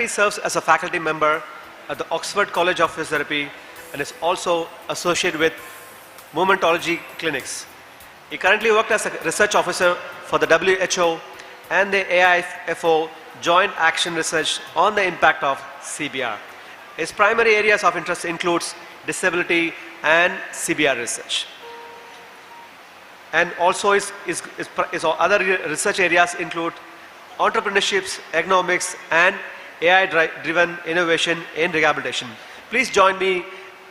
He serves as a faculty member at the Oxford College of Physiotherapy and is also associated with movementology clinics. He currently works as a research officer for the WHO and the AIFO Joint Action Research on the impact of CBR. His primary areas of interest includes disability and CBR research. And also his other research areas include entrepreneurships, economics, and AI-driven innovation in rehabilitation. Please join me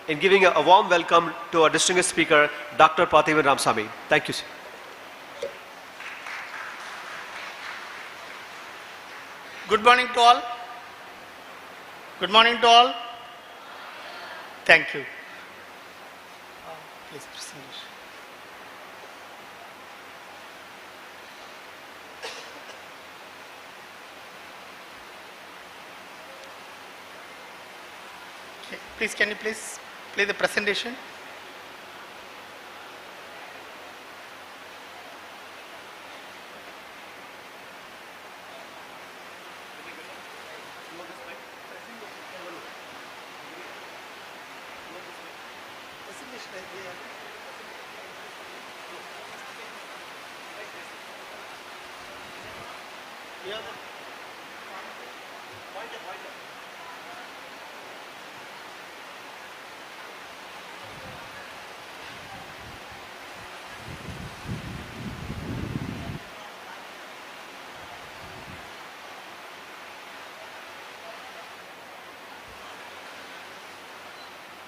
in giving a warm welcome to our distinguished speaker, Dr. Parthivan Ramsamy. Thank you, sir. Good morning to all. Good morning to all. Thank you. Please proceed. Please, can you please play the presentation?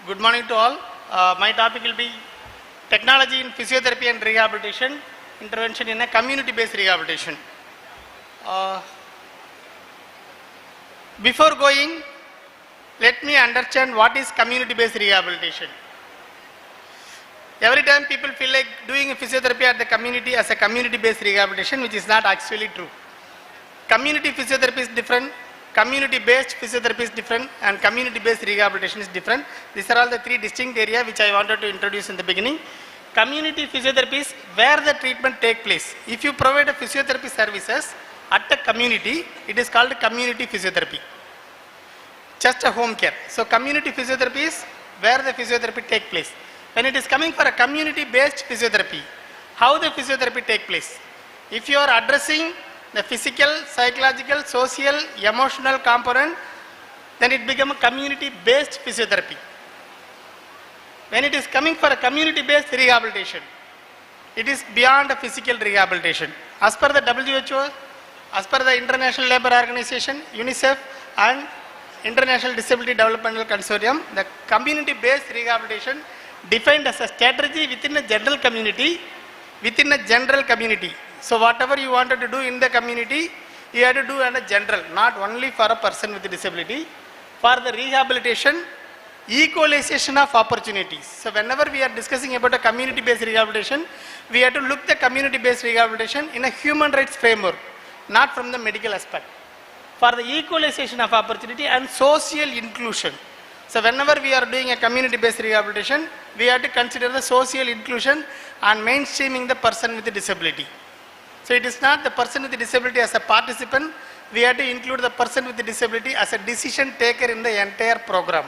Good morning to all. My topic will be technology in physiotherapy and rehabilitation, intervention in a community-based rehabilitation. Before going, let me understand what is community-based rehabilitation. Every time people feel like doing physiotherapy at the community as a community-based rehabilitation, which is not actually true. Community physiotherapy is different. Community-based physiotherapy is different and community-based rehabilitation is different. These are all the three distinct areas which I wanted to introduce in the beginning. Community physiotherapy is where the treatment takes place. If you provide a physiotherapy services at a community, it is called community physiotherapy. Just a home care. So community physiotherapy is where the physiotherapy takes place. When it is coming for a community-based physiotherapy, how the physiotherapy takes place? If you are addressing the physical, psychological, social, emotional component, then it becomes a community-based physiotherapy. When it is coming for a community-based rehabilitation, it is beyond a physical rehabilitation. As per the WHO, as per the International Labour Organization, UNICEF and International Disability Developmental Consortium, the community-based rehabilitation defined as a strategy within a general community, So whatever you wanted to do in the community, you have to do in a general, not only for a person with a disability. For the rehabilitation, equalization of opportunities. So whenever we are discussing about a community-based rehabilitation, we have to look the community-based rehabilitation in a human rights framework, not from the medical aspect. For the equalization of opportunity and social inclusion. So whenever we are doing a community-based rehabilitation, we have to consider the social inclusion and mainstreaming the person with a disability. So it is not the person with the disability as a participant, we have to include the person with the disability as a decision taker in the entire program.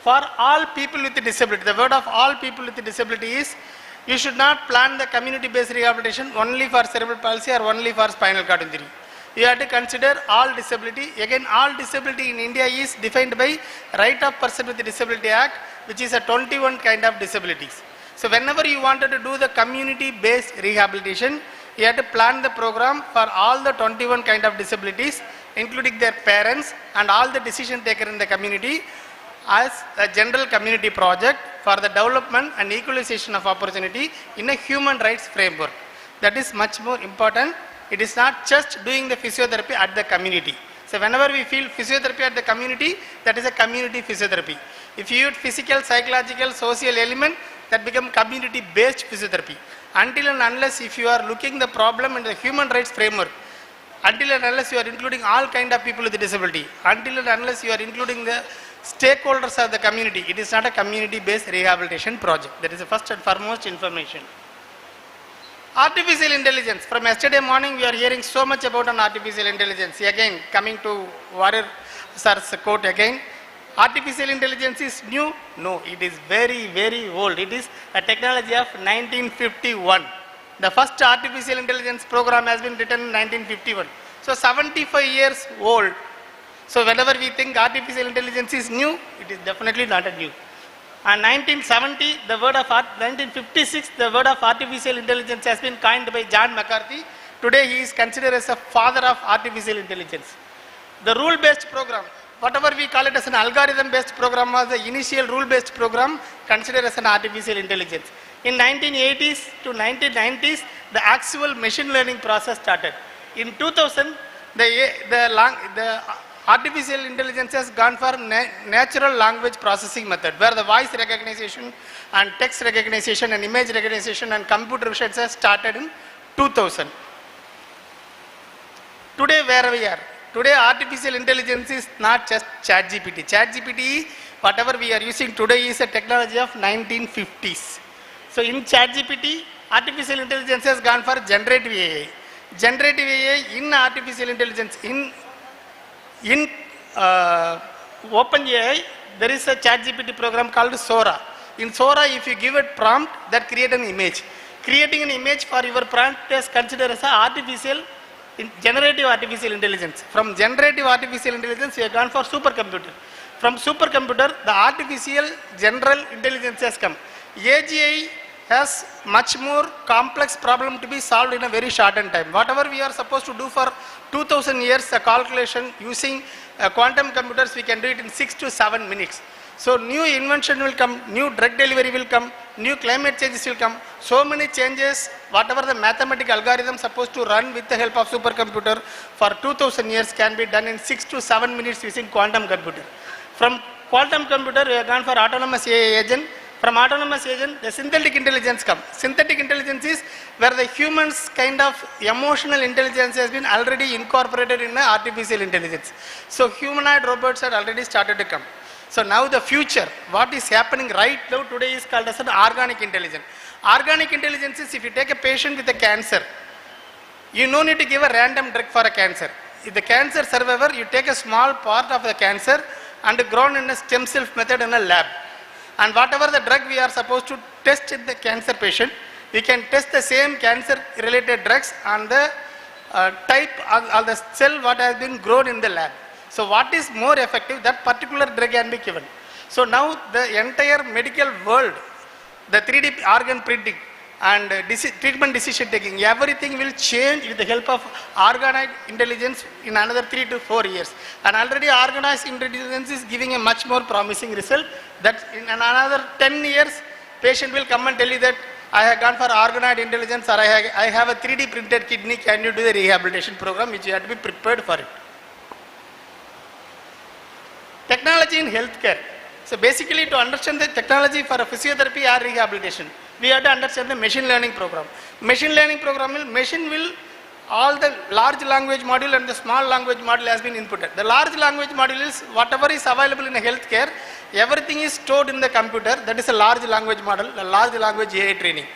For all people with the disability, the word of all people with the disability is, you should not plan the community-based rehabilitation only for cerebral palsy or only for spinal cord injury. You have to consider all disability. Again, all disability in India is defined by Right of Person with the Disability Act, which is a 21 kind of disabilities. So whenever you wanted to do the community-based rehabilitation, you have to plan the program for all the 21 kind of disabilities, including their parents and all the decision taker in the community as a general community project for the development and equalization of opportunity in a human rights framework. That is much more important. It is not just doing the physiotherapy at the community. So whenever we feel physiotherapy at the community, that is a community physiotherapy. If you use physical, psychological, social element, that becomes community-based physiotherapy. Until and unless if you are looking the problem in the human rights framework, until and unless you are including all kind of people with disability, until and unless you are including the stakeholders of the community, it is not a community-based rehabilitation project. That is the first and foremost information. Artificial intelligence. From yesterday morning we are hearing so much about an artificial intelligence. Again, coming to whatever sir's quote again. Artificial intelligence is new? No, it is very, very old. It is a technology of 1951. The first artificial intelligence program has been written in 1951. So 75 years old. So whenever we think artificial intelligence is new, it is definitely not a new. And 1970, 1956, the word of artificial intelligence has been coined by John McCarthy. Today he is considered as a father of artificial intelligence. The rule-based program, whatever we call it as an algorithm-based program, was the initial rule-based program considered as an artificial intelligence. In 1980s to 1990s, the actual machine learning process started. In 2000, the artificial intelligence has gone for natural language processing method, where the voice recognition and text recognition and image recognition and computer vision has started in 2000. Today, where we are? Today, artificial intelligence is not just ChatGPT. ChatGPT, whatever we are using today, is a technology of 1950s. So, in ChatGPT, artificial intelligence has gone for generative AI. Generative AI in artificial intelligence, in OpenAI, there is a ChatGPT program called Sora. In Sora, if you give it prompt, that create an image. Creating an image for your prompt is considered as a generative artificial intelligence. From generative artificial intelligence, we have gone for supercomputer. From supercomputer, the artificial general intelligence has come. AGI has much more complex problem to be solved in a very shortened time. Whatever we are supposed to do for 2000 years, a calculation using quantum computers, we can do it in 6 to 7 minutes. So new invention will come, new drug delivery will come, new climate changes will come. So many changes, whatever the mathematical algorithm supposed to run with the help of supercomputer for 2000 years can be done in 6 to 7 minutes using quantum computer. From quantum computer, we have gone for autonomous AI agent. From autonomous agent, the synthetic intelligence comes. Synthetic intelligence is where the human's kind of emotional intelligence has been already incorporated in the artificial intelligence. So humanoid robots are already started to come. So now the future, what is happening right now today is called as an organic intelligence. Organic intelligence is if you take a patient with a cancer, you no need to give a random drug for a cancer. If the cancer survivor, you take a small part of the cancer and grown in a stem cell method in a lab. And whatever the drug we are supposed to test in the cancer patient, we can test the same cancer related drugs on the type of the cell what has been grown in the lab. So what is more effective, that particular drug can be given. So now the entire medical world, the 3D organ printing and treatment decision taking, everything will change with the help of organic intelligence in another 3 to 4 years. And already organized intelligence is giving a much more promising result that in another 10 years, patient will come and tell you that I have gone for organoid intelligence or I have a 3D printed kidney, can you do the rehabilitation program, which you have to be prepared for it. Technology in healthcare. So basically to understand the technology for a physiotherapy or rehabilitation, we have to understand the machine learning program. Machine learning program will all the large language module and the small language module has been inputted. The large language module is whatever is available in a healthcare, everything is stored in the computer. That is a large language model, a large language AI training.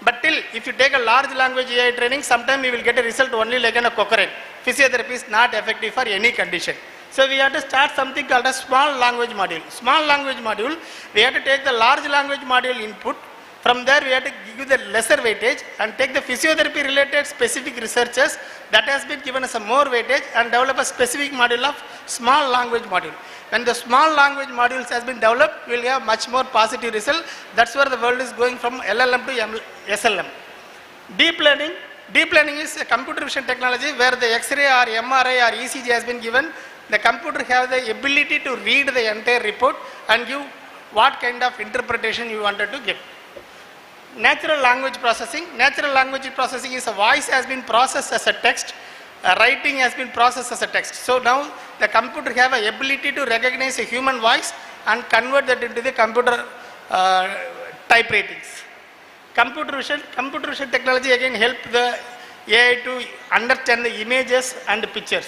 But till if you take a large language AI training, sometime you will get a result only like in a coherent. Physiotherapy is not effective for any condition. So we have to start something called a small language module. Small language module, we have to take the large language module input. From there we have to give the lesser weightage and take the physiotherapy related specific researches that has been given as a more weightage and develop a specific module of small language module. When the small language modules has been developed, we will have much more positive result. That's where the world is going from LLM to SLM. Deep learning is a computer vision technology where the X-ray or MRI or ECG has been given. The computer has the ability to read the entire report and give what kind of interpretation you wanted to give. Natural language processing. Natural language processing is a voice has been processed as a text, writing has been processed as a text. So now the computer have a ability to recognize a human voice and convert that into the computer type ratings. Computer vision technology again help the AI to understand the images and the pictures.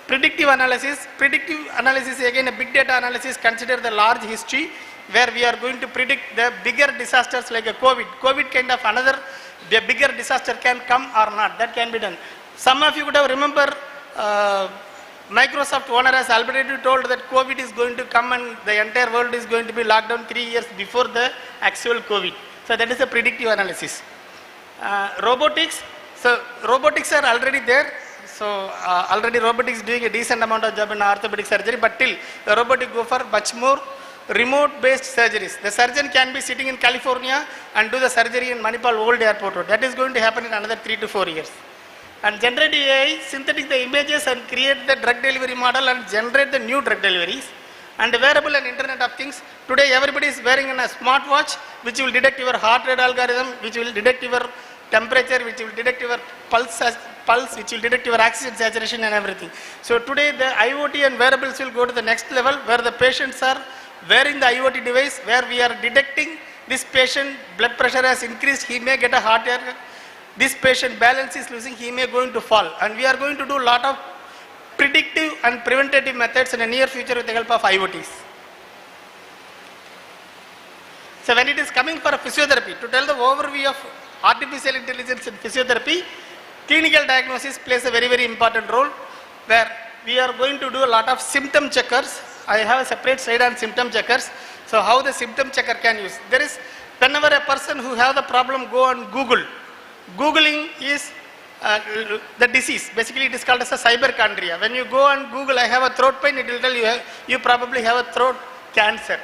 Predictive analysis again a big data analysis consider the large history where we are going to predict the bigger disasters like a COVID kind of another, the bigger disaster can come or not, that can be done. Some of you would have remember Microsoft owner has already told that COVID is going to come and the entire world is going to be locked down 3 years before the actual COVID. So that is a predictive analysis. Robotics. So robotics are already there. So already robotics is doing a decent amount of job in orthopedic surgery, but till the robotic go for much more remote based surgeries. The surgeon can be sitting in California and do the surgery in Manipal Old Airport Road. That is going to happen in another 3 to 4 years. And generative AI synthetic the images and create the drug delivery model and generate the new drug deliveries. And wearable and internet of things. Today everybody is wearing a smartwatch which will detect your heart rate algorithm, which will detect your temperature, which will detect your pulse, which will detect your oxygen saturation and everything. So today the IoT and wearables will go to the next level where the patients are wearing the IoT device, where we are detecting this patient blood pressure has increased, he may get a heart attack. This patient balance is losing, he may going to fall. And we are going to do a lot of predictive and preventative methods in the near future with the help of IoTs. So when it is coming for a physiotherapy, to tell the overview of artificial intelligence in physiotherapy, clinical diagnosis plays a very, very important role where we are going to do a lot of symptom checkers. I have a separate slide on symptom checkers. So how the symptom checker can use. There is, whenever a person who have the problem go on Google. Googling is the disease. Basically it is called as a cyberchondria. When you go on Google, I have a throat pain, it will tell you, you probably have a throat cancer.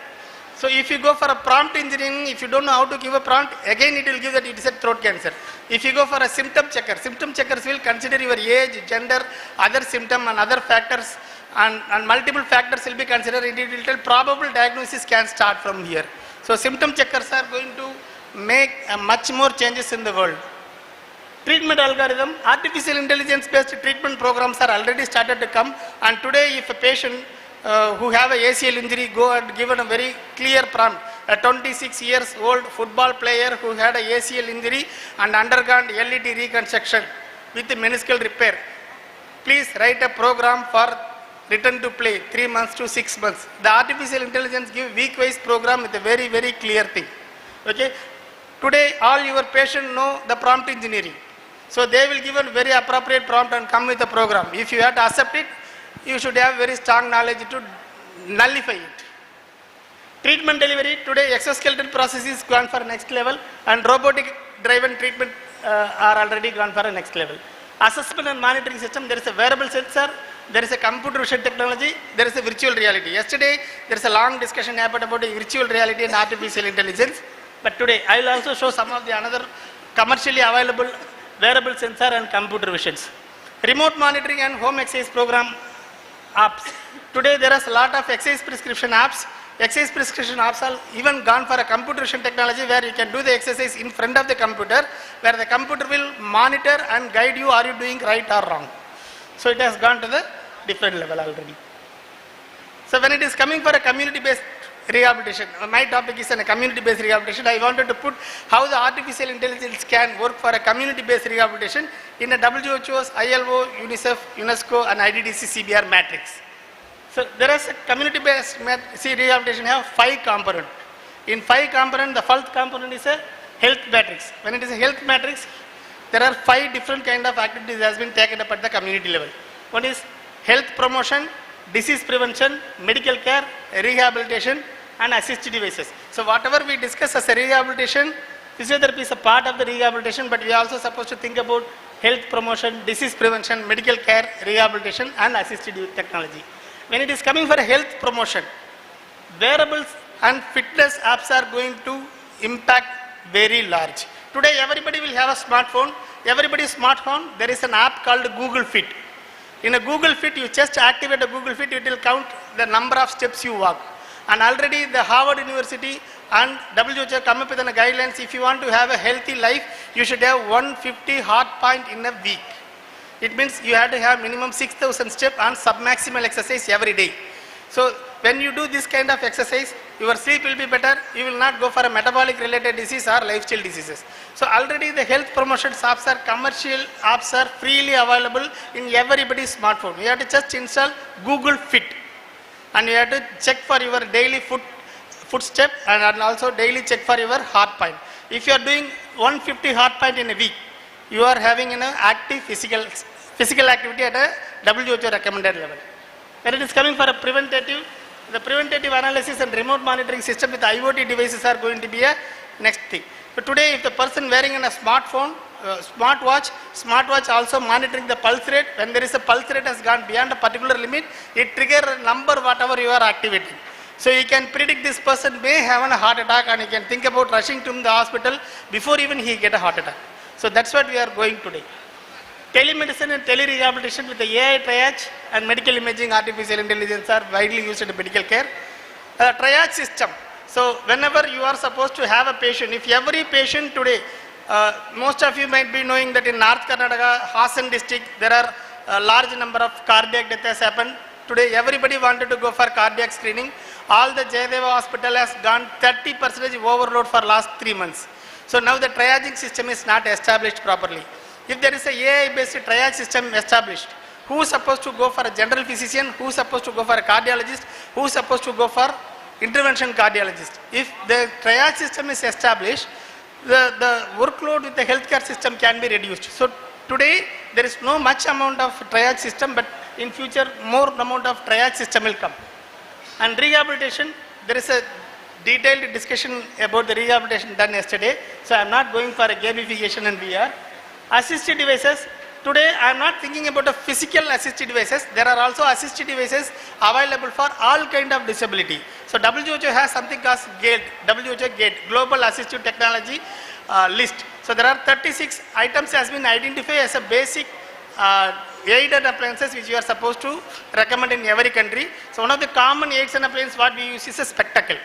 So if you go for a prompt engineering, if you don't know how to give a prompt, again it will give that it is a throat cancer. If you go for a symptom checker, symptom checkers will consider your age, gender, other symptom and other factors and multiple factors will be considered. It will tell probable diagnosis can start from here. So symptom checkers are going to make much more changes in the world. Treatment algorithm, artificial intelligence based treatment programs are already started to come, and today if a patient who have a ACL injury go and given a very clear prompt, a 26 years old football player who had a ACL injury and undergone LED reconstruction with the meniscal repair, please write a program for return to play 3 months to 6 months. The artificial intelligence give week wise program with a very, very clear thing. Okay, today all your patient know the prompt engineering. So they will give a very appropriate prompt and come with a program. If you have to accept it, you should have very strong knowledge to nullify it. Treatment delivery, today exoskeleton process is gone for next level and robotic driven treatment are already gone for a next level. Assessment and monitoring system, there is a wearable sensor, there is a computer vision technology, there is a virtual reality. Yesterday there is a long discussion happened about virtual reality and artificial intelligence, but today I will also show some of the another commercially available wearable sensor and computer visions. Remote monitoring and home exercise program apps. Today there is a lot of exercise prescription apps. Exercise prescription apps are even gone for a computer vision technology where you can do the exercise in front of the computer, where the computer will monitor and guide you, are you doing right or wrong. So it has gone to the different level already. So when it is coming for a community based rehabilitation, my topic is a community based rehabilitation. I wanted to put how the artificial intelligence can work for a community based rehabilitation in a WHO's ILO, UNICEF, UNESCO and IDDC CBR matrix. So there is a community based rehabilitation have 5 components. In 5 components, the first component is a health matrix. When it is a health matrix, there are 5 different kind of activities that has been taken up at the community level. One is health promotion, disease prevention, medical care, rehabilitation and assisted devices. So whatever we discuss as a rehabilitation, physiotherapy is a part of the rehabilitation, but we are also supposed to think about health promotion, disease prevention, medical care, rehabilitation and assisted technology. When it is coming for health promotion, wearables and fitness apps are going to impact very large. Today everybody will have a smartphone. Everybody's smartphone, there is an app called Google Fit. In a Google Fit, you just activate a Google Fit, it will count the number of steps you walk. And already the Harvard University and WHO come up with guidelines. If you want to have a healthy life, you should have 150 heart point in a week. It means you have to have minimum 6,000 steps and submaximal exercise every day. So when you do this kind of exercise, your sleep will be better. You will not go for a metabolic related disease or lifestyle diseases. So already the health promotion apps are commercial apps are freely available in everybody's smartphone. You have to just install Google Fit and you have to check for your daily footstep and also daily check for your heart point. If you are doing 150 heart point in a week, you are having an active physical activity at a WHO recommended level. When it is coming for a preventative, the preventative analysis and remote monitoring system with IoT devices are going to be a next thing. But today, if the person wearing a smartphone, smartwatch also monitoring the pulse rate. When there is a pulse rate has gone beyond a particular limit, it trigger a number whatever you are activating. So you can predict this person may have a heart attack, and you can think about rushing to the hospital before even he get a heart attack. So that's what we are going today. Telemedicine and telerehabilitation with the AI triage and medical imaging artificial intelligence are widely used in medical care. Triage system. So whenever you are supposed to have a patient, if every patient today, most of you might be knowing that in North Karnataka, Hassan district, there are a large number of cardiac deaths has happened. Today everybody wanted to go for cardiac screening. All the Jayadeva hospital has gone 30% overload for last 3 months. So now the triaging system is not established properly. If there is a AI based triage system established, who is supposed to go for a general physician, who is supposed to go for a cardiologist, who is supposed to go for intervention cardiologist. If the triage system is established, the workload with the healthcare system can be reduced. So today there is no much amount of triage system, but in future more amount of triage system will come. And rehabilitation, there is a detailed discussion about the rehabilitation done yesterday. So I am not going for a gamification and VR. Assisted devices, today I am not thinking about the physical assisted devices. There are also assisted devices available for all kind of disability. So WHO has something called GATE, WHO GATE, Global Assistive Technology list. So there are 36 items has been identified as a basic aided appliances which we are supposed to recommend in every country. So one of the common aids and appliances what we use is a spectacle.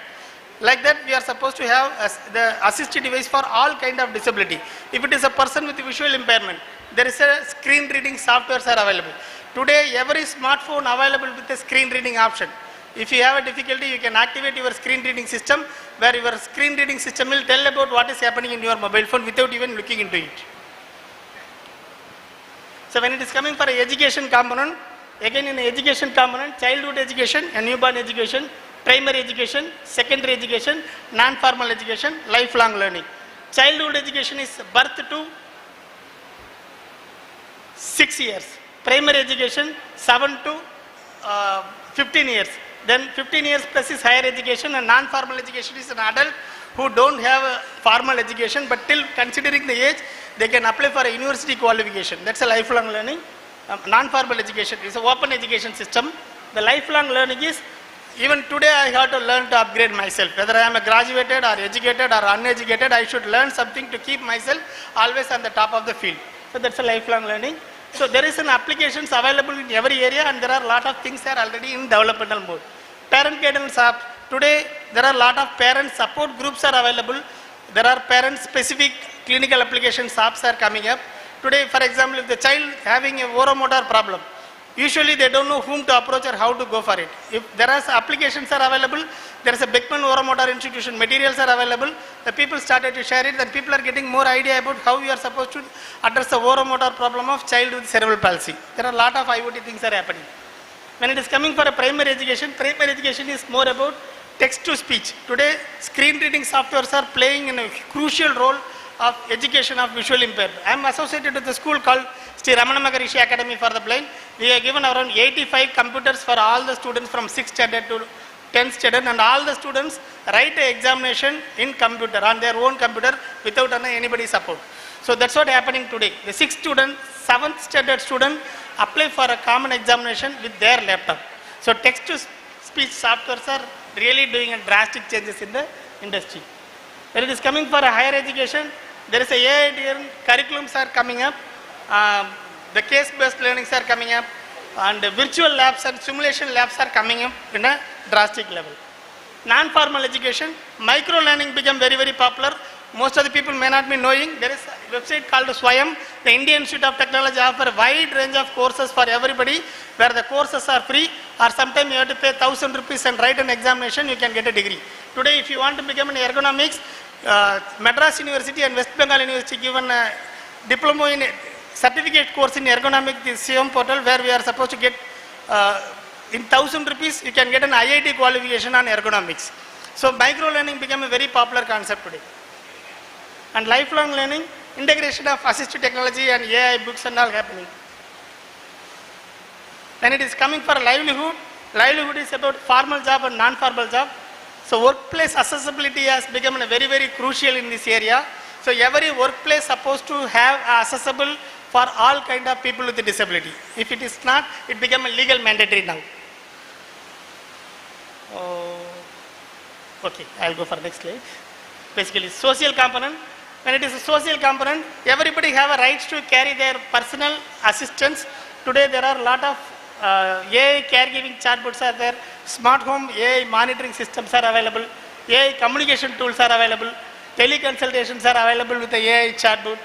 Like that we are supposed to have the assisted device for all kind of disability. If it is a person with visual impairment, there is a screen reading softwares are available. Today every smartphone available with a screen reading option. If you have a difficulty, you can activate your screen reading system, where your screen reading system will tell about what is happening in your mobile phone without even looking into it. So when it is coming for an education component, again in the education component, childhood education and newborn education, primary education, secondary education, non-formal education, lifelong learning. Childhood education is birth to 6 years. Primary education 7 to 15 years. Then 15 years plus is higher education, and non-formal education is an adult who don't have a formal education, but till considering the age, they can apply for a university qualification. That's a lifelong learning. Non-formal education is an open education system. The lifelong learning is, even today I have to learn to upgrade myself. Whether I am a graduated or educated or uneducated, I should learn something to keep myself always on the top of the field. So that's a lifelong learning. So there is an applications available in every area, and there are a lot of things that are already in developmental mode. Parent guidance app. Today there are a lot of parent support groups are available. There are parent specific clinical applications apps are coming up. Today, for example, if the child having a oromotor problem, usually they don't know whom to approach or how to go for it. If there are applications are available, there is a Beckman Oromotor Institution, materials are available, the people started to share it, then people are getting more idea about how we are supposed to address the oromotor problem of child with cerebral palsy. There are a lot of IoT things are happening. When it is coming for a primary education is more about text to speech. Today, screen reading softwares are playing in a crucial role of education of visual impaired. I am associated with a school called Sri Ramana Maharishi Academy for the Blind. We have given around 85 computers for all the students from 6th standard to 10th standard, and all the students write an examination in computer, on their own computer, without anybody's support. So that's what happening today. The 6th student, 7th standard student apply for a common examination with their laptop. So text to speech softwares are really doing a drastic changes in the industry. When it is coming for a higher education, there is a AI curriculums are coming up, the case-based learnings are coming up, and virtual labs and simulation labs are coming up in a drastic level. Non-formal education, micro-learning become very, very popular. Most of the people may not be knowing, there is a website called Swayam. The Indian Institute of Technology offer a wide range of courses for everybody, where the courses are free, or sometimes you have to pay 1,000 rupees and write an examination, you can get a degree. Today, if you want to become an ergonomics, Madras University and West Bengal University given a diploma in certificate course in ergonomics, the Swayam portal, where we are supposed to get in 1,000 rupees, you can get an IIT qualification on ergonomics. So micro learning became a very popular concept today. And lifelong learning, integration of assistive technology and AI books and all happening. When it is coming for livelihood, livelihood is about formal job and non-formal job. So workplace accessibility has become very, very crucial in this area. So every workplace supposed to have accessible for all kind of people with a disability. If it is not, it become a legal mandatory now. Okay, I'll go for next slide. Basically, social component. When it is a social component, everybody have a right to carry their personal assistance. Today there are a lot of AI caregiving chatbots are there, smart home AI monitoring systems are available, AI communication tools are available, teleconsultations are available with the AI chatbot,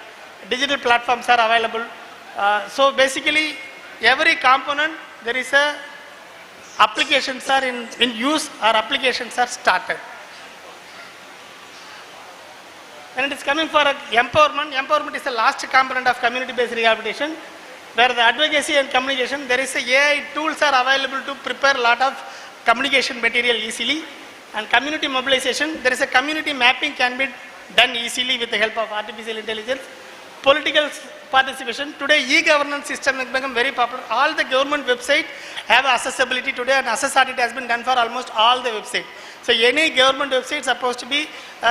digital platforms are available. So basically, every component there is a applications are in use or applications are started. When it is coming for empowerment, empowerment is the last component of community-based rehabilitation, where the advocacy and communication, there is a AI tools are available to prepare a lot of communication material easily, and community mobilization, there is a community mapping can be done easily with the help of artificial intelligence. Political participation, today e-governance system has become very popular. All the government websites have accessibility today, and access audit has been done for almost all the websites. So any government website is supposed to be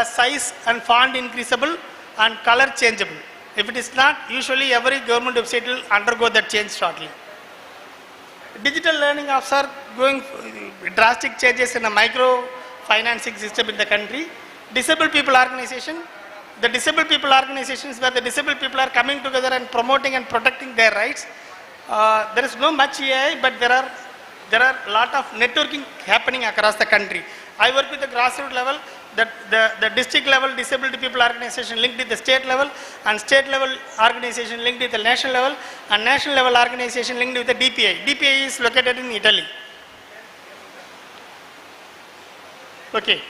size and font increasable and color changeable. If it is not, usually every government website will undergo that change shortly. Digital learning officer going drastic changes in a micro financing system in the country. Disabled people organization, the disabled people organizations where the disabled people are coming together and promoting and protecting their rights. There is no much AI, but there are a lot of networking happening across the country. I work with the grassroots level, the district level disabled people organization linked with the state level, and state level organization linked with the national level, and national level organization linked with the DPI. DPI is located in Italy. Okay,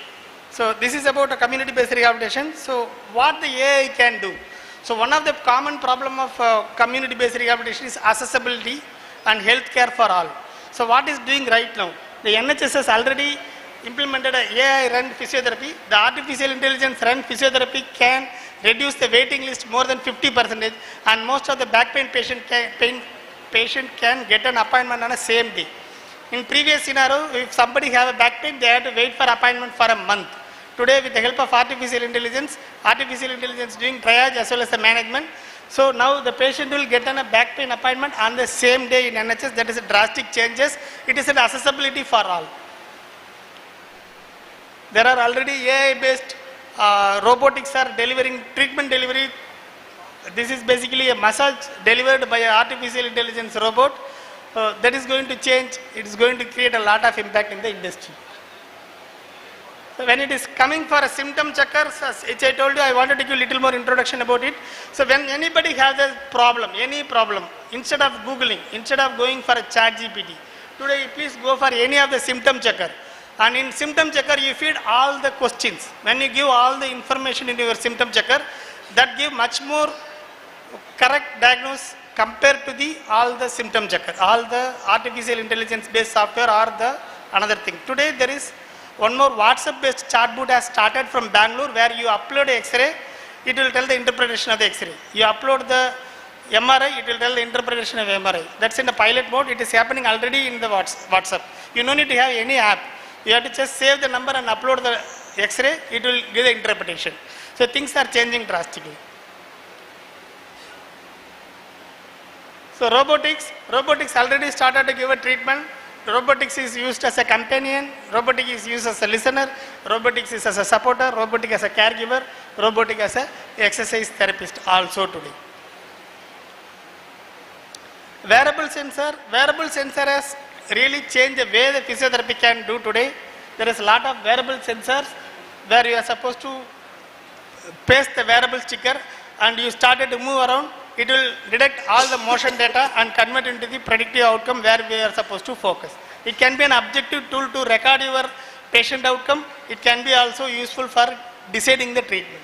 so this is about a community-based rehabilitation. So what the AI can do? So one of the common problem of community-based rehabilitation is accessibility and healthcare for all. So what is doing right now? The NHS has already implemented a AI run physiotherapy. The artificial intelligence run physiotherapy can reduce the waiting list more than 50%, and most of the back pain patient can get an appointment on the same day. In previous scenario, if somebody have a back pain, they have to wait for appointment for a month. Today, with the help of artificial intelligence doing triage as well as the management. So now the patient will get a back pain appointment on the same day in NHS. That is a drastic changes. It is an accessibility for all. There are already AI-based robotics are delivering treatment delivery. This is basically a massage delivered by an artificial intelligence robot. That is going to change. It is going to create a lot of impact in the industry. So when it is coming for a symptom checkers, as I told you, I wanted to give a little more introduction about it. So when anybody has a problem, any problem, instead of Googling, instead of going for a chat GPT, today please go for any of the symptom checker. And in symptom checker, you feed all the questions. When you give all the information in your symptom checker, that give much more correct diagnosis compared to all the symptom checker, all the artificial intelligence based software or the another thing. Today there is one more WhatsApp based chatbot has started from Bangalore, where you upload X-ray, it will tell the interpretation of the X-ray. You upload the MRI, it will tell the interpretation of MRI. That's in the pilot mode. It is happening already in the WhatsApp. You don't need to have any app. You have to just save the number and upload the X-ray, it will give the interpretation. So things are changing drastically. So robotics already started to give a treatment. Robotics is used as a companion, robotics is used as a listener, robotics is as a supporter, robotics as a caregiver, robotics as a exercise therapist also today. Wearable sensor has really changed the way the physiotherapy can do today. There is a lot of wearable sensors where you are supposed to paste the wearable sticker and you started to move around. It will detect all the motion data and convert into the predictive outcome where we are supposed to focus. It can be an objective tool to record your patient outcome. It can be also useful for deciding the treatment.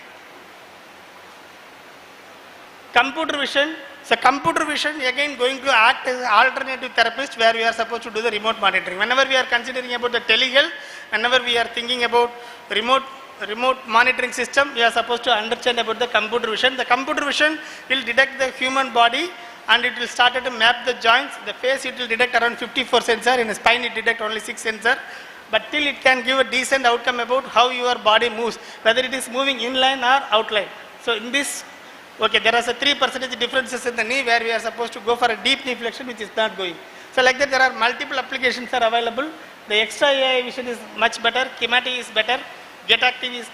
Computer vision. So computer vision again going to act as an alternative therapist where we are supposed to do the remote monitoring. Whenever we are considering about the telehealth, whenever we are thinking about remote monitoring system, we are supposed to understand about the computer vision. The computer vision will detect the human body and it will start to map the joints. The face it will detect around 54 sensor, in the spine it detect only 6 sensor, but till it can give a decent outcome about how your body moves, whether it is moving inline or outline. So in this, okay, there are 3% differences in the knee where we are supposed to go for a deep knee flexion, which is not going. So like that there are multiple applications are available. The extra AI vision is much better, Kimati is better, Get Active is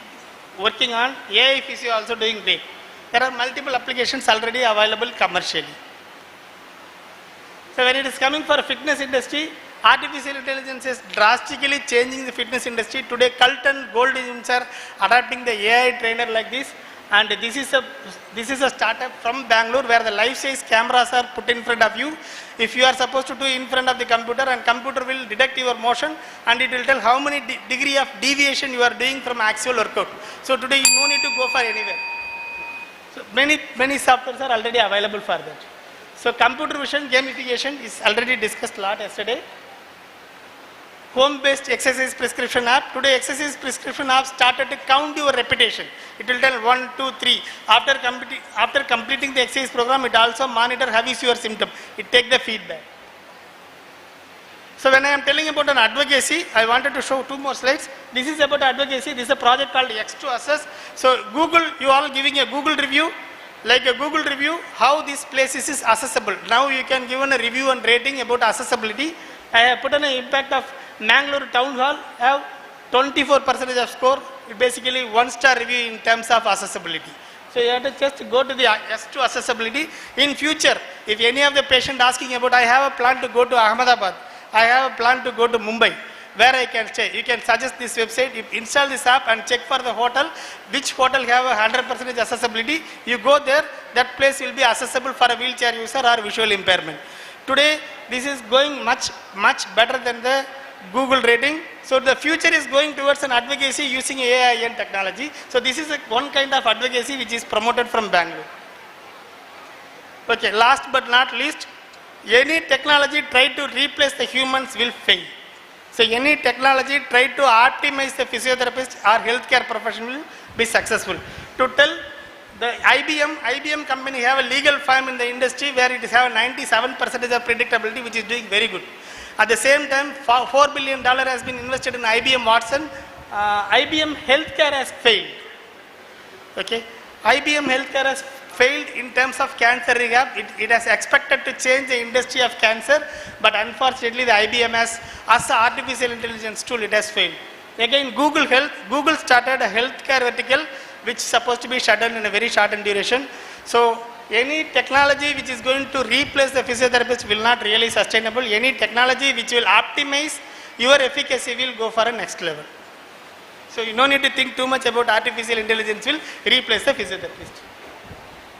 working on, AI Physio also doing great. There are multiple applications already available commercially. So when it is coming for fitness industry, artificial intelligence is drastically changing the fitness industry. Today, Cult and Gold gyms are adapting the AI trainer like this, and this is a startup from Bangalore where the life-size cameras are put in front of you. If you are supposed to do in front of the computer, and computer will detect your motion, and it will tell how many degree of deviation you are doing from actual workout. So today, you no need to go for anywhere. So many softwares are already available for that. So computer vision gamification is already discussed a lot yesterday. Home-based exercise prescription app. Today exercise prescription app started to count your repetition. It will tell 1, 2, 3. After completing the exercise program, it also monitor how is your symptom. It take the feedback. So when I am telling about an advocacy, I wanted to show 2 more slides. This is about advocacy. This is a project called X to Assess. So Google, you all giving a Google review. Like a Google review, how this place is accessible. Now you can give a review and rating about accessibility. I have put an impact of Mangalore Town Hall, have 24% of score, basically 1-star review in terms of accessibility. So you have to just go to the S to accessibility. In future, if any of the patient asking about, I have a plan to go to Ahmedabad, I have a plan to go to Mumbai, where I can stay. You can suggest this website, you install this app and check for the hotel, which hotel have a 100% accessibility. You go there, that place will be accessible for a wheelchair user or visual impairment. Today, this is going much better than the Google rating. So the future is going towards an advocacy using AI and technology. So this is one kind of advocacy which is promoted from Bangalore. Okay, last but not least, any technology try to replace the humans will fail. So any technology try to optimize the physiotherapist or healthcare professional will be successful. To tell the IBM company have a legal firm in the industry where it have 97% of predictability, which is doing very good. At the same time, $4 billion has been invested in IBM Watson. IBM Healthcare has failed. Okay, IBM Healthcare has failed in terms of cancer rehab. It has expected to change the industry of cancer, but unfortunately the IBM has, as an artificial intelligence tool, it has failed. Again, Google started a healthcare vertical which is supposed to be shut down in a very short duration. So any technology which is going to replace the physiotherapist will not really sustainable. Any technology which will optimize your efficacy will go for a next level. So you don't need to think too much about artificial intelligence will replace the physiotherapist.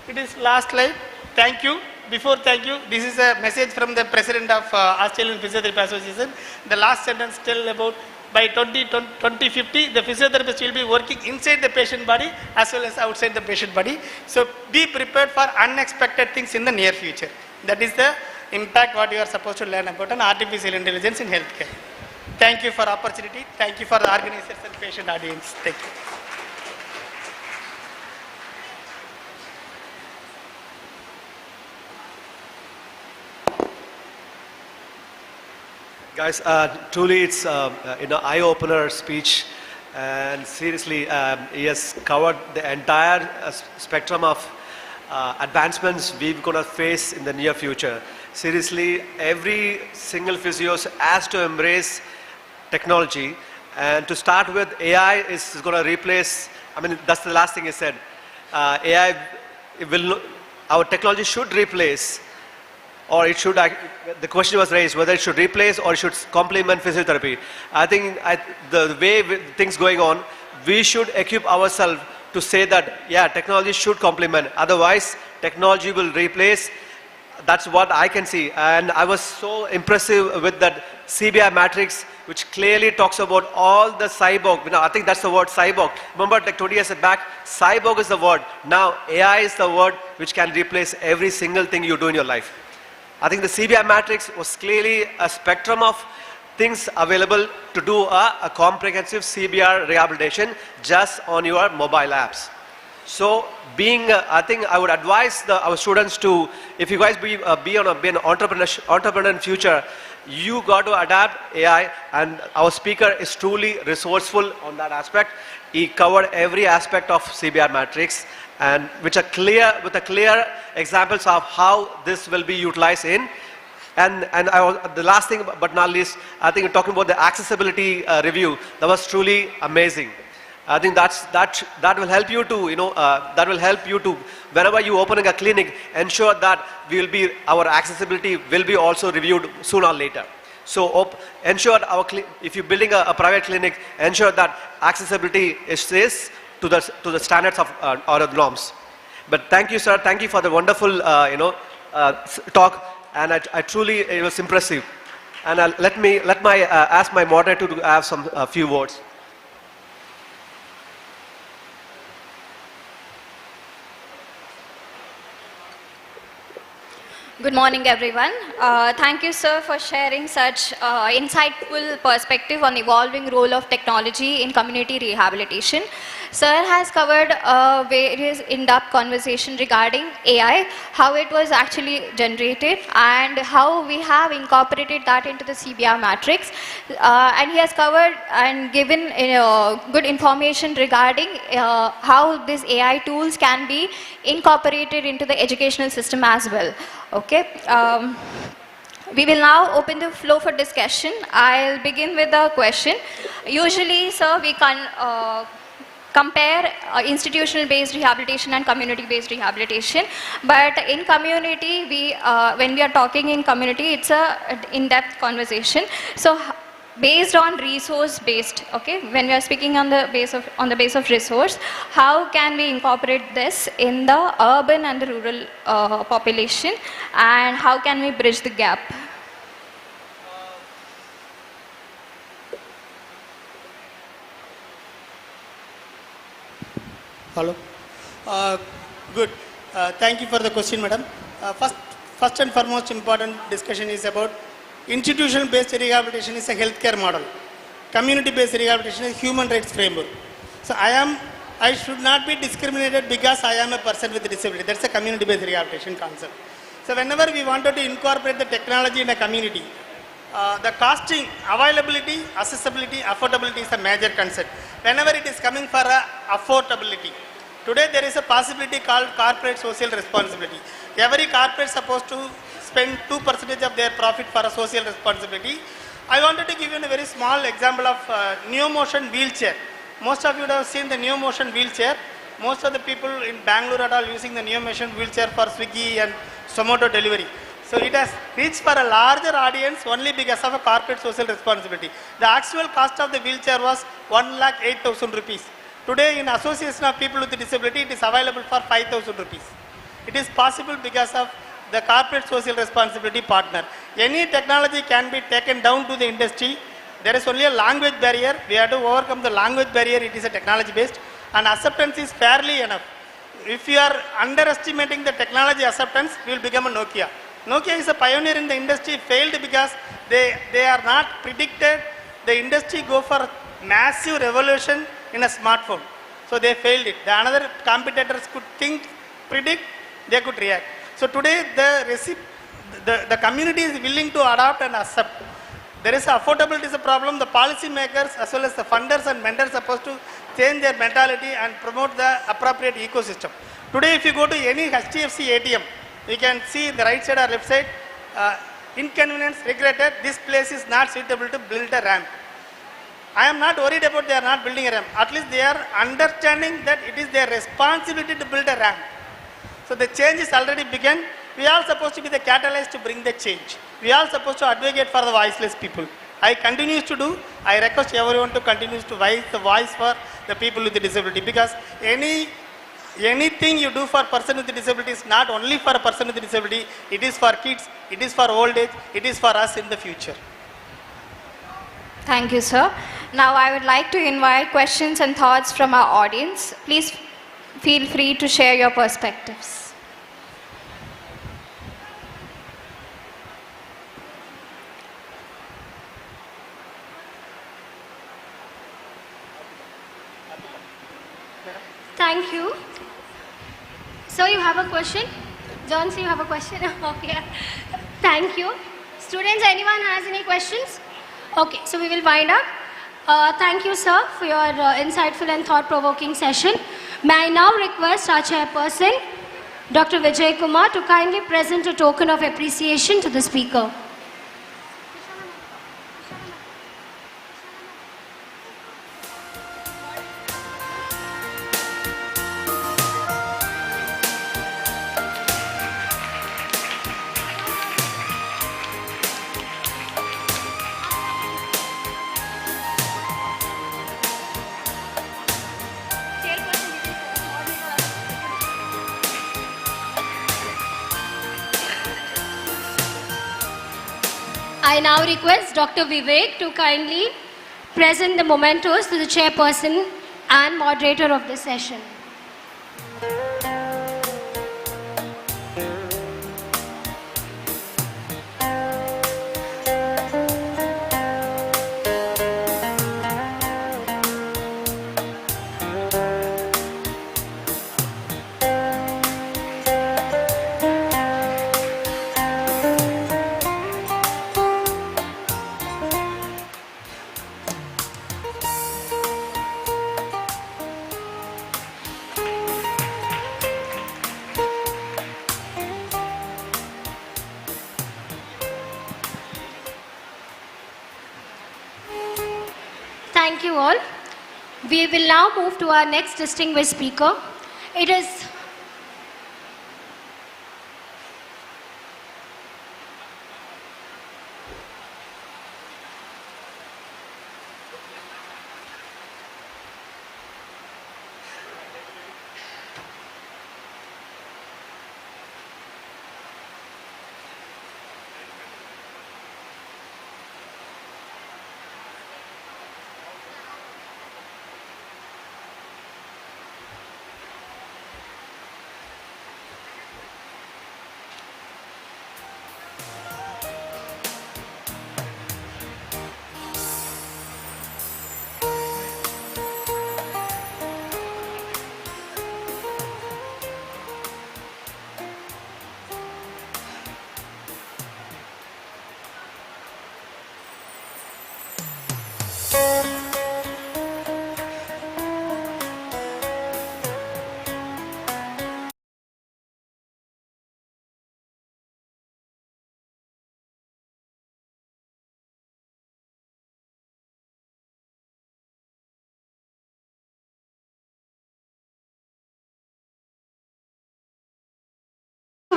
It is last slide. Thank you. Before thank you, this is a message from the president of Australian Physiotherapy Association. The last sentence tell about by 2050, the physiotherapist will be working inside the patient body as well as outside the patient body. So be prepared for unexpected things in the near future. That is the impact what you are supposed to learn about an artificial intelligence in healthcare. Thank you for opportunity. Thank you for the organizers and patient audience. Thank you. Guys, truly it's eye-opener speech, and seriously, he has covered the entire spectrum of advancements we're going to face in the near future. Seriously, every single physio has to embrace technology, and to start with, AI is going to replace, I mean, that's the last thing he said. AI will, our technology should replace, or it should, the question was raised whether it should replace or it should complement physiotherapy. I think the way things going on, we should equip ourselves to say that, yeah, technology should complement. Otherwise, technology will replace. That's what I can see. And I was so impressive with that CBI matrix, which clearly talks about all the cyborg. You know, I think that's the word cyborg. Remember, like 20 years back, cyborg is the word. Now, AI is the word which can replace every single thing you do in your life. I think the CBI matrix was clearly a spectrum of things available to do a comprehensive CBR rehabilitation just on your mobile apps. So I think I would advise our students to, if you guys be an entrepreneur in future, you got to adapt AI, and our speaker is truly resourceful on that aspect. He covered every aspect of CBR matrix, and with a clear examples of how this will be utilized in. And the last thing but not least, I think talking about the accessibility review, that was truly amazing. I think that will help you to, that will help you to, whenever you opening a clinic, ensure that our accessibility will be also reviewed sooner or later. So ensure if you're building a private clinic, ensure that accessibility is to the standards of or the norms. But thank you, sir. Thank you for the wonderful talk, and I truly, it was impressive. And ask my moderator to have some few words. Good morning, everyone. Thank you, sir, for sharing such insightful perspective on the evolving role of technology in community rehabilitation. Sir has covered various in-depth conversation regarding AI, how it was actually generated, and how we have incorporated that into the CBR matrix. And he has covered and given good information regarding how these AI tools can be incorporated into the educational system as well. Okay. We will now open the floor for discussion. I'll begin with a question. Usually, sir, we can compare institutional-based rehabilitation and community-based rehabilitation. But in community, when we are talking in community, it's an in-depth conversation. So, based on resource-based, okay, when we are speaking on the base of resource, how can we incorporate this in the urban and the rural population, and how can we bridge the gap? Hello. Good. Thank you for the question, madam. First and foremost important discussion is about institutional-based rehabilitation is a healthcare model. Community-based rehabilitation is human rights framework. So I should not be discriminated because I am a person with a disability. That's a community-based rehabilitation concept. So whenever we wanted to incorporate the technology in a community, the costing, availability, accessibility, affordability is a major concept. Whenever it is coming for affordability, today there is a possibility called corporate social responsibility. Every corporate is supposed to spend 2% of their profit for a social responsibility. I wanted to give you a very small example of Neo Motion wheelchair. Most of you would have seen the Neo Motion wheelchair. Most of the people in Bangalore are all using the Neo Motion wheelchair for Swiggy and Zomato delivery. So it has reached for a larger audience only because of a corporate social responsibility. The actual cost of the wheelchair was 1,08,000 rupees. Today in Association of People with Disability, it is available for 5,000 rupees. It is possible because of the corporate social responsibility partner. Any technology can be taken down to the industry. There is only a language barrier. We have to overcome the language barrier. It is a technology based, and acceptance is fairly enough. If you are underestimating the technology acceptance, we will become a Nokia. Nokia is a pioneer in the industry, failed because they are not predicted the industry go for massive revolution in a smartphone. So they failed it. The another competitors could think, predict, they could react. So today the community is willing to adopt and accept. There is affordability is a problem. The policy makers as well as the funders and mentors are supposed to change their mentality and promote the appropriate ecosystem. Today if you go to any HDFC ATM, you can see the right side or left side, inconvenience, regretted, this place is not suitable to build a ramp. I am not worried about they are not building a ramp. At least they are understanding that it is their responsibility to build a ramp. So the change is already begun. We are supposed to be the catalyst to bring the change. We are supposed to advocate for the voiceless people. I continue to do. I request everyone to continue to raise the voice for the people with the disability, because anything you do for person with disability is not only for a person with disability. It is for kids. It is for old age. It is for us in the future. Thank you, sir. Now I would like to invite questions and thoughts from our audience. Please feel free to share your perspectives. Thank you. So you have a question? John, so you have a question? Okay. Thank you. Students, anyone has any questions? Okay, so we will wind up. Thank you, sir, for your insightful and thought-provoking session. May I now request our chairperson, Dr. Vijay Kumar, to kindly present a token of appreciation to the speaker. I now request Dr. Vivek to kindly present the mementos to the chairperson and moderator of the session. Thank you all. We will now move to our next distinguished speaker. It is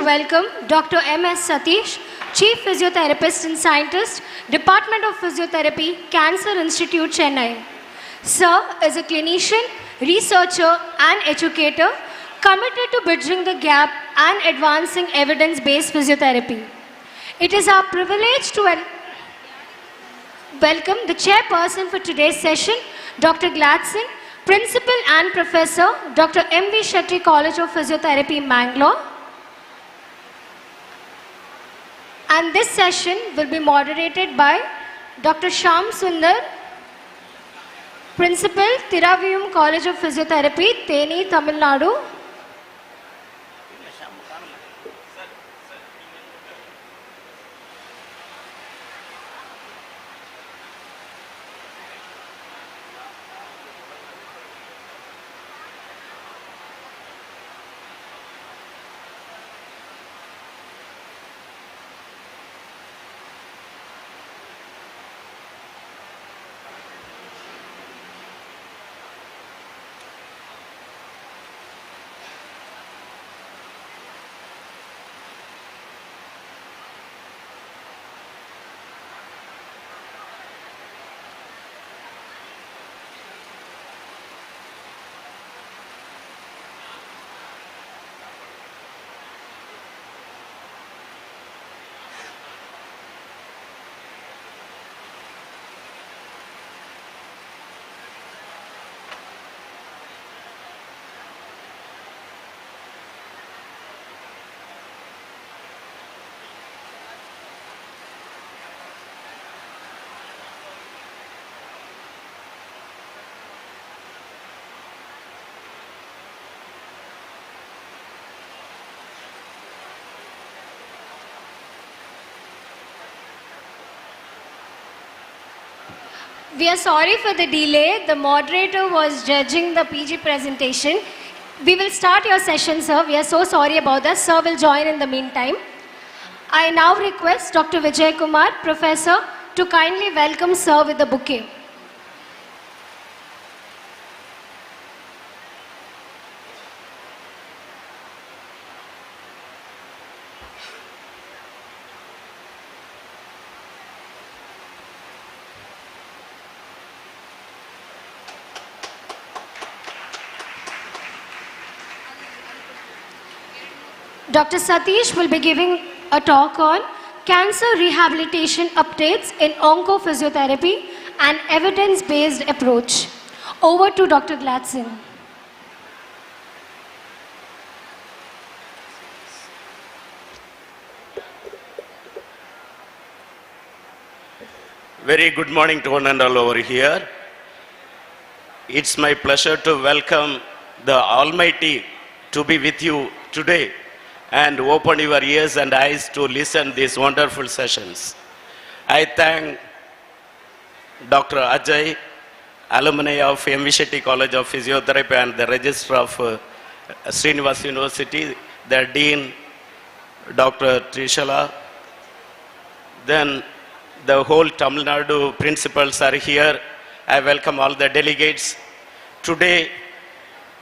welcome Dr. M.S. Satish, Chief Physiotherapist and Scientist, Department of Physiotherapy, Cancer Institute, Chennai. Sir is a clinician, researcher and educator committed to bridging the gap and advancing evidence-based physiotherapy. It is our privilege to welcome the chairperson for today's session, Dr. Gladson, Principal and Professor, Dr. M.V. Shetty College of Physiotherapy, Mangalore. And this session will be moderated by Dr. Shyam Sundar, Principal, Thiraviyum College of Physiotherapy, Theni, Tamil Nadu. We are sorry for the delay. The moderator was judging the PG presentation. We will start your session, sir. We are so sorry about that. Sir will join in the meantime. I now request Dr. Vijay Kumar, Professor, to kindly welcome Sir with the bouquet. Dr. Satish will be giving a talk on cancer rehabilitation updates in oncophysiotherapy and evidence-based approach. Over to Dr. Gladson. Very good morning to one and all over here. It's my pleasure to welcome the Almighty to be with you today and open your ears and eyes to listen these wonderful sessions. I thank Dr. Ajay, alumni of MV College of Physiotherapy and the Registrar of Srinivas University, the Dean, Dr. Trishala, then the whole Tamil Nadu principals are here. I welcome all the delegates. Today,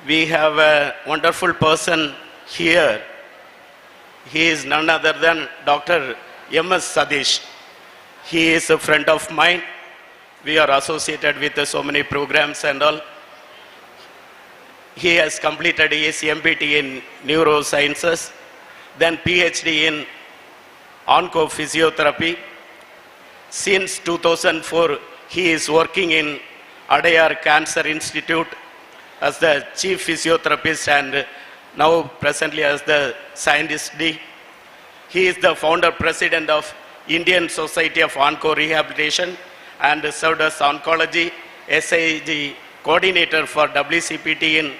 we have a wonderful person here. He is none other than Dr. M.S. Satish. He is a friend of mine. We are associated with so many programs and all. He has completed his MPT in neurosciences, then PhD in oncophysiotherapy. Since 2004, he is working in Adayar Cancer Institute as the chief physiotherapist and now presently as the scientist D. He is the founder president of Indian Society of Onco Rehabilitation and served as oncology SIG coordinator for WCPT in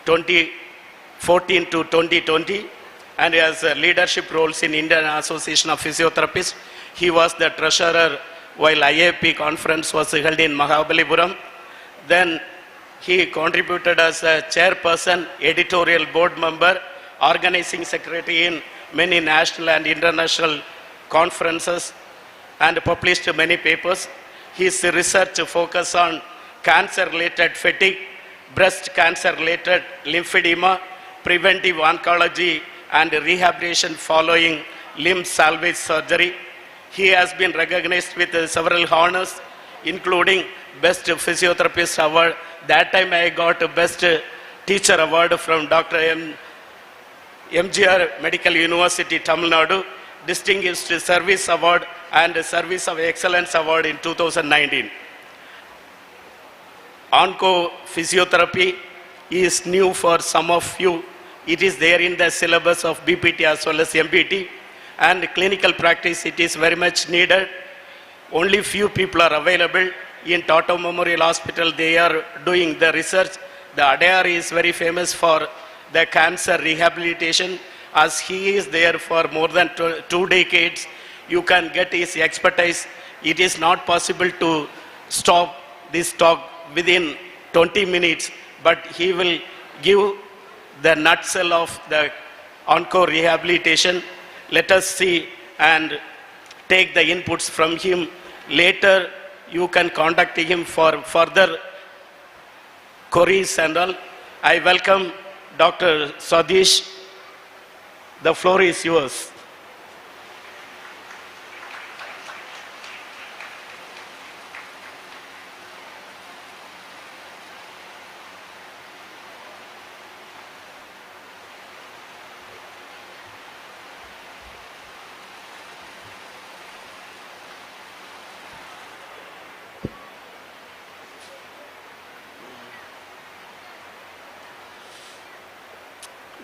2014 to 2020 and has leadership roles in Indian Association of Physiotherapists. He was the treasurer while IAP conference was held in Mahabalipuram. Then he contributed as a chairperson, editorial board member, organizing secretary in many national and international conferences and published many papers. His research focus on cancer-related fatigue, breast cancer-related lymphedema, preventive oncology and rehabilitation following limb salvage surgery. He has been recognized with several honors, including Best Physiotherapist Award. That time I got Best Teacher Award from Dr. MGR Medical University, Tamil Nadu, Distinguished Service Award and Service of Excellence Award in 2019. Oncophysiotherapy is new for some of you. It is there in the syllabus of BPT as well as MPT. And clinical practice, it is very much needed. Only few people are available. In Tata Memorial Hospital, they are doing the research. The Adayar is very famous for the cancer rehabilitation. As he is there for more than 2 decades, you can get his expertise. It is not possible to stop this talk within 20 minutes, but he will give the nutshell of the onco rehabilitation. Let us see and take the inputs from him. Later, you can contact him for further queries and all. I welcome Dr. Satish. The floor is yours.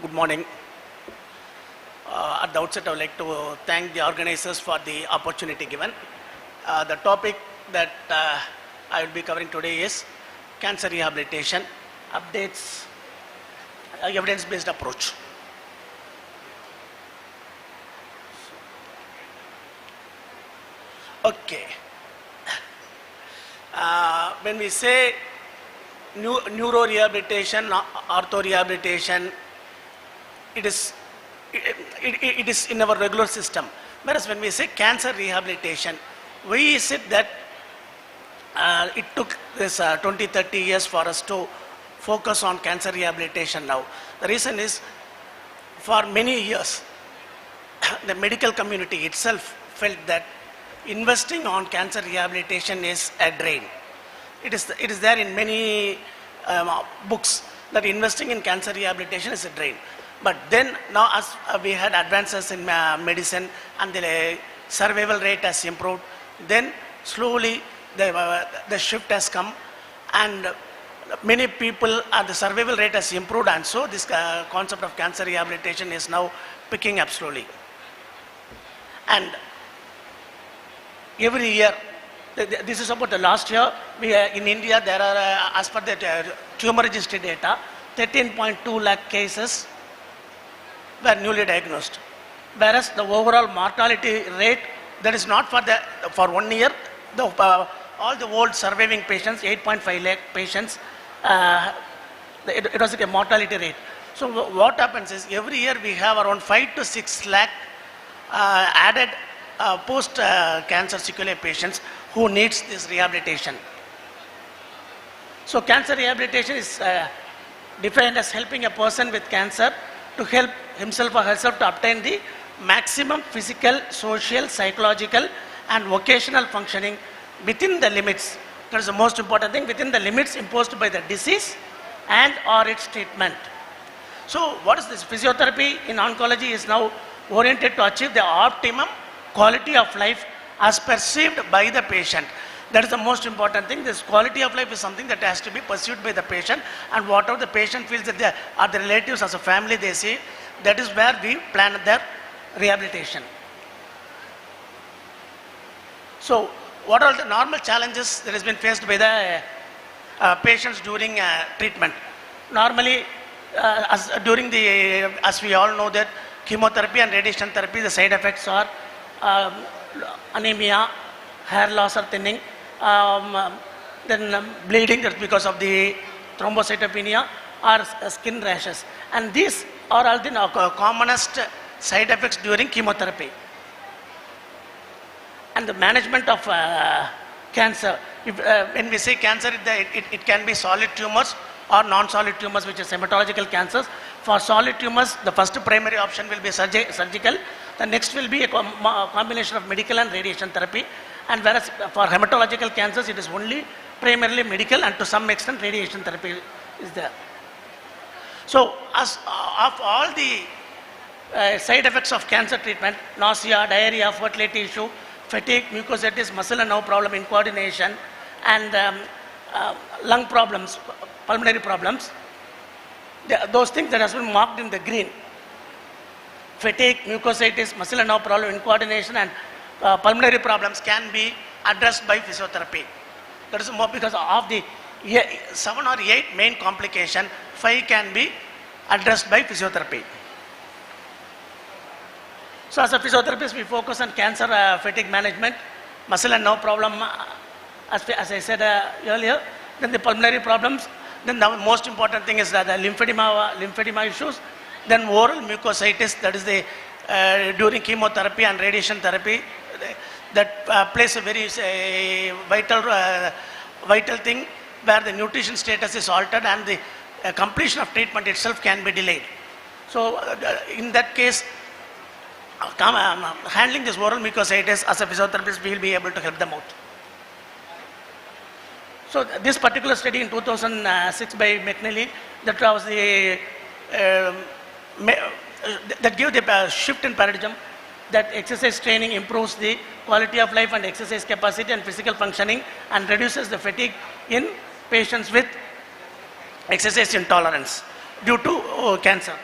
Good morning. At the outset, I would like to thank the organizers for the opportunity given. The topic that I will be covering today is cancer rehabilitation, updates, evidence-based approach. Okay. when we say neuro rehabilitation, ortho rehabilitation, it is in our regular system. Whereas when we say cancer rehabilitation, why is it that it took this 20, 30 years for us to focus on cancer rehabilitation now? The reason is, for many years, the medical community itself felt that investing on cancer rehabilitation is a drain. It is there in many books that investing in cancer rehabilitation is a drain. But then now as we had advances in medicine and the survival rate has improved, then slowly the shift has come, and many people, the survival rate has improved, and so this concept of cancer rehabilitation is now picking up slowly. And every year, this is about the last year, in India there are, as per the tumor registry data, 13.2 lakh cases were newly diagnosed. Whereas the overall mortality rate, that is not for 1 year, all the old surviving patients, 8.5 lakh patients, it was like a mortality rate. So what happens is, every year we have around 5 to 6 lakh added post-cancer sequelae patients who needs this rehabilitation. So cancer rehabilitation is defined as helping a person with cancer to help himself or herself to obtain the maximum physical, social, psychological and vocational functioning within the limits. That is the most important thing, within the limits imposed by the disease and or its treatment. So what is this? Physiotherapy in oncology is now oriented to achieve the optimum quality of life as perceived by the patient. That is the most important thing. This quality of life is something that has to be pursued by the patient, and whatever the patient feels that they are the relatives as a family they see, that is where we plan their rehabilitation. So what are the normal challenges that has been faced by the patients during treatment? Normally, as we all know that chemotherapy and radiation therapy, the side effects are anemia, hair loss or thinning, then bleeding, that's because of the thrombocytopenia, or skin rashes. And these are all the commonest side effects during chemotherapy. And the management of cancer, when we say cancer, it can be solid tumors or non-solid tumors, which is hematological cancers. For solid tumors, the first primary option will be surgical. The next will be a combination of medical and radiation therapy. And whereas for hematological cancers, it is only primarily medical and to some extent radiation therapy is there. So as of all the side effects of cancer treatment, nausea, diarrhea, fertility issue, fatigue, mucositis, muscle and nerve problem, incoordination, and lung problems, pulmonary problems, those things that has been marked in the green, fatigue, mucositis, muscle and nerve problem, incoordination and pulmonary problems can be addressed by physiotherapy. That is more because of the 7 or 8 main complications, 5 can be addressed by physiotherapy. So as a physiotherapist, we focus on cancer fatigue management, muscle and nerve problem, as I said earlier, then the pulmonary problems, then the most important thing is that the lymphedema issues, then oral mucositis, that is the during chemotherapy and radiation therapy, that plays a very vital thing, where the nutrition status is altered and the completion of treatment itself can be delayed. So in that case, handling this oral mucositis as a physiotherapist, we will be able to help them out. So this particular study in 2006 by McNally, that was the that gave the shift in paradigm, that exercise training improves the quality of life and exercise capacity and physical functioning and reduces the fatigue in patients with exercise intolerance due to cancer.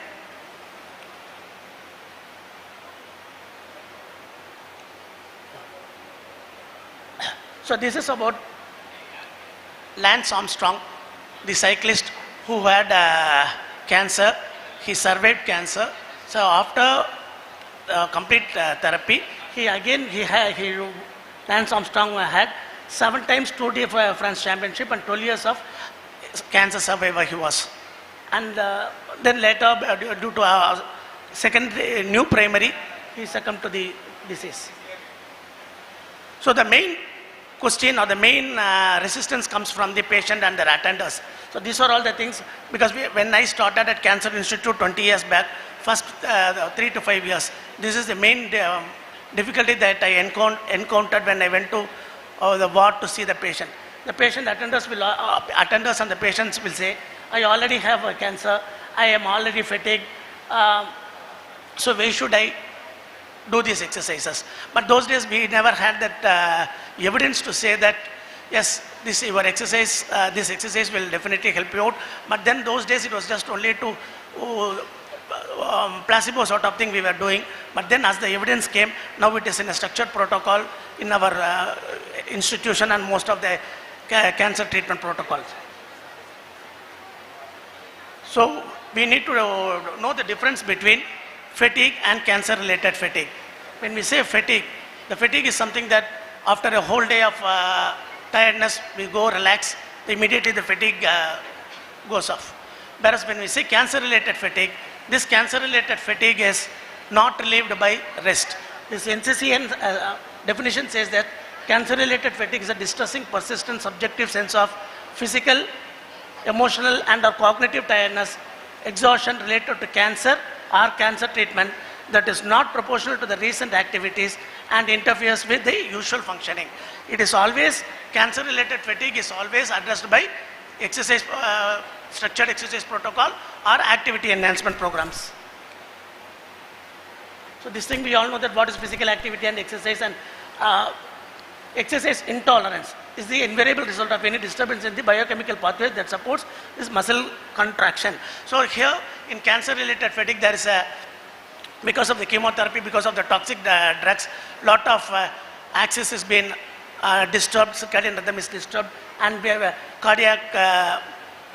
So this is about Lance Armstrong, the cyclist who had cancer. He survived cancer. So after complete therapy, Lance Armstrong had 7 times Tour de France championship and 12 years of cancer survivor he was. And then later, due to secondary new primary, he succumbed to the disease. So the main question or the main resistance comes from the patient and their attenders. So these are all the things, because when I started at Cancer Institute 20 years back, first 3 to 5 years, this is the main difficulty that I encountered when I went to the ward to see the patient. The patient attenders and the patients will say, I already have a cancer, I am already fatigued, so why should I do these exercises? But those days we never had that evidence to say that, yes, this exercise will definitely help you out. But then those days it was just only to placebo sort of thing we were doing. But then as the evidence came, now it is in a structured protocol in our institution and most of the cancer treatment protocols. So we need to know the difference between fatigue and cancer-related fatigue. When we say fatigue, the fatigue is something that after a whole day of tiredness, we go relax, immediately the fatigue goes off. Whereas when we say cancer-related fatigue, this cancer-related fatigue is not relieved by rest. This NCCN definition says that cancer-related fatigue is a distressing, persistent, subjective sense of physical, emotional and or cognitive tiredness, exhaustion related to cancer or cancer treatment that is not proportional to the recent activities and interferes with the usual functioning. It is always, cancer-related fatigue is always addressed by exercise, structured exercise protocol or activity enhancement programs. So this thing we all know that what is physical activity and exercise, and exercise intolerance is the invariable result of any disturbance in the biochemical pathway that supports this muscle contraction. So here in cancer-related fatigue, there is because of the chemotherapy, because of the toxic drugs, lot of axis has been disturbed, circadian rhythm is disturbed, and we have cardiac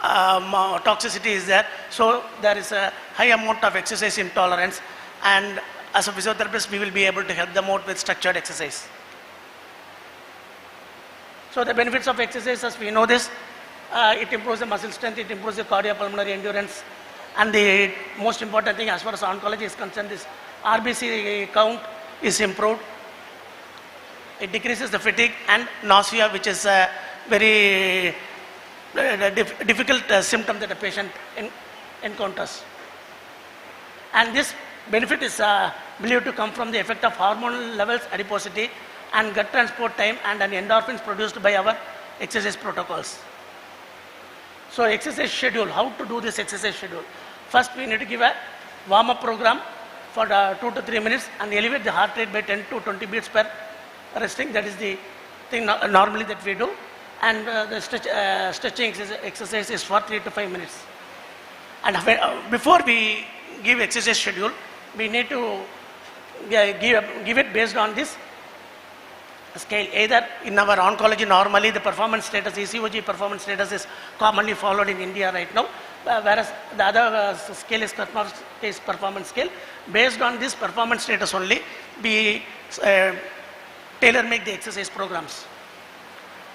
toxicity is there. So there is a high amount of exercise intolerance, and as a physiotherapist, we will be able to help them out with structured exercise. So the benefits of exercise, as we know this, it improves the muscle strength, it improves the cardiopulmonary endurance, and the most important thing as far as oncology is concerned is RBC count is improved. It decreases the fatigue and nausea, which is a very difficult symptom that a patient encounters. And this benefit is believed to come from the effect of hormonal levels, adiposity, and gut transport time, and an endorphins produced by our exercise protocols. So exercise schedule, how to do this exercise schedule? First we need to give a warm-up program for 2 to 3 minutes and elevate the heart rate by 10 to 20 beats per resting. That is the thing normally that we do. And the stretching exercise is for 3 to 5 minutes. And before we give exercise schedule, we need to give it based on this scale. Either in our oncology, normally the performance status, ECOG performance status is commonly followed in India right now, whereas the other scale is performance scale. Based on this performance status only, we tailor make the exercise programs.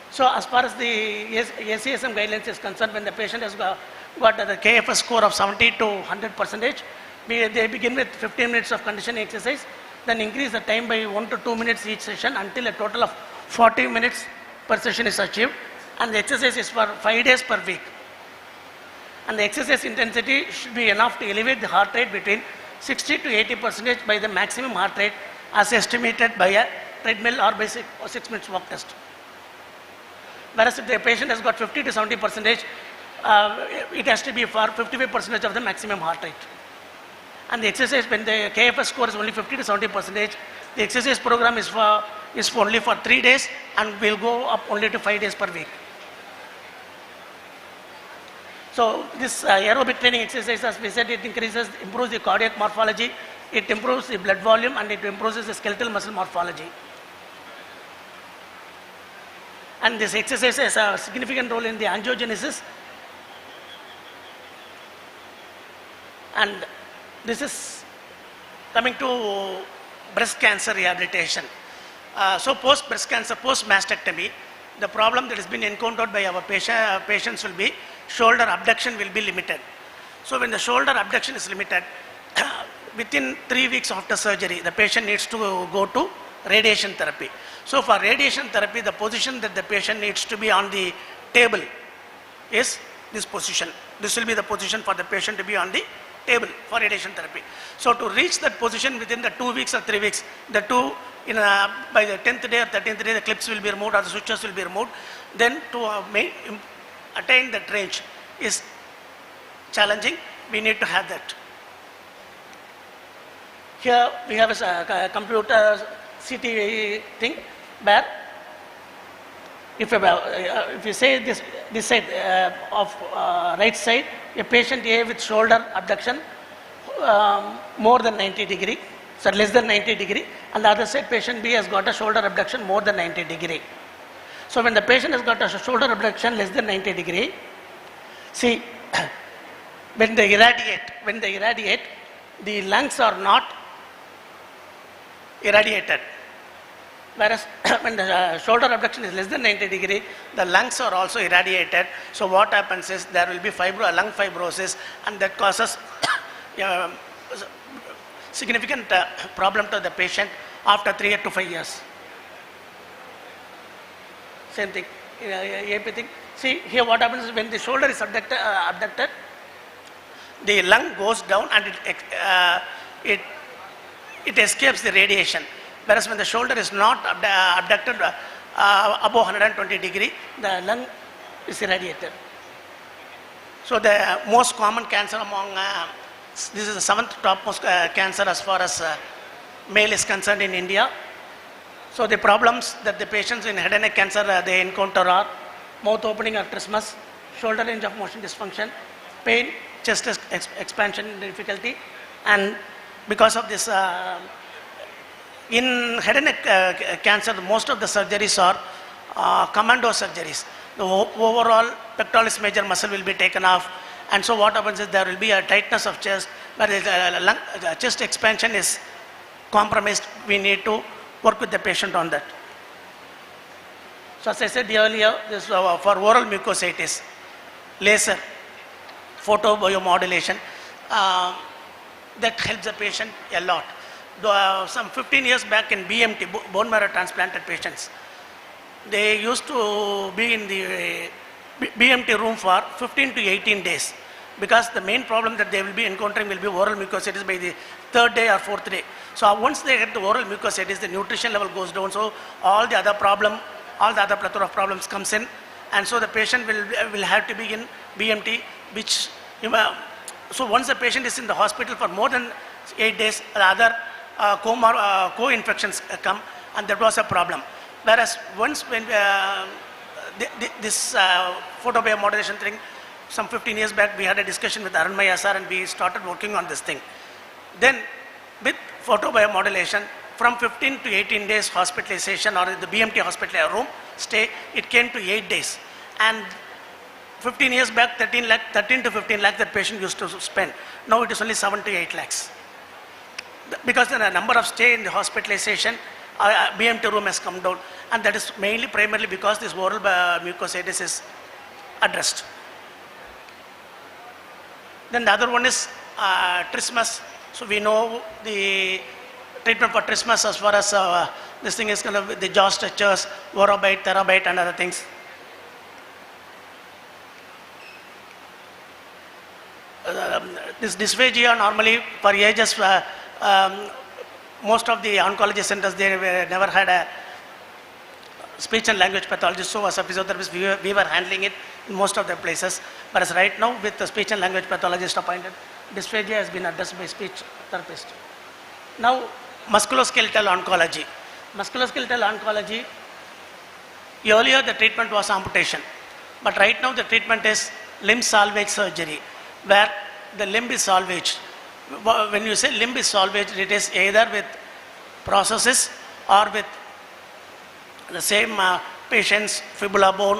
So as far as the ACSM guidelines is concerned, when the patient has got the KFS score of 70 to 100%, they begin with 15 minutes of conditioning exercise, then increase the time by 1 to 2 minutes each session until a total of 40 minutes per session is achieved, and the exercise is for 5 days per week. And the exercise intensity should be enough to elevate the heart rate between 60 to 80% by the maximum heart rate as estimated by a treadmill or by 6 minutes walk test. Whereas if the patient has got 50 to 70%, it has to be for 55% of the maximum heart rate. And the exercise, when the KFS score is only 50 to 70%, the exercise program is only for 3 days and will go up only to 5 days per week. So this aerobic training exercise, as we said, it improves the cardiac morphology, it improves the blood volume, and it improves the skeletal muscle morphology. And this exercise has a significant role in the angiogenesis. And this is coming to breast cancer rehabilitation. So post breast cancer, post mastectomy, the problem that has been encountered by our patients will be shoulder abduction will be limited. So when the shoulder abduction is limited, within 3 weeks after surgery, the patient needs to go to radiation therapy. So for radiation therapy, the position that the patient needs to be on the table is this position. This will be the position for the patient to be on the table for radiation therapy. So to reach that position within the 2 weeks or 3 weeks, by the 10th day or 13th day, the clips will be removed or the sutures will be removed. Then to attain that range is challenging. We need to have that. Here we have a computer CT thing where if you say this side of right side, a patient A with shoulder abduction more than 90 degree, so less than 90 degree, and the other side patient B has got a shoulder abduction more than 90 degree. So when the patient has got a shoulder abduction less than 90 degree, see, when they irradiate, the lungs are not irradiated. Whereas when the shoulder abduction is less than 90 degree, the lungs are also irradiated. So what happens is there will be lung fibrosis, and that causes significant problem to the patient after 3 to 5 years. Same thing. AP thing. See here what happens is when the shoulder is abducted, the lung goes down and it escapes the radiation. Whereas when the shoulder is not abducted above 120 degree, the lung is irradiated. So the most common cancer among, this is the 7th topmost cancer as far as male is concerned in India. So the problems that the patients in head and neck cancer they encounter are mouth opening or trismus, shoulder range of motion dysfunction, pain, chest expansion difficulty, and because of this, in head and neck cancer, most of the surgeries are commando surgeries. The overall pectoralis major muscle will be taken off, and so what happens is there will be a tightness of chest, but the chest expansion is compromised. We need to work with the patient on that. So as I said earlier, this for oral mucositis, laser, photobiomodulation, that helps the patient a lot. Some 15 years back in BMT, bone marrow transplanted patients, they used to be in the BMT room for 15 to 18 days because the main problem that they will be encountering will be oral mucositis by the 3rd day or 4th day. So once they get the oral mucositis, the nutrition level goes down, so all the other plethora of problems comes in, and so the patient will have to be in BMT, which so once the patient is in the hospital for more than 8 days, other co-infections come, and that was a problem. Whereas once when this photobiomodulation thing, some 15 years back, we had a discussion with Arunmaya sir, and we started working on this thing. Then with photobiomodulation, from 15 to 18 days hospitalization or the BMT hospital room stay, it came to 8 days. And 15 years back, 13 to 15 lakh that patient used to spend. Now it is only 7 to 8 lakhs. Because the number of stay in the hospitalization, BMT room has come down, and that is primarily because this oral mucositis is addressed. Then the other one is trismus. So we know the treatment for trismus as far as this thing is kind of the jaw stretchers, vorobite, therabite, and other things. This dysphagia normally for ages, most of the oncology centers, they never had a speech and language pathologist. So as a physiotherapist, we were handling it in most of the places. Whereas right now with the speech and language pathologist appointed, dysphagia has been addressed by speech therapist. Now musculoskeletal oncology. Musculoskeletal oncology, earlier the treatment was amputation, but right now the treatment is limb salvage surgery, where the limb is salvaged. When you say limb is salvaged, it is either with prosthesis or with the same patient's fibula bone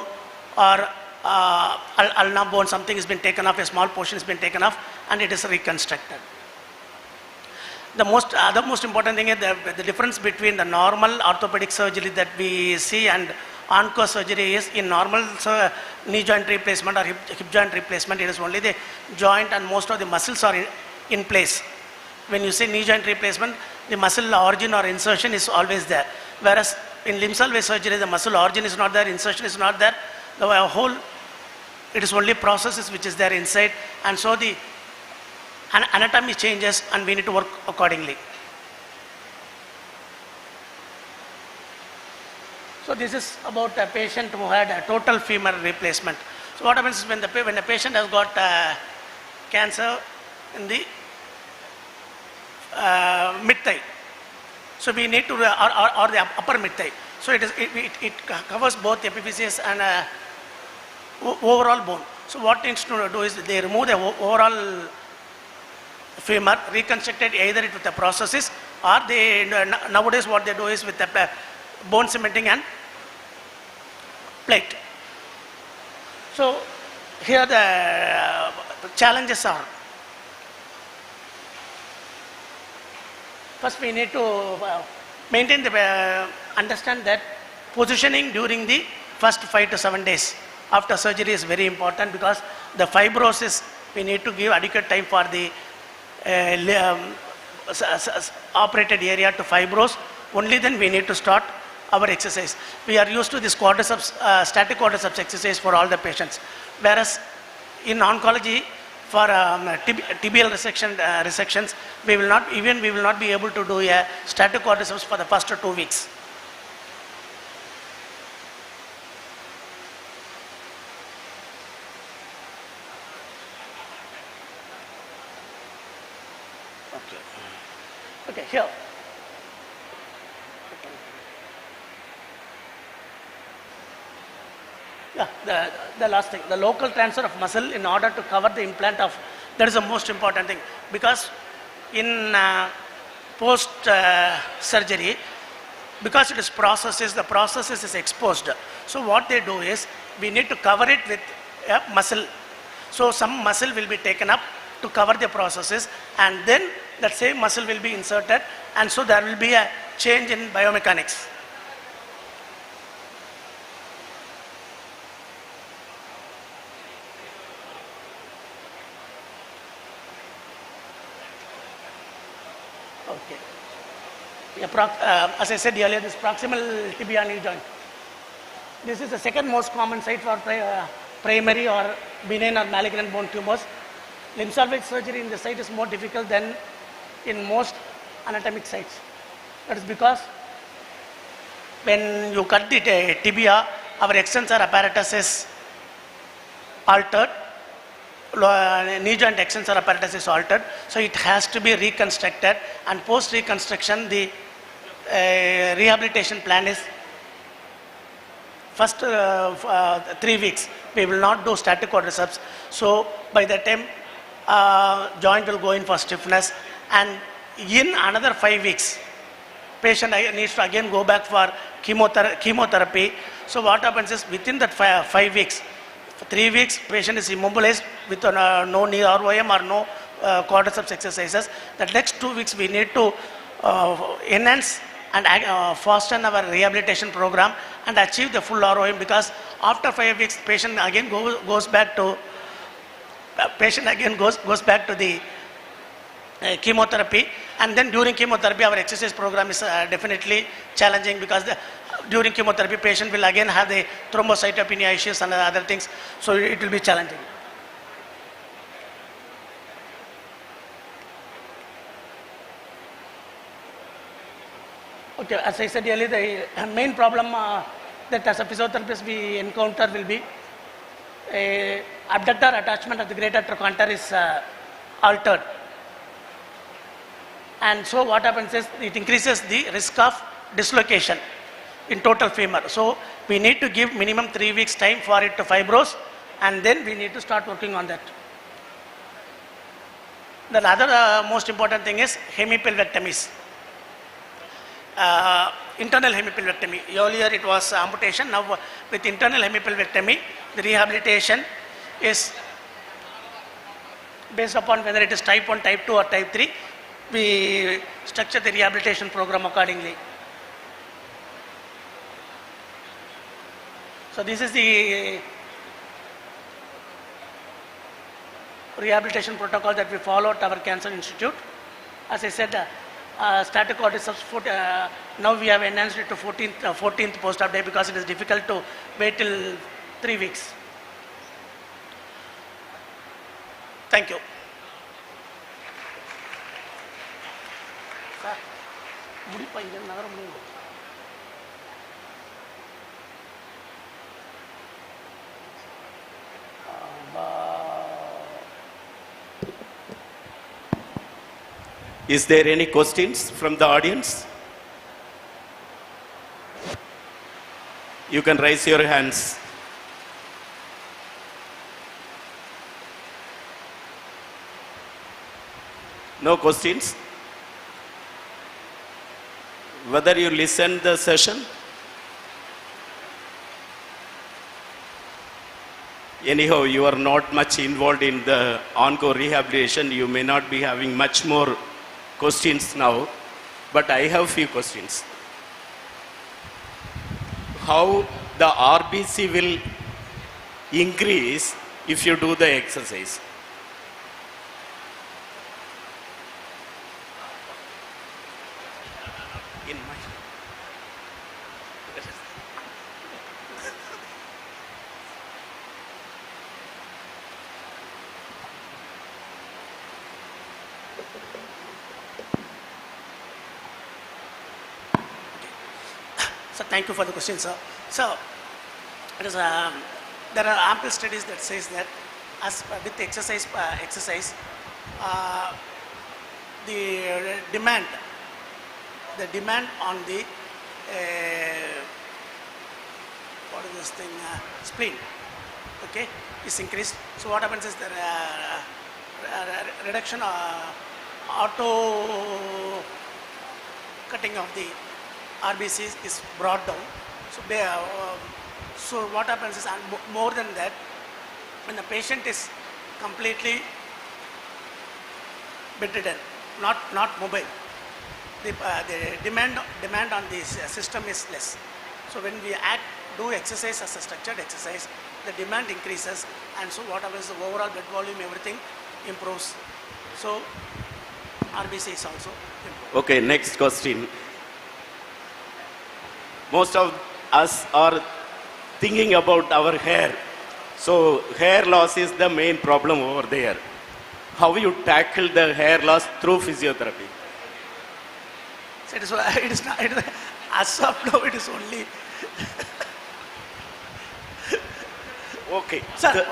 or ulna bone, something has been taken off, a small portion has been taken off, and it is reconstructed. The most important thing is the difference between the normal orthopedic surgery that we see and on-course surgery is in normal knee joint replacement or hip joint replacement, it is only the joint and most of the muscles are in place. When you say knee joint replacement, the muscle origin or insertion is always there. Whereas in limb salvage surgery, the muscle origin is not there, insertion is not there. The whole, it is only processes which is there inside, and so the anatomy changes and we need to work accordingly. So this is about a patient who had a total femur replacement. So what happens is when the patient has got cancer in the mid-thigh, so we need to, or the upper mid-thigh. So it covers both epiphysis and overall bone. So what needs to do is they remove the overall femur, reconstructed either it with the prosthesis, or they nowadays what they do is with the bone cementing and plate. So here the challenges are, first we need to maintain the, understand that positioning during the first 5 to 7 days after surgery is very important, because the fibrosis, we need to give adequate time for the operated area to fibrose. Only then we need to start our exercise. We are used to this static quadriceps exercise for all the patients. Whereas in oncology, for tibial resections, we will not be able to do a static quadriceps for the first 2 weeks. Okay, here. Yeah, the last thing, the local transfer of muscle in order to cover the implant of, that is the most important thing, because in post surgery, because it is processes, the processes is exposed. So what they do is, we need to cover it with muscle. So some muscle will be taken up to cover the processes, and then that same muscle will be inserted, and so there will be a change in biomechanics. Okay. As I said earlier, this proximal tibia knee joint. This is the second most common site for primary or benign or malignant bone tumors. Limb salvage surgery in the site is more difficult than in most anatomic sites. That is because when you cut the tibia, our extensor apparatus is altered, knee joint extensor apparatus is altered, so it has to be reconstructed, and post reconstruction the rehabilitation plan is first 3 weeks we will not do static quadriceps. So by the time joint will go in for stiffness, and in another 5 weeks patient needs to again go back for chemotherapy. So what happens is within that 5 weeks, for 3 weeks patient is immobilized with no knee ROM or no quadriceps exercises. The next 2 weeks we need to enhance and fasten our rehabilitation program and achieve the full ROM, because after 5 weeks patient again goes back to the chemotherapy, and then during chemotherapy our exercise program is definitely challenging, because during chemotherapy patient will again have the thrombocytopenia issues and other things, so it will be challenging. Okay, as I said earlier, the main problem that as a physiotherapist we encounter will be abductor attachment of the greater trochanter is altered. And so what happens is it increases the risk of dislocation in total femur. So we need to give minimum 3 weeks time for it to fibrose, and then we need to start working on that. The other most important thing is hemipelvectomies. Internal hemipelvectomy. Earlier it was amputation. Now with internal hemipelvectomy, the rehabilitation is based upon whether it is type 1, type 2 or type 3. We structure the rehabilitation program accordingly. So this is the rehabilitation protocol that we follow at our Cancer Institute. As I said, static cordyceps, now we have enhanced it to 14th post-op day because it is difficult to wait till 3 weeks. Thank you. Is there any questions from the audience? You can raise your hands. No questions? Whether you listen the session? Anyhow, you are not much involved in the ongoing rehabilitation. You may not be having much more questions now, but I have few questions. How the RBC will increase if you do the exercise? In my So thank you for the question, sir. So it is, there are ample studies that says that as with exercise, the demand on the what is this thing, spleen, okay, is increased. So what happens is the reduction, auto cutting of the RBCs is brought down. So, so what happens is, and more than that, when the patient is completely bedridden, not mobile, the demand on the system is less. So when we do exercise as a structured exercise, the demand increases, and so what happens, the overall blood volume, everything improves. So RBC is also improved. Okay, next question. Most of us are thinking about our hair. So hair loss is the main problem over there. How you tackle the hair loss through physiotherapy? So it is not, as of now, it is only. Okay. Sir,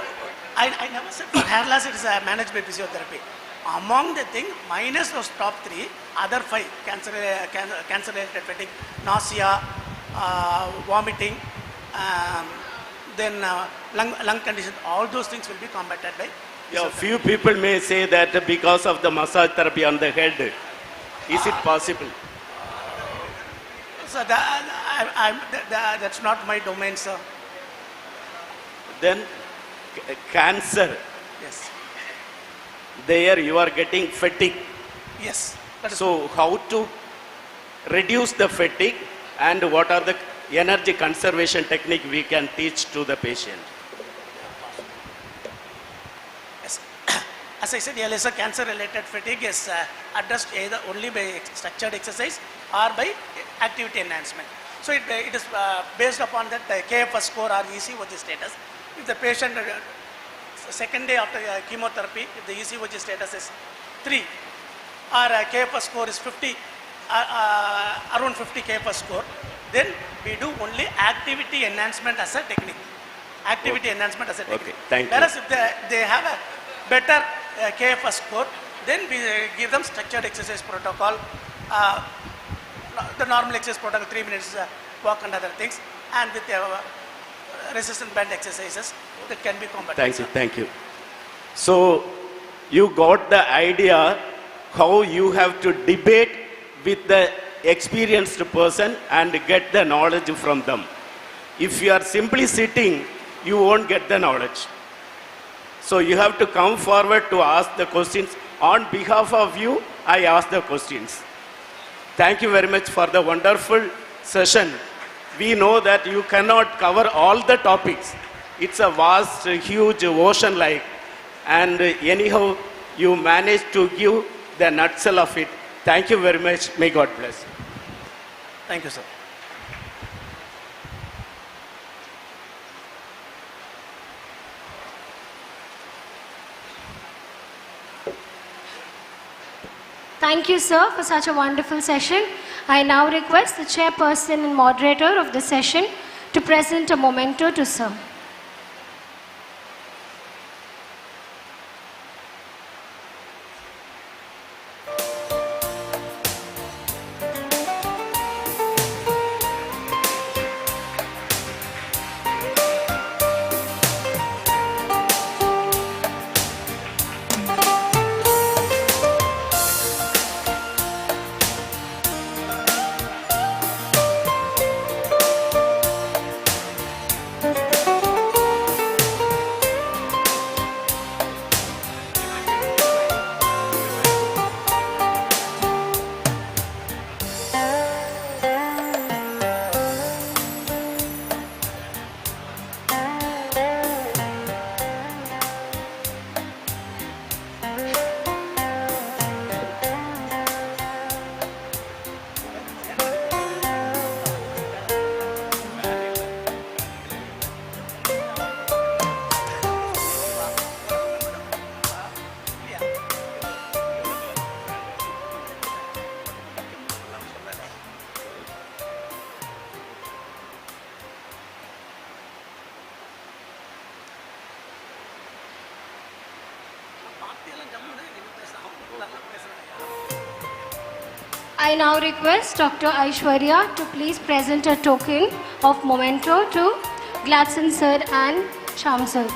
I never said for hair loss it is managed by physiotherapy. Among the thing, minus those top 3, other 5, cancer-related fatigue, nausea, vomiting, then lung condition, all those things will be combated by. Yeah, few people may say that because of the massage therapy on the head. Is it possible? So that's not my domain, sir. Then cancer. Yes. There you are getting fatigue. Yes. So how to reduce the fatigue and what are the energy conservation technique we can teach to the patient? Yes. As I said earlier, cancer-related fatigue is addressed either only by structured exercise or by activity enhancement. So it is based upon that KFS score or ECOG status. If the patient, second day after chemotherapy, if the ECOG status is 3 or KFS score is 50, around 50 KFS score, then we do only activity enhancement as a technique. Activity enhancement as a technique. Okay, thank you. Whereas if they have a better KFS score, then we give them structured exercise protocol, the normal exercise protocol, 3 minutes walk and other things, and with resistance band exercises that can be combated. Thank you, thank you. So you got the idea how you have to debate with the experienced person and get the knowledge from them. If you are simply sitting, you won't get the knowledge. So you have to come forward to ask the questions. On behalf of you, I ask the questions. Thank you very much for the wonderful session we know that you cannot cover all the topics. It's a vast, huge ocean like. And anyhow, you managed to give the nutshell of it. Thank you very much. May God bless. Thank you, sir. Thank you, sir, for such a wonderful session. I now request the chairperson and moderator of the session to present a memento to sir. I now request Dr. Aishwarya to please present a token of memento to Gladson sir and Sham sir.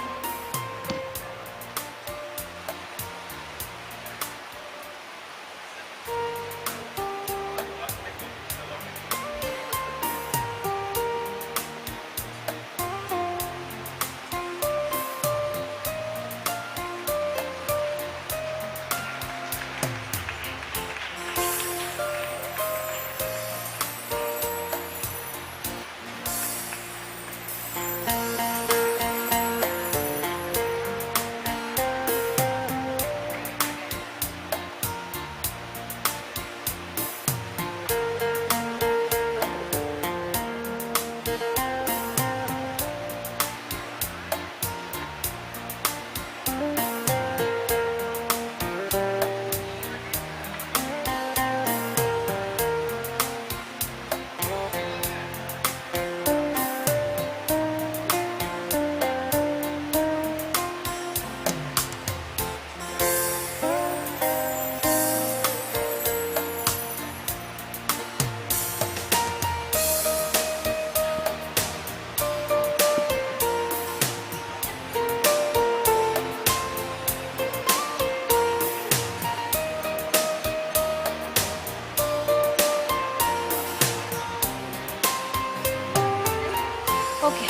Okay.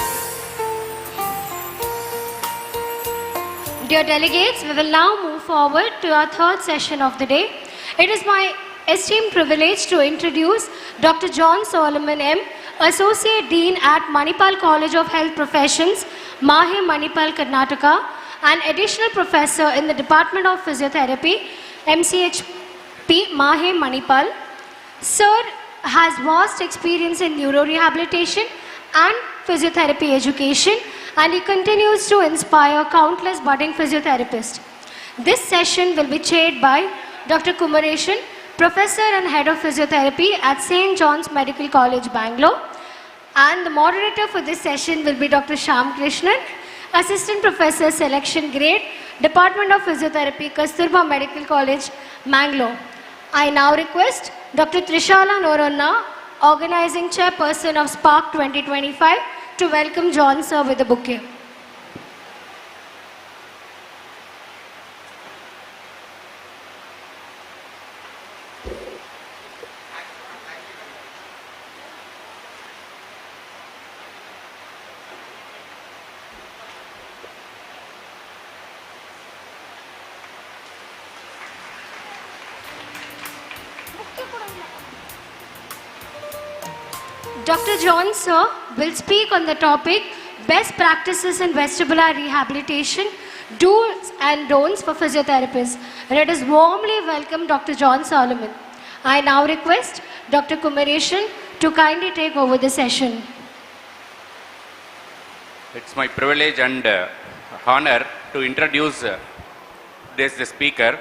Dear delegates, we will now move forward to our third session of the day. It is my esteemed privilege to introduce Dr. John Solomon M., Associate Dean at Manipal College of Health Professions, Mahe, Manipal, Karnataka, and Additional Professor in the Department of Physiotherapy, MCHP, Mahe, Manipal. Sir has vast experience in neurorehabilitation and physiotherapy education, and he continues to inspire countless budding physiotherapists. This session will be chaired by Dr. Kumareshan, Professor and Head of Physiotherapy at St. John's Medical College, Bangalore. And the moderator for this session will be Dr. Shyam Krishnan, Assistant Professor Selection Grade, Department of Physiotherapy, Kasturba Medical College, Bangalore. I now request Dr. Trishala Noronna, Organizing Chairperson of Spark 2025, to welcome John sir with a bouquet. Dr. John, sir, will speak on the topic Best Practices in Vestibular Rehabilitation, Do's and Don'ts for Physiotherapists. Let us warmly welcome Dr. John Solomon. I now request Dr. Kumareshan to kindly take over the session. It's my privilege and honor to introduce the speaker,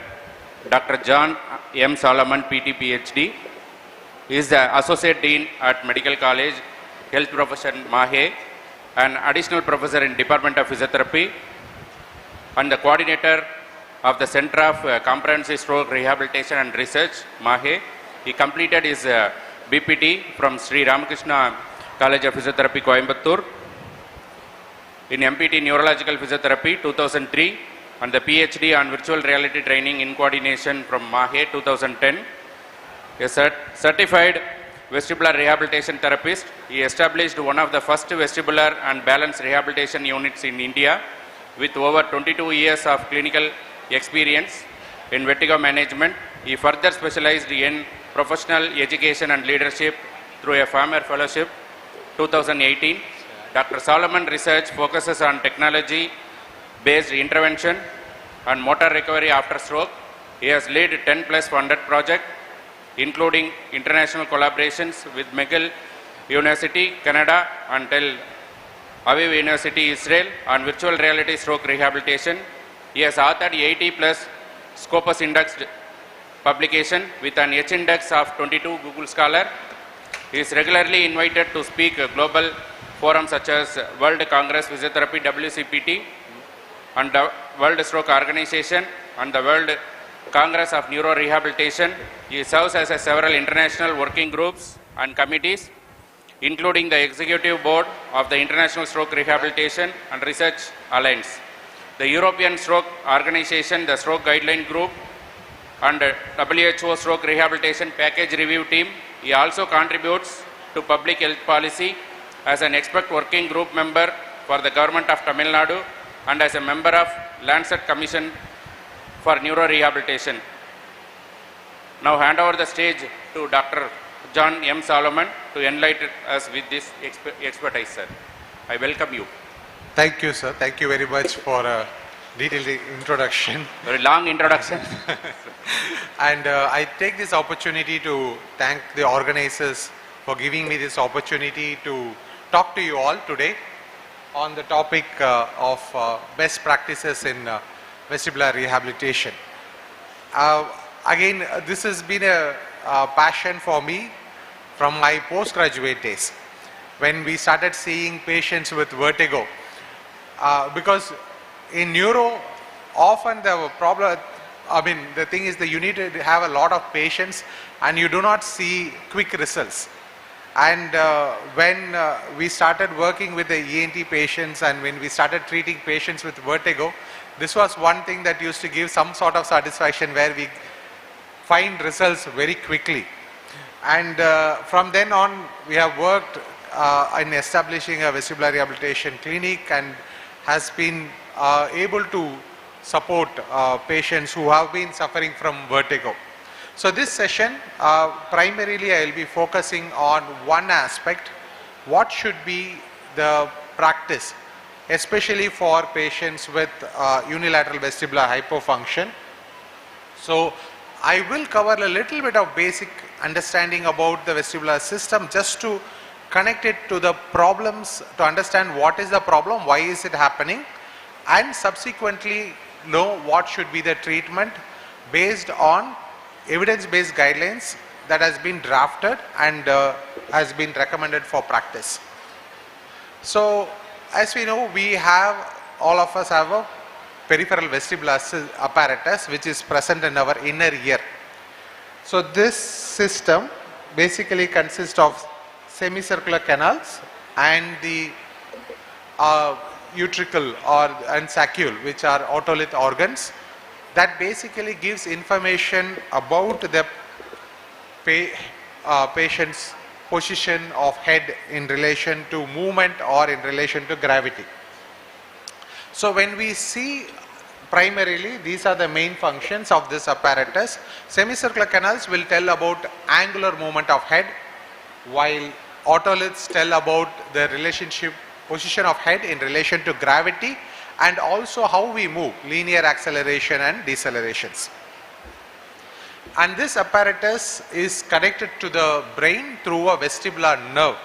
Dr. John M. Solomon, PT, PhD. He is the Associate Dean at Medical College, Health Profession, Mahe, and Additional Professor in Department of Physiotherapy, and the Coordinator of the Center of Comprehensive Stroke Rehabilitation and Research, Mahe. He completed his BPT from Sri Ramakrishna College of Physiotherapy, Coimbatore, in MPT Neurological Physiotherapy 2003, and the PhD on Virtual Reality Training in Coordination from Mahe 2010. A certified vestibular rehabilitation therapist, he established one of the first vestibular and balance rehabilitation units in India with over 22 years of clinical experience in vertigo management. He further specialized in professional education and leadership through a Farmer Fellowship 2018. Dr. Solomon research focuses on technology-based intervention and motor recovery after stroke. He has led 10 plus funded projects, including international collaborations with McGill University, Canada, and Tel Aviv University, Israel, on virtual reality stroke rehabilitation. He has authored 80 plus Scopus indexed publication with an H index of 22 Google Scholar. He is regularly invited to speak at global forums such as World Congress Physiotherapy, WCPT, and the World Stroke Organization, and the World Congress of Neuro Rehabilitation. He serves as several international working groups and committees, including the Executive Board of the International Stroke Rehabilitation and Research Alliance, the European Stroke Organization, the Stroke Guideline Group, and WHO Stroke Rehabilitation Package Review Team. He also contributes to public health policy as an expert working group member for the Government of Tamil Nadu and as a member of Lancet Commission for Neurorehabilitation. Now hand over the stage to Dr. John M. Solomon to enlighten us with this expertise, sir. I welcome you. Thank you, sir. Thank you very much for a detailed introduction. Very long introduction. And I take this opportunity to thank the organizers for giving me this opportunity to talk to you all today on the topic of best practices in vestibular rehabilitation. Again, this has been a passion for me from my postgraduate days when we started seeing patients with vertigo. Because in neuro, often the problem, the thing is that you need to have a lot of patience and you do not see quick results. And when we started working with the ENT patients and when we started treating patients with vertigo, this was one thing that used to give some sort of satisfaction where we find results very quickly. And from then on, we have worked in establishing a vestibular rehabilitation clinic and has been able to support patients who have been suffering from vertigo. So this session, primarily I will be focusing on one aspect, what should be the practice, especially for patients with unilateral vestibular hypofunction. So I will cover a little bit of basic understanding about the vestibular system just to connect it to the problems, to understand what is the problem, why is it happening, and subsequently know what should be the treatment based on evidence-based guidelines that has been drafted and has been recommended for practice. So as we know, we have, all of us have a peripheral vestibular apparatus which is present in our inner ear. So this system basically consists of semicircular canals and the utricle and saccule, which are otolith organs that basically gives information about the patient's position of head in relation to movement or in relation to gravity. So when we see, primarily these are the main functions of this apparatus. Semicircular canals will tell about angular movement of head, while otoliths tell about the relationship, position of head in relation to gravity, and also how we move, linear acceleration and decelerations. And this apparatus is connected to the brain through a vestibular nerve,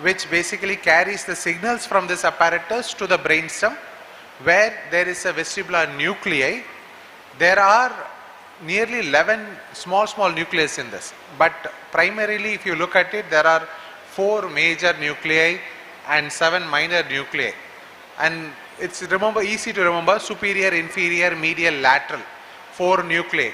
which basically carries the signals from this apparatus to the brainstem, where there is a vestibular nuclei. There are nearly 11 small nuclei in this, but primarily if you look at it, there are 4 major nuclei and 7 minor nuclei, and it's easy to remember: superior, inferior, medial, lateral, 4 nuclei.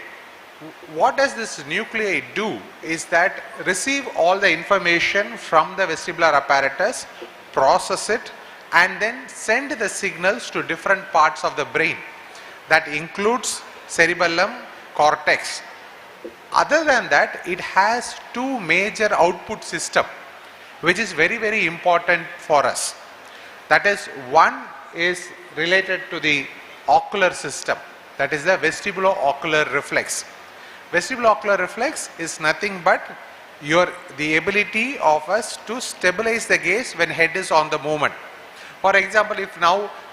What does this nuclei do is that receive all the information from the vestibular apparatus, process it, and then send the signals to different parts of the brain. That includes cerebellum, cortex. Other than that, it has 2 major output systems, which is very important for us. That is, one is related to the ocular system, that is the vestibulo-ocular reflex. Vestibulo-ocular reflex is nothing but the ability of us to stabilize the gaze when head is on the movement. For example,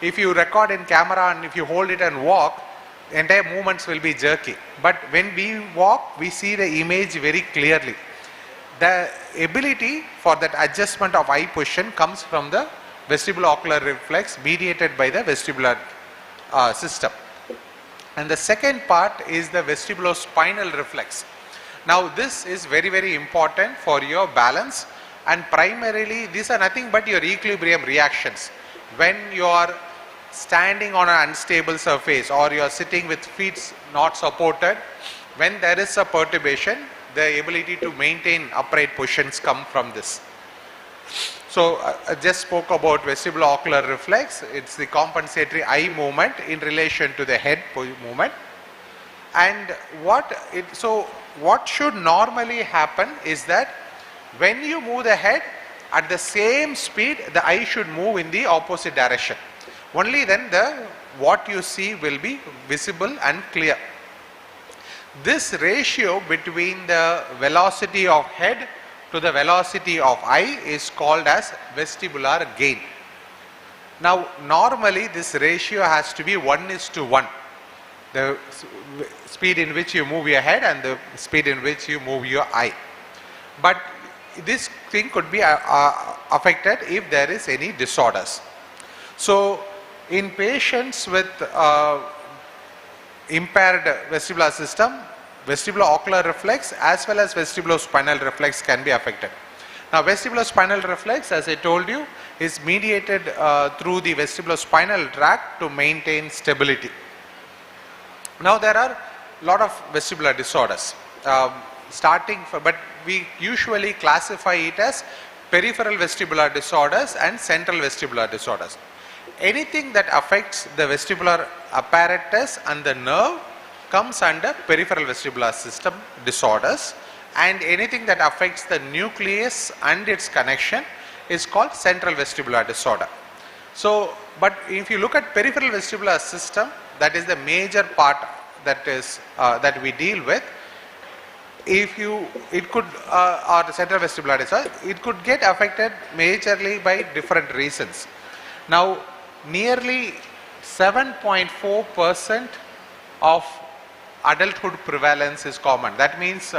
if you record in camera and if you hold it and walk, entire movements will be jerky. But when we walk, we see the image very clearly. The ability for that adjustment of eye position comes from the vestibulo-ocular reflex mediated by the vestibular system. And the second part is the vestibulospinal reflex. Now this is very important for your balance, and primarily these are nothing but your equilibrium reactions. When you are standing on an unstable surface or you are sitting with feet not supported, when there is a perturbation, the ability to maintain upright positions come from this. So I just spoke about vestibulo-ocular reflex. It's the compensatory eye movement in relation to the head movement. And what should normally happen is that when you move the head at the same speed, the eye should move in the opposite direction. Only then what you see will be visible and clear. This ratio between the velocity of head to the velocity of eye is called as vestibular gain. Now normally this ratio has to be 1:1, the speed in which you move your head and the speed in which you move your eye. But this thing could be affected if there is any disorders. So in patients with impaired vestibular system, vestibulo-ocular reflex as well as vestibulospinal reflex can be affected. Now vestibulospinal reflex, as I told you, is mediated through the vestibulospinal tract to maintain stability. Now there are a lot of vestibular disorders, but we usually classify it as peripheral vestibular disorders and central vestibular disorders. Anything that affects the vestibular apparatus and the nerve comes under peripheral vestibular system disorders, and anything that affects the nucleus and its connection is called central vestibular disorder. So, but if you look at peripheral vestibular system, that is the major part that we deal with. It could or the central vestibular disorder, it could get affected majorly by different reasons. Now, nearly 7.4% of adulthood prevalence is common. That means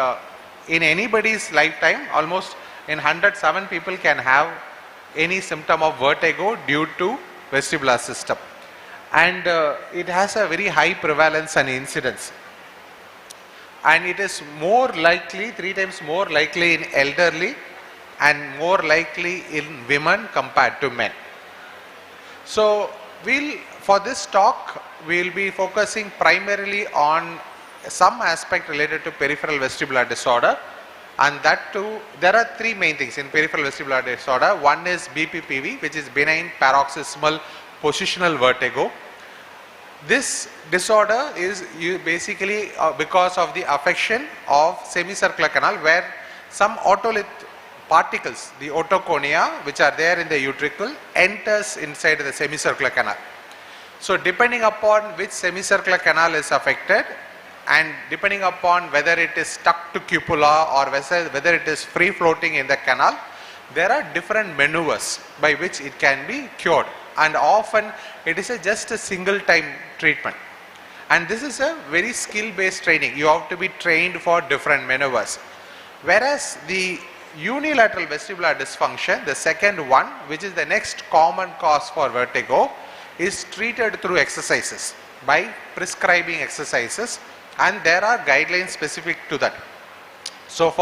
in anybody's lifetime, almost in 107 people can have any symptom of vertigo due to vestibular system, and it has a very high prevalence and incidence, and it is more likely, 3 times more likely in elderly and more likely in women compared to men. So for this talk we will be focusing primarily on some aspect related to peripheral vestibular disorder, and that too, there are 3 main things in peripheral vestibular disorder. One is BPPV, which is benign paroxysmal positional vertigo. This disorder is basically because of the affection of semicircular canal, where some otolith particles, the otoconia, which are there in the utricle, enters inside the semicircular canal. So depending upon which semicircular canal is affected, and depending upon whether it is stuck to cupula or whether it is free floating in the canal, there are different maneuvers by which it can be cured, and often it is just a single time treatment. And this is a very skill based training. You have to be trained for different maneuvers. Whereas the unilateral vestibular dysfunction, the second one, which is the next common cause for vertigo, is treated through exercises, by prescribing exercises, and there are guidelines specific to that. So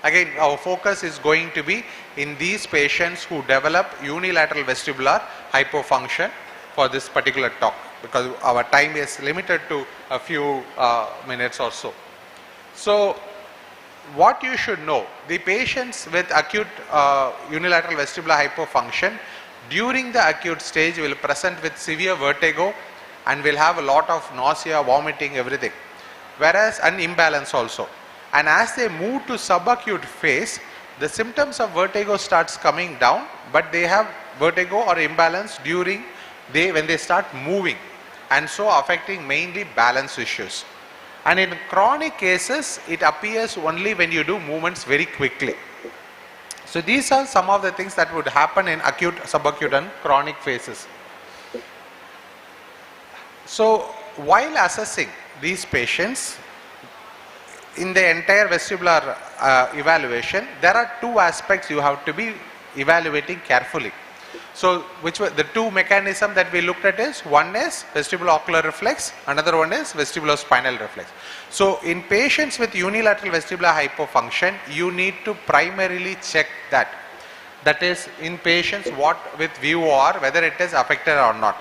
again, our focus is going to be in these patients who develop unilateral vestibular hypofunction for this particular talk, because our time is limited to a few minutes or so. So what you should know, the patients with acute unilateral vestibular hypofunction during the acute stage will present with severe vertigo and will have a lot of nausea, vomiting, everything, whereas an imbalance also. And as they move to subacute phase, the symptoms of vertigo starts coming down, but they have vertigo or imbalance during when they start moving, and so affecting mainly balance issues. And in chronic cases, it appears only when you do movements very quickly. So these are some of the things that would happen in acute, subacute and chronic phases. So while assessing these patients in the entire vestibular evaluation, there are two aspects you have to be evaluating carefully. So which were the two mechanisms that we looked at is, one is vestibulo-ocular reflex, another one is vestibulospinal reflex. So in patients with unilateral vestibular hypofunction, you need to primarily check that. That is, in patients what with VOR, whether it is affected or not.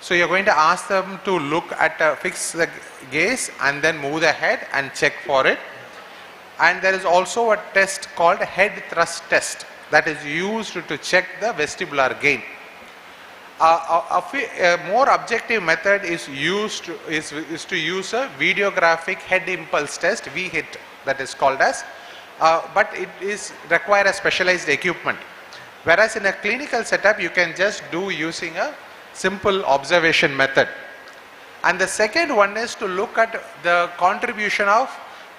So you are going to ask them to look at fix the gaze and then move the head and check for it. And there is also a test called head thrust test that is used to check the vestibular gain. A more objective method is to use a videographic head impulse test, VHIT, that is called as, but it is require a specialized equipment. Whereas in a clinical setup, you can just do using a simple observation method. And the second one is to look at the contribution of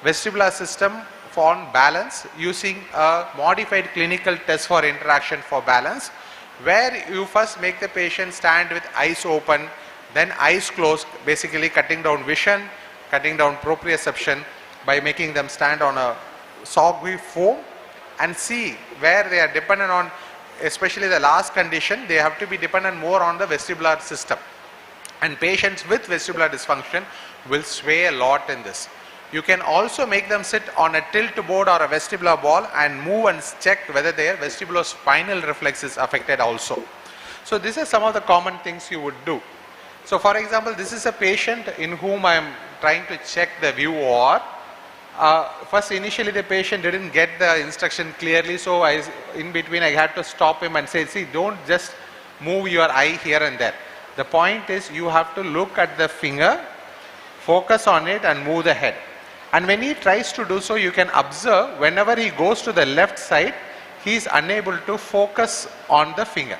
vestibular system on balance using a modified clinical test for interaction for balance, where you first make the patient stand with eyes open, then eyes closed, basically cutting down vision, cutting down proprioception by making them stand on a soggy foam, and see where they are dependent on, especially the last condition, they have to be dependent more on the vestibular system. And patients with vestibular dysfunction will sway a lot in this. You can also make them sit on a tilt board or a vestibular ball and move and check whether their vestibulospinal reflex is affected also. So these are some of the common things you would do. So for example, this is a patient in whom I am trying to check the VOR. First initially the patient didn't get the instruction clearly, so in between I had to stop him and say, see, don't just move your eye here and there. The point is you have to look at the finger, focus on it and move the head. And when he tries to do so, you can observe whenever he goes to the left side, he is unable to focus on the finger.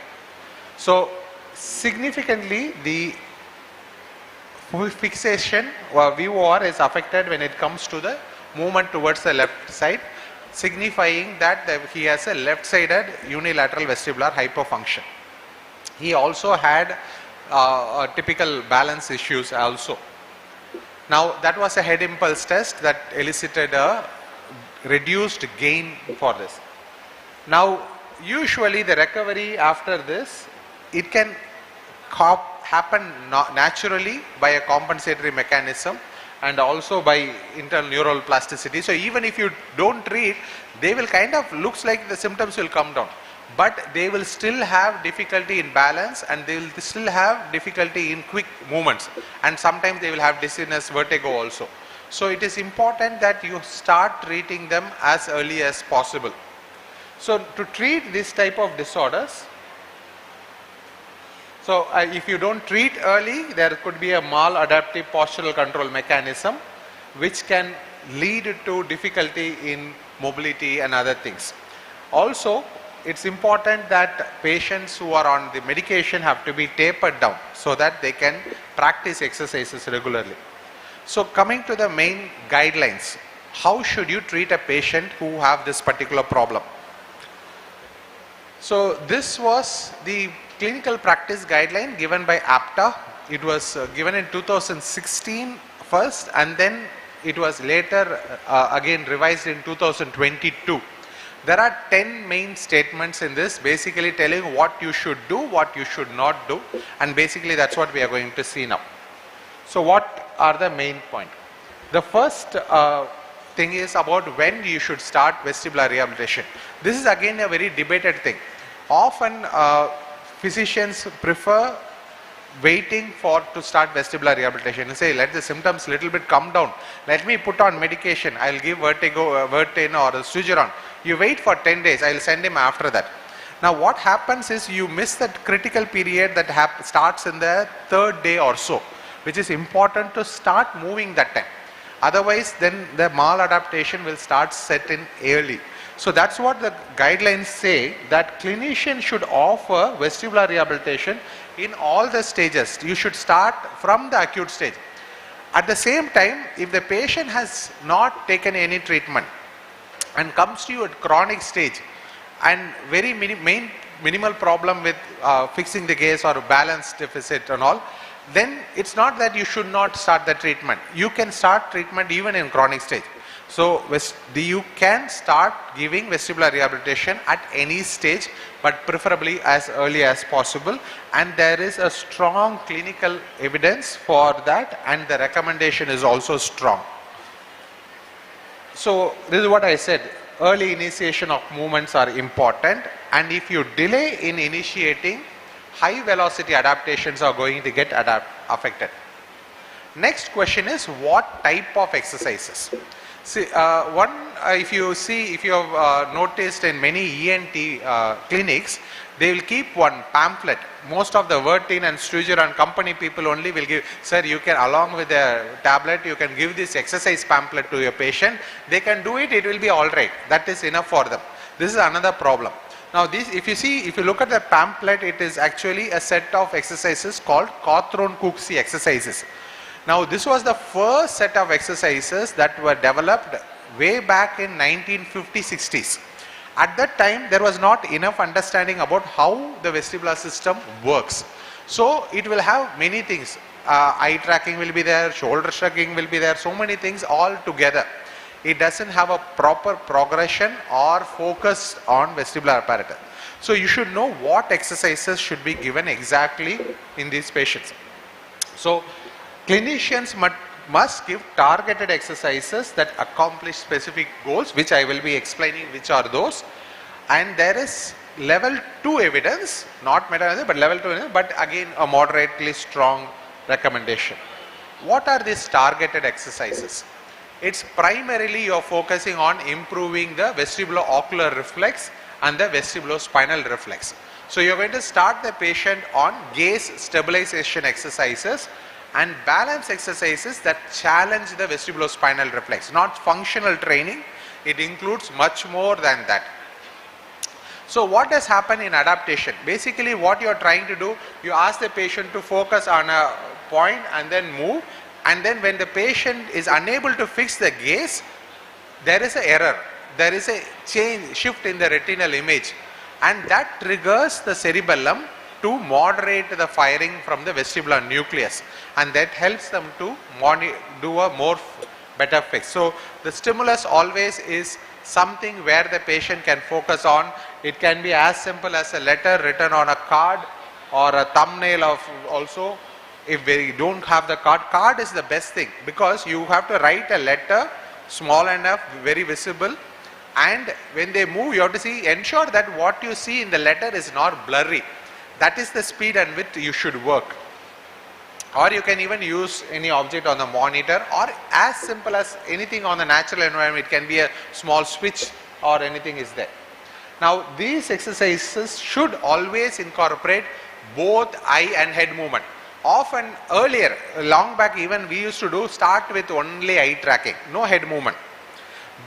So significantly the fixation or VOR is affected when it comes to the movement towards the left side, signifying that he has a left-sided unilateral vestibular hypofunction. He also had typical balance issues also. Now that was a head impulse test that elicited a reduced gain for this. Now usually the recovery after this, it can happen naturally by a compensatory mechanism and also by internal neural plasticity. So even if you don't treat, they will kind of looks like the symptoms will come down, but they will still have difficulty in balance and they will still have difficulty in quick movements, and sometimes they will have dizziness, vertigo also. So it is important that you start treating them as early as possible. So to treat this type of disorders, so if you don't treat early, there could be a maladaptive postural control mechanism which can lead to difficulty in mobility and other things. Also, it's important that patients who are on the medication have to be tapered down so that they can practice exercises regularly. So coming to the main guidelines, how should you treat a patient who have this particular problem? So this was the clinical practice guideline given by APTA. It was given in 2016 first, and then it was later again revised in 2022. There are 10 main statements in this, basically telling what you should do, what you should not do, and basically that's what we are going to see now. So what are the main points? The first thing is about when you should start vestibular rehabilitation. This is again a very debated thing. Often physicians prefer waiting to start vestibular rehabilitation and say, let the symptoms little bit come down, let me put on medication, I'll give Vertin or Sugeron. You wait for 10 days, I'll send him after that. Now what happens is you miss that critical period that starts in the third day or so, which is important to start moving that time. Otherwise then the maladaptation will start set in early. So that's what the guidelines say, that clinicians should offer vestibular rehabilitation in all the stages. You should start from the acute stage. At the same time, if the patient has not taken any treatment and comes to you at chronic stage and very minimal problem with fixing the gaze or balance deficit and all, then it's not that you should not start the treatment. You can start treatment even in chronic stage. So you can start giving vestibular rehabilitation at any stage, but preferably as early as possible, and there is a strong clinical evidence for that, and the recommendation is also strong. So this is what I said, early initiation of movements are important, and if you delay in initiating, high velocity adaptations are going to get affected. Next question is, what type of exercises? See, if you have noticed in many ENT clinics, they will keep one pamphlet. Most of the Vertin and Struger and company people only will give, sir, you can, along with the tablet, you can give this exercise pamphlet to your patient. They can do it, it will be all right. That is enough for them. This is another problem. Now this, if you look at the pamphlet, it is actually a set of exercises called Cawthron-Cooksey exercises. Now this was the first set of exercises that were developed way back in 1950s-60s. At that time there was not enough understanding about how the vestibular system works. So it will have many things, eye tracking will be there, shoulder shrugging will be there, so many things all together. It doesn't have a proper progression or focus on vestibular apparatus. So you should know what exercises should be given exactly in these patients. So clinicians must give targeted exercises that accomplish specific goals, which I will be explaining which are those. And there is level 2 evidence, not meta-analysis, but level 2 evidence, but again a moderately strong recommendation. What are these targeted exercises? It's primarily you are focusing on improving the vestibulo-ocular reflex and the vestibulospinal reflex. So you are going to start the patient on gaze stabilization exercises and balance exercises that challenge the vestibulospinal reflex, not functional training. It includes much more than that. So what does happen in adaptation? Basically what you are trying to do, you ask the patient to focus on a point and then move, and then when the patient is unable to fix the gaze, there is an error, there is a shift in the retinal image, and that triggers the cerebellum to moderate the firing from the vestibular nucleus, and that helps them to do a better fix. So the stimulus always is something where the patient can focus on. It can be as simple as a letter written on a card or a thumbnail of also. If we don't have the card is the best thing, because you have to write a letter small enough, very visible, and when they move you have to ensure that what you see in the letter is not blurry. That is the speed and width you should work. Or you can even use any object on the monitor, or as simple as anything on the natural environment. It can be a small switch or anything is there. Now these exercises should always incorporate both eye and head movement. Often earlier, long back even, we used to start with only eye tracking, no head movement.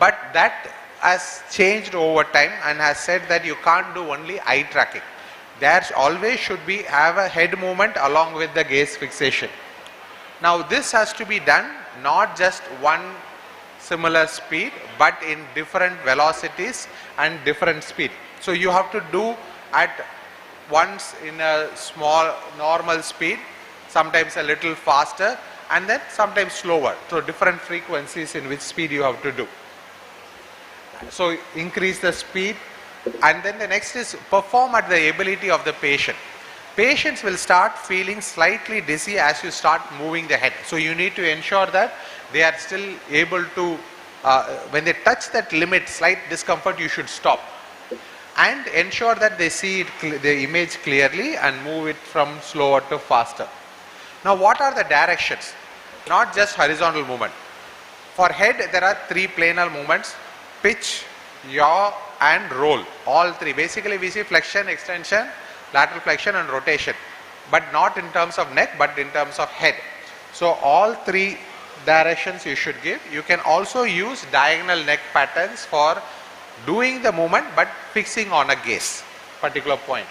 But that has changed over time and has said that you can't do only eye tracking. There always should have a head movement along with the gaze fixation. Now this has to be done not just one similar speed, but in different velocities and different speed. So you have to do at once in a small normal speed, sometimes a little faster, and then sometimes slower. So different frequencies in which speed you have to do. So increase the speed, and then the next is perform at the ability of the patient. Patients will start feeling slightly dizzy as you start moving the head. So you need to ensure that they are still able to, when they touch that limit, slight discomfort, you should stop. And ensure that they see it, the image clearly, and move it from slower to faster. Now what are the directions? Not just horizontal movement. For head there are 3 planar movements: pitch, yaw and roll. All 3. Basically we see flexion, extension, lateral flexion and rotation, but not in terms of neck, but in terms of head. So all 3 directions you should give. You can also use diagonal neck patterns for doing the movement but fixing on a gaze, particular point.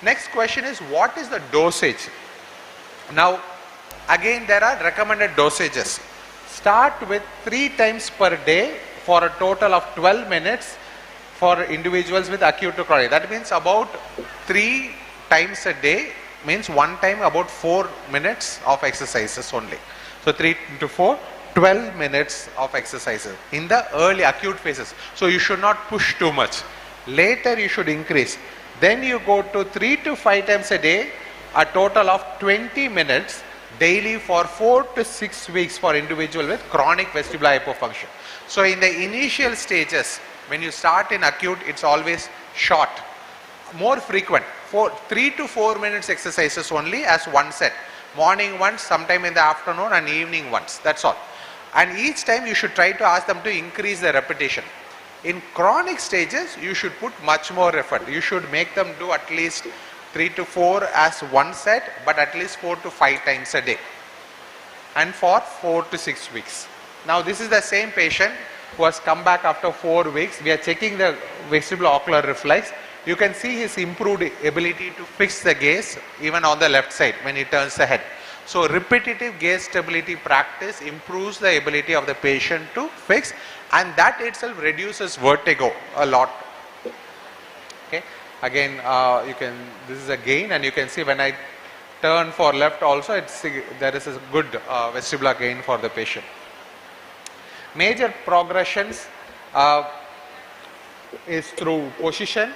Next question is, what is the dosage? Now again there are recommended dosages. Start with 3 times per day for a total of 12 minutes for individuals with acute to chronic. That means about 3 times a day, means 1 time about 4 minutes of exercises only. So 3 into 4, 12 minutes of exercises in the early acute phases. So you should not push too much. Later you should increase. Then you go to 3 to 5 times a day, a total of 20 minutes daily for 4 to 6 weeks for individual with chronic vestibular hypofunction. So in the initial stages, when you start in acute, it's always short, more frequent, 3 to 4 minutes exercises only as one set. Morning once, sometime in the afternoon, and evening once. That's all. And each time you should try to ask them to increase the repetition. In chronic stages, you should put much more effort. You should make them do at least 3 to 4 as one set, but at least 4 to 5 times a day, and for 4 to 6 weeks. Now this is the same patient who has come back after 4 weeks. We are checking the vestibulo-ocular reflex. You can see his improved ability to fix the gaze even on the left side when he turns the head. So repetitive gaze stability practice improves the ability of the patient to fix, and that itself reduces vertigo a lot. Okay. Again, you can, this is a gain, and you can see when I turn for left also, there is a good vestibular gain for the patient. Major progressions is through position,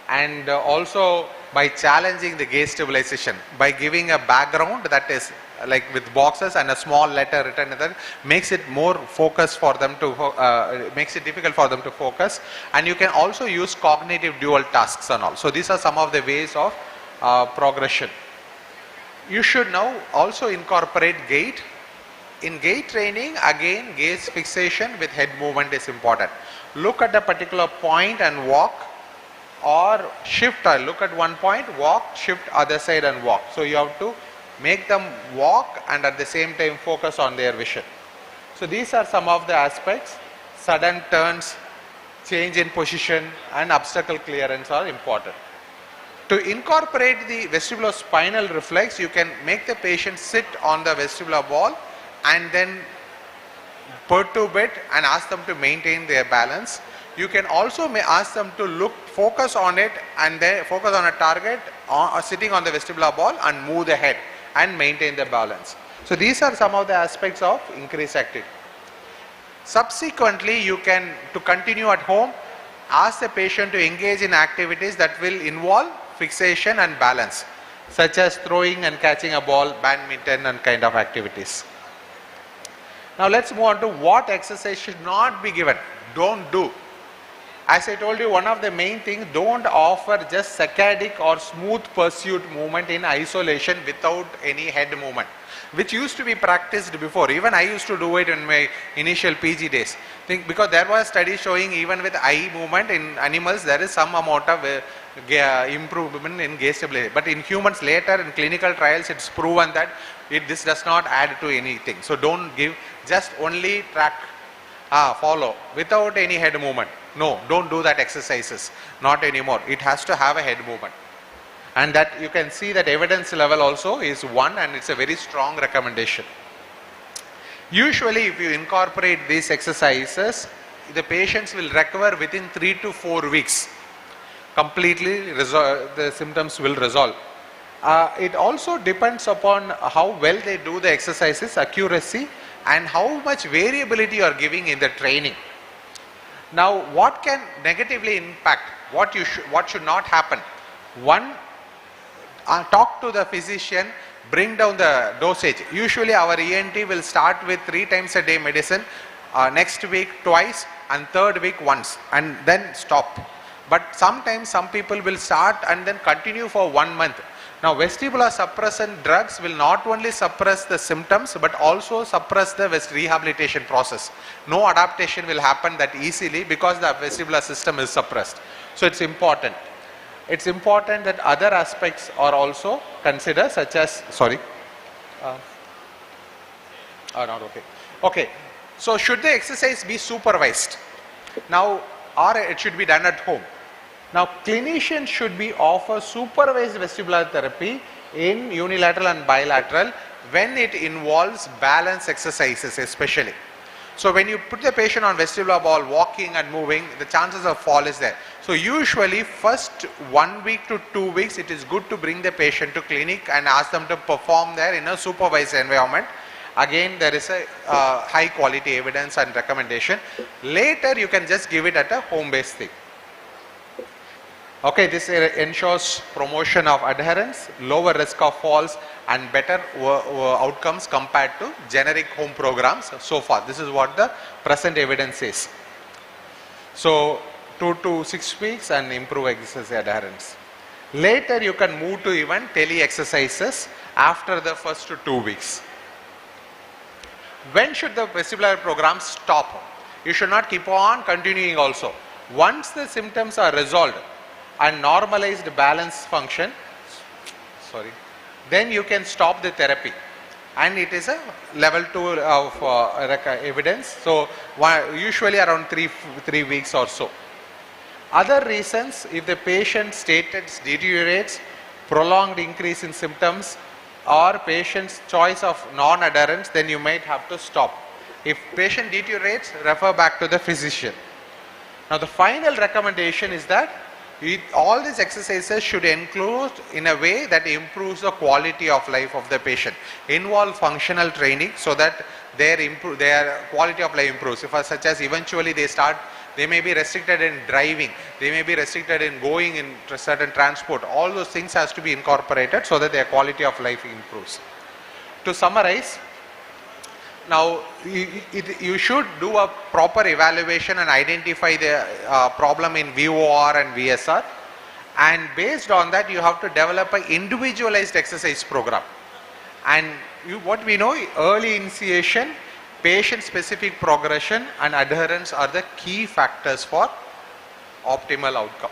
and also by challenging the gaze stabilization, by giving a background that is like with boxes and a small letter written in there, makes it more focused for them to, makes it difficult for them to focus. And you can also use cognitive dual tasks and all. So these are some of the ways of progression. You should now also incorporate gait. In gait training, again gaze fixation with head movement is important. Look at a particular point and walk, or shift, or look at one point, walk, shift other side and walk. So you have to make them walk and at the same time focus on their vision. So these are some of the aspects. Sudden turns, change in position and obstacle clearance are important. To incorporate the vestibulospinal reflex, you can make the patient sit on the vestibular ball and then perturb it and ask them to maintain their balance. You can also ask them to focus on it, and then focus on a target or sitting on the vestibular ball and move the head and maintain the balance. So these are some of the aspects of increased activity. Subsequently, you can, to continue at home, ask the patient to engage in activities that will involve fixation and balance, such as throwing and catching a ball, badminton and kind of activities. Now let's move on to what exercise should not be given, don't do. As I told you, one of the main things, don't offer just saccadic or smooth pursuit movement in isolation without any head movement, which used to be practiced before. Even I used to do it in my initial PG days. Because there was a study showing even with eye movement in animals, there is some amount of improvement in gaze stability. But in humans later in clinical trials, it's proven that this does not add to anything. So don't give, just only track, follow without any head movement. No, don't do that exercises, not anymore. It has to have a head movement. And that you can see that evidence level also is 1, and it's a very strong recommendation. Usually if you incorporate these exercises, the patients will recover within 3 to 4 weeks. completely the symptoms will resolve. It also depends upon how well they do the exercises, accuracy, and how much variability you are giving in the training. Now, what can negatively impact? What should not happen? One, talk to the physician, bring down the dosage. Usually our ENT will start with 3 times a day medicine, next week twice, and third week once, and then stop. But sometimes some people will start and then continue for 1 month. Now, vestibular suppressant drugs will not only suppress the symptoms but also suppress the rehabilitation process. No adaptation will happen that easily because the vestibular system is suppressed. So it's important. It's important that other aspects are also considered, such as, sorry, not okay. Okay, so should the exercise be supervised? Now, or it should be done at home. Now, clinicians should be offer supervised vestibular therapy in unilateral and bilateral when it involves balance exercises especially. So, when you put the patient on vestibular ball, walking and moving, the chances of fall is there. So, usually first 1 week to 2 weeks, it is good to bring the patient to clinic and ask them to perform there in a supervised environment. Again, there is a high quality evidence and recommendation. Later, you can just give it at a home-based thing. Okay, this ensures promotion of adherence, lower risk of falls, and better outcomes compared to generic home programs so far. This is what the present evidence says. So, 2 to 6 weeks and improve exercise adherence. Later, you can move to even tele exercises after the first 2 weeks. When should the vestibular program stop? You should not keep on continuing also. Once the symptoms are resolved and normalized balance function, then you can stop the therapy, and it is a level 2 of evidence. So, usually around 3 weeks or so. Other reasons, if the patient status deteriorates, prolonged increase in symptoms, or patient's choice of non-adherence, then you might have to stop. If patient deteriorates, refer back to the physician. Now, the final recommendation is that all these exercises should include in a way that improves the quality of life of the patient. Involve functional training so that their quality of life improves. Such as eventually they may be restricted in driving, they may be restricted in going in certain transport. All those things has to be incorporated so that their quality of life improves. To summarize, now you should do a proper evaluation and identify the problem in VOR and VSR, and based on that you have to develop an individualized exercise program. And what we know, early initiation, patient specific progression and adherence are the key factors for optimal outcome.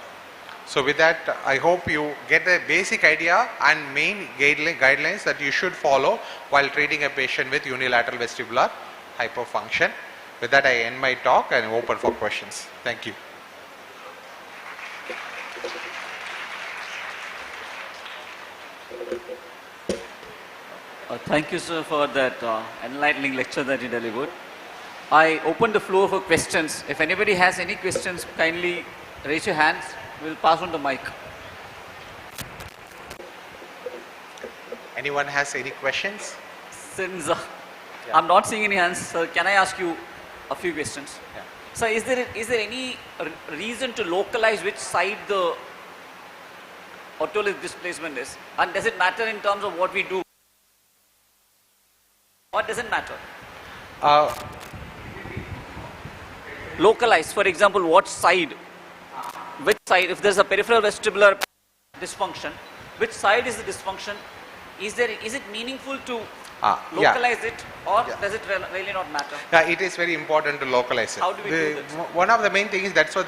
So with that, I hope you get a basic idea and main guidelines that you should follow while treating a patient with unilateral vestibular hyperfunction. With that, I end my talk and open for questions. Thank you. Thank you, sir, for that enlightening lecture that you delivered. I open the floor for questions. If anybody has any questions, kindly raise your hands. We'll pass on the mic. Anyone has any questions? Since I'm not seeing any hands, sir, can I ask you a few questions? Yeah. So, is there any reason to localize which side the otolith displacement is? And does it matter in terms of what we do? Or doesn't matter? Localize, for example, what side? Which side, if there's a peripheral vestibular dysfunction, which side is the dysfunction? Is it meaningful to localize it, or does it really not matter? Yeah, it is very important to localize it. How do we do that? One of the main things is that's what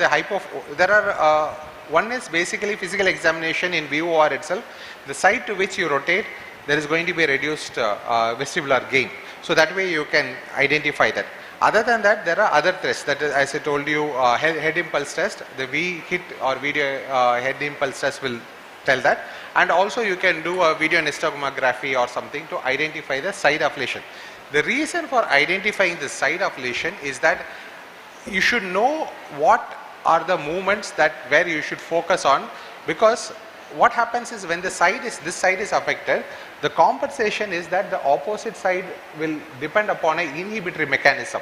one is basically physical examination in VOR itself. The side to which you rotate, there is going to be a reduced vestibular gain. So that way you can identify that. Other than that, there are other tests. That is, as I told you, head impulse test, the V-HIT or video head impulse test will tell that. And also you can do a video histography or something to identify the side of lesion. The reason for identifying the side of lesion is that you should know what are the movements that where you should focus on, because what happens is when this side is affected, the compensation is that the opposite side will depend upon an inhibitory mechanism.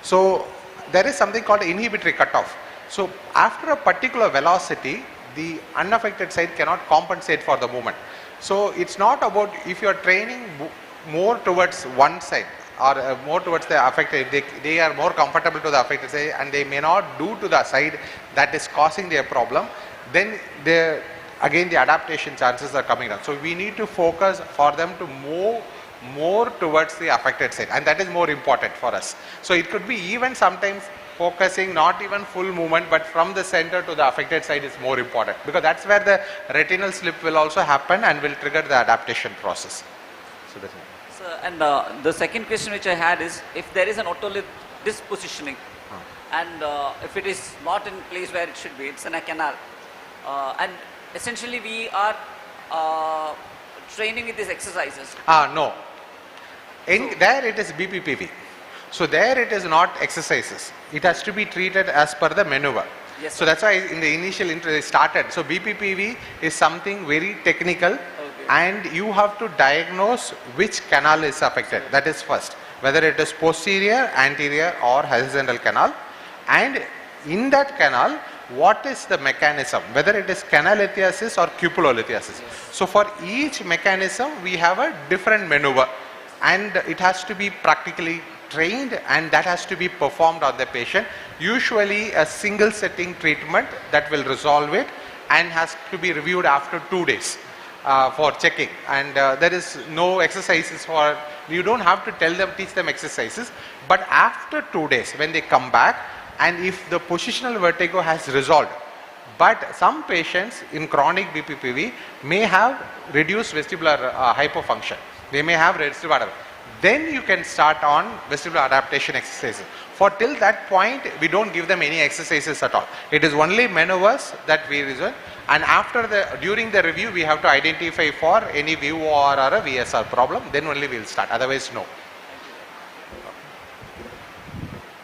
So there is something called inhibitory cutoff. So after a particular velocity, the unaffected side cannot compensate for the movement. So it's not about if you are training more towards one side or more towards the affected, they are more comfortable to the affected side and they may not do to the side that is causing their problem, then again the adaptation chances are coming down. So we need to focus for them to move more towards the affected side, and that is more important for us. So it could be even sometimes focusing not even full movement, but from the center to the affected side is more important, because that's where the retinal slip will also happen and will trigger the adaptation process. So that's So, and the second question which I had is, if there is an otolith dispositioning and if it is not in place where it should be, it's in a canal, and essentially we are training with these exercises. No. There it is BPPV. So there it is not exercises. It has to be treated as per the maneuver. Yes, so that's why in the initial intro they started. So BPPV is something very technical, and you have to diagnose which canal is affected. That is first. Whether it is posterior, anterior or horizontal canal, and in that canal what is the mechanism, whether it is canalithiasis or cupulolithiasis. So for each mechanism we have a different maneuver, and it has to be practically trained, and that has to be performed on the patient. Usually a single setting treatment that will resolve it, and has to be reviewed after 2 days for checking, and there is no exercises for, you don't have to teach them exercises, but after 2 days when they come back, and if the positional vertigo has resolved, but some patients in chronic BPPV may have reduced vestibular hypofunction, they may have vestibular, then you can start on vestibular adaptation exercises. For till that point we don't give them any exercises at all. It is only maneuvers that we resolve, and during the review we have to identify for any VOR or a VSR problem, then only we will start, otherwise no.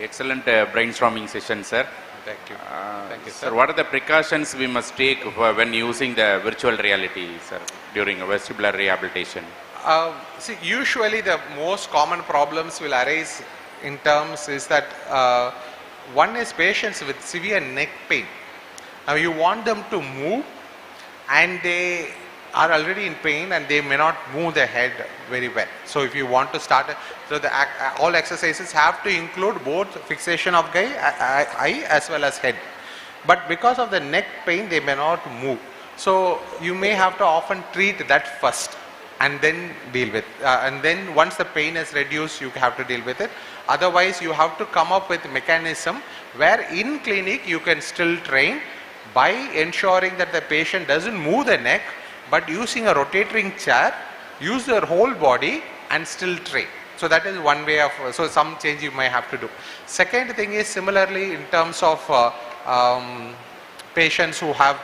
Excellent brainstorming session, sir. Thank you. Thank you, sir. What are the precautions we must take when using the virtual reality, sir, during vestibular rehabilitation? See, usually the most common problems will arise in terms is that one is patients with severe neck pain. Now you want them to move, and they are already in pain and they may not move the head very well. So if you want to start, so all exercises have to include both fixation of eye as well as head. But because of the neck pain they may not move. So you may have to often treat that first and then deal with, and then once the pain is reduced you have to deal with it. Otherwise you have to come up with a mechanism where in clinic you can still train by ensuring that the patient doesn't move the neck, but using a rotating chair, use their whole body and still train. So that is one way of, so some change you may have to do. Second thing is similarly in terms of patients who have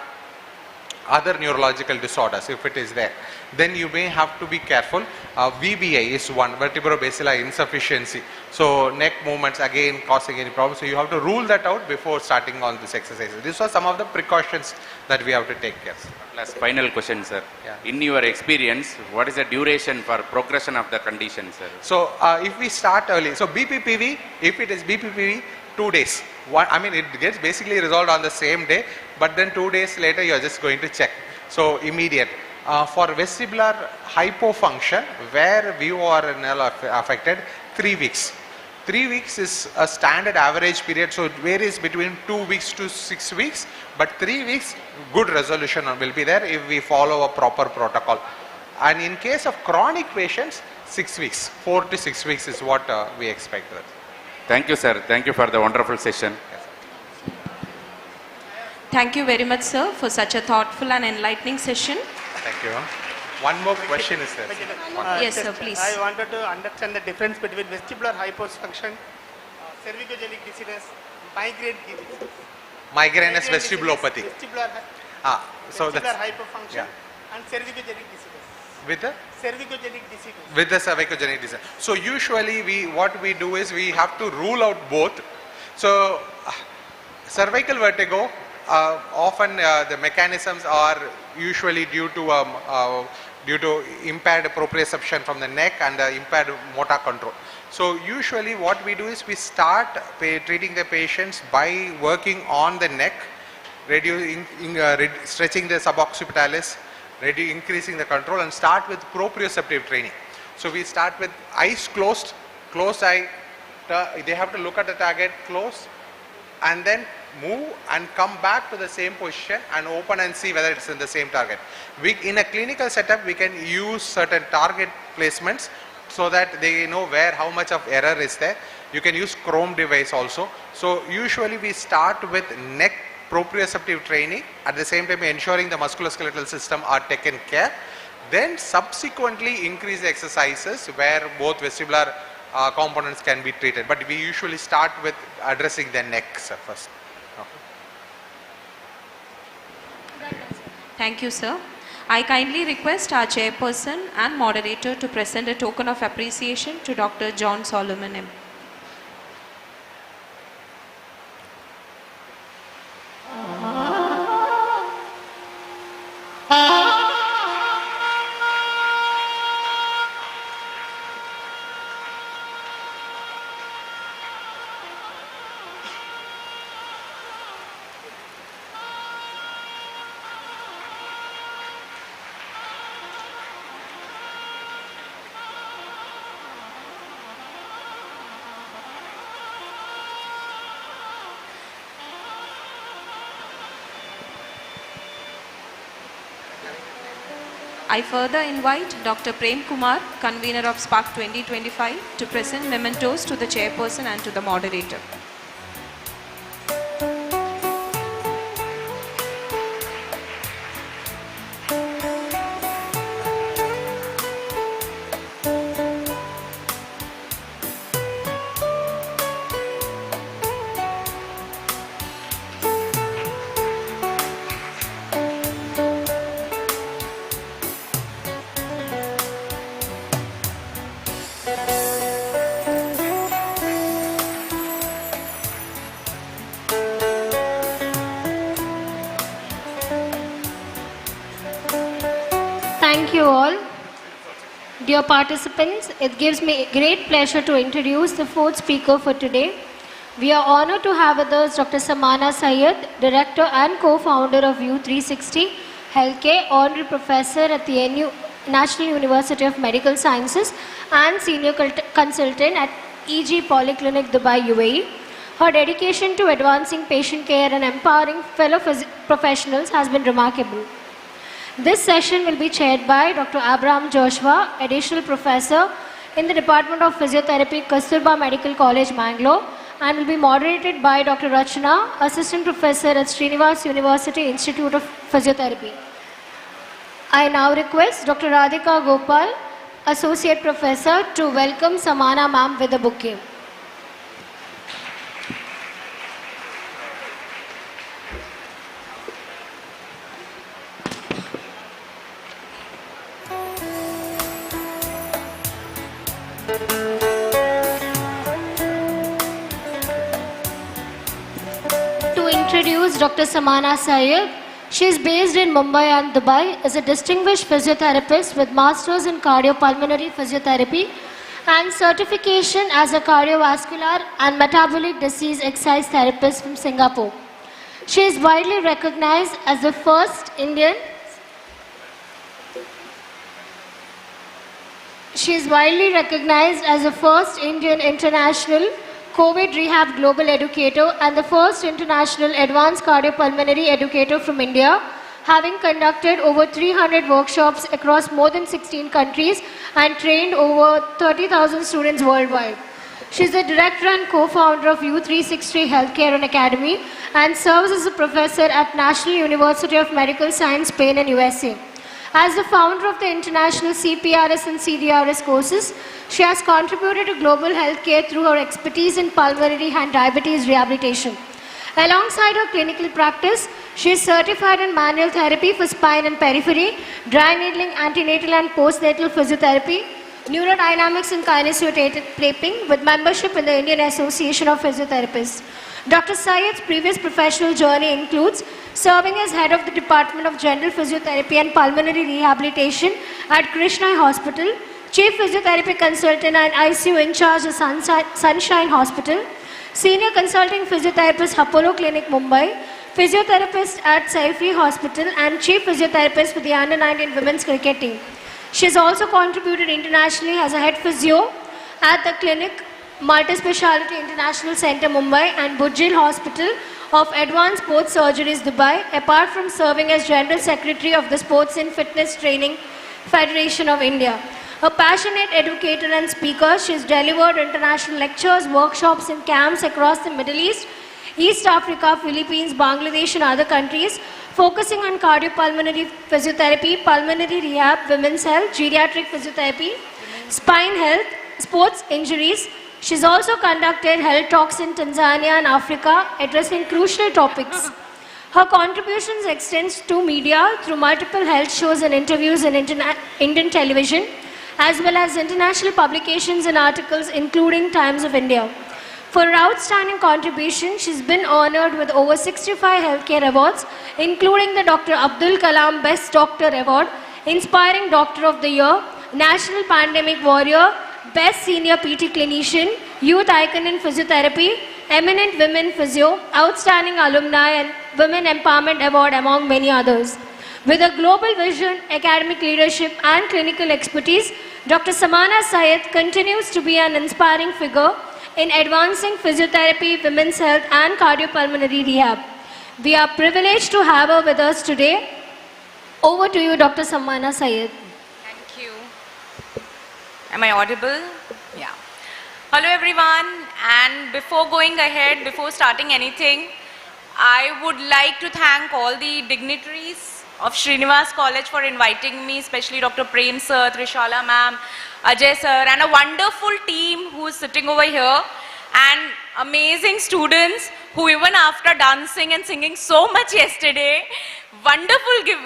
other neurological disorders, if it is there, then you may have to be careful. VBI is one, vertebrobasilar insufficiency. So neck movements again causing any problem. So you have to rule that out before starting on this exercise. These are some of the precautions that we have to take care of. Last final question, sir. Yeah. In your experience, what is the duration for progression of the condition, sir? So if we start early, so BPPV, if it is BPPV, 2 days. It gets basically resolved on the same day, but then 2 days later you are just going to check. So immediate. For vestibular hypofunction, where VOR affected, 3 weeks. 3 weeks is a standard average period, so it varies between 2 weeks to 6 weeks, but 3 weeks good resolution will be there if we follow a proper protocol. And in case of chronic patients, 6 weeks, 4 to 6 weeks is what we expect. Thank you, sir. Thank you for the wonderful session. Thank you very much, sir, for such a thoughtful and enlightening session. Thank you. One more question is there. Yes, sir, please. I wanted to understand the difference between vestibular hypofunction, cervicogenic dizziness, migraine dizziness. Migraine is vestibulopathy. Vestibular hypofunction and cervicogenic dizziness. With the? Cervicogenic dizziness. With the cervicogenic disease. So usually what we do is we have to rule out both. So Cervical vertigo, often the mechanisms are usually due to impaired proprioception from the neck and impaired motor control. So usually what we do is we start treating the patients by working on the neck, stretching the suboccipitalis, increasing the control, and start with proprioceptive training. So we start with eyes closed, closed eye, they have to look at the target, close, and then move and come back to the same position and open and see whether it's in the same target. In a clinical setup, we can use certain target placements so that they know how much of error is there. You can use Chrome device also. So usually we start with neck proprioceptive training, at the same time ensuring the musculoskeletal system are taken care. Then subsequently increase the exercises where both vestibular components can be treated. But we usually start with addressing the neck first. Thank you, sir. I kindly request our chairperson and moderator to present a token of appreciation to Dr. John Solomon M. I further invite Dr. Prem Kumar, convener of SPARK 2025, to present mementos to the chairperson and to the moderator. Thank you all. Dear participants, it gives me great pleasure to introduce the fourth speaker for today. We are honored to have with us Dr. Samana Syed, Director and Co-founder of U360 Healthcare, Honorary Professor at the National University of Medical Sciences and Senior Consultant at EG Polyclinic, Dubai, UAE. Her dedication to advancing patient care and empowering fellow professionals has been remarkable. This session will be chaired by Dr. Abraham Joshua, Additional Professor in the Department of Physiotherapy, Kasturba Medical College, Mangalore, and will be moderated by Dr. Rachana, Assistant Professor at Srinivas University Institute of Physiotherapy. I now request Dr. Radhika Gopal, Associate Professor, to welcome Samana ma'am with a bouquet. Introduce Dr. Samana Syed. She is based in Mumbai and Dubai, is a distinguished physiotherapist with Masters in Cardiopulmonary Physiotherapy and certification as a cardiovascular and metabolic disease exercise therapist from Singapore. She is widely recognized as the first Indian international COVID Rehab Global Educator and the first international advanced cardiopulmonary educator from India, having conducted over 300 workshops across more than 16 countries and trained over 30,000 students worldwide. She is the director and co-founder of U360 Healthcare and Academy and serves as a professor at National University of Medical Science, Spain and USA. As the founder of the international CPRS and CDRS courses, she has contributed to global healthcare through her expertise in pulmonary and diabetes rehabilitation. Alongside her clinical practice, she is certified in manual therapy for spine and periphery, dry needling, antenatal and postnatal physiotherapy, neurodynamics and kinesiotaping with membership in the Indian Association of Physiotherapists. Dr. Syed's previous professional journey includes serving as head of the Department of General Physiotherapy and Pulmonary Rehabilitation at Krishnai Hospital, Chief Physiotherapy Consultant and ICU in charge of Sunshine Hospital, Senior Consulting Physiotherapist, Apollo Clinic, Mumbai, Physiotherapist at Saifri Hospital, and Chief Physiotherapist for the Under-19 Women's Cricket Team. She has also contributed internationally as a head physio at the clinic Multi-Speciality International Center, Mumbai, and Bujil Hospital of Advanced Sports Surgeries, Dubai, apart from serving as General Secretary of the Sports and Fitness Training Federation of India. A passionate educator and speaker, she has delivered international lectures, workshops, and camps across the Middle East, East Africa, Philippines, Bangladesh, and other countries, focusing on cardiopulmonary physiotherapy, pulmonary rehab, women's health, geriatric physiotherapy, spine health, sports injuries. She's also conducted health talks in Tanzania and Africa, addressing crucial topics. Her contributions extend to media through multiple health shows and interviews in Indian television, as well as international publications and articles, including Times of India. For her outstanding contribution, she's been honored with over 65 healthcare awards, including the Dr. Abdul Kalam Best Doctor Award, Inspiring Doctor of the Year, National Pandemic Warrior, Best Senior PT Clinician, Youth Icon in Physiotherapy, Eminent Women Physio, Outstanding Alumni, and Women Empowerment Award, among many others. With a global vision, academic leadership, and clinical expertise, Dr. Samana Syed continues to be an inspiring figure in advancing physiotherapy, women's health, and cardiopulmonary rehab. We are privileged to have her with us today. Over to you, Dr. Samana Syed. Thank you. Am I audible? Yeah. Hello everyone, and before going ahead, before starting anything, I would like to thank all the dignitaries of Srinivas College for inviting me, especially Dr. Prem sir, Trishala ma'am, Ajay sir, and a wonderful team who is sitting over here, and amazing students who, even after dancing and singing so much yesterday,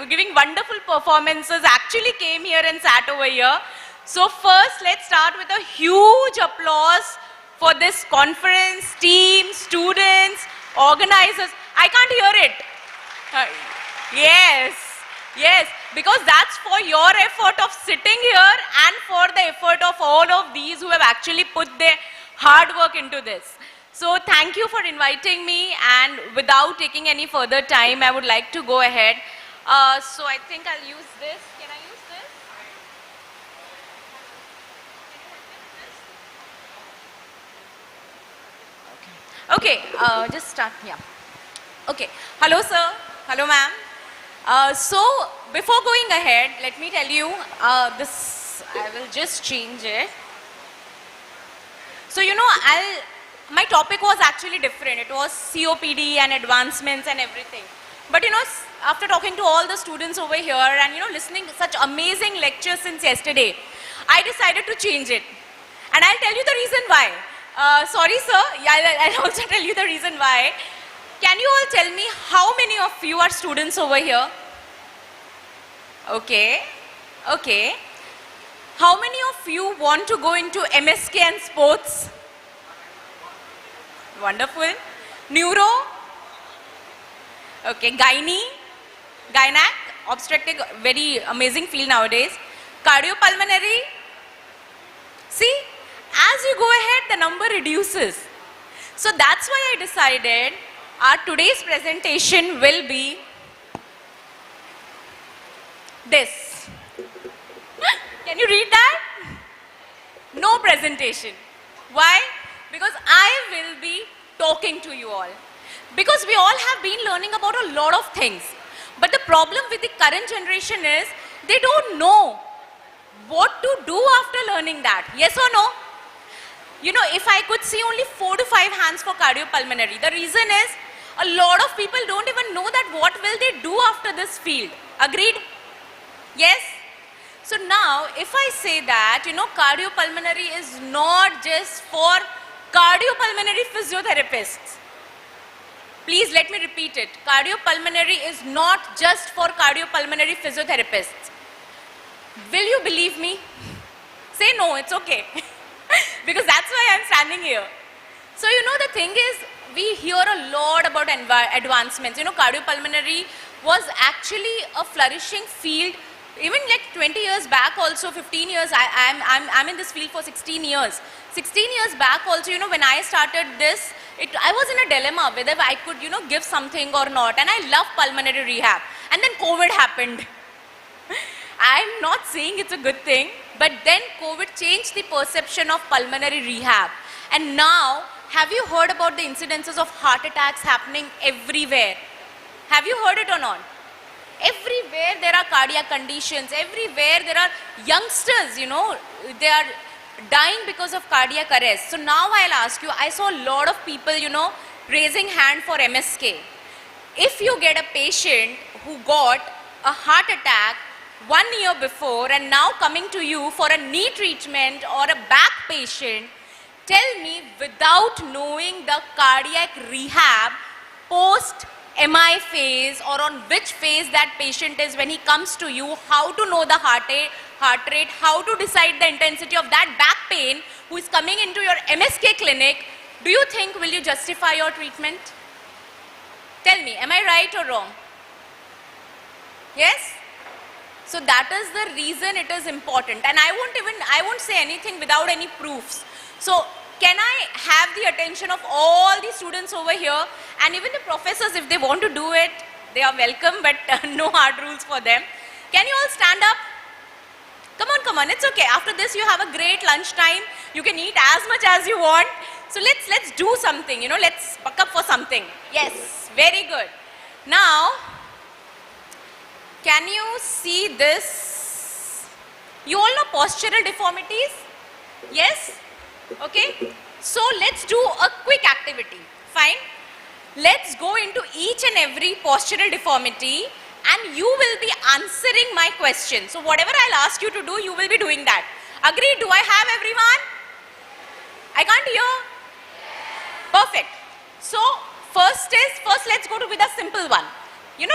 giving wonderful performances, actually came here and sat over here. So first, let's start with a huge applause for this conference, team, students, organizers. I can't hear it. Yes, because that's for your effort of sitting here and for the effort of all of these who have actually put their hard work into this. So thank you for inviting me, and without taking any further time, I would like to go ahead. So I think I'll use this. Can I use this? Okay, just start, yeah. Okay, hello sir, hello ma'am. So before going ahead, let me tell you, I will just change it. So you know, my topic was actually different. It was COPD and advancements and everything. But you know, after talking to all the students over here and you know, listening to such amazing lectures since yesterday, I decided to change it. And I'll tell you the reason why. Sorry sir, yeah, I'll also tell you the reason why. Can you all tell me how many of you are students over here? Okay. How many of you want to go into MSK and sports? Wonderful. Neuro? Okay. Gynac, obstetric, very amazing field nowadays. Cardiopulmonary? See, as you go ahead, the number reduces. So that's why I decided our today's presentation will be this. Can you read that? No presentation. Why? Because I will be talking to you all. Because we all have been learning about a lot of things. But the problem with the current generation is they don't know what to do after learning that. Yes or no? You know, if I could see only 4 to 5 hands for cardiopulmonary, the reason is a lot of people don't even know that what will they do after this field. Agreed? Yes? So now, if I say that, you know, cardiopulmonary is not just for cardiopulmonary physiotherapists. Please let me repeat it. Cardiopulmonary is not just for cardiopulmonary physiotherapists. Will you believe me? Say no, it's okay. Because that's why I'm standing here. So, the thing is, we hear a lot about advancements. Cardiopulmonary was actually a flourishing field. Even like 20 years back also, 15 years, I'm in this field for 16 years. 16 years back also, when I started this, I was in a dilemma whether I could, give something or not. And I love pulmonary rehab. And then COVID happened. I'm not saying it's a good thing, but then COVID changed the perception of pulmonary rehab. And now, have you heard about the incidences of heart attacks happening everywhere? Have you heard it or not? Everywhere there are cardiac conditions, everywhere there are youngsters, they are dying because of cardiac arrest. So now I'll ask you, I saw a lot of people, raising hand for MSK. If you get a patient who got a heart attack 1 year before and now coming to you for a knee treatment or a back patient, tell me, without knowing the cardiac rehab post MI phase or on which phase that patient is when he comes to you, how to know the heart rate, how to decide the intensity of that back pain who is coming into your MSK clinic, do you think will you justify your treatment? Tell me, am I right or wrong? Yes? So that is the reason it is important, and I won't say anything without any proofs. So can I have the attention of all the students over here, and even the professors, if they want to do it, they are welcome, but no hard rules for them. Can you all stand up? Come on, it's okay. After this, you have a great lunchtime. You can eat as much as you want. So let's do something, let's buck up for something. Yes, very good. Now, can you see this? You all know postural deformities? Yes? Okay? So let's do a quick activity. Fine? Let's go into each and every postural deformity and you will be answering my question. So whatever I'll ask you to do, you will be doing that. Agreed? Do I have everyone? I can't hear? Perfect. So first let's go with a simple one.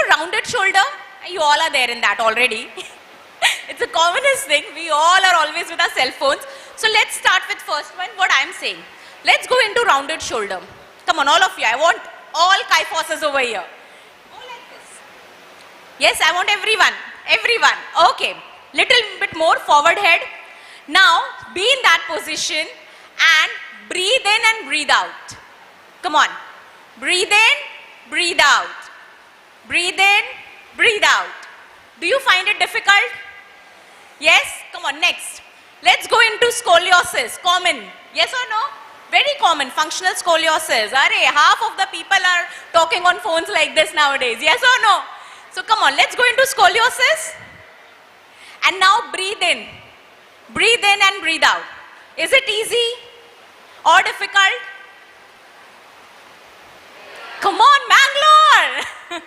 Rounded shoulder. You all are there in that already. It's the commonest thing. We all are always with our cell phones. So let's start with first one, what I'm saying. Let's go into rounded shoulder. Come on, all of you. I want all kyphoses over here. Go like this. Yes, I want everyone. Everyone. Okay. Little bit more forward head. Now, be in that position and breathe in and breathe out. Come on. Breathe in, breathe out. Breathe in, breathe out. Do you find it difficult? Yes? Come on, next. Let's go into scoliosis. Common. Yes or no? Very common. Functional scoliosis. Half of the people are talking on phones like this nowadays. Yes or no? So come on, let's go into scoliosis. And now breathe in. Breathe in and breathe out. Is it easy or difficult? Come on, Bangalore!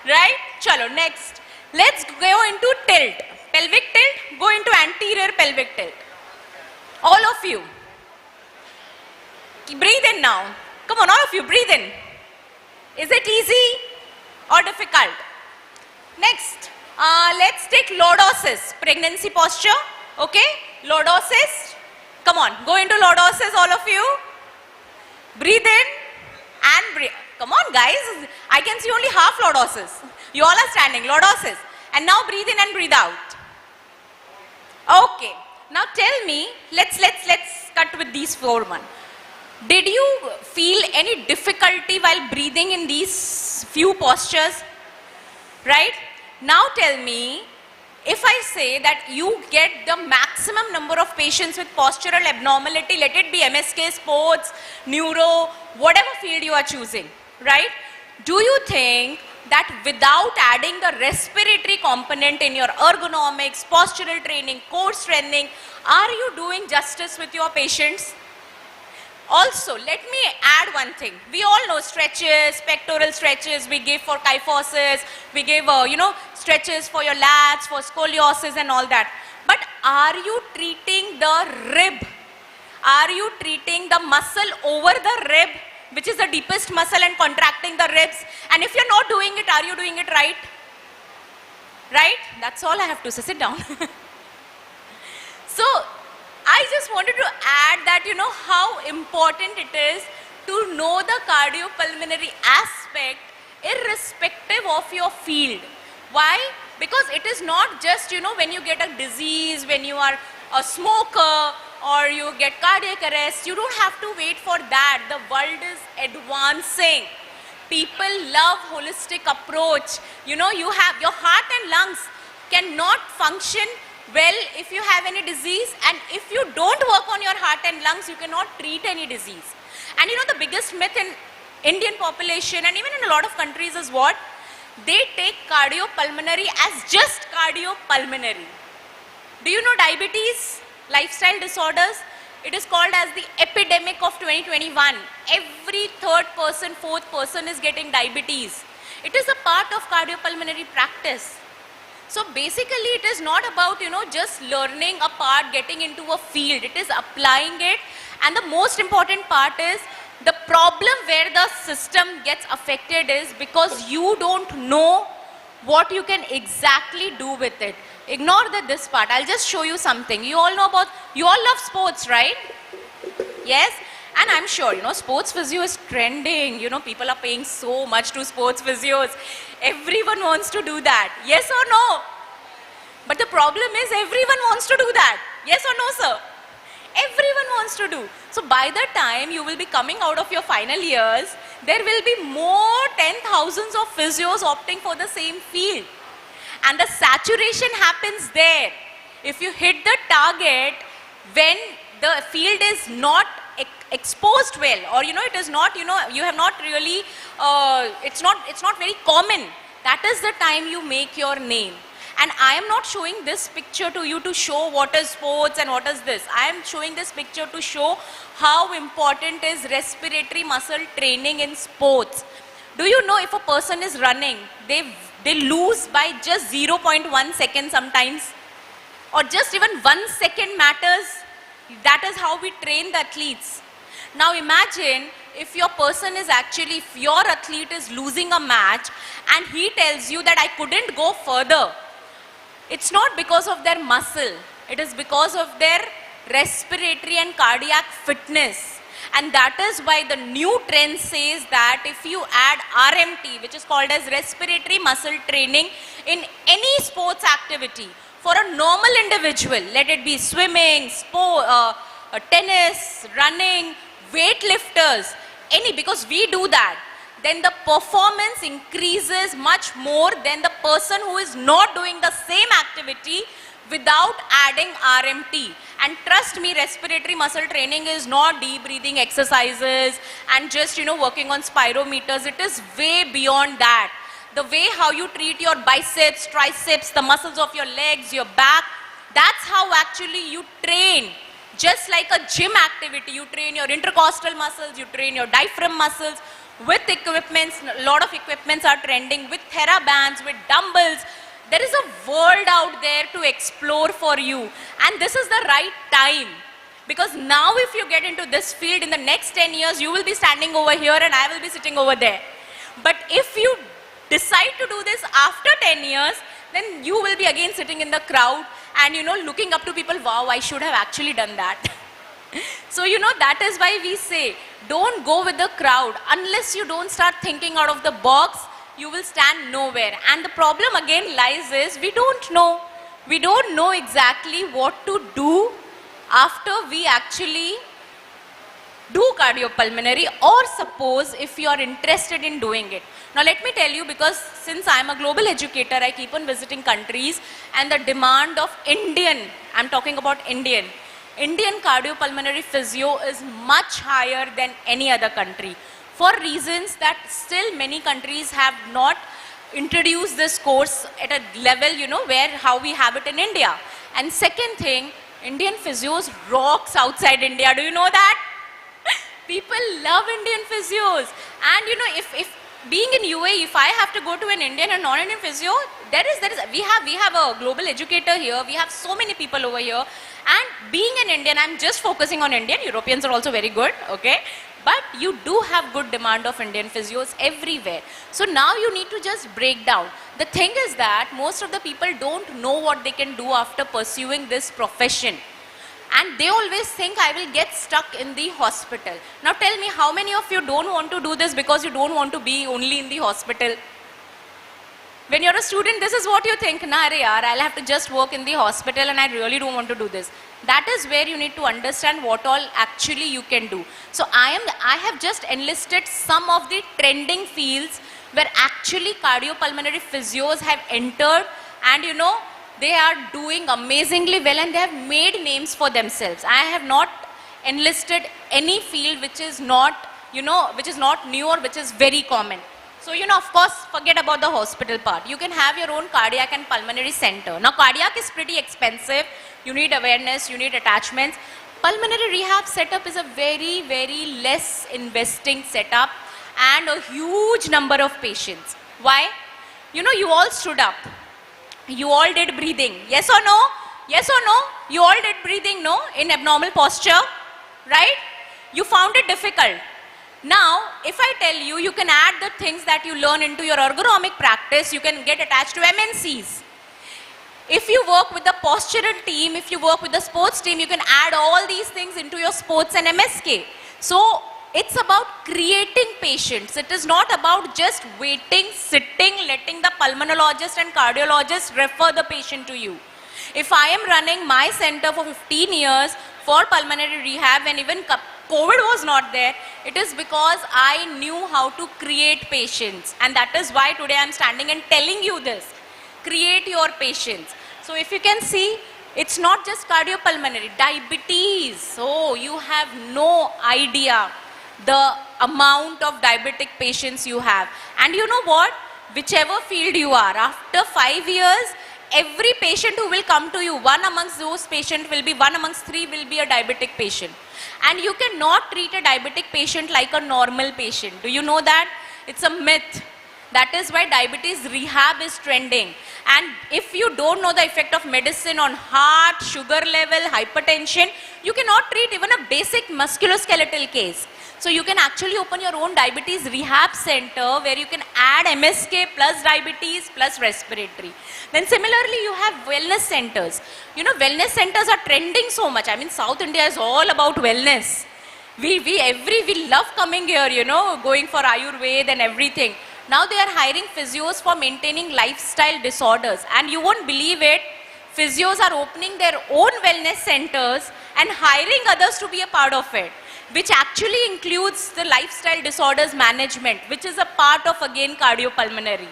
Right? Chalo, next. Let's go into tilt. Pelvic tilt, go into anterior pelvic tilt. All of you. Breathe in now. Come on, all of you, breathe in. Is it easy or difficult? Next, let's take lordosis, pregnancy posture. Okay, lordosis. Come on, go into lordosis, all of you. Breathe in and breathe. Come on, guys. I can see only half lordosis. You all are standing, lordosis. And now breathe in and breathe out. Okay. Now tell me, let's cut with these 4 1. Did you feel any difficulty while breathing in these few postures? Right? Now tell me, if I say that you get the maximum number of patients with postural abnormality, let it be MSK, sports, neuro, whatever field you are choosing, right? Do you think that without adding the respiratory component in your ergonomics, postural training, core strengthening, are you doing justice with your patients? Also, let me add one thing. We all know stretches, pectoral stretches, we give for kyphosis, we give, stretches for your lats, for scoliosis and all that. But are you treating the rib? Are you treating the muscle over the rib, which is the deepest muscle, and contracting the ribs? And if you're not doing it, are you doing it right? Right? That's all I have to say. Sit down. So, I just wanted to add that, you know, how important it is to know the cardiopulmonary aspect irrespective of your field. Why? Because it is not just, you know, when you get a disease, when you are a smoker or you get cardiac arrest, you don't have to wait for that. The world is advancing. People love holistic approach. You know, you have your heart and lungs cannot function well if you have any disease, and if you don't work on your heart and lungs, you cannot treat any disease. And you know, the biggest myth in Indian population and even in a lot of countries is what? They take cardiopulmonary as just cardiopulmonary. Do you know diabetes, lifestyle disorders? It is called as the epidemic of 2021. Every third person, fourth person is getting diabetes. It is a part of cardiopulmonary practice. So basically it is not about, you know, just learning a part, getting into a field. It is applying it. And the most important part is the problem where the system gets affected is because you don't know what you can exactly do with it. Ignore this part. I'll just show you something. You all know about, you all love sports, right? Yes? And I'm sure, you know, sports physio is trending. You know, people are paying so much to sports physios. Everyone wants to do that. Yes or no? But the problem is everyone wants to do that. Yes or no, sir? Everyone wants to do. So by the time you will be coming out of your final years, there will be more 10,000s of physios opting for the same field. And the saturation happens there. If you hit the target when the field is not exposed well, or you know, it is not, you know, you have not really, it's not very common. That is the time you make your name. And I am not showing this picture to you to show what is sports and what is this. I am showing this picture to show how important is respiratory muscle training in sports. Do you know if a person is running, they lose by just 0.1 second sometimes, or just even 1 second matters. That is how we train the athletes. Now imagine if your person is actually, if your athlete is losing a match and he tells you that I couldn't go further. It's not because of their muscle, it is because of their respiratory and cardiac fitness. And that is why the new trend says that if you add RMT, which is called as respiratory muscle training, in any sports activity, for a normal individual, let it be swimming, tennis, running, weightlifters, any, because we do that, then the performance increases much more than the person who is not doing the same activity without adding RMT. And trust me, respiratory muscle training is not deep breathing exercises and just, you know, working on spirometers. It is way beyond that. The way how you treat your biceps, triceps, the muscles of your legs, your back, that's how actually you train. Just like a gym activity, you train your intercostal muscles, you train your diaphragm muscles. With equipments, a lot of equipments are trending, with TheraBands, with dumbbells. There is a world out there to explore for you. And this is the right time. Because now if you get into this field, in the next 10 years, you will be standing over here and I will be sitting over there. But if you decide to do this after 10 years, then you will be again sitting in the crowd and, you know, looking up to people, wow, I should have actually done that. So, you know, that is why we say, don't go with the crowd. Unless you don't start thinking out of the box, you will stand nowhere. And the problem again lies is, we don't know. We don't know exactly what to do after we actually do cardiopulmonary, or suppose if you are interested in doing it. Now let me tell you, because since I am a global educator, I keep on visiting countries, and the demand of Indian, I am talking about Indian cardiopulmonary physio is much higher than any other country, for reasons that still many countries have not introduced this course at a level, you know, where how we have it in India. And second thing, Indian physios rocks outside India. Do you know that? People love Indian physios. And you know, if being in UAE, if I have to go to an Indian and non-Indian physio, we have a global educator here. We have so many people over here. And being an Indian, I'm just focusing on Indian. Europeans are also very good, okay? But you do have good demand of Indian physios everywhere. So now you need to just break down. The thing is that most of the people don't know what they can do after pursuing this profession. and they always think I will get stuck in the hospital. Now tell me, how many of you don't want to do this because you don't want to be only in the hospital? When you're a student, this is what you think, nah re yaar, I'll have to just work in the hospital and I really don't want to do this. That is where you need to understand what all actually you can do. So I have just enlisted some of the trending fields where actually cardiopulmonary physios have entered, and you know, they are doing amazingly well and they have made names for themselves. I have not enlisted any field which is not, you know, which is not new or which is very common. So, you know, of course, forget about the hospital part. You can have your own cardiac and pulmonary center. Now, cardiac is pretty expensive. You need awareness, you need attachments. Pulmonary rehab setup is a very, very less investing setup and a huge number of patients. Why? You know, you all stood up. You all did breathing. Yes or no? Yes or no? You all did breathing, no? In abnormal posture, right? You found it difficult. Now, if I tell you, you can add the things that you learn into your ergonomic practice, you can get attached to MNCs. If you work with the postural team, if you work with the sports team, you can add all these things into your sports and MSK. So, it's about creating patients. It is not about just waiting, sitting, letting the pulmonologist and cardiologist refer the patient to you. If I am running my center for 15 years for pulmonary rehab, and even COVID was not there, it is because I knew how to create patients. And that is why today I am standing and telling you this. Create your patients. So if you can see, it's not just cardiopulmonary, diabetes. So you have no idea the amount of diabetic patients you have. And you know what? Whichever field you are, after 5 years, every patient who will come to you, one amongst those patients will be, one amongst three will be a diabetic patient. And you cannot treat a diabetic patient like a normal patient. Do you know that? It's a myth. That is why diabetes rehab is trending. And if you don't know the effect of medicine on heart, sugar level, hypertension, you cannot treat even a basic musculoskeletal case. So you can actually open your own diabetes rehab center where you can add MSK plus diabetes plus respiratory. Then similarly, you have wellness centers. You know, wellness centers are trending so much. I mean, South India is all about wellness. We love coming here, you know, going for Ayurveda and everything. Now they are hiring physios for maintaining lifestyle disorders. And you won't believe it, physios are opening their own wellness centers and hiring others to be a part of it, which actually includes the lifestyle disorders management, which is a part of, again, cardiopulmonary.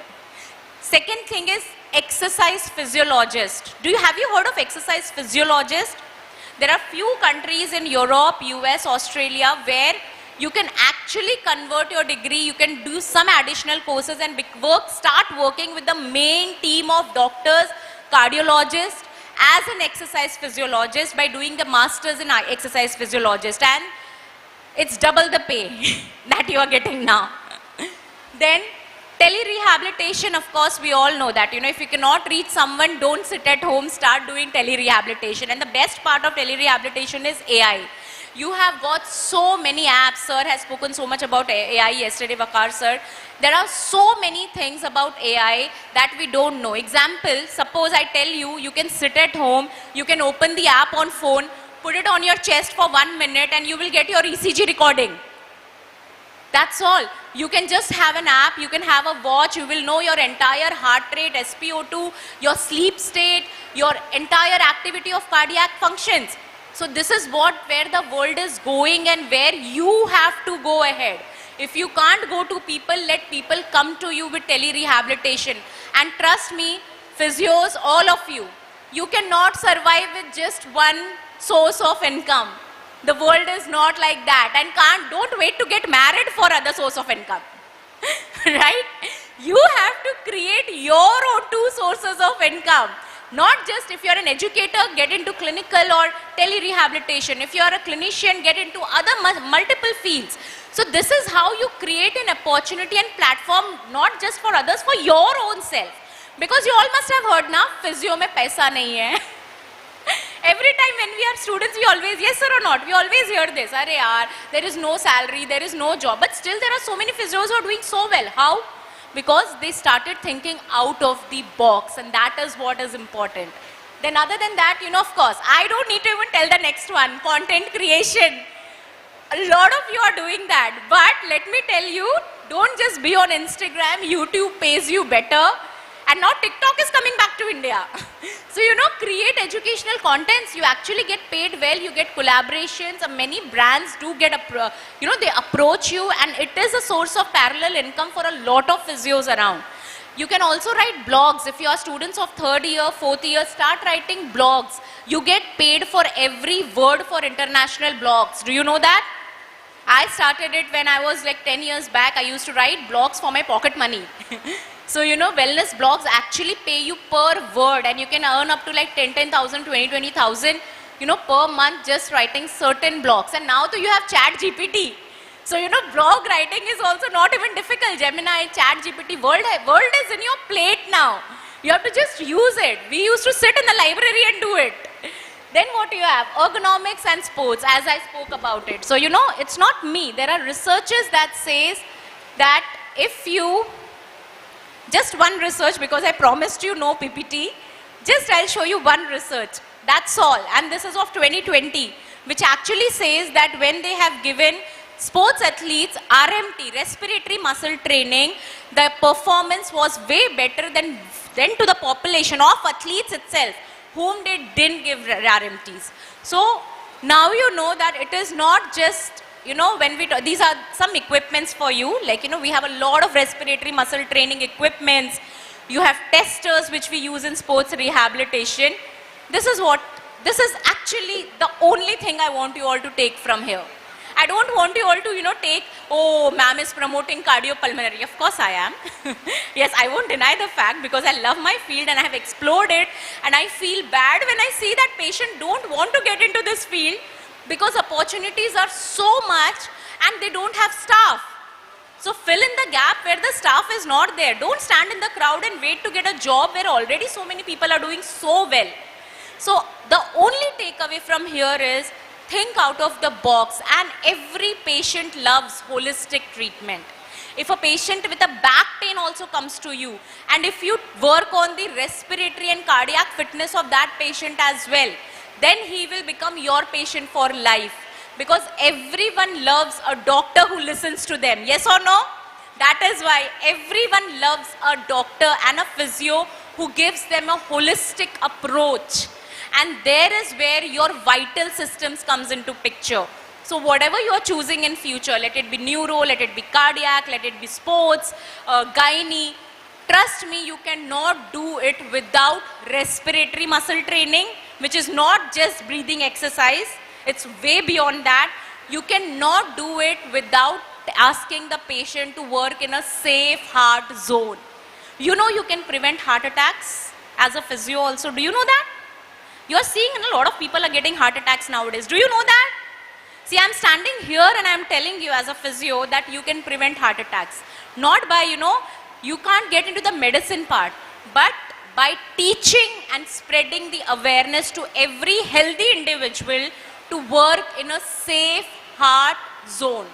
Second thing is exercise physiologist. Have you heard of exercise physiologist? There are few countries in Europe, US, Australia, where you can actually convert your degree, you can do some additional courses and start working with the main team of doctors, cardiologists, as an exercise physiologist by doing the masters in exercise physiologist. And it's double the pay that you are getting now. Then tele-rehabilitation, of course, we all know that. You know, if you cannot reach someone, don't sit at home, start doing tele-rehabilitation. And the best part of tele-rehabilitation is AI. You have got so many apps. Sir has spoken so much about AI yesterday, Vakar sir. There are so many things about AI that we don't know. Example, suppose I tell you, you can sit at home, you can open the app on phone, put it on your chest for 1 minute and you will get your ECG recording. That's all. You can just have an app, you can have a watch, you will know your entire heart rate, SpO2, your sleep state, your entire activity of cardiac functions. So this is where the world is going and where you have to go ahead. If you can't go to people, let people come to you with tele-rehabilitation. And trust me, physios, all of you, you cannot survive with just one source of income. The world is not like that, and don't wait to get married for other source of income. Right? You have to create your own two sources of income. Not just if you're an educator, get into clinical or tele-rehabilitation. If you're a clinician, get into other multiple fields. So this is how you create an opportunity and platform, not just for others, for your own self. Because you all must have heard, na, physio mein paisa nahi hai. Every time when we are students, we always, yes sir or not, we always hear this, Arey yaar, there is no salary, there is no job. But still there are so many physios who are doing so well. How? Because they started thinking out of the box, and that is what is important. Then other than that, of course, I don't need to even tell the next one, content creation. A lot of you are doing that. But let me tell you, don't just be on Instagram. YouTube pays you better. And now TikTok is coming back to India. So, create educational contents. You actually get paid well. You get collaborations. And many brands do get, they approach you. And it is a source of parallel income for a lot of physios around. You can also write blogs. If you are students of 3rd year, 4th year, start writing blogs. You get paid for every word for international blogs. Do you know that? I started it when I was like 10 years back. I used to write blogs for my pocket money. So, wellness blogs actually pay you per word, and you can earn up to like 10,000, 20,000, per month just writing certain blogs. And now you have Chat GPT. So, blog writing is also not even difficult. Gemini, Chat GPT, world is in your plate now. You have to just use it. We used to sit in the library and do it. Then what you have? Ergonomics and sports, as I spoke about it. So, it's not me. There are researchers that says that if you, just one research, because I promised you no PPT, just I'll show you one research. That's all. And this is of 2020, which actually says that when they have given sports athletes RMT, respiratory muscle training, the performance was way better than to the population of athletes itself, whom they didn't give RMTs. So now you know that it is not just, when we talk, these are some equipments for you. Like, we have a lot of respiratory muscle training equipments. You have testers, which we use in sports rehabilitation. This is actually the only thing I want you all to take from here. I don't want you all to, take, oh, ma'am is promoting cardiopulmonary. Of course I am. Yes, I won't deny the fact, because I love my field and I have explored it, and I feel bad when I see that patient don't want to get into this field because opportunities are so much and they don't have staff. So fill in the gap where the staff is not there. Don't stand in the crowd and wait to get a job where already so many people are doing so well. So the only takeaway from here is, think out of the box, and every patient loves holistic treatment. If a patient with a back pain also comes to you, and if you work on the respiratory and cardiac fitness of that patient as well, then he will become your patient for life. Because everyone loves a doctor who listens to them. Yes or no? That is why everyone loves a doctor and a physio who gives them a holistic approach. And there is where your vital systems comes into picture. So whatever you are choosing in future, let it be neuro, let it be cardiac, let it be sports, gynae, trust me, you cannot do it without respiratory muscle training, which is not just breathing exercise. It's way beyond that. You cannot do it without asking the patient to work in a safe heart zone. You can prevent heart attacks as a physio also. Do you know that? You are seeing a lot of people are getting heart attacks nowadays. Do you know that? See, I'm standing here and I'm telling you as a physio that you can prevent heart attacks. Not by, you can't get into the medicine part, but by teaching and spreading the awareness to every healthy individual to work in a safe heart zone.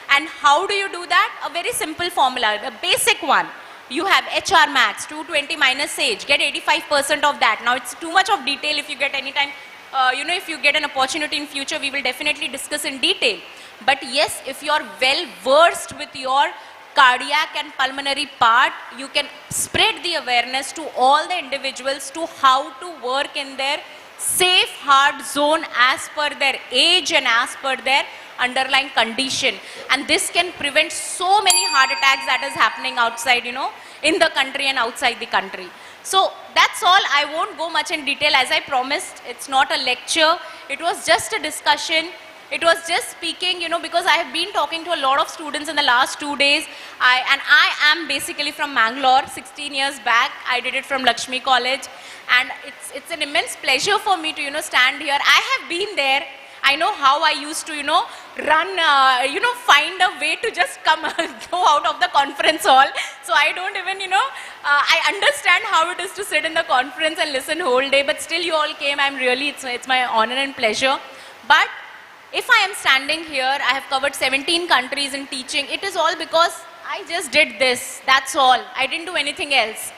And how do you do that? A very simple formula, the basic one. You have HR max, 220 minus age, get 85% of that. Now it's too much of detail. If you get any time, if you get an opportunity in future, we will definitely discuss in detail. But yes, if you are well versed with your cardiac and pulmonary part, you can spread the awareness to all the individuals to how to work in their safe heart zone as per their age and as per their underlying condition. And this can prevent so many heart attacks that is happening outside, in the country and outside the country. So that's all. I won't go much in detail. As I promised, it's not a lecture. It was just a discussion. It was just speaking, because I have been talking to a lot of students in the last 2 days. I am basically from Mangalore. 16 years back, I did it from Lakshmi College. And it's an immense pleasure for me to, stand here. I have been there. I know how I used to, run, find a way to just go out of the conference hall. So I don't even, I understand how it is to sit in the conference and listen whole day, but still you all came. It's my honor and pleasure. But if I am standing here, I have covered 17 countries in teaching. It is all because I just did this. That's all. I didn't do anything else.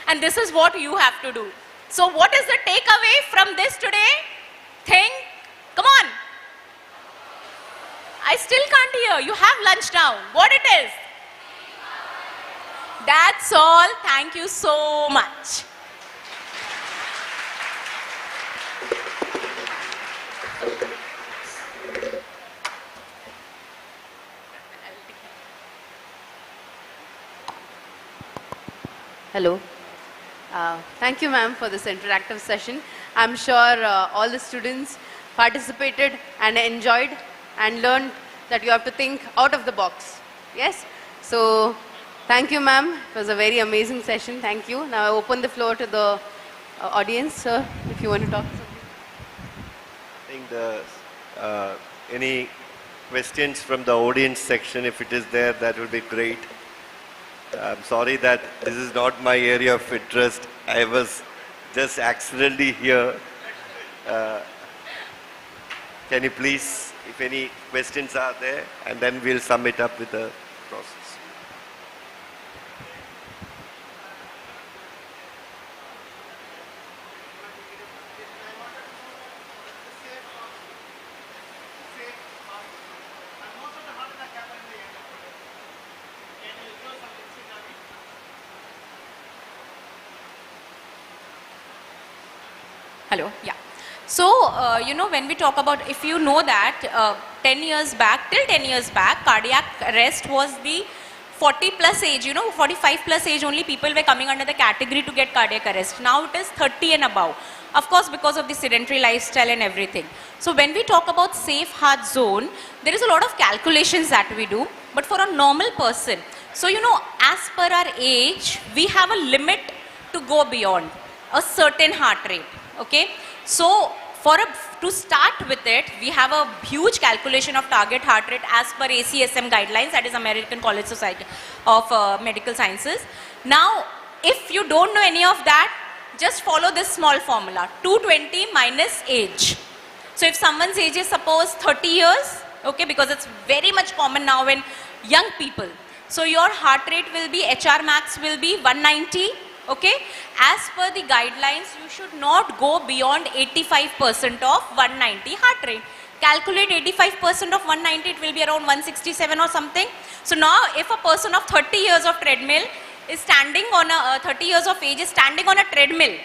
And this is what you have to do. So what is the takeaway from this today? Think. Come on. I still can't hear. You have lunch now. What it is? That's all. Thank you so much. Hello. Thank you, ma'am, for this interactive session. I'm sure all the students participated and enjoyed and learned that you have to think out of the box. Yes? So, thank you, ma'am. It was a very amazing session. Thank you. Now I open the floor to the audience, sir, if you want to talk. I think any questions from the audience section, if it is there, that will be great. I'm sorry that this is not my area of interest. I was just accidentally here. Can you please, if any questions are there, and then we'll sum it up with the process. Hello, yeah. So, when we talk about, if you know that 10 years back, till 10 years back, cardiac arrest was the 40 plus age, 45 plus age only people were coming under the category to get cardiac arrest. Now it is 30 and above. Of course, because of the sedentary lifestyle and everything. So when we talk about safe heart zone, there is a lot of calculations that we do. But for a normal person, so as per our age, we have a limit to go beyond a certain heart rate. Okay, so to start with it, we have a huge calculation of target heart rate as per ACSM guidelines, that is American College Society of Medical Sciences. Now, if you don't know any of that, just follow this small formula, 220 minus age. So if someone's age is suppose 30 years, okay, because it's very much common now in young people. So your heart rate will be, HR max will be 190. Okay, as per the guidelines, you should not go beyond 85% of 190 heart rate. Calculate 85% of 190, it will be around 167 or something. So now, if a person of 30 years of treadmill is standing on a 30 years of age is standing on a treadmill,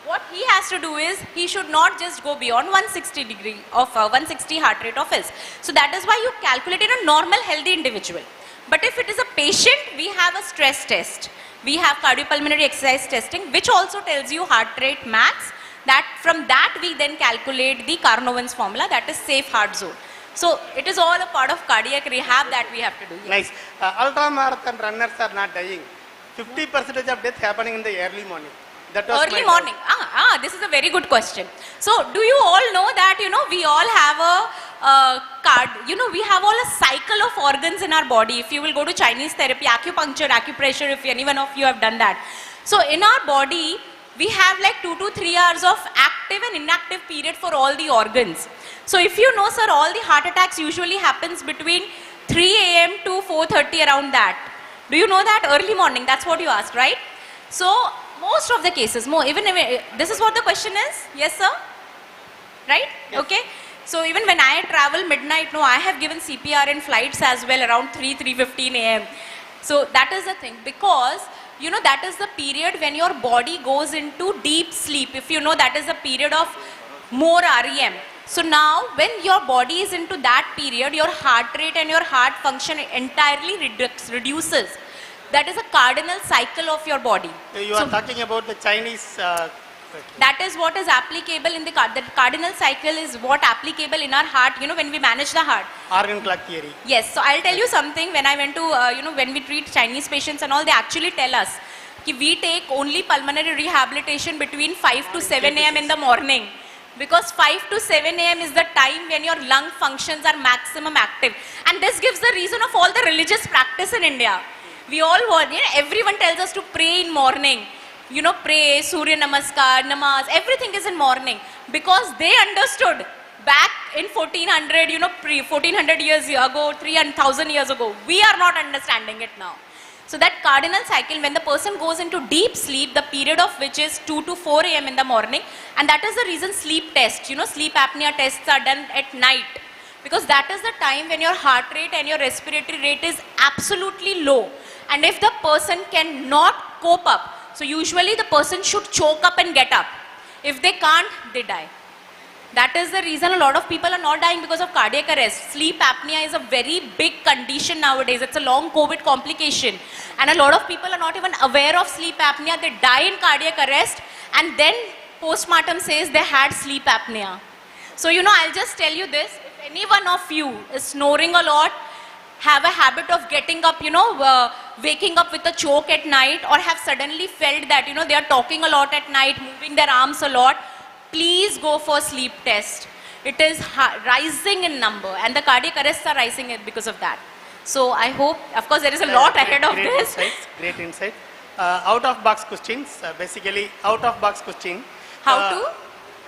what he has to do is he should not just go beyond 160 degree of 160 heart rate of his. So that is why you calculate in a normal healthy individual. But if it is a patient, we have a stress test. We have cardiopulmonary exercise testing, which also tells you heart rate max. That from that we then calculate the Carnovan's formula, that is safe heart zone. So it is all a part of cardiac rehab that we have to do. Yes. Nice. Ultra marathon runners are not dying. 50% of death happening in the early morning. That was early morning. This is a very good question. So do you all know that we all have a we have all a cycle of organs in our body. If you will go to Chinese therapy, acupuncture, acupressure, if any one of you have done that. So in our body, we have like 2 to 3 hours of active and inactive period for all the organs. So if you know, sir, all the heart attacks usually happens between 3 a.m. to 4:30 around that. Do you know that? Early morning, that's what you asked, right? So most of the cases, this is what the question is? Yes, sir? Right? Yes. Okay. So even when I travel midnight, I have given CPR in flights as well around 3:15 a.m. So that is the thing, because that is the period when your body goes into deep sleep. If you know, that is the period of more REM. So now when your body is into that period, your heart rate and your heart function entirely reduces. That is a cardinal cycle of your body. So you are talking about the Chinese... that is what is applicable in the cardinal cycle is what applicable in our heart, when we manage the heart. Organ clock theory. Yes. So I'll tell you something. When I went to, when we treat Chinese patients and all, they actually tell us that we take only pulmonary rehabilitation between 5 to 7 a.m. in the morning. Because 5 to 7 a.m. is the time when your lung functions are maximum active. And this gives the reason of all the religious practice in India. We all want, everyone tells us to pray in morning. Pray, Surya Namaskar, Namaz, everything is in morning. Because they understood back in 1400, 1400 years ago, 3,000 years ago. We are not understanding it now. So that cardinal cycle, when the person goes into deep sleep, the period of which is 2 to 4 a.m. in the morning, and that is the reason sleep tests, sleep apnea tests are done at night, because that is the time when your heart rate and your respiratory rate is absolutely low. And if the person cannot cope up, so usually the person should choke up and get up. If they can't, they die. That is the reason a lot of people are not dying because of cardiac arrest. Sleep apnea is a very big condition nowadays. It's a long COVID complication. And a lot of people are not even aware of sleep apnea. They die in cardiac arrest and then postmortem says they had sleep apnea. So, I'll just tell you this. If any one of you is snoring a lot, have a habit of getting up, waking up with a choke at night, or have suddenly felt that, they are talking a lot at night, moving their arms a lot, please go for sleep test. It is rising in number and the cardiac arrests are rising because of that. So I hope, of course there is a lot ahead of this. Great insight. Out of box questions, basically out of box question. How to?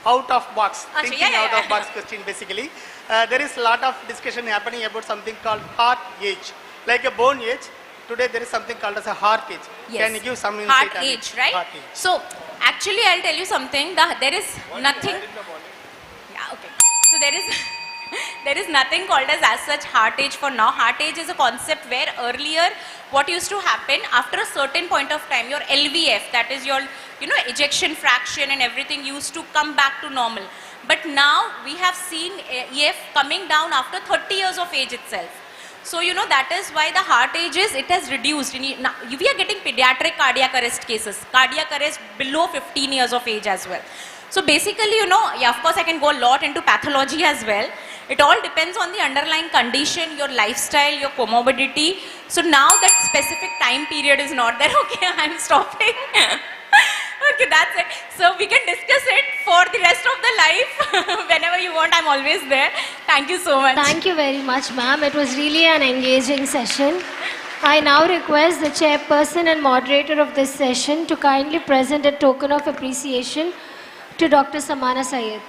Out of box, Achha, thinking out of box question basically. There is a lot of discussion happening about something called heart age. Like a bone age, today there is something called as a heart age. Yes. Can you give some insight Heart on age, it? right? Heart age. So actually I'll tell you something, there is nothing. Yeah, okay. So there is nothing called as such heart age for now. Heart age is a concept where earlier what used to happen, after a certain point of time, your LVF, that is your ejection fraction and everything used to come back to normal. But now we have seen EF coming down after 30 years of age itself. So that is why the heart age it has reduced. Now, we are getting pediatric cardiac arrest cases, cardiac arrest below 15 years of age as well. So basically, yeah, of course I can go a lot into pathology as well. It all depends on the underlying condition, your lifestyle, your comorbidity. So now that specific time period is not there. Okay, I'm stopping. Okay, that's it. So we can discuss it for the rest of the life. Whenever you want, I'm always there. Thank you so much. Thank you very much, ma'am. It was really an engaging session. I now request the chairperson and moderator of this session to kindly present a token of appreciation to Dr. Samana Syed.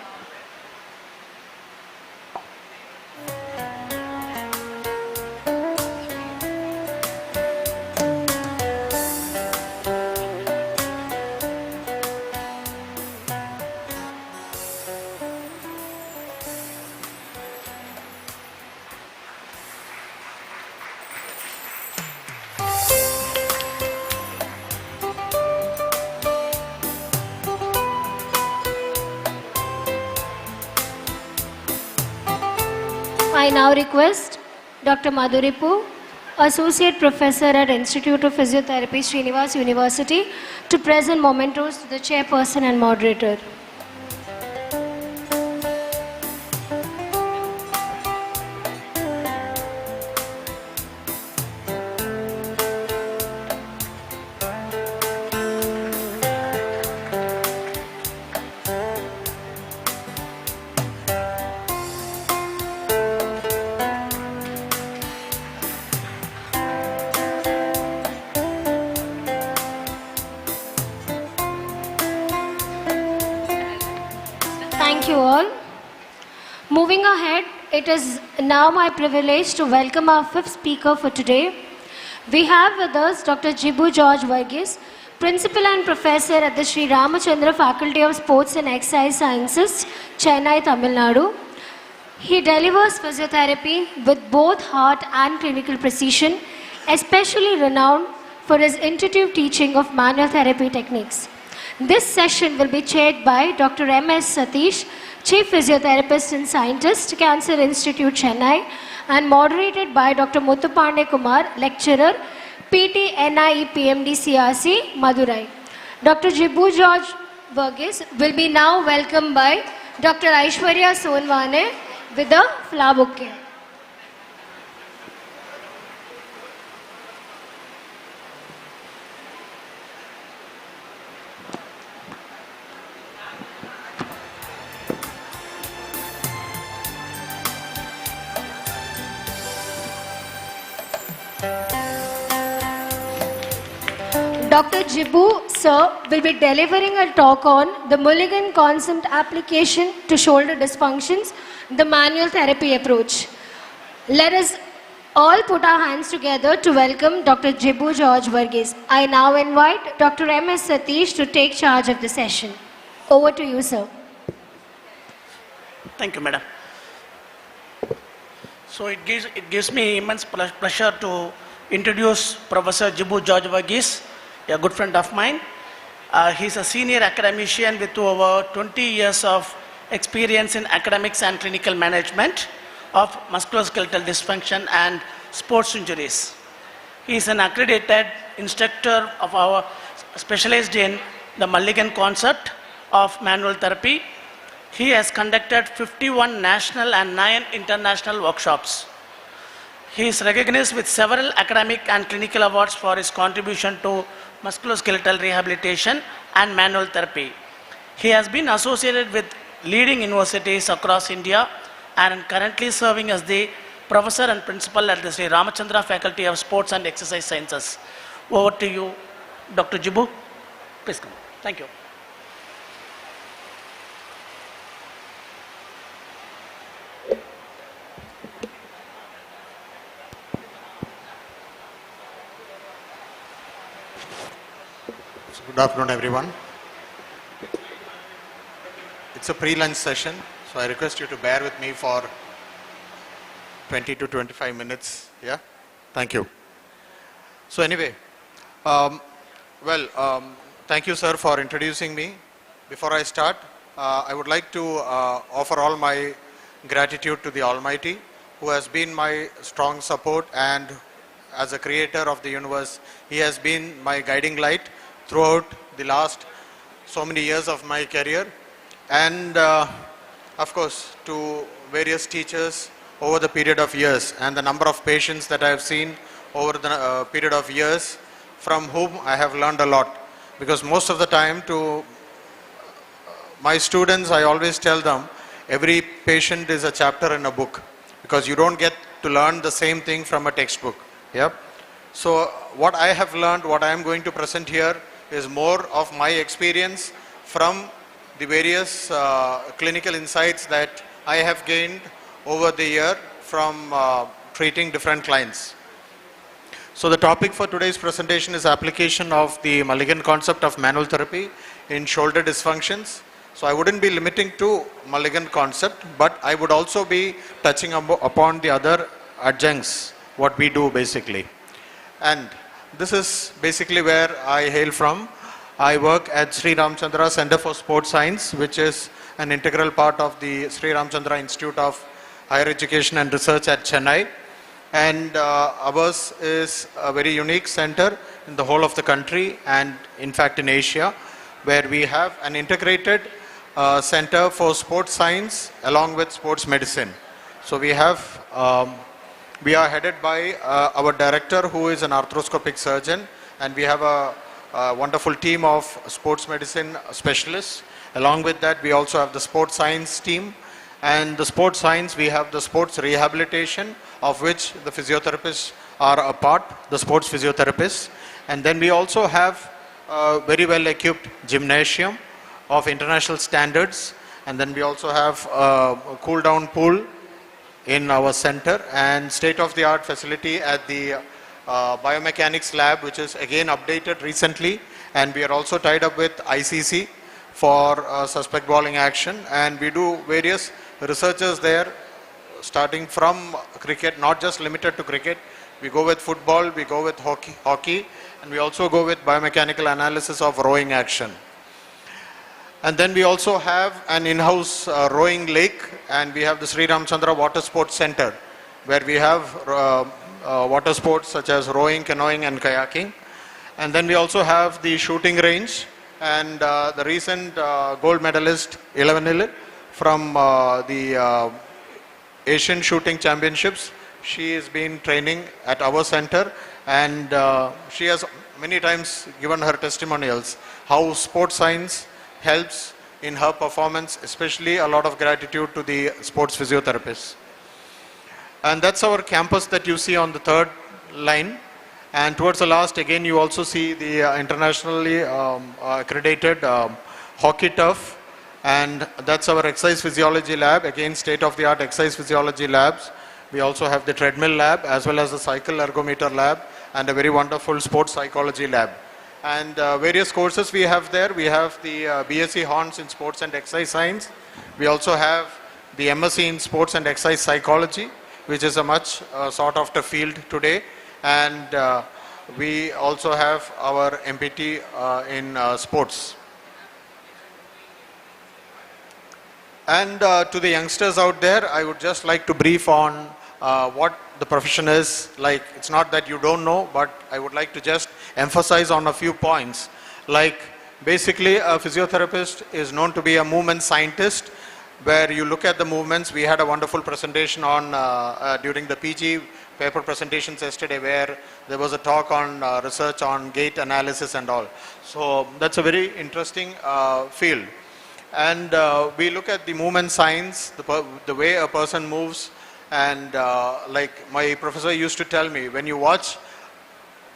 I now request Dr. Madhuripu, Associate Professor at Institute of Physiotherapy, Srinivas University, to present mementos to the chairperson and moderator. Thank you all. Moving ahead, it is now my privilege to welcome our fifth speaker for today. We have with us Dr. Jibu George Varghese, Principal and Professor at the Sri Ramachandra Faculty of Sports and Exercise Sciences, Chennai, Tamil Nadu. He delivers physiotherapy with both heart and clinical precision, especially renowned for his intuitive teaching of manual therapy techniques. This session will be chaired by Dr. M.S. Satish, Chief Physiotherapist and Scientist, Cancer Institute, Chennai, and moderated by Dr. Muthupande Kumar, Lecturer, PT, NIE, PMD, CRC, Madurai. Dr. Jibu George Varghese will be now welcomed by Dr. Aishwarya Sonwane with a flower bouquet. Dr. Jibu, sir, will be delivering a talk on the Mulligan concept application to shoulder dysfunctions, the manual therapy approach. Let us All put our hands together to welcome Dr. Jibu George Varghese. I now invite Dr. M.S. Satish to take charge of the session. Over to you, sir. Thank you, madam. So it gives me immense pleasure to introduce Professor Jibu George Varghese, a good friend of mine. He's a senior academician with over 20 years of experience in academics and clinical management of musculoskeletal dysfunction and sports injuries. He is an accredited instructor of our specialized in the Mulligan concept of manual therapy. He has conducted 51 national and 9 international workshops. He is recognized with several academic and clinical awards for his contribution to musculoskeletal rehabilitation and manual therapy. He has been associated with leading universities across India and currently serving as the professor and principal at the Sri Ramachandra Faculty of Sports and Exercise Sciences. Over to you, Dr. Jibu. Please come. Thank you. Good afternoon, everyone. It's a pre-lunch session, so I request you to bear with me for 20 to 25 minutes. Yeah? Thank you. So anyway, thank you, sir, for introducing me. Before I start, I would like to offer all my gratitude to the Almighty, who has been my strong support, and as a creator of the universe, He has been my guiding light throughout the last so many years of my career, and of course to various teachers over the period of years, and the number of patients that I have seen over the period of years, from whom I have learned a lot. Because most of the time to my students, I always tell them, every patient is a chapter in a book, because you don't get to learn the same thing from a textbook. Yep. So what I have learned, what I am going to present here, is more of my experience from the various clinical insights that I have gained over the year from treating different clients. So the topic for today's presentation is application of the Mulligan concept of manual therapy in shoulder dysfunctions. So I wouldn't be limiting to Mulligan concept, but I would also be touching upon the other adjuncts, what we do basically. And this is basically where I hail from. I work at Sri Ramachandra Center for Sports Science, which is an integral part of the Sri Ramachandra Institute of Higher Education and Research at Chennai. And ours is a very unique center in the whole of the country, and in fact in Asia, where we have an integrated center for sports science along with sports medicine. So we have we are headed by our director, who is an arthroscopic surgeon, and we have a wonderful team of sports medicine specialists. Along with that, we also have the sports science team, and the sports science, we have the sports rehabilitation, of which the physiotherapists are a part, the sports physiotherapists. And then we also have a very well equipped gymnasium of international standards, and then we also have a cool down pool in our center, and state-of-the-art facility at the biomechanics lab, which is again updated recently, and we are also tied up with ICC for suspect bowling action, and we do various researches there, starting from cricket, not just limited to cricket. We go with football, we go with hockey, and we also go with biomechanical analysis of rowing action. And then we also have an in-house rowing lake, and we have the Sri Ramachandra Water Sports Center, where we have water sports such as rowing, canoeing and kayaking. And then we also have the shooting range, and the recent gold medalist 11 from the Asian Shooting Championships, she has been training at our center, and she has many times given her testimonials how sports science helps in her performance, especially a lot of gratitude to the sports physiotherapists. And that's our campus that you see on the third line. And towards the last, again, you also see the internationally accredited hockey turf. And that's our exercise physiology lab, again, state-of-the-art exercise physiology labs, We also have the treadmill lab as well as the cycle ergometer lab and a very wonderful sports psychology lab. And various courses we have there. We have the BSc Horns in Sports and Exercise Science. We also have the MSc in Sports and Exercise Psychology, which is a much sought after field today. And we also have our MPT in sports. And to the youngsters out there, I would just like to brief on what the profession is. Like, it's not that you don't know, but I would like to just emphasize on a few points. Like, basically, a physiotherapist is known to be a movement scientist, where you look at the movements. We had a wonderful presentation on during the PG paper presentations yesterday, where there was a talk on research on gait analysis and all. So that's a very interesting field. And we look at the movement science, the way a person moves. And like my professor used to tell me, when you watch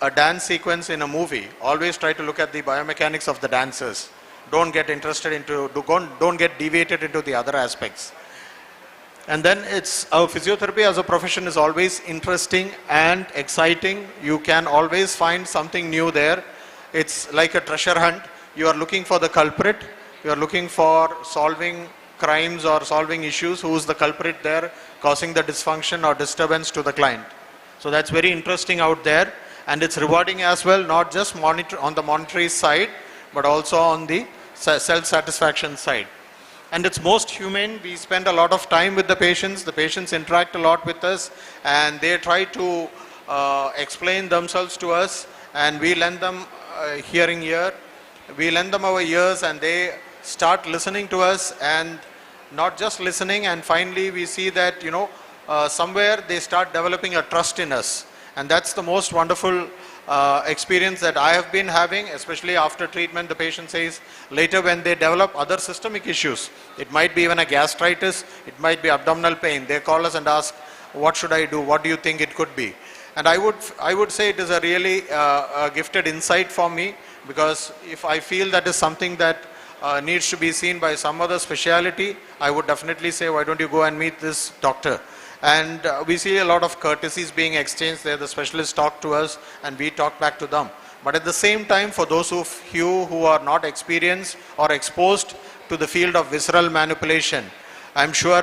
a dance sequence in a movie, always try to look at the biomechanics of the dancers. Don't get interested into, don't get deviated into the other aspects. And then our physiotherapy as a profession is always interesting and exciting. You can always find something new there. It's like a treasure hunt. You are looking for the culprit. You are looking for solving crimes or solving issues. Who is the culprit there causing the dysfunction or disturbance to the client? So that's very interesting out there, and it's rewarding as well, not just on the monetary side, but also on the self-satisfaction side. And it's most humane. We spend a lot of time with the patients. The patients interact a lot with us, and they try to explain themselves to us, and we lend them hearing ear. We lend them our ears, and they start listening to us, and not just listening, and finally we see that, somewhere they start developing a trust in us. And that's the most wonderful experience that I have been having, especially after treatment. The patient says later, when they develop other systemic issues, it might be even a gastritis, it might be abdominal pain, they call us and ask, what should I do? What do you think it could be? And I would say it is a really gifted insight for me, because if I feel that is something that needs to be seen by some other speciality, I would definitely say, why don't you go and meet this doctor? And we see a lot of courtesies being exchanged there. The specialists talk to us and we talk back to them. But at the same time, for those of you who are not experienced or exposed to the field of visceral manipulation, I'm sure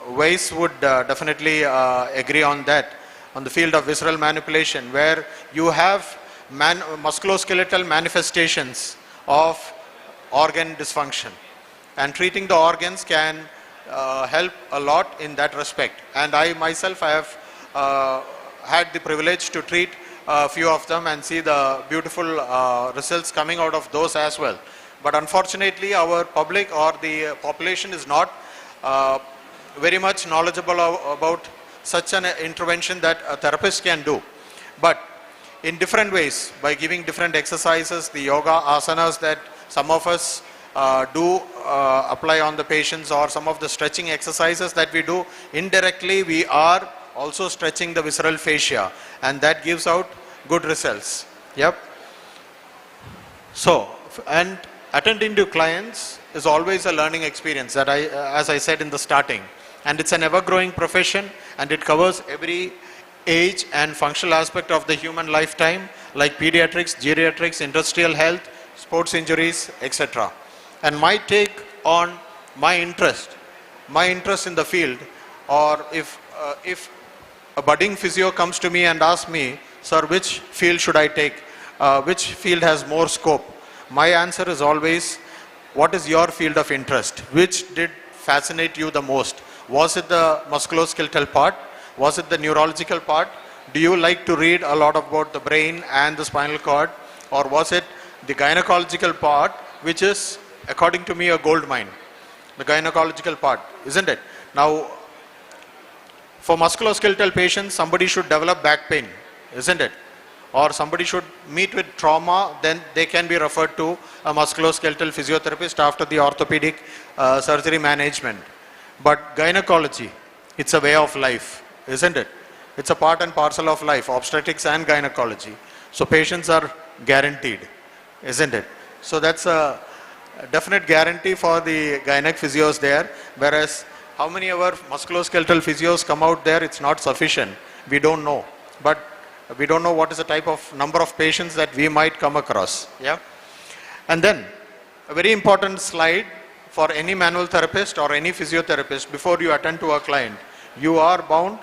Weiss would definitely agree on that, on the field of visceral manipulation, where you have musculoskeletal manifestations of organ dysfunction. And treating the organs can help a lot in that respect. And I myself have had the privilege to treat a few of them and see the beautiful results coming out of those as well. But unfortunately, our public or the population is not very much knowledgeable about such an intervention that a therapist can do. But in different ways, by giving different exercises, the yoga asanas that some of us do apply on the patients, or some of the stretching exercises that we do, indirectly we are also stretching the visceral fascia, and that gives out good results. Yep. So, and attending to clients is always a learning experience, that as I said in the starting, and it's an ever-growing profession, and it covers every age and functional aspect of the human lifetime, like pediatrics, geriatrics, industrial health, sports injuries, etc. And my take on my interest in the field, or if a budding physio comes to me and asks me, sir, which field should I take? Which field has more scope? My answer is always, what is your field of interest? Which did fascinate you the most? Was it the musculoskeletal part? Was it the neurological part? Do you like to read a lot about the brain and the spinal cord? Or was it the gynecological part, which is, according to me, a gold mine? The gynecological part, isn't it? Now, for musculoskeletal patients, somebody should develop back pain, isn't it? Or somebody should meet with trauma, then they can be referred to a musculoskeletal physiotherapist after the orthopedic surgery management. But gynecology, it's a way of life, isn't it? It's a part and parcel of life, obstetrics and gynecology. So patients are guaranteed, isn't it? So that's a definite guarantee for the gynec physios there, whereas how many of our musculoskeletal physios come out there, it's not sufficient. We don't know. But we don't know what is the type of number of patients that we might come across. Yeah. And then a very important slide for any manual therapist or any physiotherapist before you attend to a client. You are bound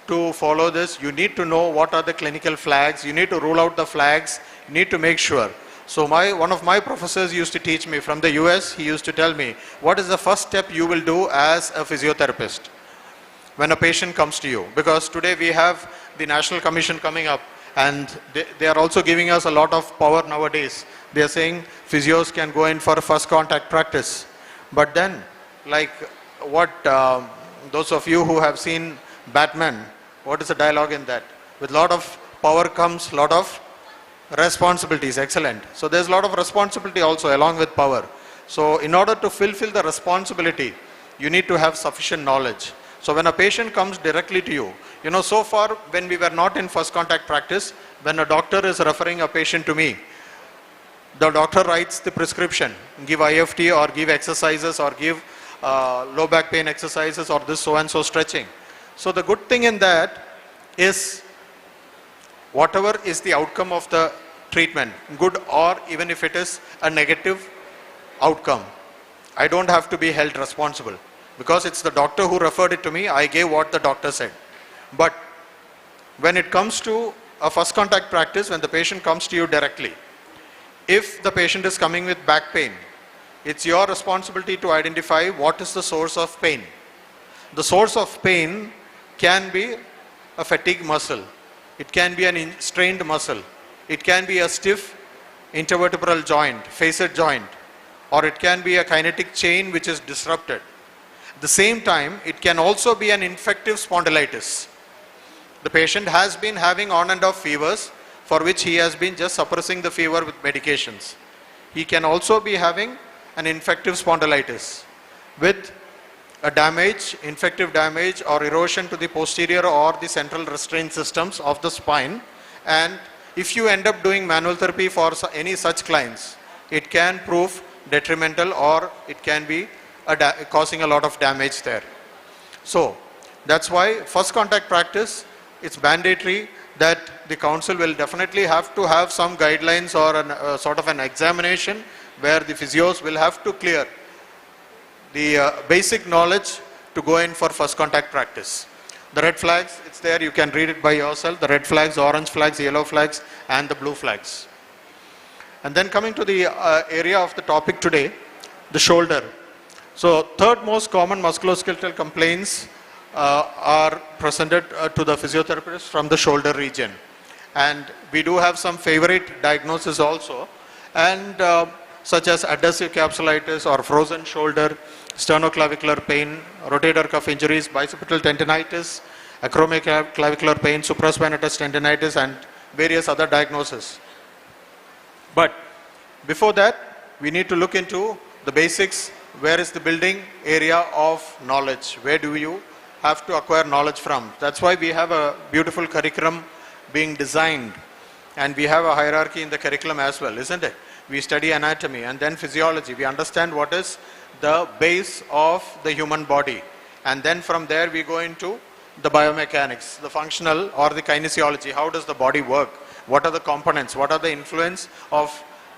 to follow this. You need to know what are the clinical flags. You need to rule out the flags. You need to make sure. So one of my professors used to teach me from the US. He used to tell me, what is the first step you will do as a physiotherapist when a patient comes to you? Because today we have the National Commission coming up, and they are also giving us a lot of power nowadays. They are saying physios can go in for a first contact practice. But then, like what those of you who have seen Batman, what is the dialogue in that? With a lot of power comes a lot of responsibilities. Excellent. So there's a lot of responsibility also along with power. So in order to fulfill the responsibility, you need to have sufficient knowledge. So when a patient comes directly to you, you know, so far when we were not in first contact practice, when a doctor is referring a patient to me, the doctor writes the prescription, give IFT or give exercises or give low back pain exercises or this so and so stretching. So the good thing in that is whatever is the outcome of the treatment, good or even if it is a negative outcome, I don't have to be held responsible because it's the doctor who referred it to me. I gave what the doctor said. But when it comes to a first contact practice, when the patient comes to you directly, if the patient is coming with back pain, it's your responsibility to identify what is the source of pain. The source of pain can be a fatigue muscle. It can be an strained muscle. It can be a stiff intervertebral joint, facet joint, or it can be a kinetic chain which is disrupted. At the same time, it can also be an infective spondylitis. The patient has been having on and off fevers for which he has been just suppressing the fever with medications. He can also be having an infective spondylitis with a damage, infective damage or erosion to the posterior or the central restraint systems of the spine. And if you end up doing manual therapy for any such clients, it can prove detrimental or it can be causing a lot of damage there. So that's why first contact practice, it's mandatory that the council will definitely have to have some guidelines or sort of an examination where the physios will have to clear the basic knowledge to go in for first contact practice. The red flags, it's there, you can read it by yourself. The red flags, orange flags, yellow flags and the blue flags. And then coming to the area of the topic today, the shoulder. So third most common musculoskeletal complaints are presented to the physiotherapist from the shoulder region. And we do have some favorite diagnoses also, and such as adhesive capsulitis or frozen shoulder, sternoclavicular pain, rotator cuff injuries, bicipital tendinitis, acromioclavicular pain, supraspinatus tendinitis and various other diagnoses. But before that, we need to look into the basics. Where is the building area of knowledge? Where do you have to acquire knowledge from? That's why we have a beautiful curriculum being designed, and we have a hierarchy in the curriculum as well, isn't it? We study anatomy and then physiology. We understand what is the base of the human body, and then from there we go into the biomechanics, the functional or the kinesiology. How does the body work? What are the components? What are the influence of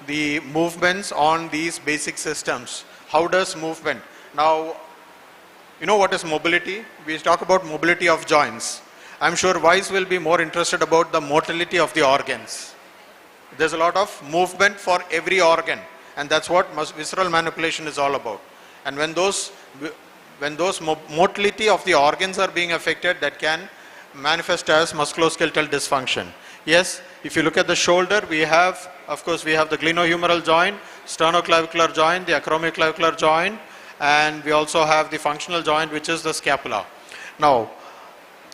the movements on these basic systems? How does movement? Now, you know what is mobility? We talk about mobility of joints. I'm sure Vice will be more interested about the motility of the organs. There's a lot of movement for every organ, and that's what visceral manipulation is all about. And when those motility of the organs are being affected, that can manifest as musculoskeletal dysfunction. Yes, if you look at the shoulder, we have, of course, we have the glenohumeral joint, sternoclavicular joint, the acromioclavicular joint, and we also have the functional joint, which is the scapula. Now,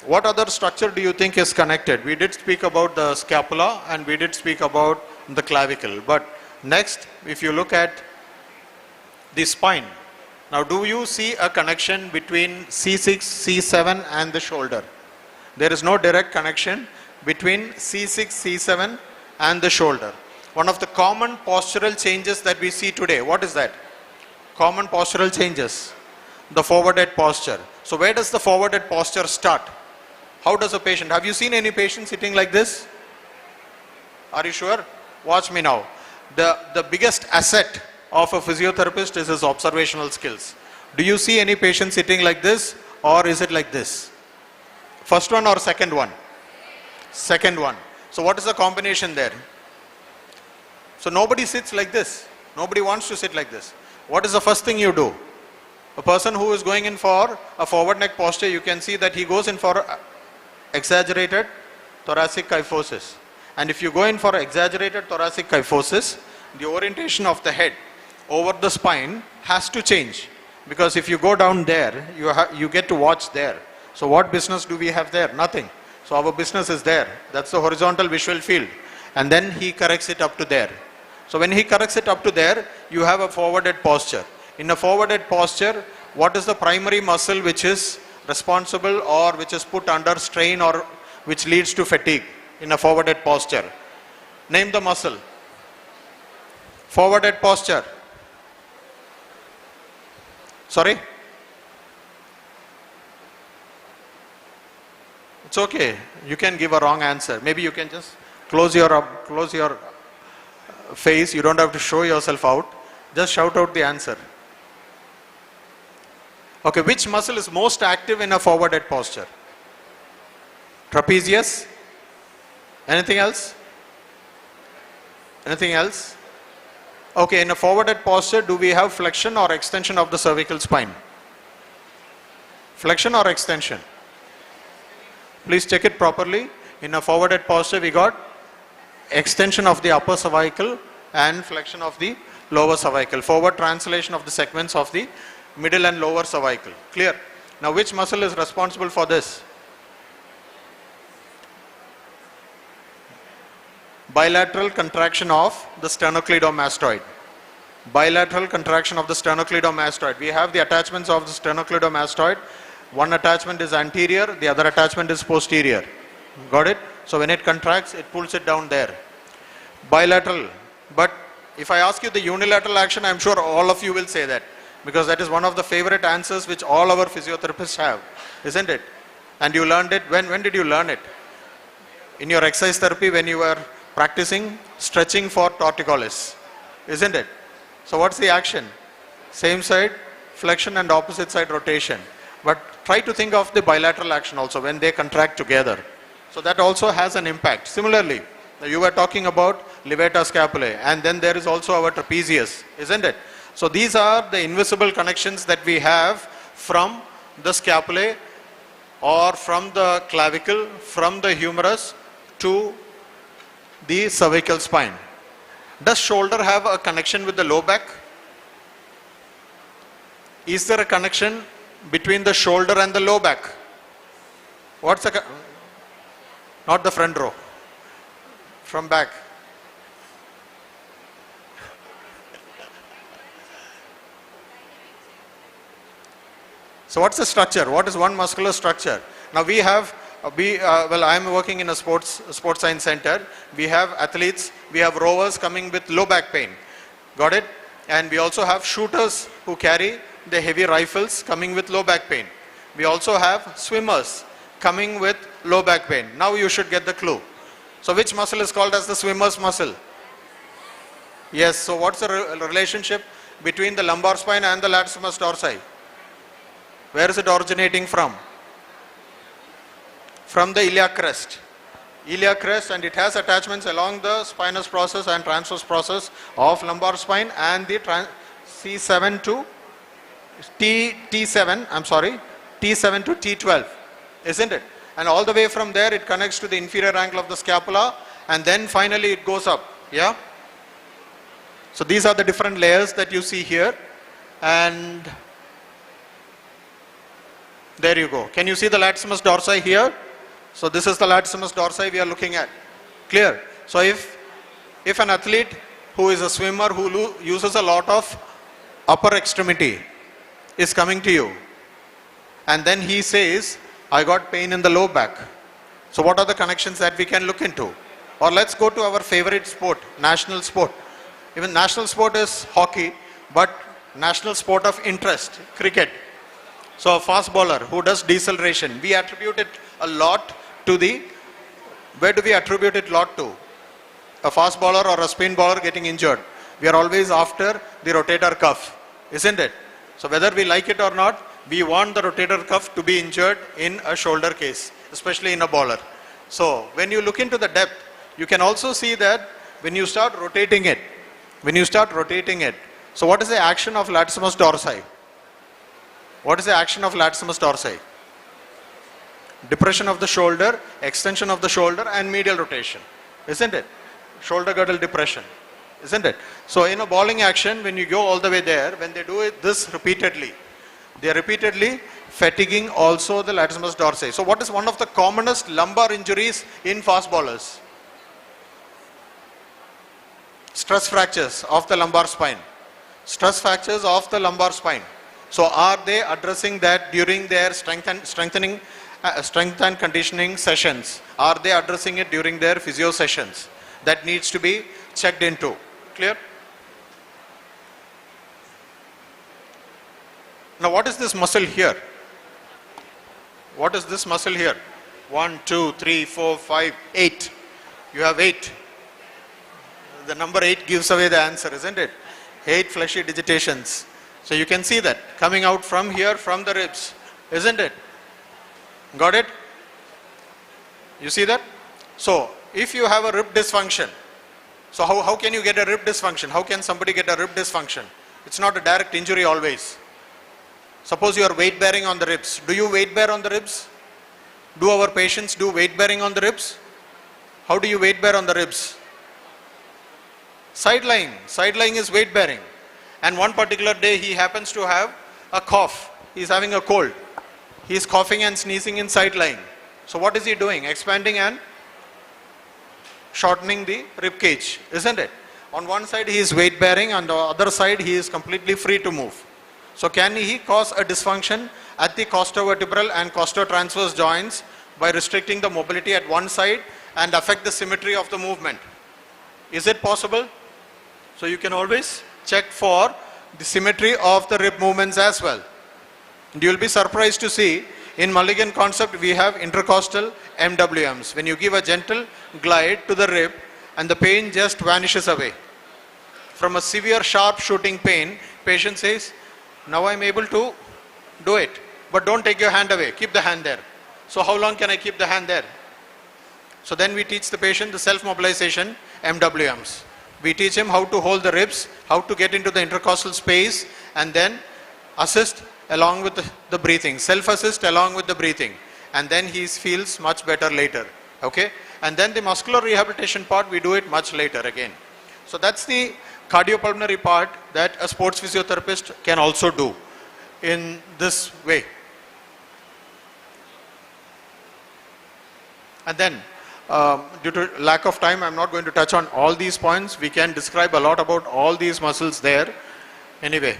what other structure do you think is connected? We did speak about the scapula and we did speak about the clavicle. But next, if you look at the spine, now do you see a connection between C6, C7 and the shoulder? There is no direct connection between C6, C7 and the shoulder. One of the common postural changes that we see today, what is that? Common postural changes. The forward head posture. So where does the forwarded posture start? How does a patient, have you seen any patient sitting like this? Are you sure? Watch me now. The biggest asset of a physiotherapist is his observational skills. Do you see any patient sitting like this, or is it like this? First one or second one? Second one. So what is the combination there? So nobody sits like this. Nobody wants to sit like this. What is the first thing you do? A person who is going in for a forward neck posture, you can see that he goes in for exaggerated thoracic kyphosis. And if you go in for exaggerated thoracic kyphosis, the orientation of the head over the spine has to change. Because if you go down there, you get to watch there. So what business do we have there? Nothing. So our business is there. That's the horizontal visual field. And then he corrects it up to there. So when he corrects it up to there, you have a forwarded posture. In a forwarded posture, what is the primary muscle which is responsible or which is put under strain or which leads to fatigue in a forwarded posture? Name the muscle. Forwarded posture. Sorry? It's okay. You can give a wrong answer. Maybe you can just close your face. You don't have to show yourself out. Just shout out the answer. Okay, which muscle is most active in a forwarded posture? Trapezius? Anything else? Anything else? Okay, in a forwarded posture, do we have flexion or extension of the cervical spine? Flexion or extension? Please check it properly. In a forwarded posture, we got extension of the upper cervical and flexion of the lower cervical. Forward translation of the segments of the middle and lower cervical. Clear? Now, which muscle is responsible for this? Bilateral contraction of the sternocleidomastoid. Bilateral contraction of the sternocleidomastoid. We have the attachments of the sternocleidomastoid. One attachment is anterior, the other attachment is posterior. Got it? So when it contracts, it pulls it down there. Bilateral. But if I ask you the unilateral action, I'm sure all of you will say that. Because that is one of the favorite answers which all our physiotherapists have. Isn't it? And you learned it. When did you learn it? In your exercise therapy when you were practicing stretching for torticollis. Isn't it? So what's the action? Same side, flexion and opposite side rotation. But try to think of the bilateral action also when they contract together. So that also has an impact. Similarly, you were talking about levator scapulae, and then there is also our trapezius, isn't it? So these are the invisible connections that we have from the scapulae or from the clavicle, from the humerus to the cervical spine. Does shoulder have a connection with the low back? Is there a connection between the shoulder and the low back? What's the not the front row, from back. So what's the structure? What is one muscular structure? Now we have, well, I am working in a sports science center. We have athletes, we have rowers coming with low back pain. Got it? And we also have shooters who carry the heavy rifles coming with low back pain. We also have swimmers coming with low back pain. Now you should get the clue. So which muscle is called as the swimmer's muscle? Yes, so what's the relationship between the lumbar spine and the latissimus dorsi? Where is it originating from? From the iliac crest. Iliac crest, and it has attachments along the spinous process and transverse process of lumbar spine and the C7 to T7, I'm sorry, T7 to T12, isn't it? And all the way from there it connects to the inferior angle of the scapula, and then finally it goes up, yeah? So these are the different layers that you see here, and there you go. Can you see the latissimus dorsi here? So this is the latissimus dorsi we are looking at. Clear? So if an athlete who is a swimmer who uses a lot of upper extremity is coming to you, and then he says, I got pain in the low back. So what are the connections that we can look into? Or let's go to our favorite sport, national sport. Even national sport is hockey, but national sport of interest, cricket. So a fast bowler who does deceleration, we attribute it a lot to the, where do we attribute it a lot to? A fast bowler or a spin bowler getting injured. We are always after the rotator cuff, isn't it? So whether we like it or not, we want the rotator cuff to be injured in a shoulder case, especially in a bowler. So when you look into the depth, you can also see that when you start rotating it, so what is the action of latissimus dorsi? What is the action of latissimus dorsi? Depression of the shoulder, extension of the shoulder and medial rotation, isn't it? Shoulder girdle depression, isn't it? So in a bowling action, when you go all the way there, when they do it this repeatedly, they are repeatedly fatiguing also the latissimus dorsi. So what is one of the commonest lumbar injuries in fast bowlers? Stress fractures of the lumbar spine. Stress fractures of the lumbar spine. So are they addressing that during their strength and conditioning sessions? Are they addressing it during their physio sessions? That needs to be checked into. Clear? Now what is this muscle here? What is this muscle here? 1, 2, 3, 4, 5, 8. You have 8. The number 8 gives away the answer, isn't it? 8 fleshy digitations. So you can see that coming out from here, from the ribs, isn't it? Got it? You see that? So if you have a rib dysfunction, so how can you get a rib dysfunction? How can somebody get a rib dysfunction? It's not a direct injury always. Suppose you are weight bearing on the ribs. Do you weight bear on the ribs? Do our patients do weight bearing on the ribs? How do you weight bear on the ribs? Side lying. Side lying is weight bearing. And one particular day he happens to have a cough. He is having a cold. He is coughing and sneezing in side lying. So what is he doing? Expanding and shortening the rib cage, isn't it? On one side he is weight bearing, on the other side he is completely free to move. So can he cause a dysfunction at the costovertebral and costotransverse joints by restricting the mobility at one side and affect the symmetry of the movement? Is it possible? So you can always check for the symmetry of the rib movements as well. And you will be surprised to see in Mulligan concept we have intercostal MWMs. When you give a gentle glide to the rib and the pain just vanishes away. From a severe sharp shooting pain, patient says, now I am able to do it. But don't take your hand away, keep the hand there. So how long can I keep the hand there? So then we teach the patient the self-mobilization MWMs. We teach him how to hold the ribs, how to get into the intercostal space and then assist along with the breathing, self-assist along with the breathing. And then he feels much better later. Okay? And then the muscular rehabilitation part, we do it much later again. So that's the cardiopulmonary part that a sports physiotherapist can also do in this way. And then, due to lack of time, I'm not going to touch on all these points. We can describe a lot about all these muscles there. Anyway.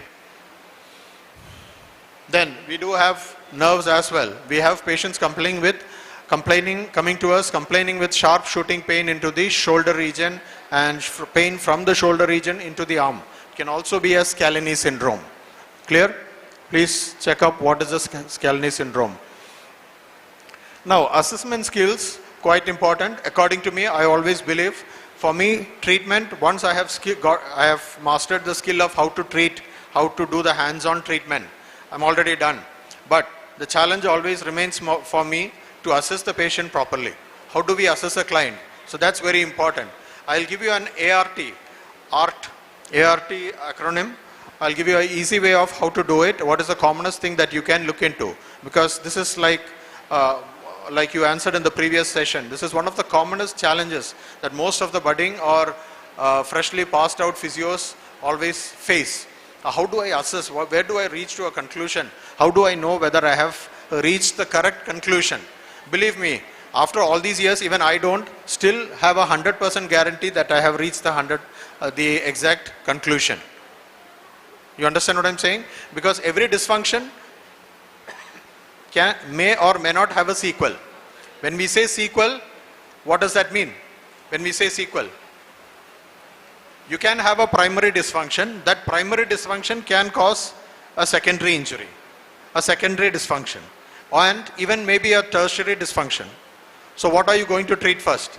Then we do have nerves as well. We have patients coming to us complaining with sharp shooting pain into the shoulder region and pain from the shoulder region into the arm. It can also be a Scalini syndrome. Clear? Please check up what is the Scalini syndrome. Now, assessment skills, quite important. According to me, I always believe, for me, treatment, once I have mastered the skill of how to treat, how to do the hands-on treatment, I'm already done. But the challenge always remains for me to assess the patient properly. How do we assess a client? So that's very important. I'll give you an ART acronym. I'll give you an easy way of how to do it. What is the commonest thing that you can look into? Because this is like you answered in the previous session. This is one of the commonest challenges that most of the budding or freshly passed out physios always face. How do I assess? Where do I reach to a conclusion? How do I know whether I have reached the correct conclusion? Believe me, after all these years, even I don't still have 100% guarantee that I have reached the exact conclusion. You understand what I'm saying? Because every dysfunction may or may not have a sequel. When we say sequel, what does that mean? When we say sequel, you can have a primary dysfunction. That primary dysfunction can cause a secondary injury. a secondary dysfunction, and even maybe a tertiary dysfunction. So what are you going to treat first?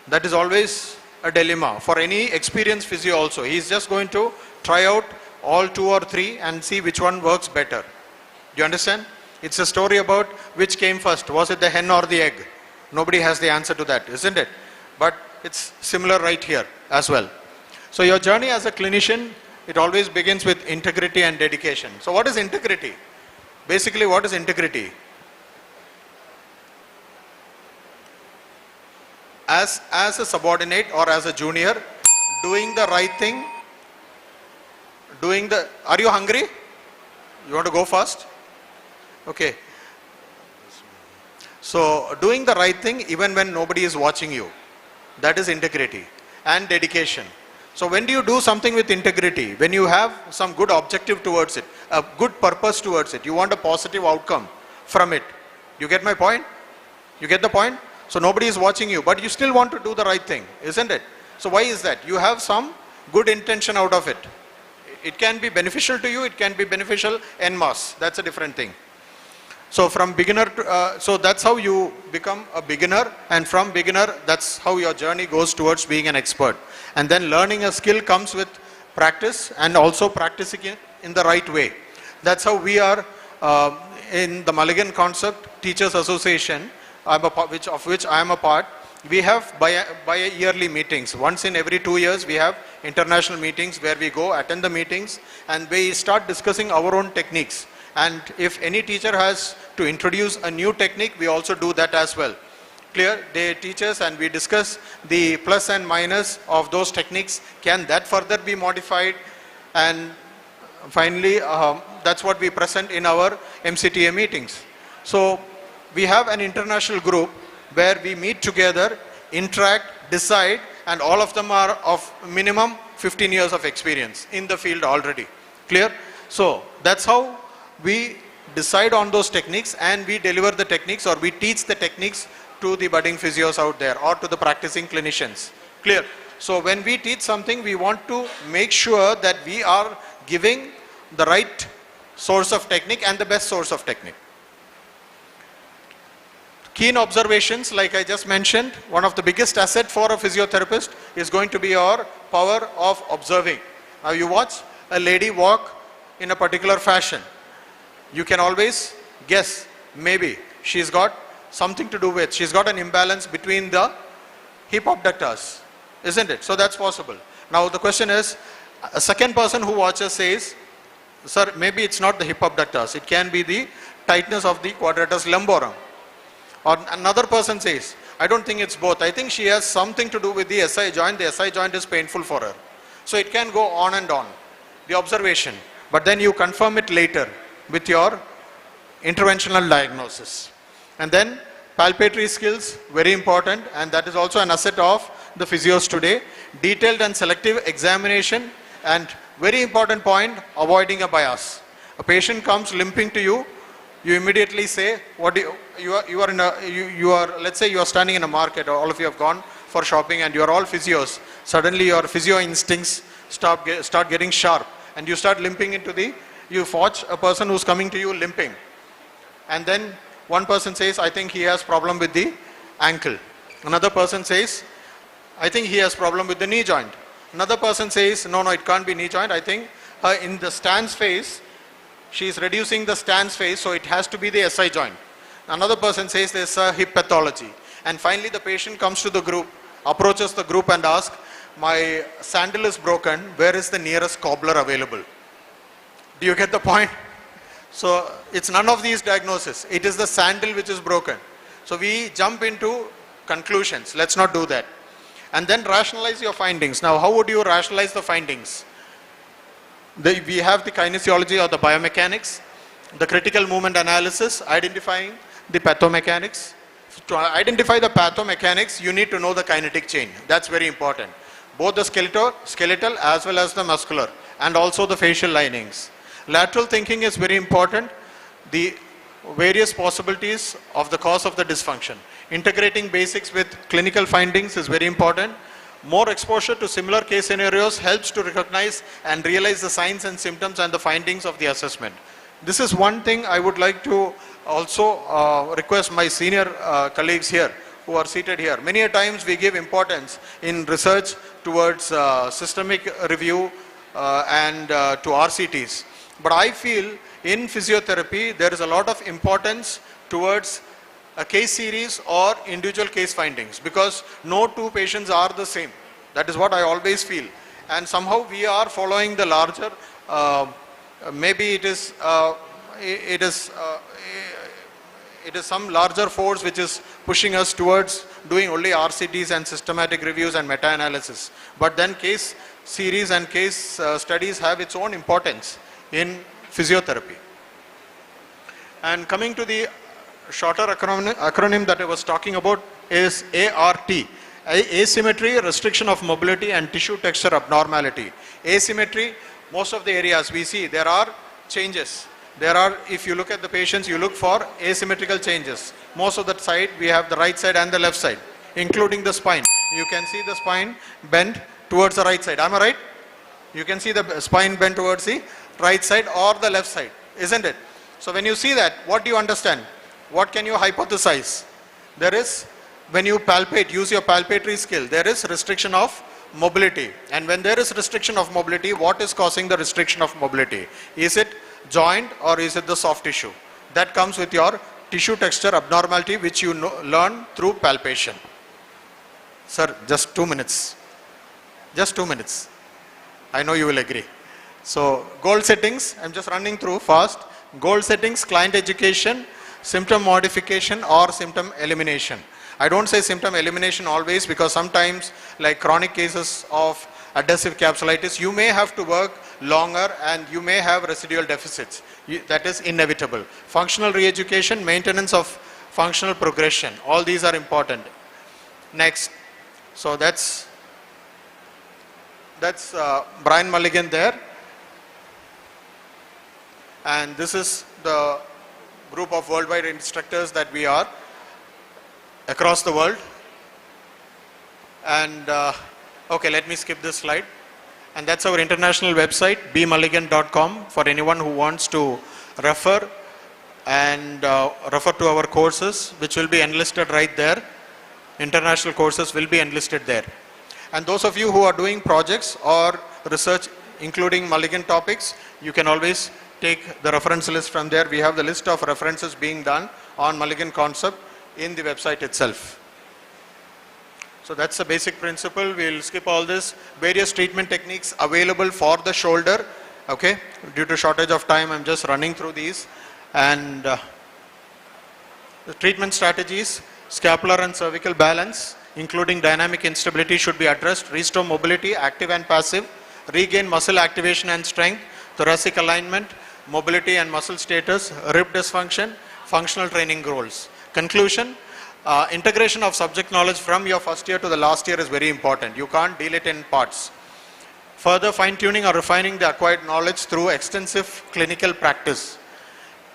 That is always a dilemma for any experienced physio also. He is just going to try out all 2 or 3 and see which one works better. Do you understand? It's a story about which came first. Was it the hen or the egg? Nobody has the answer to that, isn't it? But it's similar right here as well. So your journey as a clinician, it always begins with integrity and dedication. So what is integrity? Basically, what is integrity? As a subordinate or as a junior, doing the right thing, are you hungry? You want to go first? Okay. So doing the right thing even when nobody is watching you, that is integrity and dedication. So when do you do something with integrity? When you have some good objective towards it, a good purpose towards it, you want a positive outcome from it. You get my point? You get the point? So nobody is watching you, but you still want to do the right thing, isn't it? So why is that? You have some good intention out of it. It can be beneficial to you, it can be beneficial en masse. That's a different thing. So from beginner to, so that's how you become a beginner, and from beginner, that's how your journey goes towards being an expert. And then learning a skill comes with practice and also practicing it in the right way. That's how we are in the Mulligan Concept Teachers Association, of which I am a part. We have bi-yearly meetings. Once in every 2 years, we have international meetings where we go attend the meetings and we start discussing our own techniques. And if any teacher has to introduce a new technique, we also do that as well. Clear? They teach us and we discuss the plus and minus of those techniques. Can that further be modified? And finally, that's what we present in our MCTA meetings. So we have an international group where we meet together, interact, decide, and all of them are of minimum 15 years of experience in the field already. Clear? So that's how we decide on those techniques and we deliver the techniques, or we teach the techniques to the budding physios out there or to the practicing clinicians. Clear? So when we teach something, we want to make sure that we are giving the right source of technique and the best source of technique. Keen observations, like I just mentioned, one of the biggest asset for a physiotherapist is going to be your power of observing. Now you watch a lady walk in a particular fashion. You can always guess, maybe she's got something to do with, she's got an imbalance between the hip abductors, isn't it? So that's possible. Now the question is, a second person who watches says, sir, maybe it's not the hip abductors, it can be the tightness of the quadratus lumborum. Or another person says, I don't think it's both, I think she has something to do with the SI joint is painful for her. So it can go on and on, the observation, but then you confirm it later with your interventional diagnosis. And then palpatory skills, very important, and that is also an asset of the physios today. Detailed and selective examination, and very important point, avoiding a bias. A patient comes limping to you, you immediately say, what do you are, let's say you are standing in a market, or all of you have gone for shopping and you are all physios. Suddenly your physio instincts start getting sharp and you start limping into you watch a person who's coming to you limping. And then one person says, I think he has problem with the ankle. Another person says, I think he has problem with the knee joint. Another person says, no, it can't be knee joint. I think in the stance phase, she is reducing the stance phase, so it has to be the SI joint. Another person says there's a hip pathology. And finally the patient comes to the group, approaches the group and asks, my sandal is broken, where is the nearest cobbler available? Do you get the point? So it's none of these diagnoses. It is the sandal which is broken. So we jump into conclusions. Let's not do that. And then rationalize your findings. Now how would you rationalize the findings? We have the kinesiology or the biomechanics, the critical movement analysis, identifying the pathomechanics. To identify the pathomechanics, you need to know the kinetic chain. That's very important. Both the skeletal as well as the muscular, and also the facial linings. Lateral thinking is very important. The various possibilities of the cause of the dysfunction. Integrating basics with clinical findings is very important. More exposure to similar case scenarios helps to recognize and realize the signs and symptoms and the findings of the assessment. This is one thing I would like to also request my senior colleagues here who are seated here. Many a times we give importance in research towards systemic review and to RCTs. But I feel in physiotherapy there is a lot of importance towards a case series or individual case findings, because no two patients are the same. That is what I always feel. And somehow we are following the larger, maybe it is some larger force which is pushing us towards doing only RCTs and systematic reviews and meta-analysis. But then case series and case studies have its own importance in physiotherapy. And coming to the shorter acronym that I was talking about is ART. Asymmetry, restriction of mobility and tissue texture abnormality. Asymmetry, most of the areas we see there are changes. There are, if you look at the patients, you look for asymmetrical changes. Most of the side, we have the right side and the left side, including the spine. You can see the spine bent towards the right side. Am I right? You can see the spine bent towards the right side or the left side, isn't it? So when you see that, what do you understand? What can you hypothesize? There is, when you palpate, use your palpatory skill, there is restriction of mobility. And when there is restriction of mobility, what is causing the restriction of mobility? Is it joint or is it the soft tissue? That comes with your tissue texture abnormality, which you learn through palpation. Sir, just 2 minutes. Just 2 minutes. I know you will agree. So, goal settings, I'm just running through fast. Goal settings, client education, symptom modification or symptom elimination. I don't say symptom elimination always, because sometimes, like chronic cases of adhesive capsulitis, you may have to work longer and you may have residual deficits. That is inevitable. Functional re-education, maintenance of functional progression. All these are important. Next. So that's Brian Mulligan there. And this is the group of worldwide instructors that we are across the world. And okay, let me skip this slide. And that's our international website, bmulligan.com, for anyone who wants to refer and refer to our courses, which will be enlisted right there. International courses will be enlisted there. And those of you who are doing projects or research including Mulligan topics, you can always take the reference list from there. We have the list of references being done on Mulligan concept in the website itself. So that's the basic principle. We'll skip all this. Various treatment techniques available for the shoulder. Okay, due to shortage of time, I'm just running through these. And the treatment strategies, scapular and cervical balance, including dynamic instability, should be addressed. Restore mobility, active and passive. Regain muscle activation and strength. Thoracic alignment, mobility and muscle status, rib dysfunction, functional training goals. Conclusion, integration of subject knowledge from your first year to the last year is very important. You can't deal it in parts. Further fine-tuning or refining the acquired knowledge through extensive clinical practice.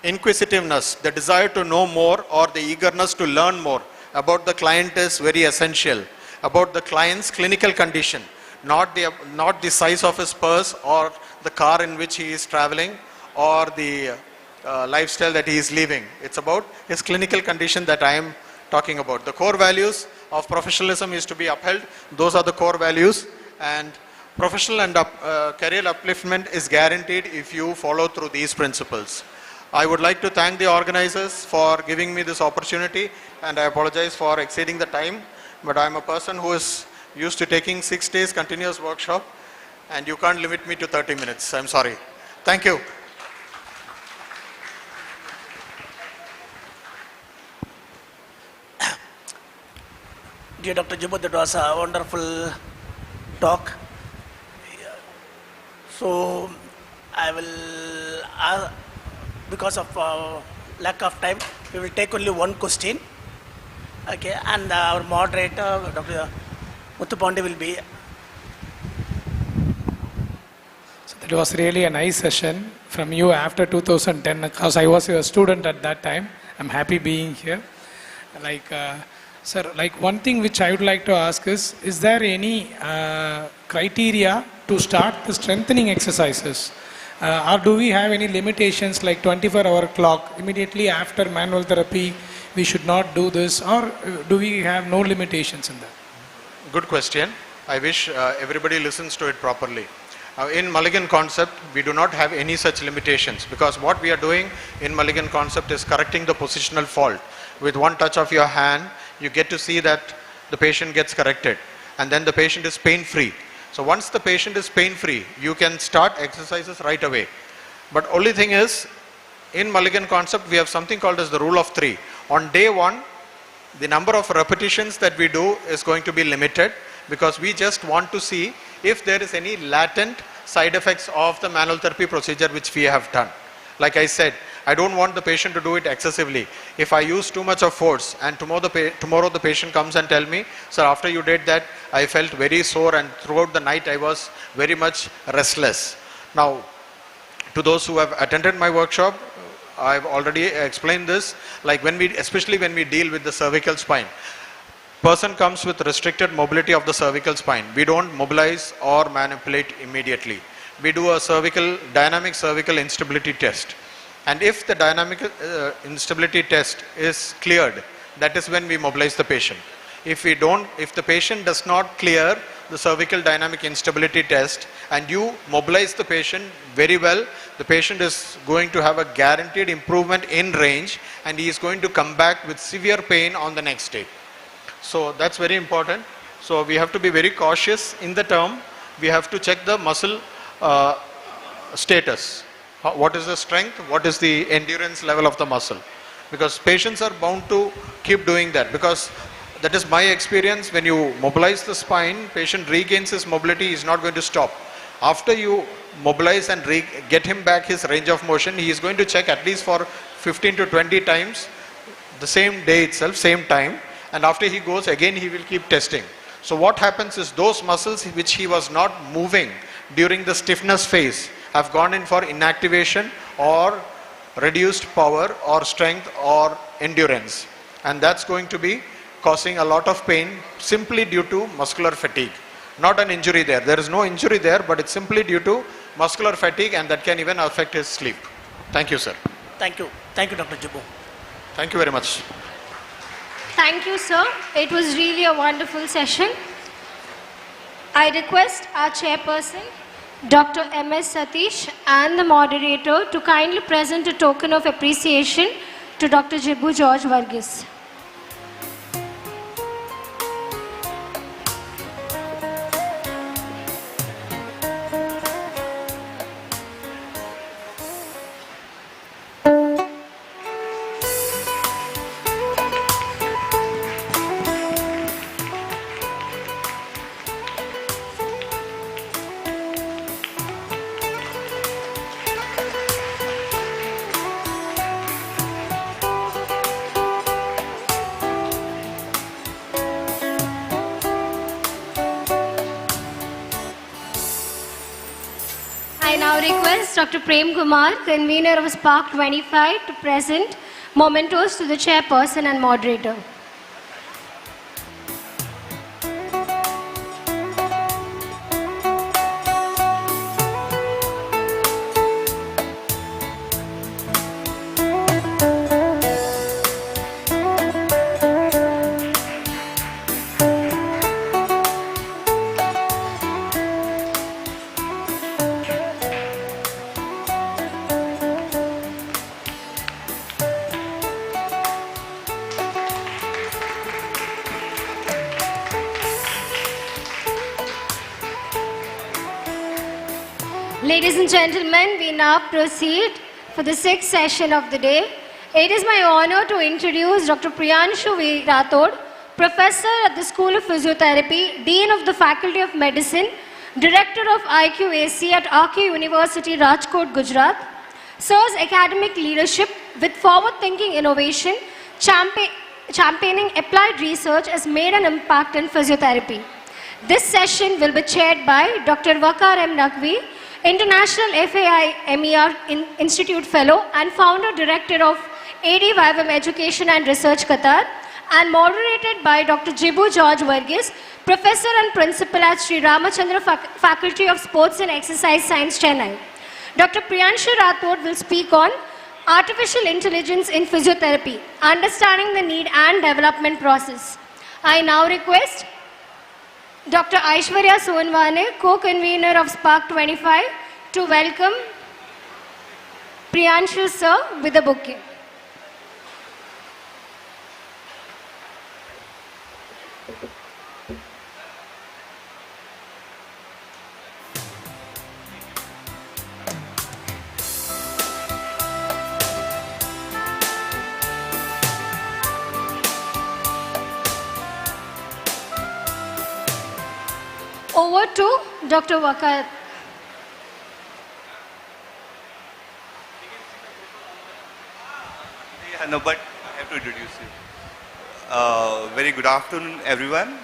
Inquisitiveness, the desire to know more or the eagerness to learn more about the client is very essential. About the client's clinical condition, not the size of his purse or the car in which he is traveling or the lifestyle that he is living. It's about his clinical condition that I am talking about. The core values of professionalism is to be upheld. Those are the core values, and professional and career upliftment is guaranteed if you follow through these principles. I would like to thank the organizers for giving me this opportunity, and I apologize for exceeding the time, but I'm a person who is used to taking 6 days continuous workshop, and you can't limit me to 30 minutes. I'm sorry. Thank you. Dear Dr. Jubut, it was a wonderful talk. So I will, because of lack of time, we will take only one question. Okay, and our moderator, Dr. Muthupandi, will be. So that was really a nice session from you after 2010, because I was a student at that time. I'm happy being here. Sir, one thing which I would like to ask is there any criteria to start the strengthening exercises? Or do we have any limitations like 24-hour clock? Immediately after manual therapy, we should not do this, or do we have no limitations in that? Good question. I wish everybody listens to it properly. In Mulligan concept, we do not have any such limitations, because what we are doing in Mulligan concept is correcting the positional fault. With one touch of your hand, you get to see that the patient gets corrected, and then the patient is pain-free. So once the patient is pain-free, you can start exercises right away. But only thing is, in Mulligan concept, we have something called as the rule of 3. On day 1, the number of repetitions that we do is going to be limited, because we just want to see if there is any latent side effects of the manual therapy procedure which we have done. Like I said, I don't want the patient to do it excessively. If I use too much of force and tomorrow the patient comes and tell me, sir, after you did that, I felt very sore and throughout the night I was very much restless. Now, to those who have attended my workshop, I've already explained this, like especially when we deal with the cervical spine. Person comes with restricted mobility of the cervical spine. We don't mobilize or manipulate immediately. We do a dynamic cervical instability test. And if the dynamic instability test is cleared, that is when we mobilize the patient. If the patient does not clear the cervical dynamic instability test and you mobilize the patient very well, the patient is going to have a guaranteed improvement in range, and he is going to come back with severe pain on the next day. So that's very important. So we have to be very cautious in the term. We have to check the muscle status. What is the strength? What is the endurance level of the muscle? Because patients are bound to keep doing that, because that is my experience. When you mobilize the spine, patient regains his mobility, he is not going to stop. After you mobilize and get him back his range of motion, he is going to check at least for 15 to 20 times the same day itself, same time, and after he goes again, he will keep testing. So what happens is, those muscles which he was not moving during the stiffness phase have gone in for inactivation or reduced power or strength or endurance, and that's going to be causing a lot of pain simply due to muscular fatigue. Not an injury there. There is no injury there, but it's simply due to muscular fatigue, and that can even affect his sleep. Thank you, sir. Thank you. Thank you, Dr. Jibu. Thank you very much. Thank you, sir. It was really a wonderful session. I request our chairperson, Dr. M.S. Satish, and the moderator to kindly present a token of appreciation to Dr. Jibu George Varghese. I now request Dr. Prem Kumar, convener of Spark 25, to present mementos to the chairperson and moderator. Ladies and gentlemen, we now proceed for the sixth session of the day. It is my honor to introduce Dr. Priyanshu V. Rathod, Professor at the School of Physiotherapy, Dean of the Faculty of Medicine, Director of IQAC at RK University, Rajkot, Gujarat. Sir's academic leadership with forward-thinking innovation, championing applied research has made an impact in physiotherapy. This session will be chaired by Dr. Vakar M. Naqvi, International FAI MER Institute Fellow and Founder Director of AD Vivum Education and Research, Qatar, and moderated by Dr. Jibu George Varghese, Professor and Principal at Sri Ramachandra Faculty of Sports and Exercise Science, Chennai. Dr. Priyanshu Rathod will speak on Artificial Intelligence in Physiotherapy, Understanding the Need and Development Process. I now request Dr. Aishwarya Sonwane, co-convener of Spark 25, to welcome Priyanshu sir with a bouquet. Over to Dr. Wakar. Yeah, no, but I have to introduce you. Very good afternoon, everyone.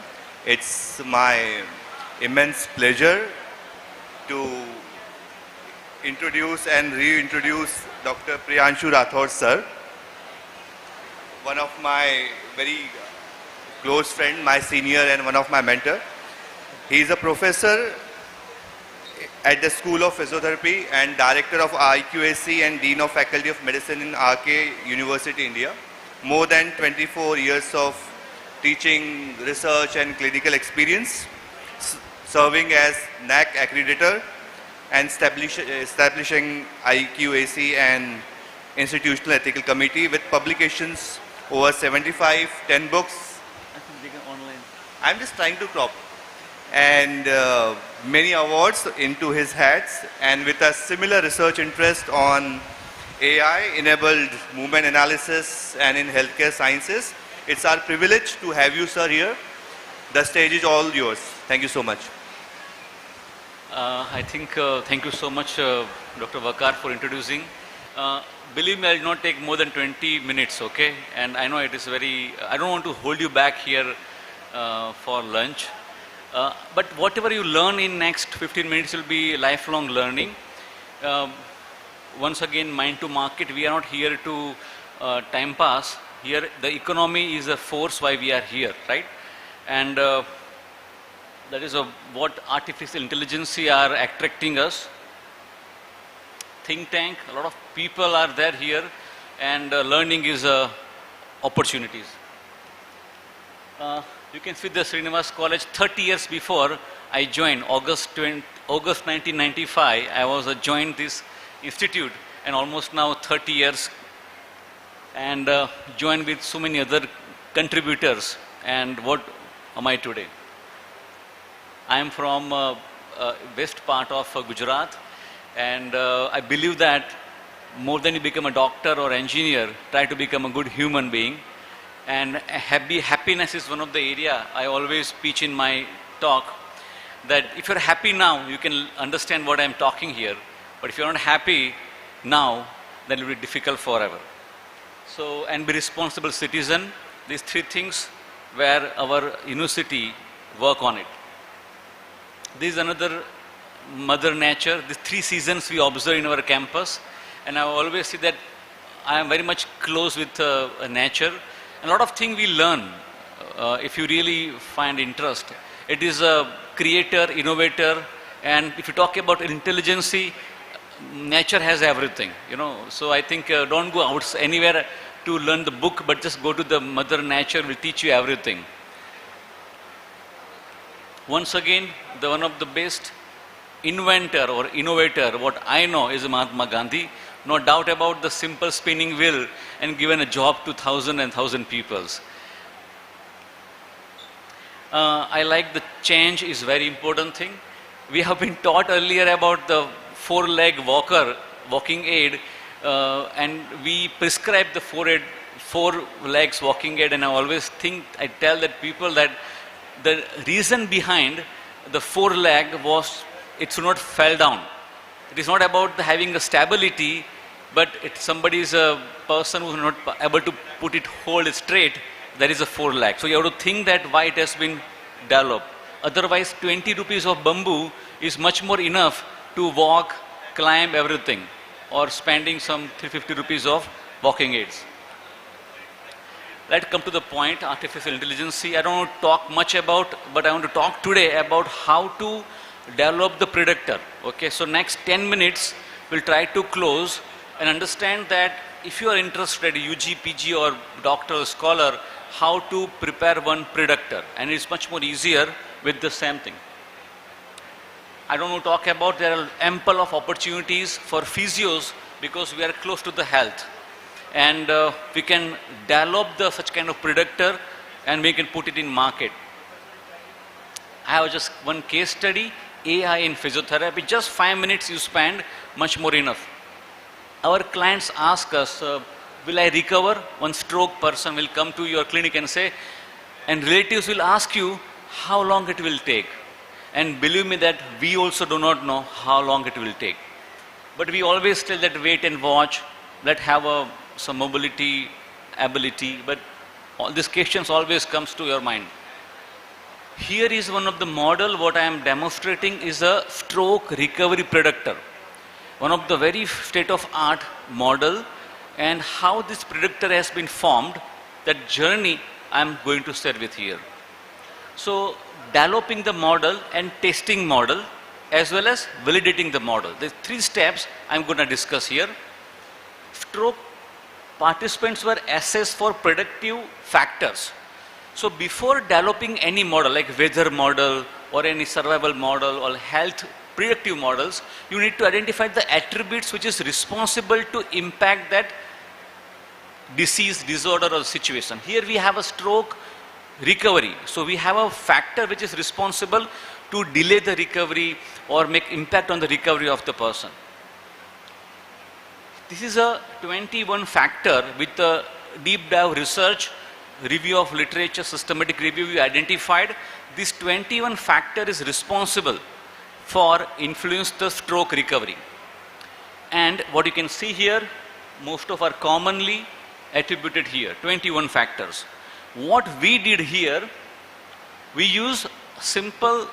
It's my immense pleasure to introduce and reintroduce Dr. Priyanshu Rathod, sir. One of my very close friend, my senior and one of my mentor. He is a professor at the School of Physiotherapy and Director of IQAC and Dean of Faculty of Medicine in RK University, India. More than 24 years of teaching, research and clinical experience, serving as NAC accreditor and establishing IQAC and Institutional Ethical Committee with publications over 75, 10 books. I'm just trying to crop. And many awards into his hats, and with a similar research interest on AI-enabled movement analysis and in healthcare sciences. It's our privilege to have you, sir, here. The stage is all yours. Thank you so much. Thank you so much, Dr. Wakar, for introducing. Believe me, I will not take more than 20 minutes, okay? And I know it is I don't want to hold you back here for lunch. But whatever you learn in next 15 minutes will be lifelong learning. Once again, mind to market, we are not here to time pass. Here, the economy is a force why we are here, right? And that is what artificial intelligence are attracting us. Think tank, a lot of people are there here, and learning is opportunities. You can see the Srinivas College 30 years before I joined, August 1995, I was joined this institute, and almost now 30 years, and joined with so many other contributors. And what am I today? I am from west part of Gujarat, and I believe that more than you become a doctor or engineer, try to become a good human being. And happiness is one of the area I always preach in my talk, that if you're happy now, you can understand what I'm talking here. But if you're not happy now, then it will be difficult forever. So, and be responsible citizen, these three things where our university work on it. This is another mother nature, these three seasons we observe in our campus. And I always see that I am very much close with nature. A lot of things we learn, if you really find interest. It is a creator, innovator, and if you talk about intelligence, nature has everything, you know. So I think don't go out anywhere to learn the book, but just go to the mother nature, will teach you everything. Once again, one of the best inventor or innovator, what I know, is Mahatma Gandhi. No doubt about the simple spinning wheel and given a job to 1,000 peoples. I like the change is very important thing. We have been taught earlier about the four-leg walking aid, and we prescribe the four legs walking aid, and I tell that people that the reason behind the four leg was it should not fall down. It is not about having a stability, but if somebody is a person who is not able to hold it straight, there is a four leg. So you have to think that why it has been developed. Otherwise, 20 rupees of bamboo is much more enough to walk, climb, everything, or spending some 350 rupees of walking aids. Let's come to the point, artificial intelligence. I don't want to talk much about, but I want to talk today about how to develop the predictor. Okay, so next 10 minutes, we'll try to close and understand that if you are interested, UG, PG or doctor or scholar, how to prepare one predictor, and it's much more easier with the same thing. I don't want to talk about, there are ample of opportunities for physios because we are close to the health, and we can develop such kind of predictor and we can put it in market. I have just one case study, AI in physiotherapy, just 5 minutes you spend, much more enough. Our clients ask us, will I recover? One stroke person will come to your clinic and say, and relatives will ask you how long it will take. And believe me that we also do not know how long it will take. But we always tell that wait and watch, let have some mobility, ability, but all these questions always comes to your mind. Here is one of the model, what I am demonstrating is a stroke recovery predictor. One of the very state-of-art model, and how this predictor has been formed, that journey I am going to share with here. So developing the model and testing model as well as validating the model. The 3 steps I am going to discuss here. Stroke participants were assessed for predictive factors. So before developing any model like weather model or any survival model or health predictive models, you need to identify the attributes which is responsible to impact that disease, disorder or situation. Here we have a stroke recovery. So we have a factor which is responsible to delay the recovery or make impact on the recovery of the person. This is a 21 factor with a deep dive research, review of literature, systematic review, we identified this 21 factor is responsible for influence the stroke recovery. And what you can see here, most of are commonly attributed here, 21 factors. What we did here, we use simple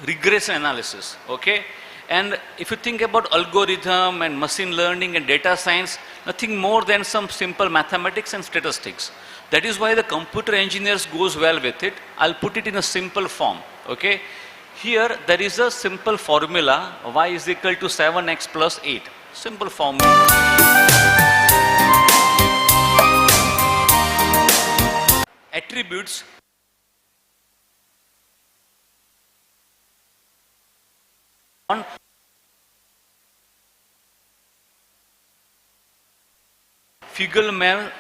regression analysis, okay? And if you think about algorithm and machine learning and data science, nothing more than some simple mathematics and statistics. That is why the computer engineers goes well with it. I'll put it in a simple form, okay? Here there is a simple formula, y is equal to 7x plus 8. Simple formula. Attributes on Fugel-Meyer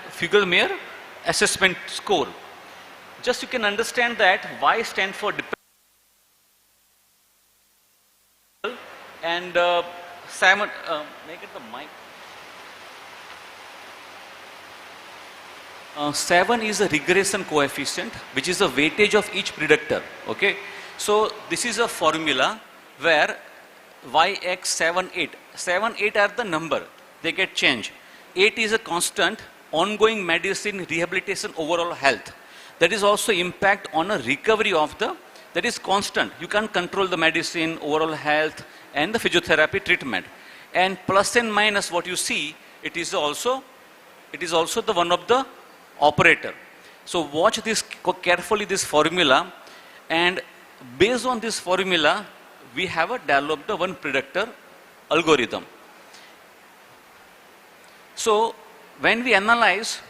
assessment score. Just you can understand that Y stands for dependent and 7, make it the mic. 7 is a regression coefficient, which is a weightage of each predictor, okay? So this is a formula where yx 7, 8. 7, 8 are the number, they get changed. 8 is a constant, ongoing medicine, rehabilitation, overall health. That is also impact on a recovery of the, that is constant. You can't control the medicine, overall health and the physiotherapy treatment. And plus and minus what you see, it is also the one of the operator. So watch this carefully, this formula, and based on this formula, we have developed the one predictor algorithm. So when we analyze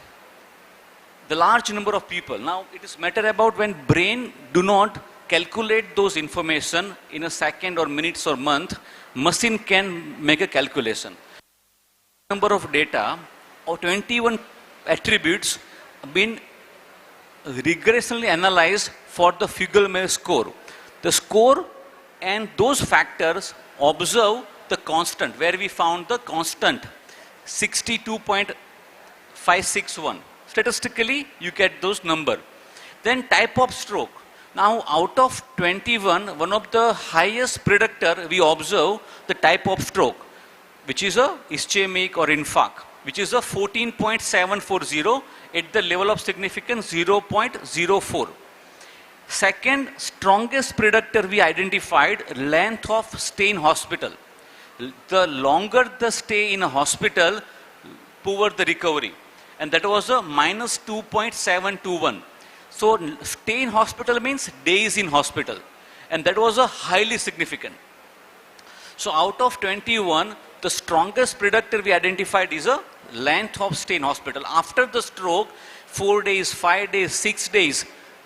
the large number of people, now it is matter about when brain do not calculate those information in a second or minutes or month, machine can make a calculation. Number of data or 21 attributes been regressionally analyzed for the Fugel-Meyer score. The score and those factors observe the constant, where we found the constant 62.561. Statistically, you get those number. Then type of stroke. Now, out of 21, one of the highest predictor we observe the type of stroke, which is a ischemic or infarct, which is a 14.740 at the level of significance 0.04. Second strongest predictor we identified, length of stay in hospital. The longer the stay in a hospital, poor the recovery. And that was a minus 2.721. So stay in hospital means days in hospital. And that was a highly significant. So out of 21, the strongest predictor we identified is a length of stay in hospital. After the stroke, 4 days, 5 days, 6 days,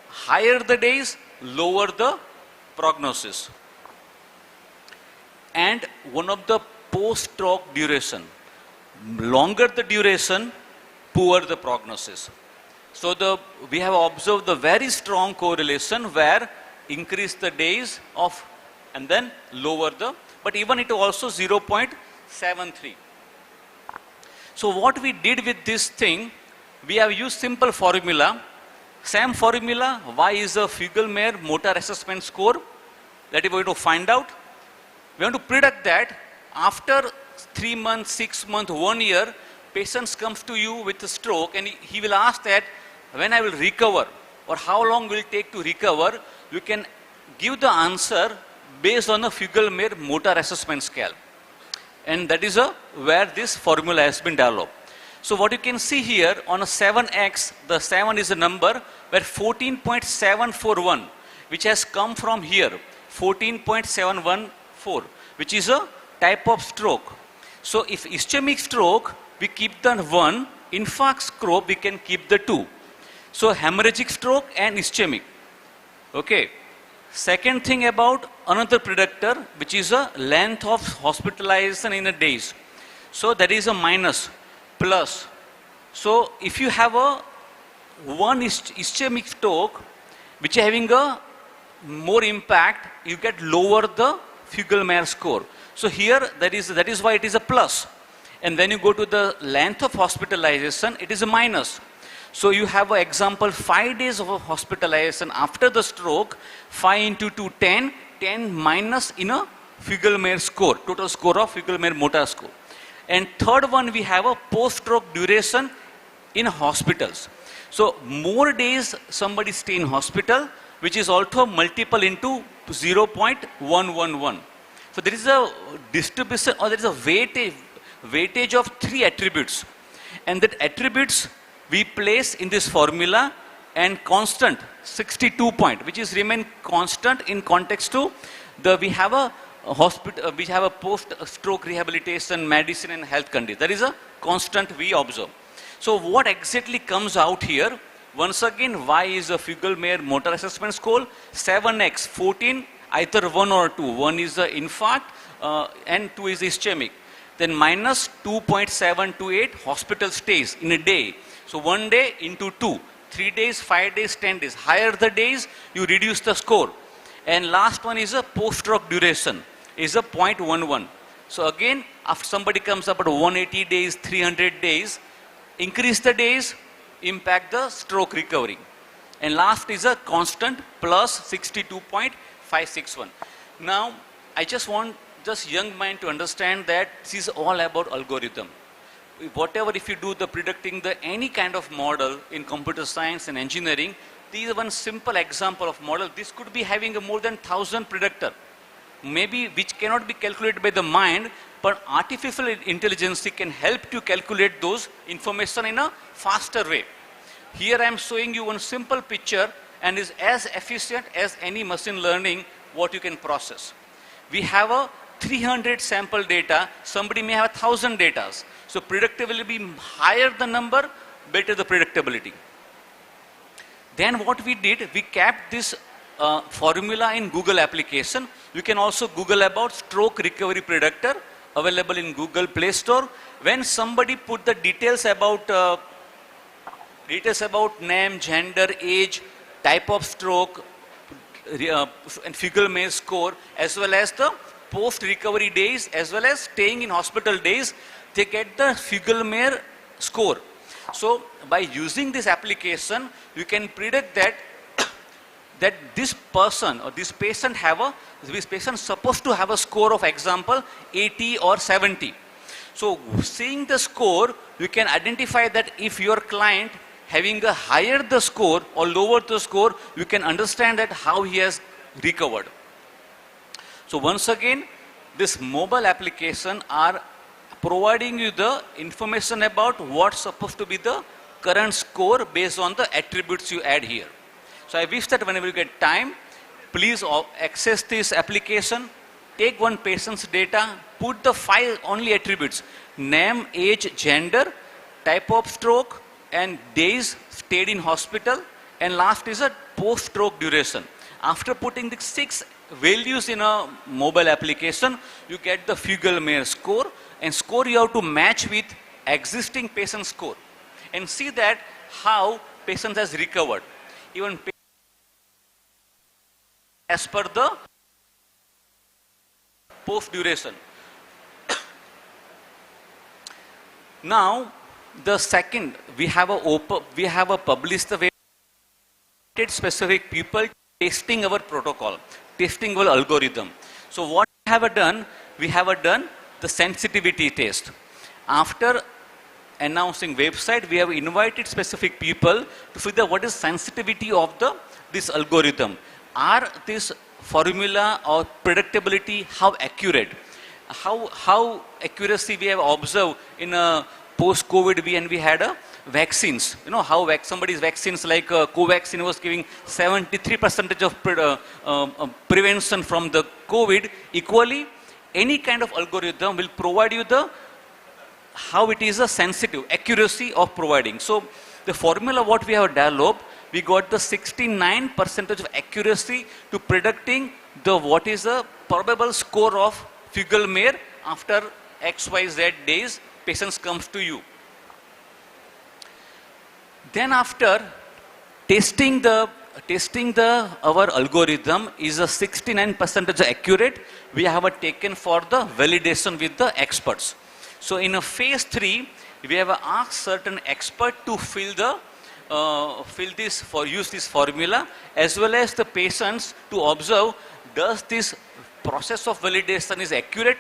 higher the days, lower the prognosis. And one of the post-stroke duration, longer the duration, poor the prognosis. So we have observed the very strong correlation where increase the days of and then lower the, but even it also 0.73. So what we did with this thing, we have used simple formula. Same formula, Y is a Fugel-Meyer motor assessment score that we are going to find out. We want to predict that after 3 months, 6 months, 1 year, patient comes to you with a stroke and he will ask that when I will recover or how long will it take to recover. You can give the answer based on a Fugel-Meyer motor assessment scale. And that is where this formula has been developed. So what you can see here on a 7x, the 7 is a number where 14.741, which has come from here, 14.714, which is a type of stroke. So if ischemic stroke, we keep the 1, infarct stroke, we can keep the 2. So hemorrhagic stroke and ischemic. Okay. Second thing about another predictor, which is a length of hospitalization in a days. So that is a minus, plus. So if you have a one ischemic stroke, which is having a more impact, you get lower the Fugel-Meyer score. So here that is why it is a plus. And when you go to the length of hospitalization, it is a minus. So you have an example, 5 days of hospitalization after the stroke, 5 into 2, 10, 10 minus in a Fugel-Meyer score, total score of Fugel-Meyer motor score. And third one, we have a post-stroke duration in hospitals. So more days somebody stay in hospital, which is also multiple into 0.111. So there is a distribution or there is a weightage of 3 attributes. And that attributes we place in this formula and constant 62 point, which is remain constant in context to we have a hospital, we have a post-stroke rehabilitation, medicine and health condition. That is a constant we observe. So what exactly comes out here? Once again, Y is a Fugel-Meyer motor assessment score, 7x, 14, either 1 or 2. 1 is the infarct and 2 is ischemic. Then minus 2.728 hospital stays in a day. So 1 day into 2, 3 days, 5 days, 10 days. Higher the days, you reduce the score. And last one is a post-stroke duration, is a 0.11. So again, after somebody comes up at 180 days, 300 days, increase the days, impact the stroke recovery. And last is a constant plus 62.561. Now, I just want young mind to understand that this is all about algorithm. Whatever if you do the predicting the any kind of model in computer science and engineering, this is one simple example of model. This could be having a more than 1,000 predictor, maybe which cannot be calculated by the mind, but artificial intelligence can help to calculate those information in a faster way. Here I am showing you one simple picture and is as efficient as any machine learning what you can process. We have a 300 sample data, somebody may have 1,000 data. So predictability will be higher the number, better the predictability. Then what we did, we kept this formula in Google application. You can also Google about stroke recovery predictor, available in Google Play Store. When somebody put the details about name, gender, age, type of stroke, and Fugel-Meyer score, as well as the post-recovery days, as well as staying in hospital days, they get the Fugel-Meyer score. So by using this application, you can predict that this person or this patient supposed to have a score of example 80 or 70. So seeing the score, you can identify that if your client having a higher the score or lower the score, you can understand that how he has recovered. So once again, this mobile application are providing you the information about what's supposed to be the current score based on the attributes you add here. So I wish that whenever you get time, please access this application take one patient's data, put the 5 only attributes: name, age, gender, type of stroke, and days stayed in hospital, and last is a post-stroke duration. After putting the 6 values in a mobile application, you get the Fugel-Meyer score, and score you have to match with existing patient score and see that how patient has recovered. Even as per the post duration. Now, the second, we have a published the way specific people testing our protocol, testing our algorithm. So what we have done the sensitivity test. After announcing website, we have invited specific people to figure what is sensitivity of this algorithm. Are this formula or predictability, how accurate? How accuracy we have observed in a post-COVID and we had a vaccines. You know how somebody's vaccines like Covaxin was giving 73% of prevention from the COVID. Equally, any kind of algorithm will provide you how it is a sensitive accuracy of providing. So the formula what we have developed, we got the 69% of accuracy to predicting what is the probable score of Fugel-Meyer after XYZ days patients comes to you. Then after testing our algorithm is a 69% accurate, we have taken for the validation with the experts. So in a phase 3, we have asked certain expert to use this formula, as well as the patients to observe does this process of validation is accurate,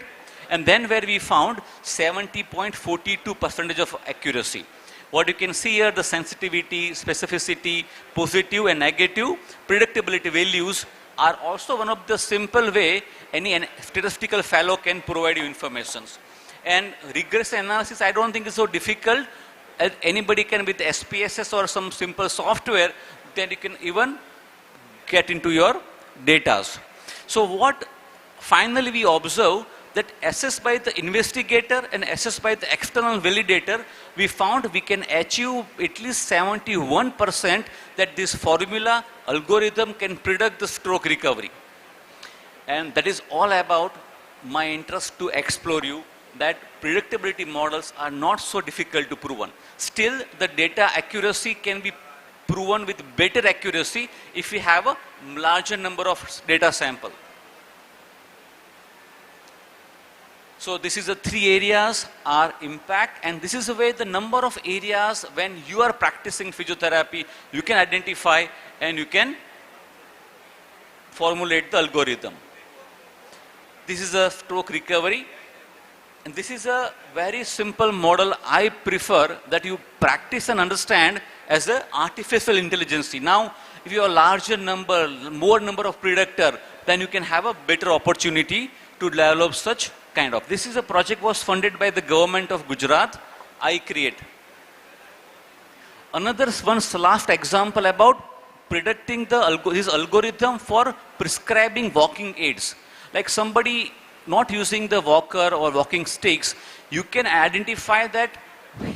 and then where we found 70.42% of accuracy. What you can see here, the sensitivity, specificity, positive and negative predictability values are also one of the simple way any statistical fellow can provide you informations. And regression analysis, I don't think is so difficult. Anybody can with SPSS or some simple software, then you can even get into your data. So what finally we observe that assessed by the investigator and assessed by the external validator, we found we can achieve at least 71% that this formula algorithm can predict the stroke recovery. And that is all about my interest to explore you that predictability models are not so difficult to prove. Still, the data accuracy can be proven with better accuracy if we have a larger number of data sample. So this is the 3 areas are impact, and this is the way the number of areas when you are practicing physiotherapy, you can identify and you can formulate the algorithm. This is a stroke recovery. And this is a very simple model I prefer that you practice and understand as an artificial intelligence. Now, if you have a larger number, more number of predictor, then you can have a better opportunity to develop such kind of. This is a project was funded by the government of Gujarat, I create. Another last example about predicting this algorithm for prescribing walking aids. Like somebody not using the walker or walking sticks, you can identify that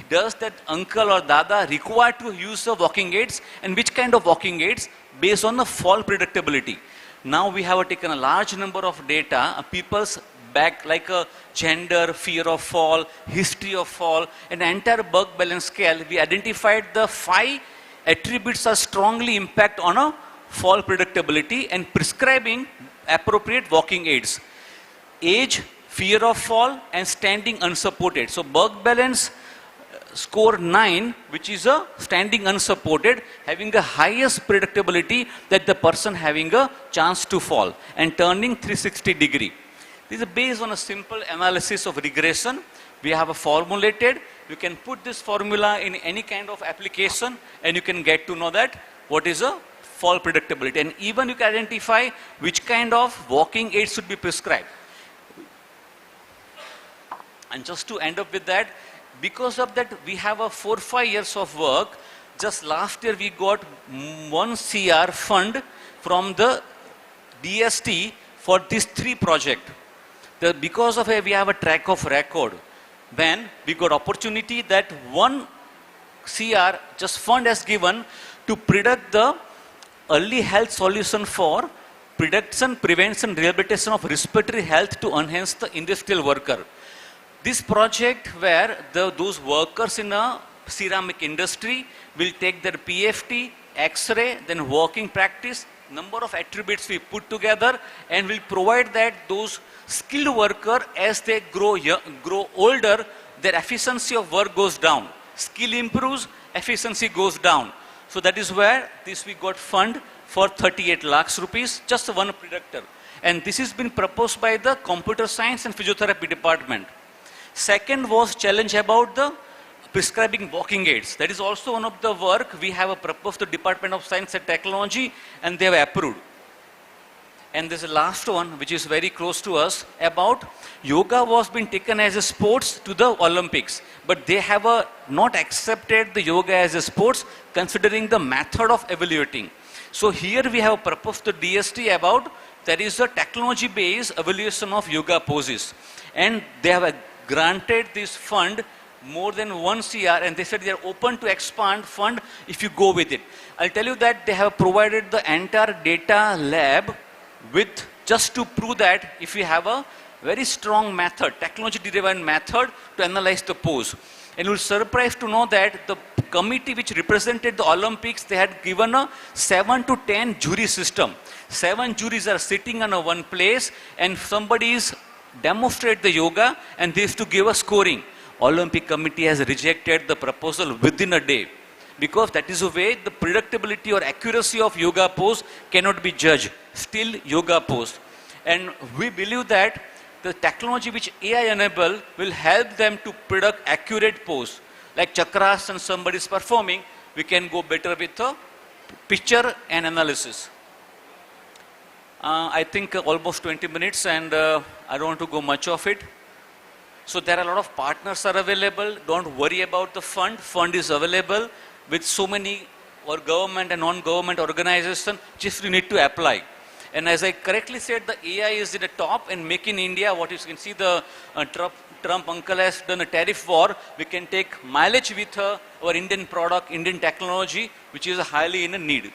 does that uncle or dada require to use the walking aids and which kind of walking aids based on the fall predictability. Now we have taken a large number of data, people's back like a gender, fear of fall, history of fall, and entire bug balance scale. We identified the 5 attributes are strongly impact on a fall predictability and prescribing appropriate walking aids. Age, fear of fall, and standing unsupported. So bug balance score 9, which is a standing unsupported, having the highest predictability that the person having a chance to fall and turning 360 degree. This is based on a simple analysis of regression. We have a formulated, you can put this formula in any kind of application and you can get to know that what is a fall predictability, and even you can identify which kind of walking aids should be prescribed. And just to end up with that, because of that we have a 4-5 years of work. Just last year we got 1 CR fund from the DST for these 3 projects. because of we have a track of record. When we got opportunity that 1 CR just fund has given to predict the early health solution for prediction, prevention, rehabilitation of respiratory health to enhance the industrial worker. This project where those workers in a ceramic industry will take their PFT, X-ray, then working practice, number of attributes we put together, and will provide that those skilled worker as they grow older, their efficiency of work goes down. Skill improves, efficiency goes down. So that is where this we got fund for 38 lakhs rupees, just one predictor. And this has been proposed by the Computer Science and Physiotherapy Department. Second was challenge about the prescribing walking aids. That is also one of the work we have proposed to Department of Science and Technology, and they have approved. And there's a last one which is very close to us about yoga was being taken as a sports to the Olympics, but they have not accepted the yoga as a sports considering the method of evaluating. So here we have proposed to DST about there is a technology based evaluation of yoga poses, and they have granted this fund more than 1 CR, and they said they are open to expand fund if you go with it. I'll tell you that they have provided the entire data lab with just to prove that if we have a very strong method, technology driven method to analyze the pose. And you'll surprised to know that the committee which represented the Olympics, they had given a 7 to 10 jury system. 7 juries are sitting on one place, and somebody is demonstrate the yoga, and they have to give a scoring. Olympic committee has rejected the proposal within a day, because that is a way the predictability or accuracy of yoga pose cannot be judged. Still yoga pose. And we believe that the technology which AI enable will help them to predict accurate pose. Like chakras and somebody is performing, we can go better with a picture and analysis. I think almost 20 minutes, and I don't want to go much of it. So there are a lot of partners are available. Don't worry about the fund. Fund is available with so many or government and non-government organizations. Just you need to apply. And as I correctly said, the AI is in the top, and Make in India, what you can see, the Trump uncle has done a tariff war. We can take mileage with our Indian product, Indian technology, which is highly in a need.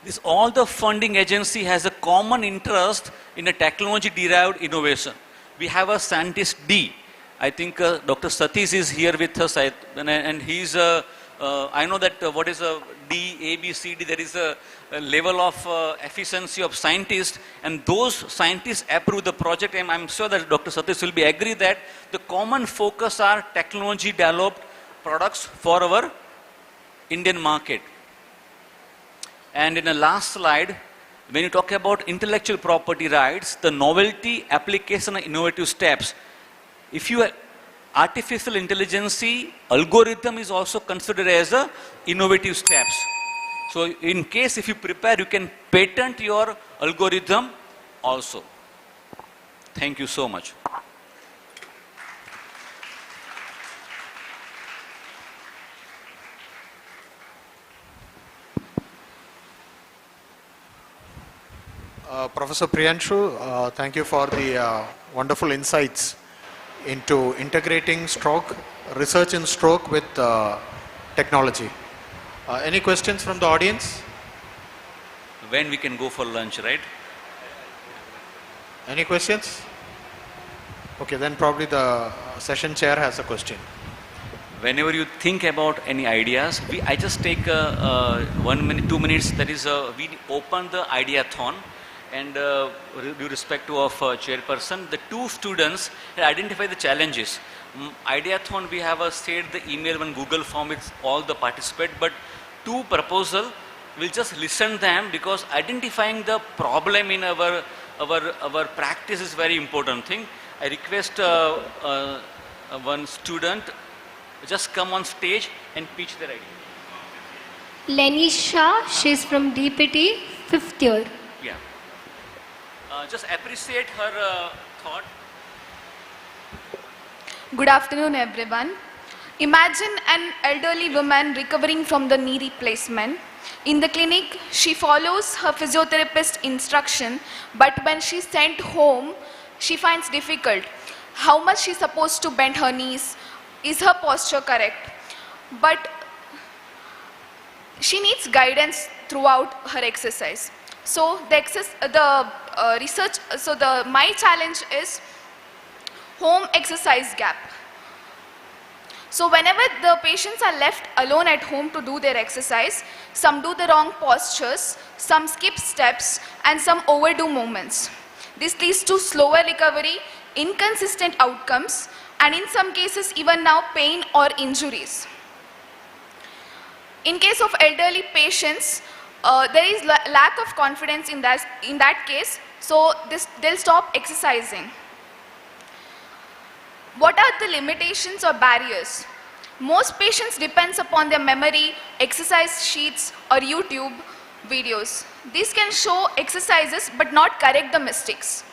This all the funding agency has a common interest in a technology derived innovation. We have a scientist D. I think Dr. Satish is here with us, and he's I know that what is a D, A, B, C, D, there is a level of efficiency of scientists, and those scientists approve the project, and I'm sure that Dr. Satish will be agree that the common focus are technology developed products for our Indian market. And in the last slide, when you talk about intellectual property rights, the novelty, application, and innovative steps, if you artificial intelligence algorithm is also considered as a innovative steps. So in case if you prepare, you can patent your algorithm also. Thank you so much. Professor Priyanshu, thank you for the wonderful insights into integrating stroke, research in stroke with technology. Any questions from the audience? When we can go for lunch, right? Any questions? Okay, then probably the session chair has a question. Whenever you think about any ideas, I just take 1 minute, 2 minutes. That is, we open the ideathon, and due respect to of chairperson, the 2 students identify the challenges. Ideathon, we have shared the email and Google form with all the participants, but 2 proposal, we'll just listen them, because identifying the problem in our practice is very important thing. I request one student just come on stage and pitch their idea. Lenisha, she's from DPT, 5th year. Yeah. Just appreciate her thought. Good afternoon, everyone. Imagine an elderly woman recovering from the knee replacement. In the clinic, she follows her physiotherapist instruction, but when she's sent home, she finds difficult. How much she's supposed to bend her knees? Is her posture correct? But she needs guidance throughout her exercise. So my challenge is home exercise gap. So whenever the patients are left alone at home to do their exercise, some do the wrong postures, some skip steps, and some overdo movements. This leads to slower recovery, inconsistent outcomes, and in some cases even now pain or injuries. In case of elderly patients, there is lack of confidence in that case, so they'll stop exercising. What are the limitations or barriers? Most patients depends upon their memory, exercise sheets or YouTube videos. These can show exercises but not correct the mistakes.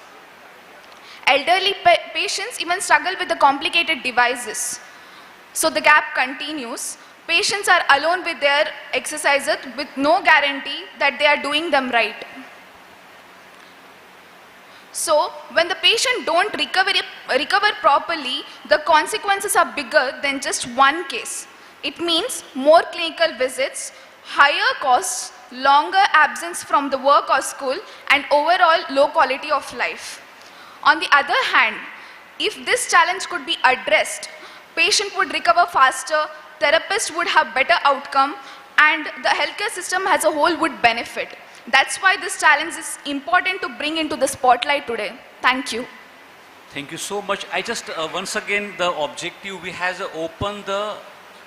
Elderly patients even struggle with the complicated devices. So the gap continues. Patients are alone with their exercises with no guarantee that they are doing them right. So when the patient don't recover properly, the consequences are bigger than just one case. It means more clinical visits, higher costs, longer absence from the work or school, and overall low quality of life. On the other hand, if this challenge could be addressed, patient would recover faster, therapists would have better outcome, and the healthcare system as a whole would benefit. That's why this challenge is important to bring into the spotlight today. Thank you. Thank you so much. I just, once again, the objective, we has opened the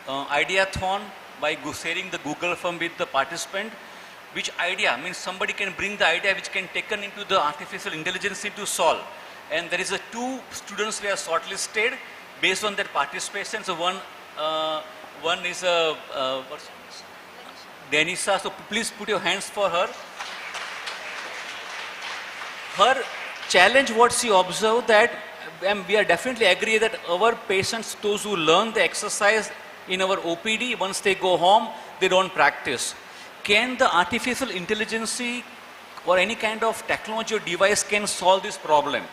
ideathon by sharing the Google form with the participant. Which idea, means somebody can bring the idea which can taken into the artificial intelligence to solve. And there is two students who are shortlisted based on their participation. So one is Denisa, so please put your hands for her. Her challenge, what she observed that, and we are definitely agree that our patients, those who learn the exercise in our OPD, once they go home, they don't practice. Can the artificial intelligence or any kind of technology or device can solve this problem?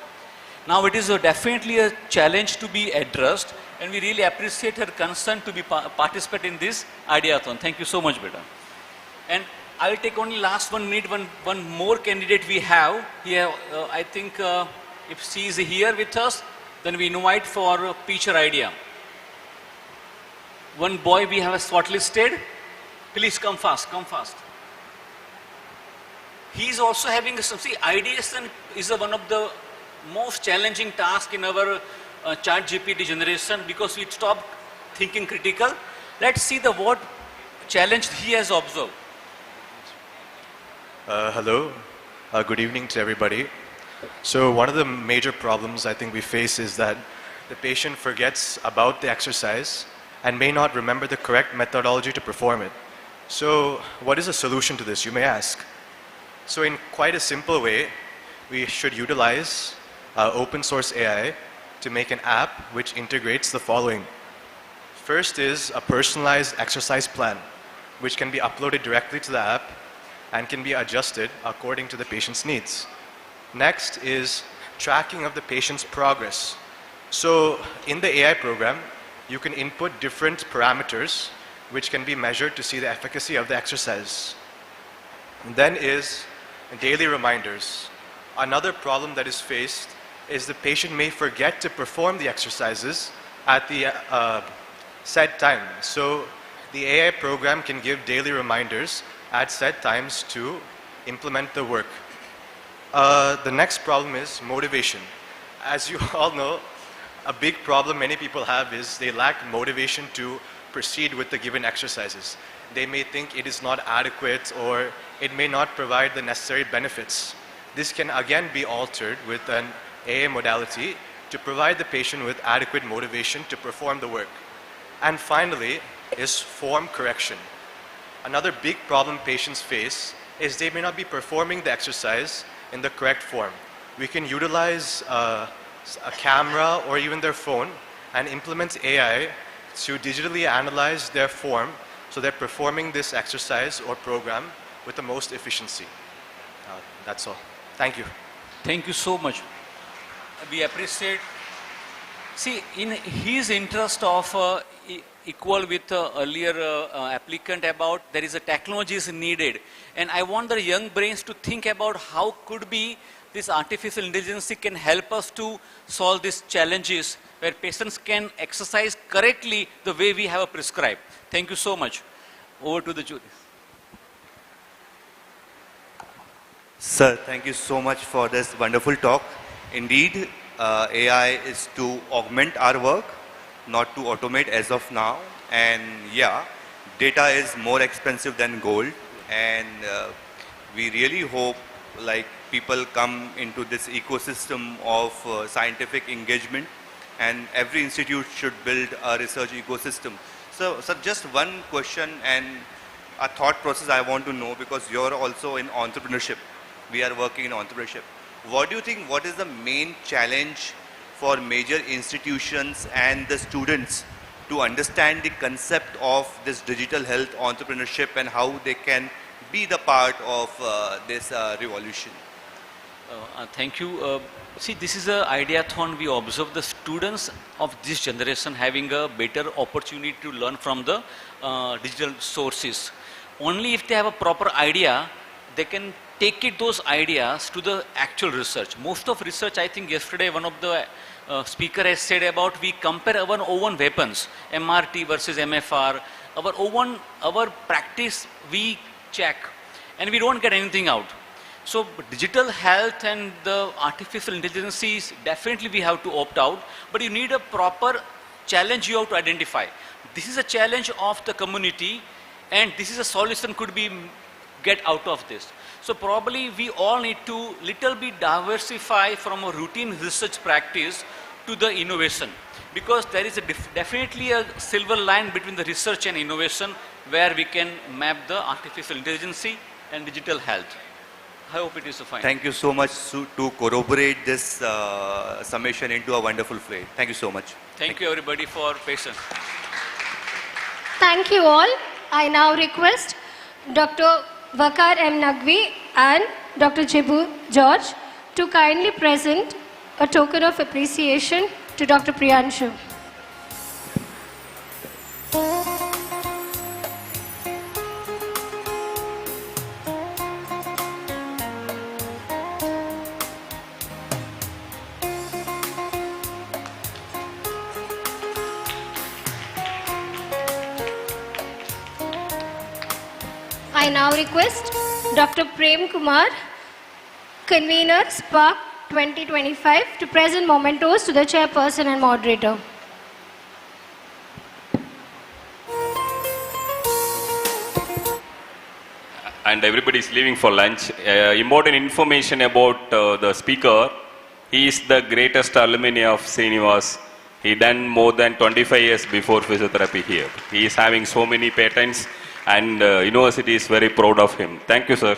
Now it is definitely a challenge to be addressed, and we really appreciate her concern to be participate in this ideathon. Thank you so much, beta. And I will take only last 1 minute, one more candidate we have here. I think if she is here with us, then we invite for a feature idea. One boy we have shortlisted. Please come fast, come fast. He is also having some, see, ideation is one of the most challenging tasks in our chat GPT generation because we stopped thinking critical. Let's see the what challenge he has observed. Hello, good evening to everybody. So one of the major problems I think we face is that the patient forgets about the exercise and may not remember the correct methodology to perform it. So what is the solution to this, you may ask? So in quite a simple way, we should utilize open source AI to make an app which integrates the following. First is a personalized exercise plan, which can be uploaded directly to the app and can be adjusted according to the patient's needs. Next is tracking of the patient's progress. So in the AI program, you can input different parameters which can be measured to see the efficacy of the exercise. And then is daily reminders. Another problem that is faced is the patient may forget to perform the exercises at the set time. So the AI program can give daily reminders at set times to implement the work. The next problem is motivation. As you all know, a big problem many people have is they lack motivation to proceed with the given exercises. They may think it is not adequate or it may not provide the necessary benefits. This can again be altered with an AA modality to provide the patient with adequate motivation to perform the work. And finally is form correction. Another big problem patients face is they may not be performing the exercise in the correct form. We can utilize a camera or even their phone and implement AI to digitally analyze their form so they're performing this exercise or program with the most efficiency. That's all. Thank you. Thank you so much. we appreciate. See, in his interest of equal with earlier applicant about there is a technology is needed, and I want the young brains to think about how could be this artificial intelligence can help us to solve these challenges where patients can exercise correctly the way we have prescribed. Thank you so much. Over to the jury. Sir, thank you so much for this wonderful talk. Indeed, AI is to augment our work, not to automate as of now. And yeah, data is more expensive than gold. And we really hope like people come into this ecosystem of scientific engagement, and every institute should build a research ecosystem. So just one question and a thought process I want to know, because you're also in entrepreneurship. We are working in entrepreneurship. What do you think, what is the main challenge for major institutions and the students to understand the concept of this digital health entrepreneurship and how they can be the part of this revolution? Thank you. See, this is an ideathon. We observe the students of this generation having a better opportunity to learn from the digital sources. Only if they have a proper idea, they can take it, those ideas to the actual research. Most of research, I think yesterday one of the speaker has said about we compare our own weapons, MRT versus MFR, our practice we check and we don't get anything out. So digital health and the artificial intelligence is definitely we have to opt out, but you need a proper challenge you have to identify. This is a challenge of the community and this is a solution could be get out of this. So probably we all need to little bit diversify from a routine research practice to the innovation, because there is a definitely a silver line between the research and innovation where we can map the artificial intelligence and digital health. I hope it is fine. Thank you so much to corroborate this summation into a wonderful play. Thank you so much. Thank you everybody for patience. Thank you all. I now request Dr. Vakar M. Nagvi and Dr. Jibu George to kindly present a token of appreciation to Dr. Priyanshu. I now request Dr. Prem Kumar, convener Spark 2025, to present mementos to the chairperson and moderator. And everybody is leaving for lunch. Important information about the speaker. He is the greatest alumni of Srinivas. He done more than 25 years before physiotherapy here. He is having so many patents, and university is very proud of him. Thank you, sir.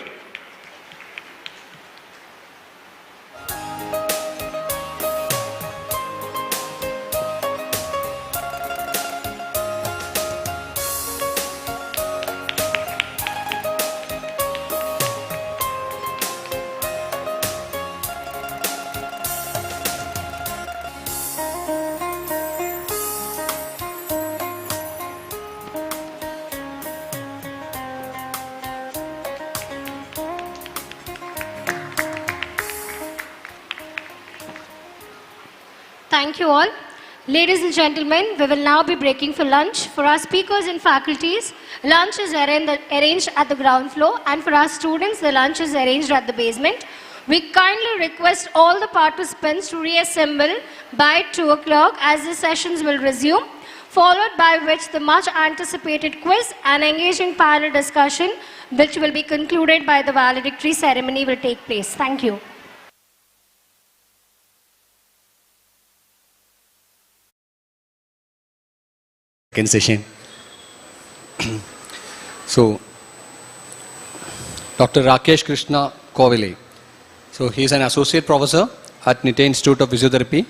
Thank you all. Ladies and gentlemen, we will now be breaking for lunch. For our speakers and faculties, lunch is arranged at the ground floor, and for our students, the lunch is arranged at the basement. We kindly request all the participants to reassemble by 2 o'clock as the sessions will resume, followed by which the much anticipated quiz and engaging panel discussion, which will be concluded by the valedictory ceremony, will take place. Thank you. Second session. So, Dr. Rakesh Krishna Kovile. So, he is an associate professor at Nitya Institute of Physiotherapy,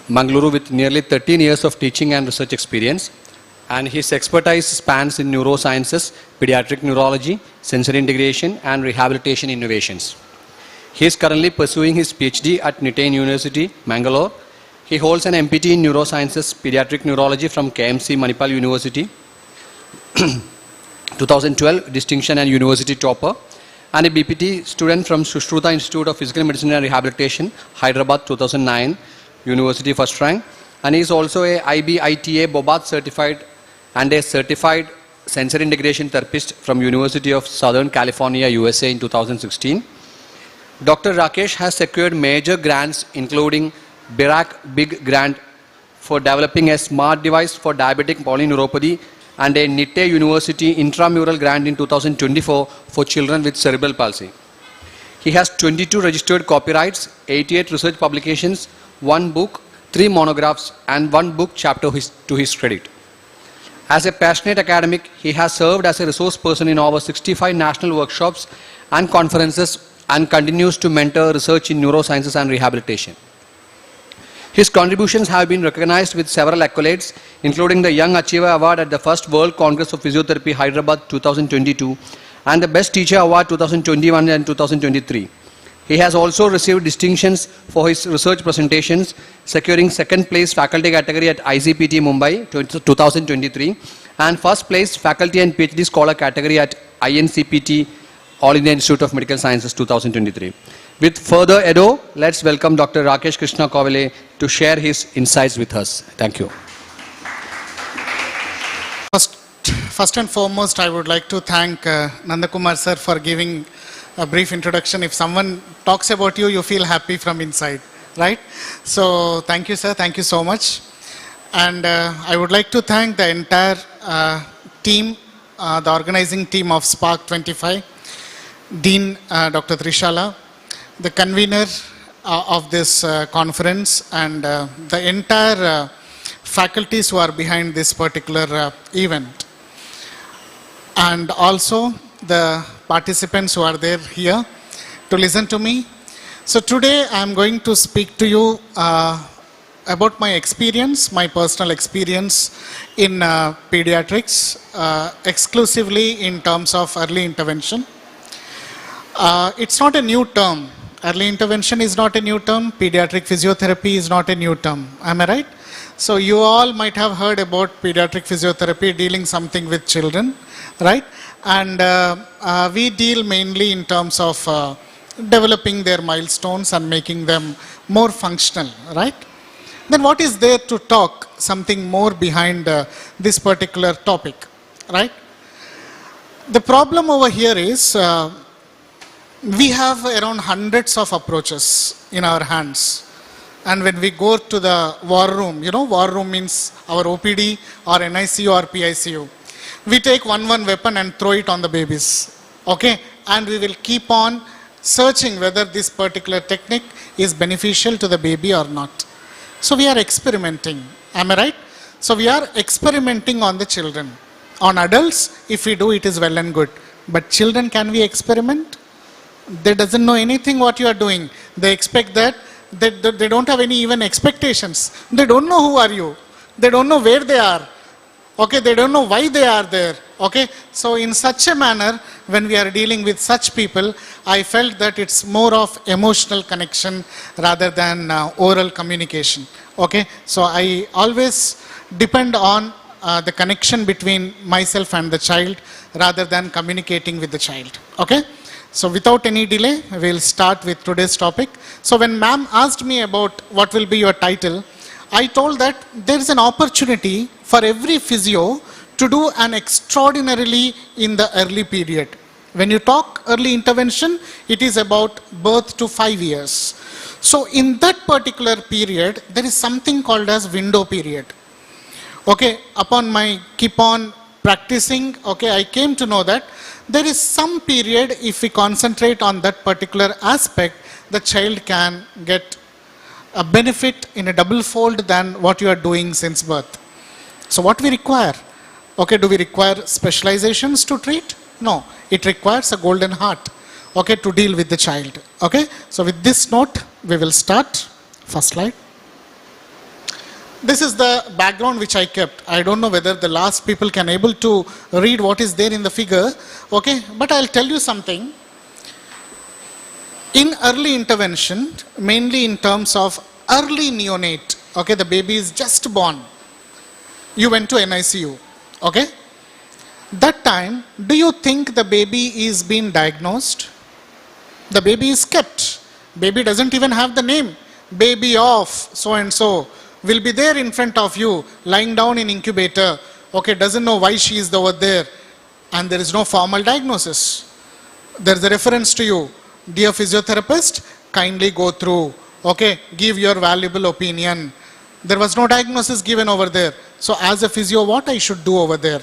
Mangaluru, with nearly 13 years of teaching and research experience. And his expertise spans in neurosciences, pediatric neurology, sensory integration, and rehabilitation innovations. He is currently pursuing his PhD at Nitain University, Mangalore. He holds an MPT in Neurosciences, Pediatric Neurology from KMC Manipal University, 2012 distinction and university topper, and a BPT student from Sushruta Institute of Physical Medicine and Rehabilitation, Hyderabad, 2009, University first rank. And he is also a IBITA Bobat certified and a certified sensory integration therapist from University of Southern California, USA in 2016. Dr. Rakesh has secured major grants including BIRAC Big Grant for developing a smart device for diabetic polyneuropathy and a Nitte University intramural grant in 2024 for children with cerebral palsy. He has 22 registered copyrights, 88 research publications, 1 book, 3 monographs and 1 book chapter to his credit. As a passionate academic, he has served as a resource person in over 65 national workshops and conferences and continues to mentor research in neurosciences and rehabilitation. His contributions have been recognized with several accolades, including the Young Achiever Award at the First World Congress of Physiotherapy, Hyderabad 2022, and the Best Teacher Award 2021 and 2023. He has also received distinctions for his research presentations, securing second place faculty category at ICPT Mumbai 2023 and first place faculty and PhD scholar category at INCPT All India Institute of Medical Sciences 2023. With further ado, let's welcome Dr. Rakesh Krishna Kovile to share his insights with us. Thank you. First and foremost, I would like to thank Nandakumar sir for giving a brief introduction. If someone talks about you, you feel happy from inside, right? So thank you, sir. Thank you so much. And I would like to thank the entire team, the organizing team of Spark 25, Dean Dr. Trishala, the convener of this conference, and the entire faculties who are behind this particular event. And also the participants who are there here to listen to me. So today I am going to speak to you about my experience, my personal experience in pediatrics, exclusively in terms of early intervention. It's not a new term. Early intervention is not a new term. Pediatric physiotherapy is not a new term. Am I right? So you all might have heard about pediatric physiotherapy dealing something with children, right? And we deal mainly in terms of developing their milestones and making them more functional, right? Then what is there to talk something more behind this particular topic, right? The problem over here is we have around hundreds of approaches in our hands. And when we go to the war room, you know, war room means our OPD or NICU or PICU. We take one weapon and throw it on the babies, okay? And we will keep on searching whether this particular technique is beneficial to the baby or not. So we are experimenting, am I right? So we are experimenting on the children. On adults, if we do, it is well and good. But children, can we experiment? They doesn't know anything what you are doing. They expect that. They don't have any even expectations. They don't know who are you. They don't know where they are. Okay, they don't know why they are there. Okay, so in such a manner, when we are dealing with such people, I felt that it's more of emotional connection rather than oral communication. Okay, so I always depend on the connection between myself and the child rather than communicating with the child. Okay. So without any delay, we will start with today's topic. So when ma'am asked me about what will be your title, I told that there is an opportunity for every physio to do an extraordinarily in the early period. When you talk early intervention, it is about birth to 5 years. So in that particular period, there is something called as window period. Okay, upon my keep on practicing, okay, I came to know that there is some period, if we concentrate on that particular aspect, the child can get a benefit in a double fold than what you are doing since birth. So what we require? Okay, do we require specializations to treat? No, it requires a golden heart, okay, to deal with the child. Okay, so with this note, we will start. First slide. This is the background which I kept. I don't know whether the last people can able to read what is there in the figure. Okay, but I'll tell you something. In early intervention, mainly in terms of early neonate, okay, the baby is just born, you went to NICU, okay? That time, do you think the baby is being diagnosed? The baby is kept. Baby doesn't even have the name. Baby of so and so will be there in front of you, lying down in incubator, okay, doesn't know why she is over there, and there is no formal diagnosis. There is a reference to you. Dear physiotherapist, kindly go through, okay, give your valuable opinion. There was no diagnosis given over there. So as a physio, what I should do over there?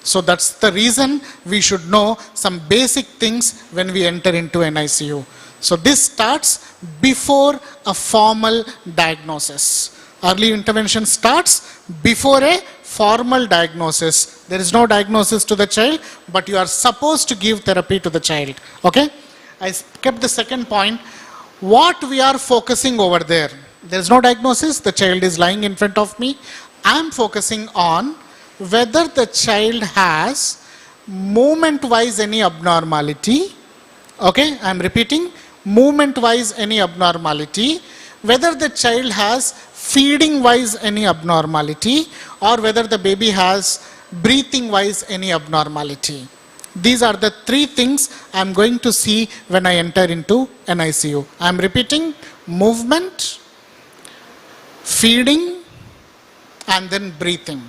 So that's the reason we should know some basic things when we enter into an ICU. So this starts before a formal diagnosis. Early intervention starts before a formal diagnosis. There is no diagnosis to the child, but you are supposed to give therapy to the child. Okay? I kept the second point. What we are focusing over there? There is no diagnosis. The child is lying in front of me. I am focusing on whether the child has movement-wise any abnormality. Okay? I am repeating. Movement-wise any abnormality. Whether the child has feeding-wise any abnormality, or whether the baby has breathing-wise any abnormality. These are the three things I am going to see when I enter into an ICU. I am repeating: movement, feeding, and then breathing.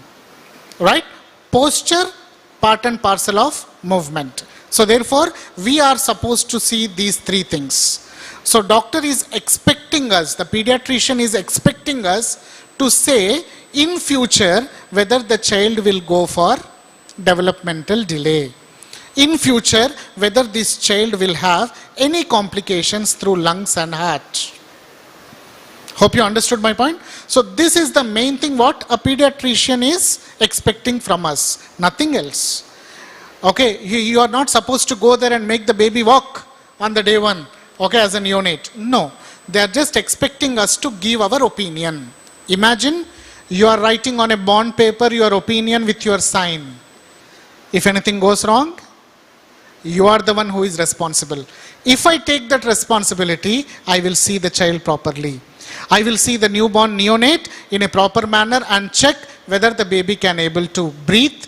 Right? Posture, part and parcel of movement. So therefore, we are supposed to see these three things. So doctor is expecting us, the pediatrician is expecting us to say in future whether the child will go for developmental delay. In future, whether this child will have any complications through lungs and heart. Hope you understood my point. So this is the main thing what a pediatrician is expecting from us, nothing else. Okay, you are not supposed to go there and make the baby walk on the day one, okay, as a neonate. No, they are just expecting us to give our opinion. Imagine you are writing on a bond paper your opinion with your sign. If anything goes wrong, you are the one who is responsible. If I take that responsibility, I will see the child properly. I will see the newborn neonate in a proper manner and check whether the baby can able to breathe,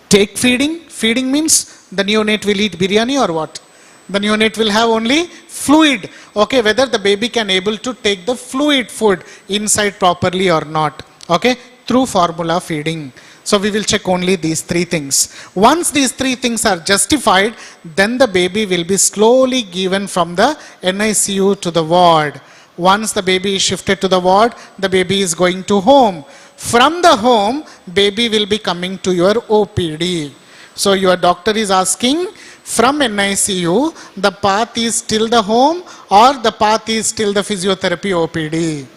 take feeding. Feeding means the neonate will eat biryani or what? The neonate will have only fluid. Okay, whether the baby can able to take the fluid food inside properly or not. Okay, through formula feeding. So we will check only these three things. Once these three things are justified, then the baby will be slowly given from the NICU to the ward. Once the baby is shifted to the ward, the baby is going to home. From the home, baby will be coming to your OPD. So your doctor is asking, from NICU, the path is till the home or the path is till the physiotherapy OPD.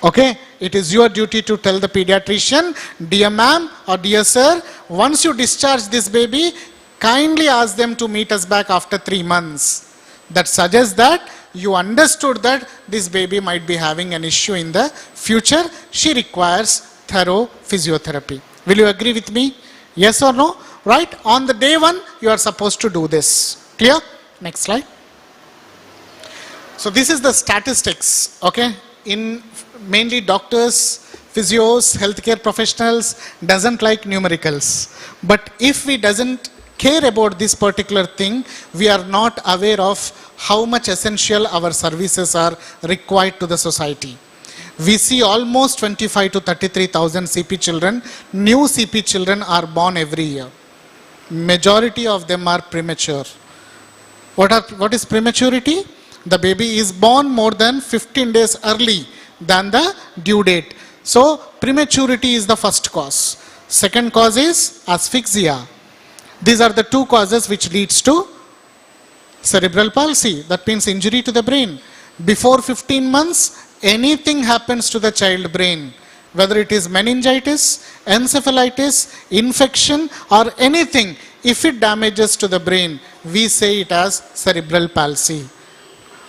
Okay, it is your duty to tell the pediatrician, dear ma'am or dear sir, once you discharge this baby, kindly ask them to meet us back after 3 months. That suggests that you understood that this baby might be having an issue in the future. She requires thorough physiotherapy. Will you agree with me? Yes or no? Right? On the day one, you are supposed to do this. Clear? Next slide. So this is the statistics, okay? In mainly doctors, physios, healthcare professionals doesn't like numericals. But if we doesn't care about this particular thing, we are not aware of how much essential our services are required to the society. We see almost 25 to 33,000 CP children. New CP children are born every year. Majority of them are premature. What is prematurity? The baby is born more than 15 days early than the due date. So prematurity is the first cause. Second cause is asphyxia. These are the two causes which leads to cerebral palsy. That means injury to the brain. Before 15 months, anything happens to the child brain, whether it is meningitis, encephalitis, infection or anything, if it damages to the brain, we say it as cerebral palsy.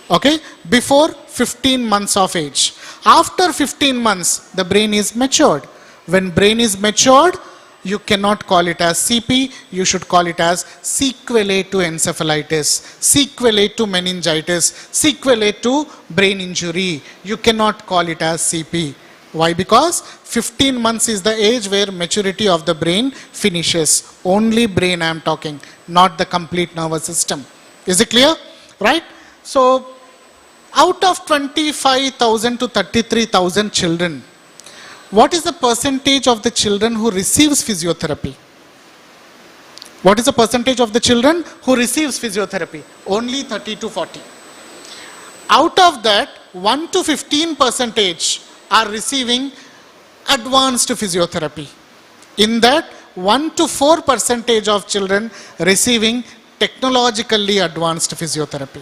Okay, before 15 months of age. After 15 months, the brain is matured. When brain is matured, you cannot call it as CP, you should call it as sequelae to encephalitis, sequelae to meningitis, sequelae to brain injury. You cannot call it as CP. Why? Because 15 months is the age where maturity of the brain finishes. Only brain I am talking, not the complete nervous system. Is it clear? Right? So, out of 25,000 to 33,000 children, what is the percentage of the children who receives physiotherapy? What is the percentage of the children who receives physiotherapy? Only 30 to 40. Out of that, 1 to 15 percentage are receiving advanced physiotherapy. In that, 1 to 4 percentage of children receiving technologically advanced physiotherapy.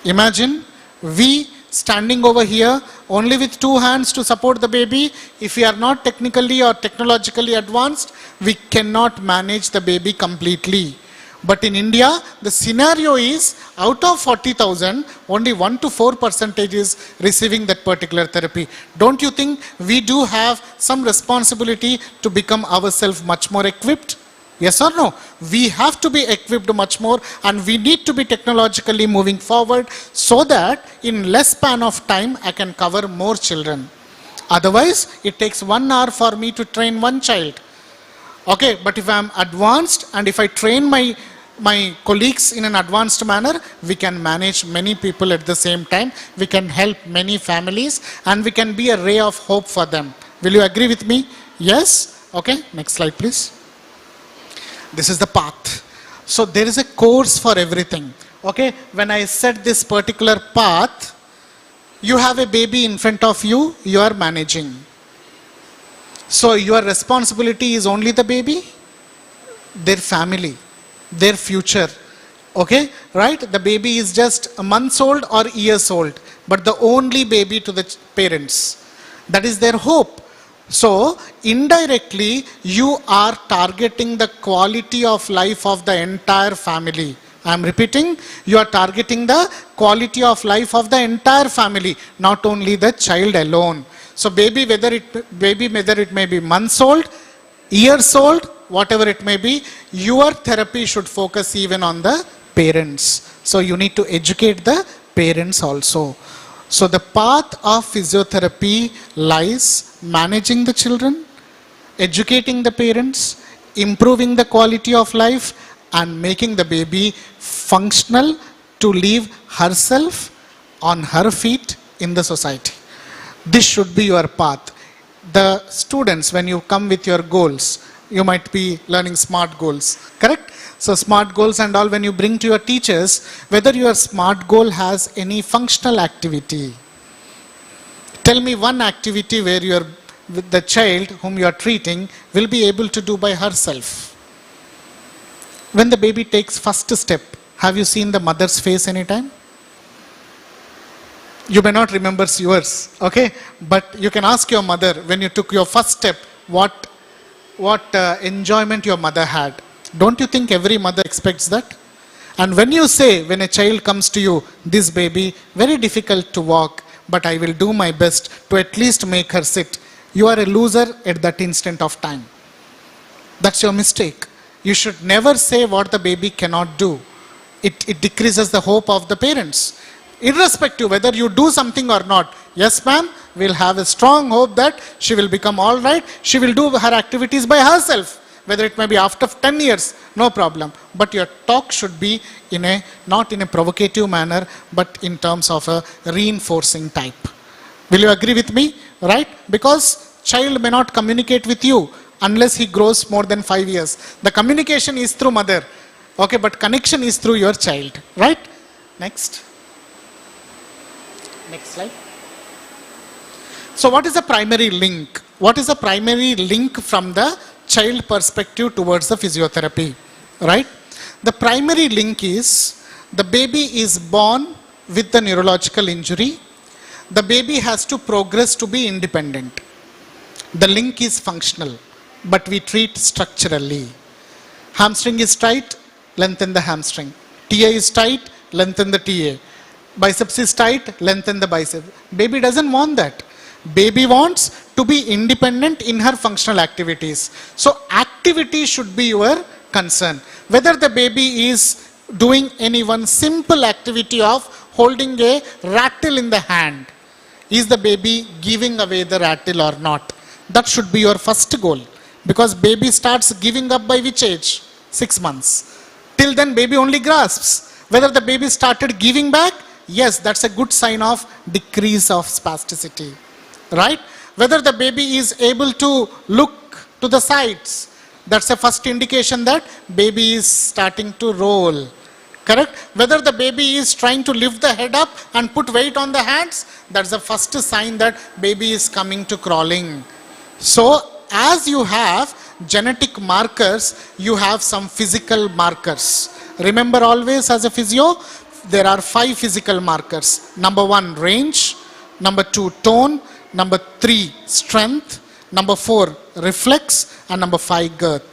Imagine we standing over here only with 2 hands to support the baby. If we are not technically or technologically advanced, we cannot manage the baby completely. But in India, the scenario is out of 40,000, only 1 to 4 percentage is receiving that particular therapy. Don't you think we do have some responsibility to become ourselves much more equipped? Yes or no? We have to be equipped much more, and we need to be technologically moving forward so that in less span of time I can cover more children. Otherwise, it takes 1 hour for me to train one child. Okay, but if I am advanced and if I train my colleagues in an advanced manner, we can manage many people at the same time. We can help many families and we can be a ray of hope for them. Will you agree with me? Yes? Okay, next slide please. This is the path. So there is a course for everything. Okay, when I set this particular path, you have a baby in front of you, you are managing. So your responsibility is only the baby, their family, their future. Okay, right? The baby is just a months old or years old, but the only baby to the parents. That is their hope. So indirectly, you are targeting the quality of life of the entire family. I am repeating, you are targeting the quality of life of the entire family, not only the child alone. So baby, whether it may be months old, years old, whatever it may be, your therapy should focus even on the parents. So you need to educate the parents also. So the path of physiotherapy lies managing the children, educating the parents, improving the quality of life, and making the baby functional to live herself on her feet in the society. This should be your path. The students, when you come with your goals, you might be learning SMART goals, correct? So SMART goals and all, when you bring to your teachers, whether your SMART goal has any functional activity. Tell me one activity where the child whom you are treating will be able to do by herself. When the baby takes first step, have you seen the mother's face anytime? You may not remember yours, okay? But you can ask your mother, when you took your first step, what enjoyment your mother had. Don't you think every mother expects that? And when you say, when a child comes to you, this baby, very difficult to walk, but I will do my best to at least make her sit, you are a loser at that instant of time. That's your mistake. You should never say what the baby cannot do. It decreases the hope of the parents. Irrespective whether you do something or not, yes ma'am, we'll have a strong hope that she will become all right. She will do her activities by herself. Whether it may be after 10 years, no problem. But your talk should be not in a provocative manner, but in terms of a reinforcing type. Will you agree with me? Right? Because child may not communicate with you unless he grows more than 5 years. The communication is through mother. Okay, but connection is through your child. Right? Next. Next slide. So what is the primary link? What is the primary link from the child perspective towards the physiotherapy? Right? The primary link is the baby is born with the neurological injury. The baby has to progress to be independent. The link is functional, but we treat structurally. Hamstring is tight, lengthen the hamstring. TA is tight, lengthen the TA. Biceps is tight, lengthen the bicep. Baby doesn't want that. Baby wants to be independent in her functional activities. So activity should be your concern. Whether the baby is doing any one simple activity of holding a rattle in the hand. Is the baby giving away the rattle or not? That should be your first goal. Because baby starts giving up by which age? 6 months. Till then baby only grasps. Whether the baby started giving back? Yes, that's a good sign of decrease of spasticity. Right? Whether the baby is able to look to the sides? That's a first indication that baby is starting to roll. Correct? Whether the baby is trying to lift the head up and put weight on the hands, that's the first sign that baby is coming to crawling. So, as you have genetic markers, you have some physical markers. Remember always as a physio, there are 5 physical markers. Number 1, range. Number 2, tone. Number 3, strength. Number 4, reflex. And number 5, girth.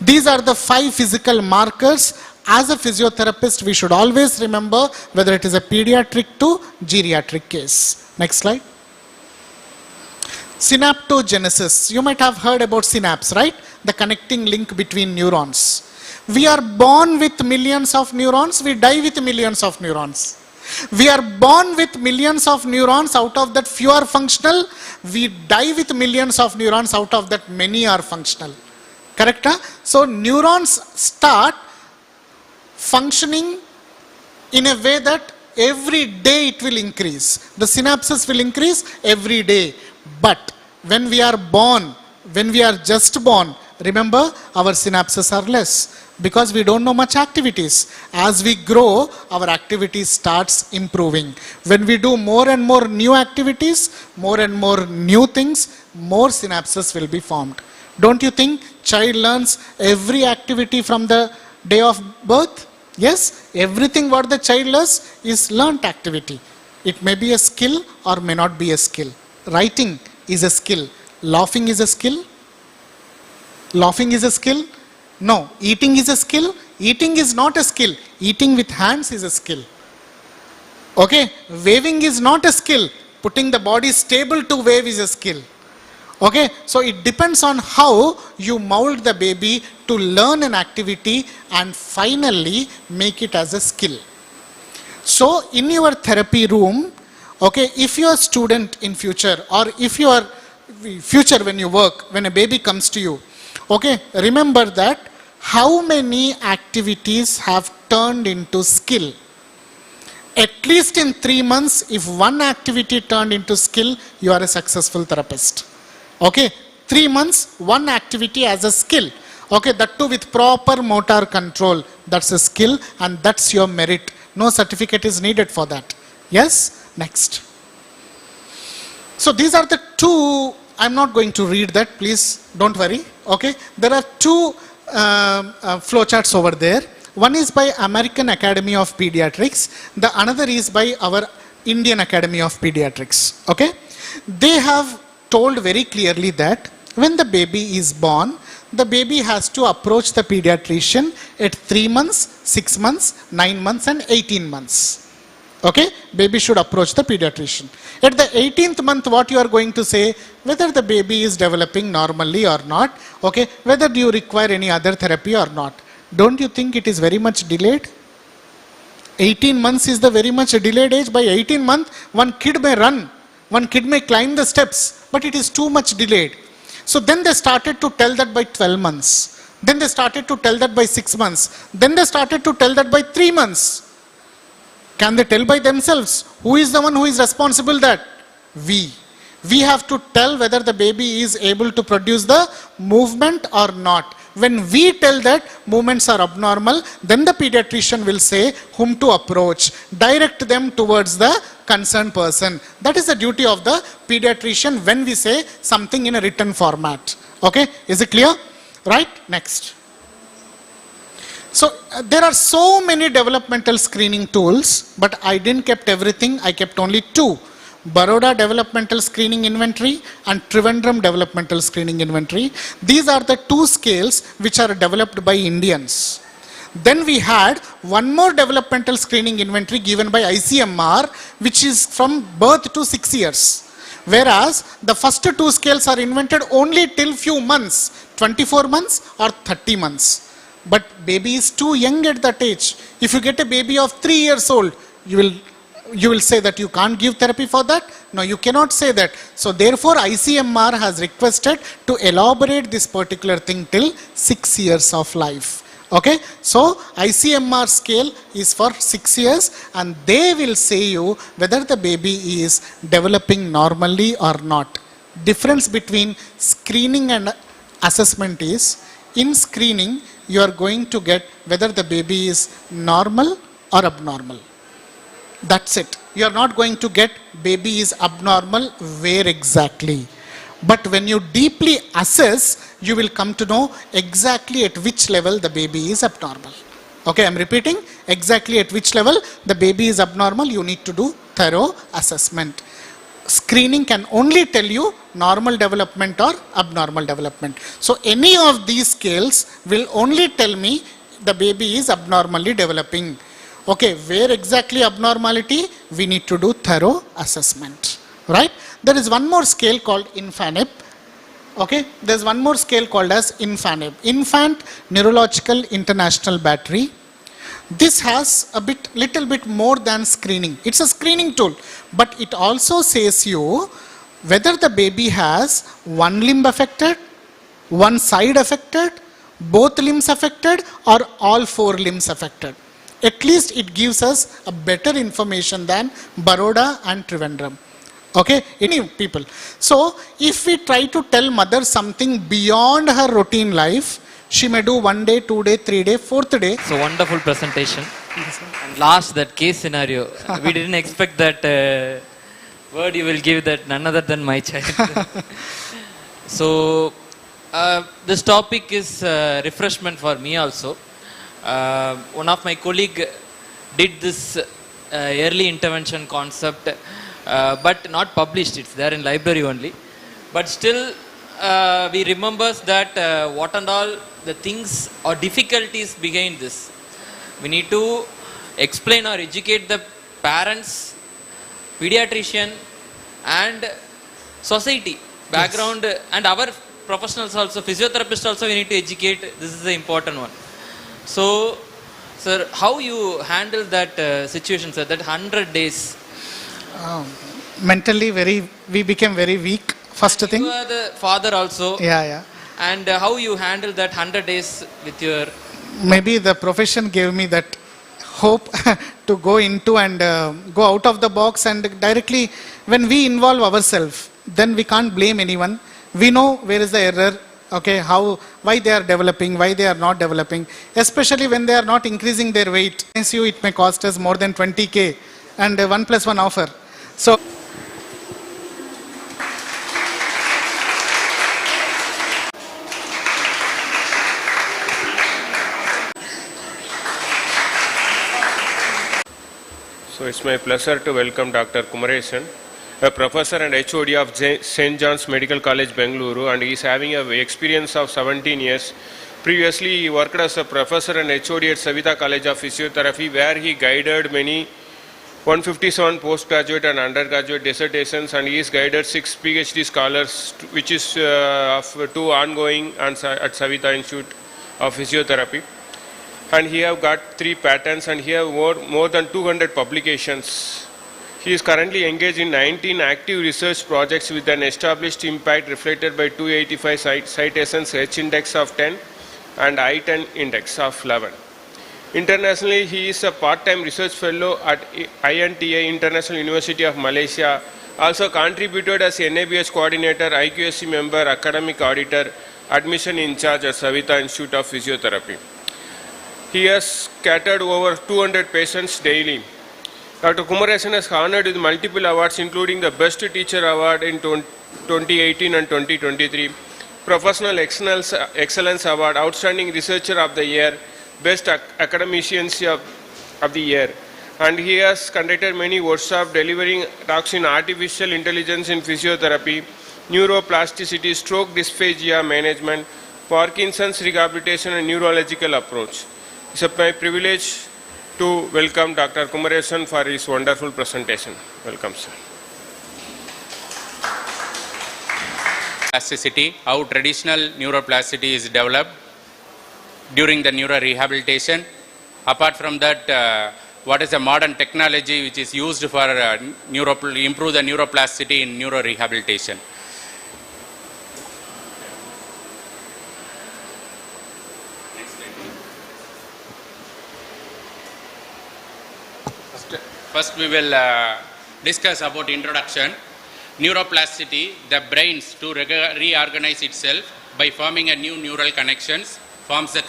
These are the 5 physical markers. As a physiotherapist, we should always remember whether it is a pediatric to geriatric case. Next slide. Synaptogenesis. You might have heard about synapse, right? The connecting link between neurons. We are born with millions of neurons, we die with millions of neurons. We are born with millions of neurons, out of that few are functional. We die with millions of neurons, out of that many are functional. Correct? Huh? So neurons start functioning in a way that every day it will increase. The synapses will increase every day. But when we are born, when we are just born, remember our synapses are less because we don't know much activities. As we grow, our activities starts improving. When we do more and more new activities, more and more new things, more synapses will be formed. Don't you think child learns every activity from the day of birth? Yes, everything what the child learns is learnt activity. It may be a skill or may not be a skill. Writing is a skill. Laughing is a skill. Laughing is a skill. No, eating is a skill. Eating is not a skill. Eating with hands is a skill. Okay, waving is not a skill. Putting the body stable to wave is a skill. Okay, so it depends on how you mold the baby to learn an activity and finally make it as a skill. So in your therapy room, okay, if you are a student in future or if you are future when you work, when a baby comes to you, okay, remember that how many activities have turned into skill. At least in 3 months, if one activity turned into skill, you are a successful therapist. Okay, 3 months, one activity as a skill. Okay, that too with proper motor control. That's a skill and that's your merit. No certificate is needed for that. Yes, next. So these are the 2, I'm not going to read that, please don't worry. Okay, there are 2 flowcharts over there. One is by American Academy of Pediatrics. The another is by our Indian Academy of Pediatrics. Okay, they have told very clearly that when the baby is born, the baby has to approach the pediatrician at 3 months, 6 months, 9 months and 18 months. Okay, baby should approach the pediatrician. At the 18th month, what you are going to say, whether the baby is developing normally or not, okay, whether do you require any other therapy or not. Don't you think it is very much delayed? 18 months is the very much delayed age. By 18 months, one kid may run, one kid may climb the steps, but it is too much delayed. So then they started to tell that by 12 months. Then they started to tell that by 6 months. Then they started to tell that by 3 months. Can they tell by themselves? Who is the one who is responsible that? We. We have to tell whether the baby is able to produce the movement or not. When we tell that movements are abnormal, then the pediatrician will say whom to approach. Direct them towards the concerned person. That is the duty of the pediatrician when we say something in a written format. Okay, is it clear? Right, next. So there are so many developmental screening tools, but I didn't kept everything, I kept only 2. Baroda Developmental Screening Inventory and Trivandrum Developmental Screening Inventory. These are the 2 scales which are developed by Indians. Then we had one more developmental screening inventory given by ICMR, which is from birth to 6 years. Whereas the first 2 scales are invented only till few months, 24 months or 30 months. But baby is too young at that age. If you get a baby of 3 years old, you will say that you can't give therapy for that? No, you cannot say that. So therefore ICMR has requested to elaborate this particular thing till 6 years of life. Okay, so ICMR scale is for 6 years and they will say you whether the baby is developing normally or not. Difference between screening and assessment is, in screening you are going to get whether the baby is normal or abnormal. That's it. You are not going to get baby is abnormal where exactly. But when you deeply assess, you will come to know exactly at which level the baby is abnormal. Okay, I'm repeating. Exactly at which level the baby is abnormal, you need to do thorough assessment. Screening can only tell you normal development or abnormal development. So any of these scales will only tell me the baby is abnormally developing. Okay, where exactly abnormality, we need to do thorough assessment, right? There is one more scale called INFANIB. Okay, there's one more scale called as INFANIB, Infant Neurological International Battery. This has little bit more than screening. It's a screening tool, but it also says you whether the baby has one limb affected, one side affected, both limbs affected, or all 4 limbs affected. At least it gives us a better information than Baroda and Trivandrum. Okay, any people. So if we try to tell mother something beyond her routine life, she may do 1 day, 2 day, 3 day, 4th day. So wonderful presentation. And last, that case scenario. We didn't expect that word you will give that none other than my child. So this topic is refreshment for me also. One of my colleague did this early intervention concept, but not published. It's there in library only. But still, we remembers that what and all the things or difficulties behind this. We need to explain or educate the parents, pediatrician, and society background, yes. And our professionals also, physiotherapists also, we need to educate. This is the important one. So, sir, how you handle that situation, sir, that 100 days? Mentally we became very weak, first thing. You are the father also. Yeah. And how you handle that 100 days with your... Maybe the profession gave me that hope to go into and go out of the box, and directly when we involve ourselves, then we can't blame anyone. We know where is the error. Okay, why they are developing, why they are not developing, especially when they are not increasing their weight. It may cost us more than 20K and 1+1 offer. So, it's my pleasure to welcome Dr. Kumaresan, a professor and HOD of St. John's Medical College, Bengaluru, and he is having an experience of 17 years. Previously, he worked as a professor and HOD at Savita College of Physiotherapy, where he guided many 157 postgraduate and undergraduate dissertations, and he has guided 6 PhD scholars, which is of 2 ongoing at Savita Institute of Physiotherapy. And he have got 3 patents, and he have more than 200 publications. He is currently engaged in 19 active research projects with an established impact reflected by 285 citations, H index of 10 and I-10 index of 11. Internationally, he is a part-time research fellow at INTA, International University of Malaysia, also contributed as NABH coordinator, IQSC member, academic auditor, admission in charge at Savita Institute of Physiotherapy. He has catered over 200 patients daily. Dr. Kumaresan is honored with multiple awards, including the Best Teacher Award in 2018 and 2023, Professional Excellence Award, Outstanding Researcher of the Year, Best Academicians of the Year. And he has conducted many workshops delivering talks in artificial intelligence in physiotherapy, neuroplasticity, stroke dysphagia management, Parkinson's rehabilitation, and neurological approach. It's my privilege to welcome Dr. Kumaresan for his wonderful presentation. Welcome, sir. Plasticity, how traditional neuroplasticity is developed. during the neuro rehabilitation. Apart from that, what is the modern technology which is used for improve the neuroplasticity in neuro rehabilitation? First we will discuss about introduction. Neuroplasticity, the brains to reorganize itself by forming a new neural connections, forms the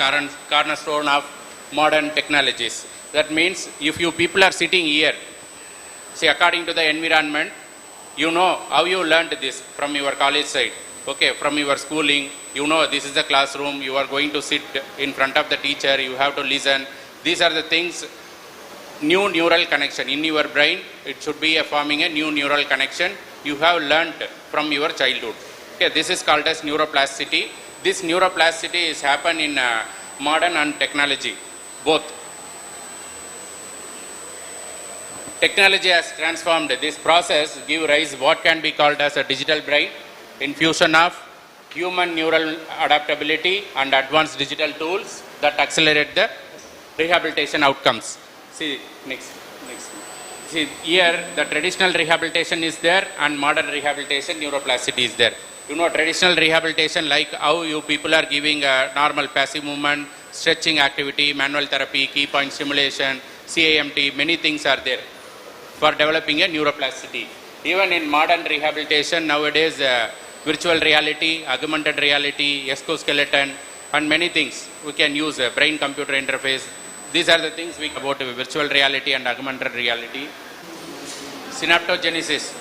cornerstone of modern technologies. That means if you people are sitting here, see, according to the environment, you know how you learned this from your college side, okay, from your schooling, you know this is the classroom, you are going to sit in front of the teacher, you have to listen. These are the things, new neural connection in your brain, it should be forming a new neural connection you have learnt from your childhood. Okay, this is called as neuroplasticity. This neuroplasticity is happen in modern and technology, both. Technology has transformed this process, give rise what can be called as a digital brain, infusion of human neural adaptability and advanced digital tools that accelerate the rehabilitation outcomes. See, next. See, here the traditional rehabilitation is there and modern rehabilitation, neuroplasticity is there. You know, traditional rehabilitation, like how you people are giving a normal passive movement, stretching activity, manual therapy, key point stimulation, CAMT, many things are there for developing a neuroplasticity. Even in modern rehabilitation nowadays, virtual reality, augmented reality, exoskeleton, and many things we can use, brain-computer interface. These are the things we about virtual reality and augmented reality. Synaptogenesis,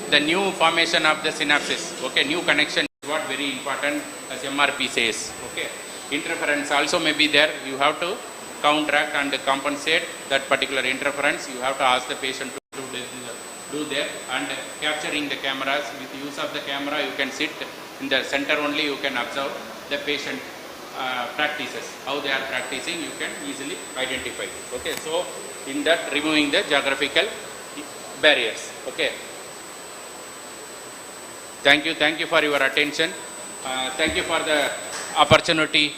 the new formation of the synapses, okay, new connection is what very important as MRP says, okay. Interference also may be there, you have to counteract and compensate that particular interference, you have to ask the patient to do there, and capturing the cameras, with the use of the camera you can sit in the center only, you can observe the patient practices, how they are practicing, you can easily identify, okay. So in that, removing the geographical barriers, okay. Thank you for your attention. Thank you for the opportunity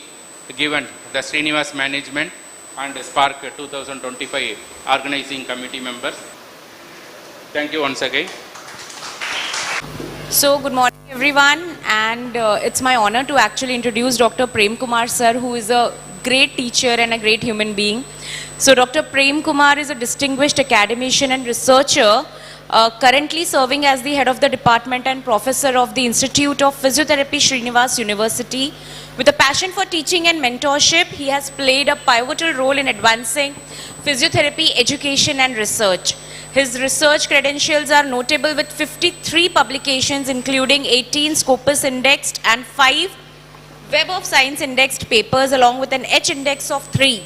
given the Srinivas management and Spark 2025 organizing committee members. Thank you once again. So, good morning everyone, and it's my honor to actually introduce Dr. Prem Kumar sir, who is a great teacher and a great human being. So, Dr. Prem Kumar is a distinguished academician and researcher, currently serving as the head of the department and professor of the Institute of Physiotherapy, Srinivas University. With a passion for teaching and mentorship, he has played a pivotal role in advancing physiotherapy education and research. His research credentials are notable with 53 publications, including 18 Scopus indexed and 5 Web of Science indexed papers, along with an H index of 3.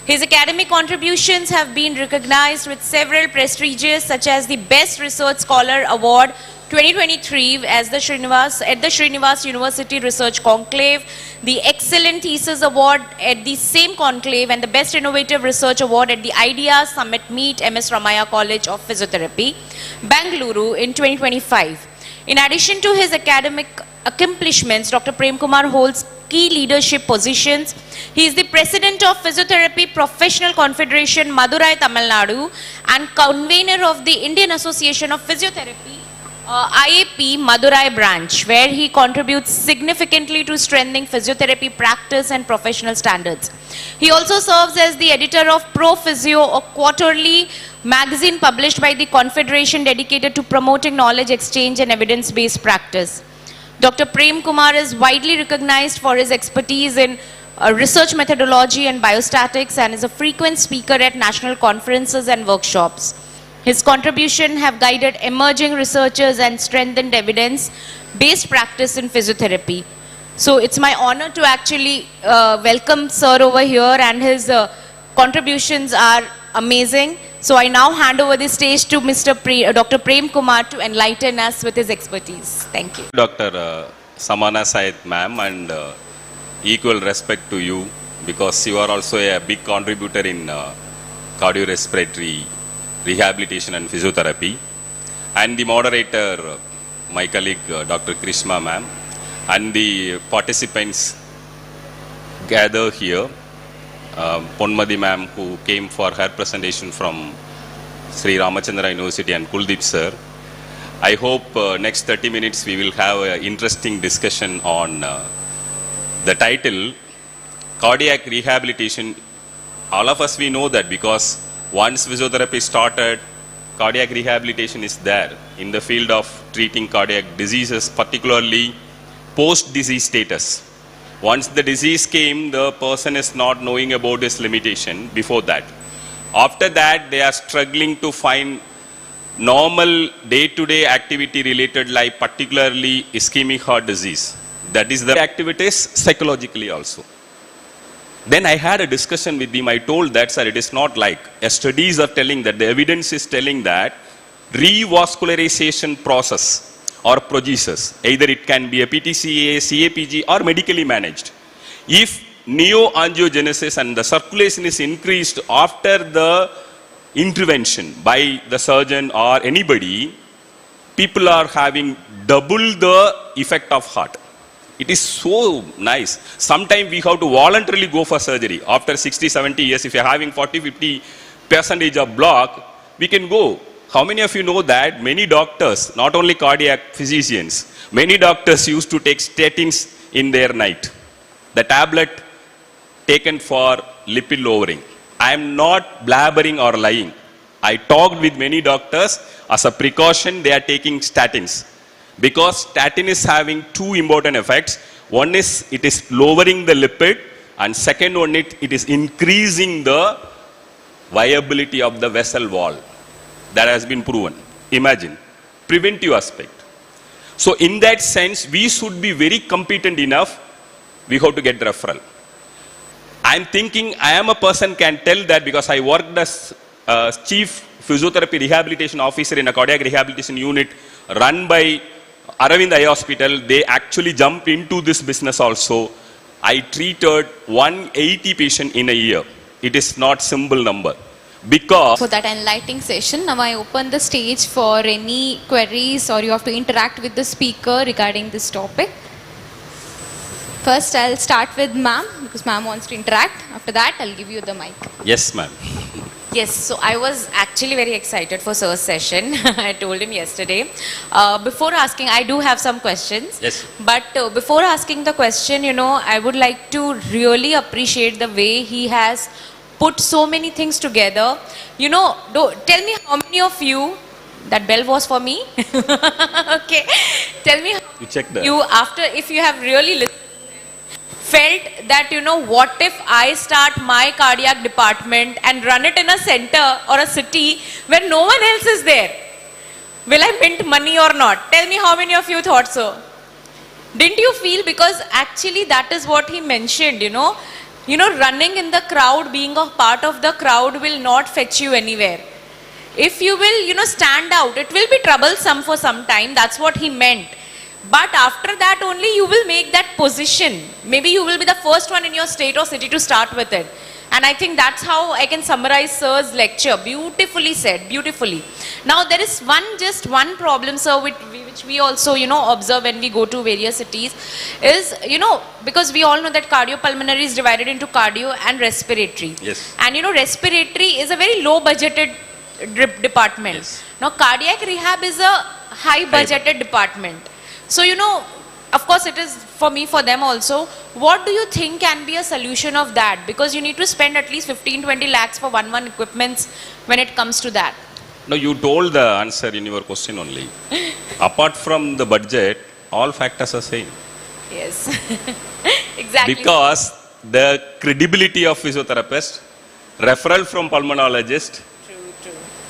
His academic contributions have been recognized with several prestigious, such as the Best Research Scholar Award 2023 as the Srinivas University Research Conclave, the Excellent Thesis Award at the same conclave, and the Best Innovative Research Award at the Ideas Summit Meet, MS Ramaya College of Physiotherapy, Bengaluru in 2025. In addition to his academic accomplishments, Dr. Prem Kumar holds key leadership positions. He is the President of Physiotherapy Professional Confederation, Madurai, Tamil Nadu, and convener of the Indian Association of Physiotherapy, IAP Madurai branch, where he contributes significantly to strengthening physiotherapy practice and professional standards. He also serves as the editor of Pro Physio, a quarterly magazine published by the Confederation dedicated to promoting knowledge exchange and evidence-based practice. Dr. Prem Kumar is widely recognized for his expertise in research methodology and biostatics, and is a frequent speaker at national conferences and workshops. His contributions have guided emerging researchers and strengthened evidence-based practice in physiotherapy. So it's my honor to actually welcome sir over here, and his contributions are amazing. So I now hand over the stage to Dr. Prem Kumar to enlighten us with his expertise. Thank you. Dr. Samana Syed ma'am, and equal respect to you, because you are also a big contributor in cardiorespiratory rehabilitation and physiotherapy, and the moderator, my colleague Dr. Krishma ma'am, and the participants, gather here. Ponmadi ma'am, who came for her presentation from Sri Ramachandra University, and Kuldeep sir. I hope next 30 minutes we will have an interesting discussion on the title, Cardiac Rehabilitation. All of us, we know that because once physiotherapy started, cardiac rehabilitation is there in the field of treating cardiac diseases, particularly post-disease status. Once the disease came, the person is not knowing about his limitation before that. After that, they are struggling to find normal day-to-day activity related life, particularly ischemic heart disease. That is the activities psychologically also. Then I had a discussion with him. I told that, sir, it is not like. Studies are telling that, the evidence is telling that revascularization process or procedures, either it can be a PTCA, CAPG or medically managed. If neoangiogenesis and the circulation is increased after the intervention by the surgeon or anybody, people are having double the effect of heart. It is so nice. Sometimes we have to voluntarily go for surgery. After 60, 70 years, if you are having 40, 50% of block, we can go. How many of you know that many doctors, not only cardiac physicians, many doctors used to take statins in their night. The tablet taken for lipid lowering. I am not blabbering or lying. I talked with many doctors. As a precaution, they are taking statins. Because statin is having two important effects. One is it is lowering the lipid, and second one it is increasing the viability of the vessel wall. That has been proven. Imagine, preventive aspect. So in that sense, we should be very competent enough. We have to get the referral. I am thinking, I am a person can tell that because I worked as chief physiotherapy rehabilitation officer in a cardiac rehabilitation unit run by Aravind Eye Hospital. They actually jumped into this business also. I treated 180 patients in a year. It is not simple number. Because for that enlightening session, now I open the stage for any queries or you have to interact with the speaker regarding this topic. First, I'll start with ma'am because ma'am wants to interact. After that, I'll give you the mic. yes, ma'am. Yes, so I was actually very excited for Sir's session. I told him yesterday. Before asking, I do have some questions. Yes. But before asking the question, I would like to really appreciate the way he has put so many things together. Tell me how many of you, that bell was for me. Okay. Tell me You check that. if you have really listened, felt that, what if I start my cardiac department and run it in a center or a city where no one else is there? Will I mint money or not? Tell me how many of you thought so? Didn't you feel? Because actually that is what he mentioned, running in the crowd, being a part of the crowd will not fetch you anywhere. If you will, stand out, it will be troublesome for some time. That's what he meant. But after that only you will make that position. Maybe you will be the first one in your state or city to start with it. And I think that's how I can summarize Sir's lecture. Beautifully said, beautifully. Now there is just one problem, sir, which we also, observe when we go to various cities is, because we all know that cardiopulmonary is divided into cardio and respiratory. Yes. And respiratory is a very low budgeted department. Yes. Now cardiac rehab is a high budgeted department. So, of course it is for me, for them also. What do you think can be a solution of that? Because you need to spend at least 15-20 lakhs for one equipments when it comes to that. No, you told the answer in your question only. Apart from the budget, all factors are same. Yes. Exactly. Because the credibility of physiotherapist, referral from pulmonologist,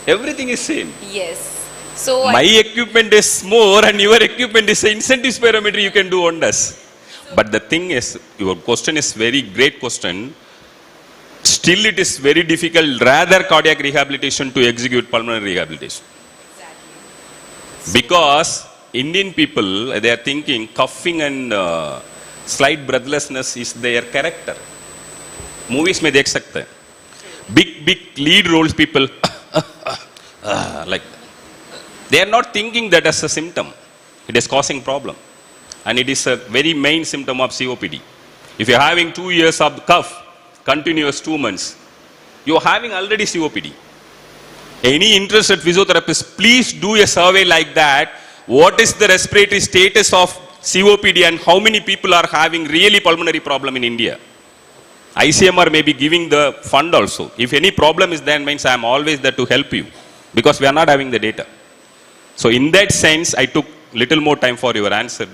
everything is same. Yes. So my equipment is more and your equipment is an incentive spirometry, you can do wonders. But the thing is, your question is very great question. Still it is very difficult, rather cardiac rehabilitation to execute pulmonary rehabilitation. Exactly. Because Indian people, they are thinking coughing and slight breathlessness is their character. Movies mein dekh sakte hain. Big lead roles people like that. They are not thinking that as a symptom. It is causing problem. And it is a very main symptom of COPD. If you're having 2 years of cough, continuous 2 months, you're having already COPD. Any interested physiotherapist, please do a survey like that. What is the respiratory status of COPD and how many people are having really pulmonary problem in India? ICMR may be giving the fund also. If any problem is there, means I am always there to help you, because we are not having the data. So in that sense, I took little more time for your answer.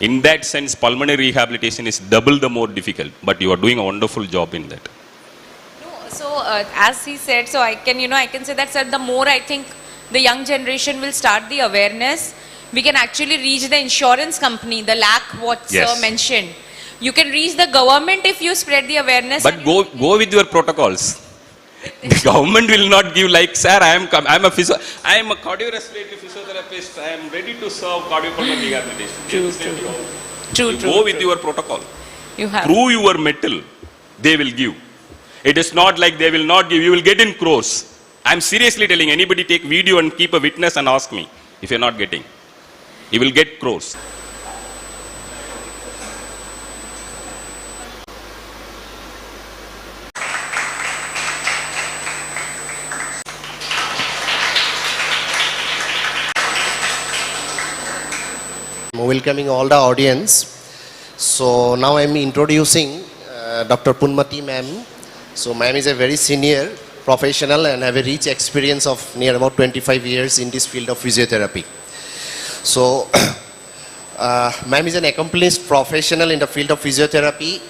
In that sense, pulmonary rehabilitation is double the more difficult, but you are doing a wonderful job in that. So as he said, so I can say that, sir, the more I think the young generation will start the awareness, we can actually reach the insurance company, the lack what Yes. sir mentioned. You can reach the government if you spread the awareness. But go with your protocols. The government will not give like, sir, I am a cardiorespiratory physiotherapist. I am ready to serve cardiopulmonary rehabilitation. True. Go with your protocol. You have. Through your metal, they will give. It is not like they will not give. You will get in crores. I am seriously telling anybody, take video and keep a witness and ask me if you are not getting. You will get crores. Welcoming all the audience. So now I am introducing Dr. Punmati ma'am. So ma'am is a very senior professional and have a rich experience of near about 25 years in this field of physiotherapy. So ma'am is an accomplished professional in the field of physiotherapy.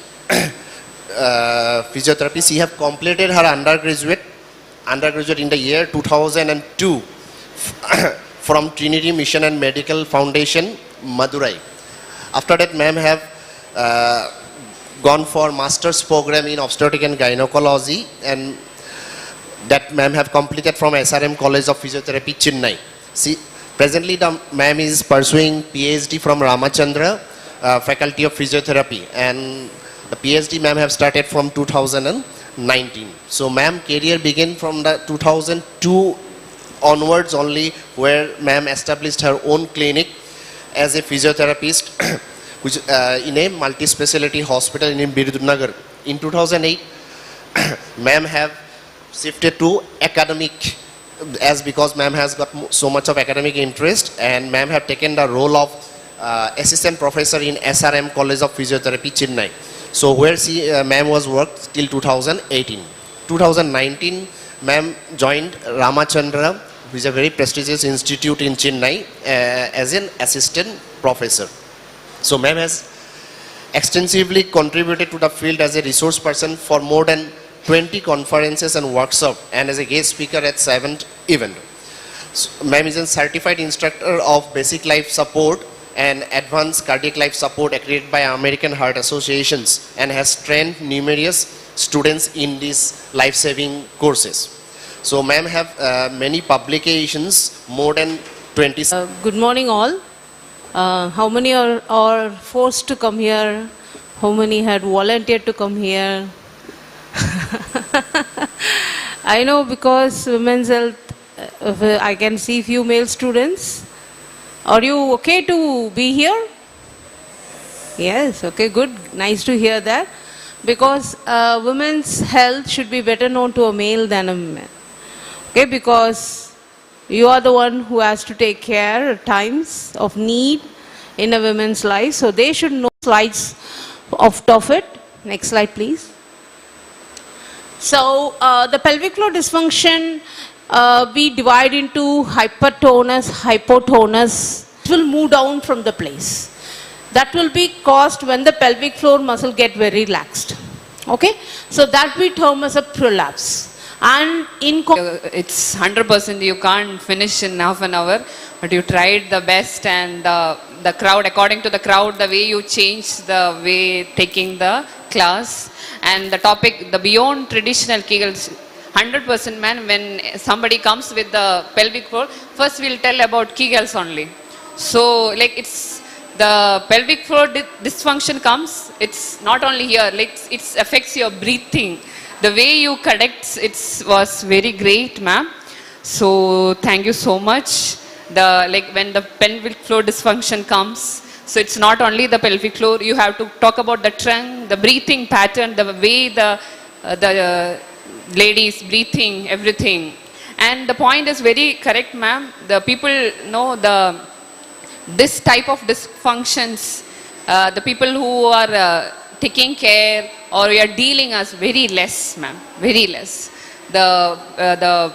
She have completed her undergraduate in the year 2002 from Trinity Mission and Medical Foundation, Madurai. After that, ma'am have gone for master's program in obstetric and gynecology, and that ma'am have completed from SRM College of Physiotherapy, Chennai. Presently the ma'am is pursuing PhD from Ramachandra Faculty of Physiotherapy, and the PhD ma'am have started from 2019. So ma'am career began from the 2002 onwards only, where ma'am established her own clinic as a physiotherapist which in a multi-speciality hospital in Birudunagar. In 2008, ma'am have shifted to academic, as because ma'am has got so much of academic interest, and ma'am have taken the role of assistant professor in SRM College of Physiotherapy, Chennai. So where ma'am was worked till 2018. 2019, ma'am joined Ramachandra, which is a very prestigious institute in Chennai, as an assistant professor. So ma'am has extensively contributed to the field as a resource person for more than 20 conferences and workshops, and as a guest speaker at 7th event. So, ma'am is a certified instructor of basic life support and advanced cardiac life support accredited by American Heart Associations, and has trained numerous students in these life-saving courses. So ma'am have many publications, more than 20. Good morning all. How many are forced to come here? How many had volunteered to come here? I know, because women's health, I can see few male students. Are you okay to be here? Yes, okay, good. Nice to hear that. Because women's health should be better known to a male than a man. Okay, because you are the one who has to take care at times of need in a woman's life. So they should know slides of it. Next slide, please. So the pelvic floor dysfunction, we divide into hypertonus, hypotonus. It will move down from the place. That will be caused when the pelvic floor muscle get very relaxed. Okay, so that we term as a prolapse. And it's 100%, you can't finish in half an hour, but you tried the best, and the crowd, according to the crowd, the way you changed the way taking the class, and the topic, the beyond traditional Kegels, 100% man, when somebody comes with the pelvic floor, first we'll tell about Kegels only. So like it's the pelvic floor dysfunction comes, it's not only here, like it affects your breathing. The way you connect, it was very great, ma'am. So thank you so much. Like when the pelvic floor dysfunction comes, So it's not only the pelvic floor, you have to talk about the trunk, the breathing pattern, the way the ladies breathing, everything. And the point is very correct, ma'am. The people know this type of dysfunctions, the people who are taking care or we are dealing as very less, ma'am, very less. The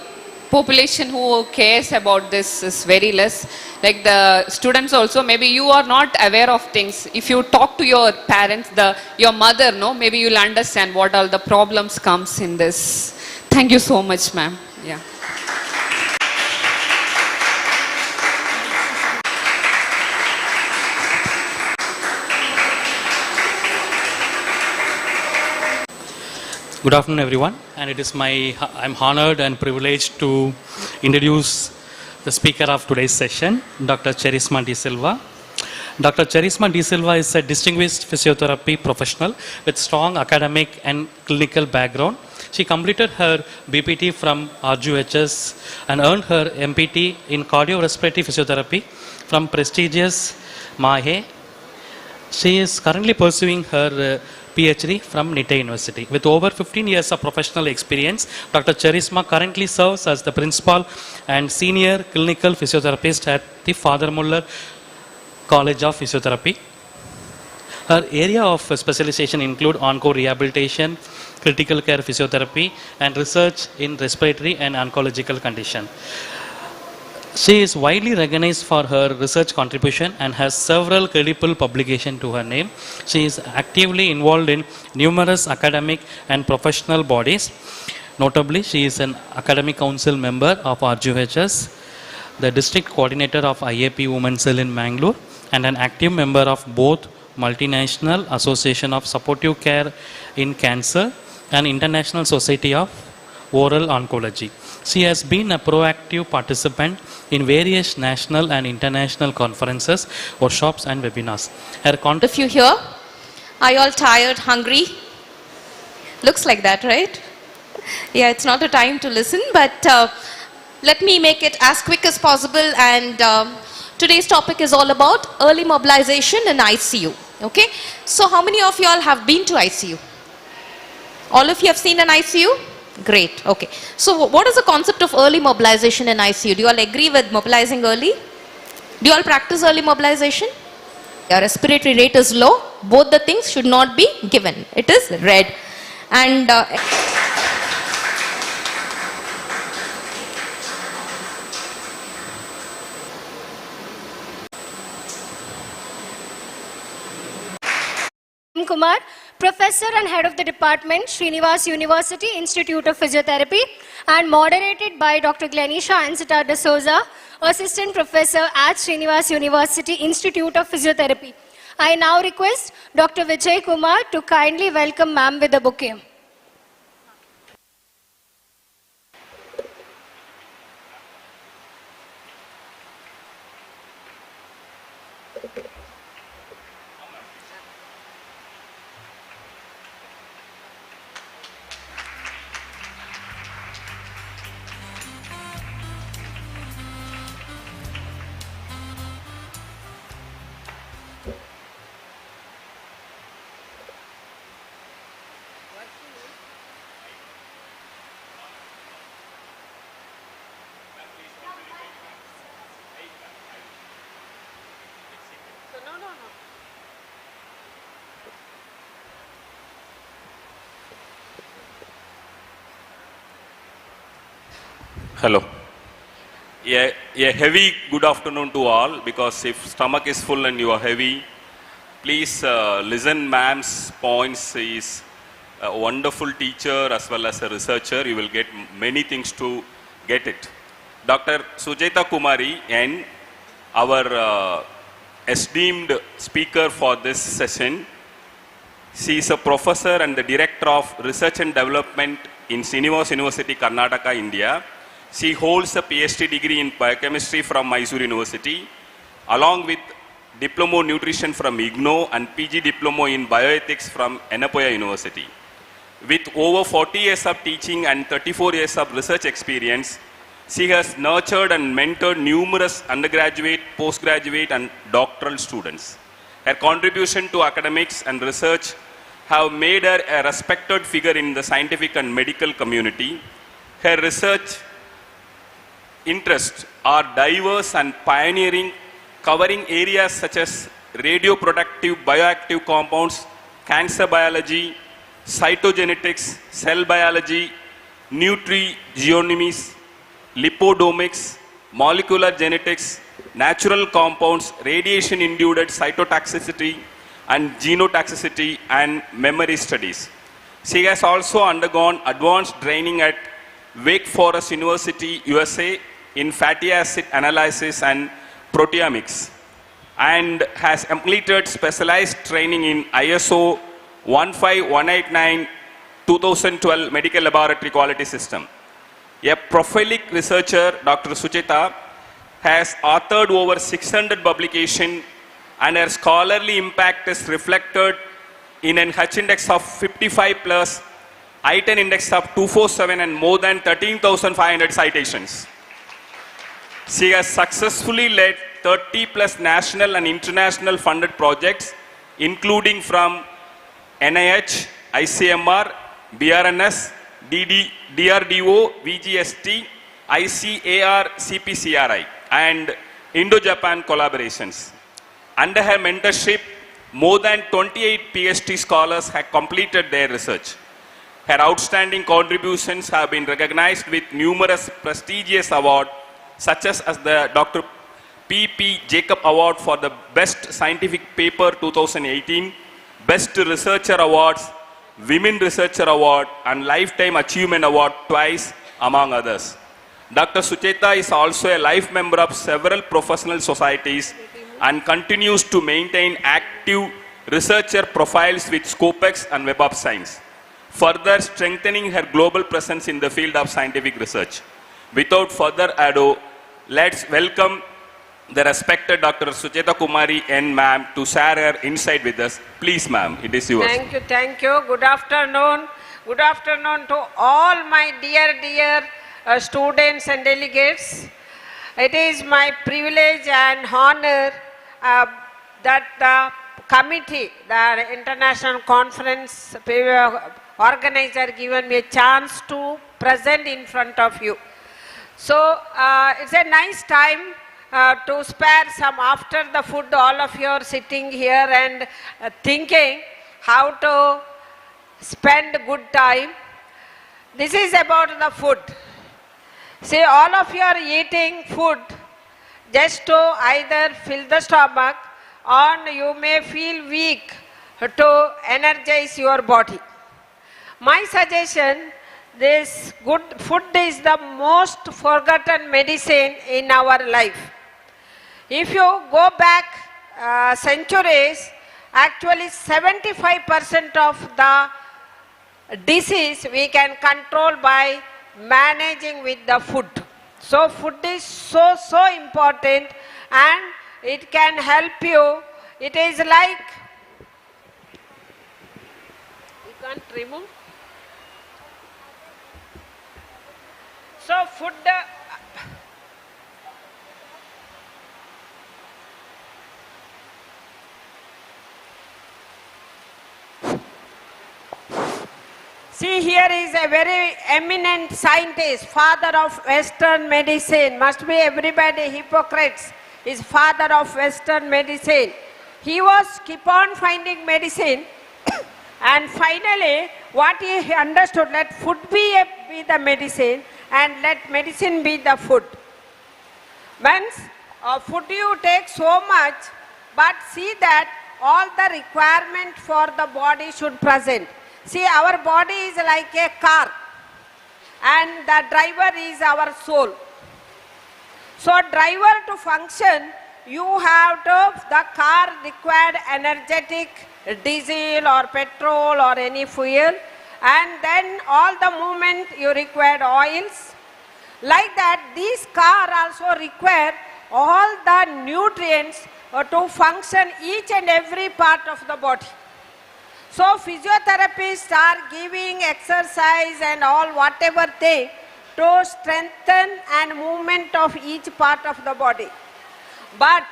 population who cares about this is very less. Like the students also, maybe you are not aware of things. If you talk to your parents, your mother, no, maybe you'll understand what all the problems comes in this. Thank you so much, ma'am. Yeah. Good afternoon, everyone. And it is I'm honored and privileged to introduce the speaker of today's session, Dr. Charisma De Silva. Dr. Charisma De Silva is a distinguished physiotherapy professional with strong academic and clinical background. She completed her BPT from RGHS and earned her MPT in cardiorespiratory physiotherapy from prestigious MAHE. She is currently pursuing her PhD from NITE University. With over 15 years of professional experience, Dr. Charisma currently serves as the principal and senior clinical physiotherapist at the Father Muller College of Physiotherapy. Her area of specialization include onco rehabilitation, critical care physiotherapy, and research in respiratory and oncological condition. She is widely recognized for her research contribution and has several credible publications to her name. She is actively involved in numerous academic and professional bodies. Notably, she is an academic council member of RGHS, the district coordinator of IAP Women's Cell in Mangalore, and an active member of both Multinational Association of Supportive Care in Cancer and International Society of Oral Oncology. She has been a proactive participant in various national and international conferences, workshops and webinars. If you here, are you all tired, hungry? Looks like that, right? Yeah, it's not a time to listen, but let me make it as quick as possible. And today's topic is all about early mobilization in ICU. Okay, so how many of you all have been to ICU? All of you have seen an ICU? Great. Okay. So what is the concept of early mobilization in ICU? Do you all agree with mobilizing early? Do you all practice early mobilization? Your respiratory rate is low. Both the things should not be given. It is red. And Kumar, Professor and Head of the Department, Srinivas University Institute of Physiotherapy, and moderated by Dr. Glenisha Ansita de Souza, Assistant Professor at Srinivas University Institute of Physiotherapy. I now request Dr. Vijay Kumar to kindly welcome ma'am with a bouquet. Hello. A heavy good afternoon to all, because if stomach is full and you are heavy, please listen ma'am's points. She is a wonderful teacher as well as a researcher. You will get many things to get it. Dr. Sujata Kumari and our esteemed speaker for this session. She is a professor and the director of research and development in Srinivas University, Karnataka, India. She holds a PhD degree in biochemistry from Mysore University, along with Diploma Nutrition from IGNO and PG Diploma in Bioethics from Enapoya University. With over 40 years of teaching and 34 years of research experience, she has nurtured and mentored numerous undergraduate, postgraduate and doctoral students. Her contribution to academics and research have made her a respected figure in the scientific and medical community. Her research interests are diverse and pioneering, covering areas such as radioproductive bioactive compounds, cancer biology, cytogenetics, cell biology, nutrigenomics, lipodomics, molecular genetics, natural compounds, radiation-induced cytotoxicity and genotoxicity, and memory studies. She has also undergone advanced training at Wake Forest University, USA in fatty acid analysis and proteomics, and has completed specialized training in ISO 15189 2012 Medical Laboratory Quality System. A prolific researcher, Dr. Sucheta, has authored over 600 publications, and her scholarly impact is reflected in an H index of 55 plus, I-10 index of 247, and more than 13,500 citations. She has successfully led 30 plus national and international funded projects, including from NIH, ICMR, BRNS, DRDO, VGST, ICAR, CPCRI, and Indo-Japan collaborations. Under her mentorship, more than 28 PhD scholars have completed their research. Her outstanding contributions have been recognized with numerous prestigious awards, such as the Dr. P.P. Jacob Award for the Best Scientific Paper 2018, Best Researcher Awards, Women Researcher Award, and Lifetime Achievement Award twice, among others. Dr. Sucheta is also a life member of several professional societies and continues to maintain active researcher profiles with Scopex and Web of Science, further strengthening her global presence in the field of scientific research. Without further ado, let's welcome the respected Dr. Sucheta Kumari N. Ma'am to share her insight with us. Please, ma'am, it is yours. Thank you, thank you. Good afternoon. Good afternoon to all my dear students and delegates. It is my privilege and honor that the committee, the international conference organizer, given me a chance to present in front of you. So it's a nice time to spare some after the food. All of you are sitting here and thinking how to spend good time. This is about the food. See, all of you are eating food just to either fill the stomach, or you may feel weak to energize your body. My suggestion, this good food is the most forgotten medicine in our life. If you go back centuries, actually 75% of the disease we can control by managing with the food. So food is so important, and it can help you. It is like, you can't remove. So food, see, here is a very eminent scientist, father of Western medicine. Must be everybody, Hippocrates is father of Western medicine. He was keep on finding medicine and finally what he understood, let food be the medicine and let medicine be the food. Means food you take so much, but see that all the requirement for the body should present. See, our body is like a car and the driver is our soul. So driver to function, you have to, the car required energetic diesel or petrol or any fuel, and then all the movement you required oils. Like that, this car also require all the nutrients to function each and every part of the body. So physiotherapists are giving exercise and all whatever thing to strengthen and movement of each part of the body. But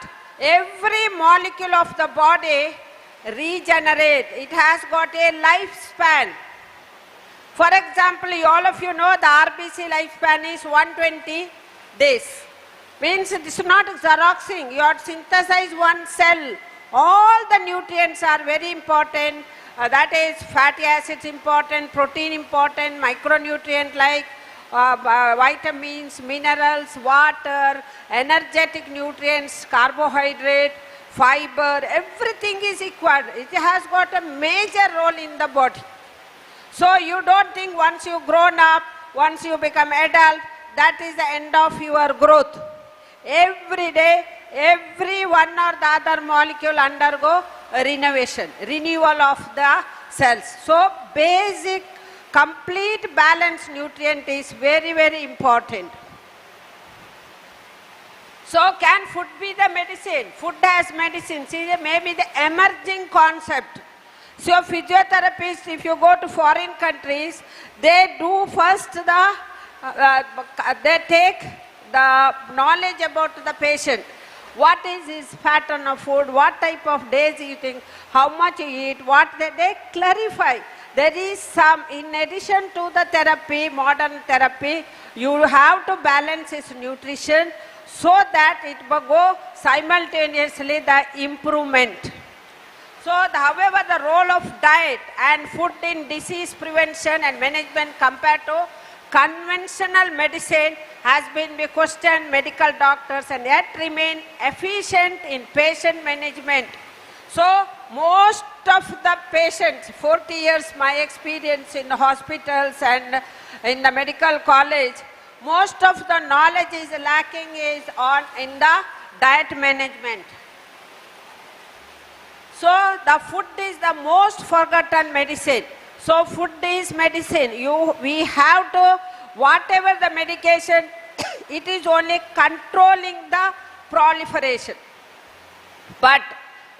every molecule of the body regenerate. It has got a lifespan. For example, all of you know the RBC lifespan is 120 days. Means it is not xeroxing. You have synthesized one cell. All the nutrients are very important. That is fatty acids important, protein important, micronutrient like vitamins, minerals, water, energetic nutrients, carbohydrate, fiber, everything is equal. It has got a major role in the body. So you don't think once you grown up, once you become adult, that is the end of your growth. Every day, every one or the other molecule undergo a renovation, renewal of the cells. So basic, complete balanced nutrient is very, very important. So can food be the medicine? Food as medicine. See, maybe the emerging concept. So physiotherapists, if you go to foreign countries, they do first they take the knowledge about the patient. What is his pattern of food, what type of days eating, how much you eat, what they clarify. There is some, in addition to the therapy, modern therapy, you have to balance his nutrition so that it will go simultaneously the improvement. So, however, the role of diet and food in disease prevention and management compared to conventional medicine has been questioned. Medical doctors and yet remain efficient in patient management. So, most of the patients, 40 years my experience in hospitals and in the medical college, most of the knowledge is lacking is in the diet management. So the food is the most forgotten medicine. So food is medicine. We have to, whatever the medication, it is only controlling the proliferation. But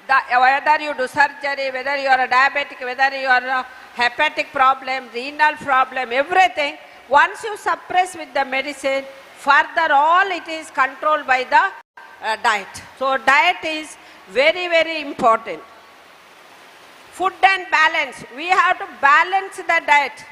whether you do surgery, whether you are a diabetic, whether you are a hepatic problem, renal problem, everything, once you suppress with the medicine, further all it is controlled by the diet. So diet is very, very important. Food and balance. We have to balance the diet.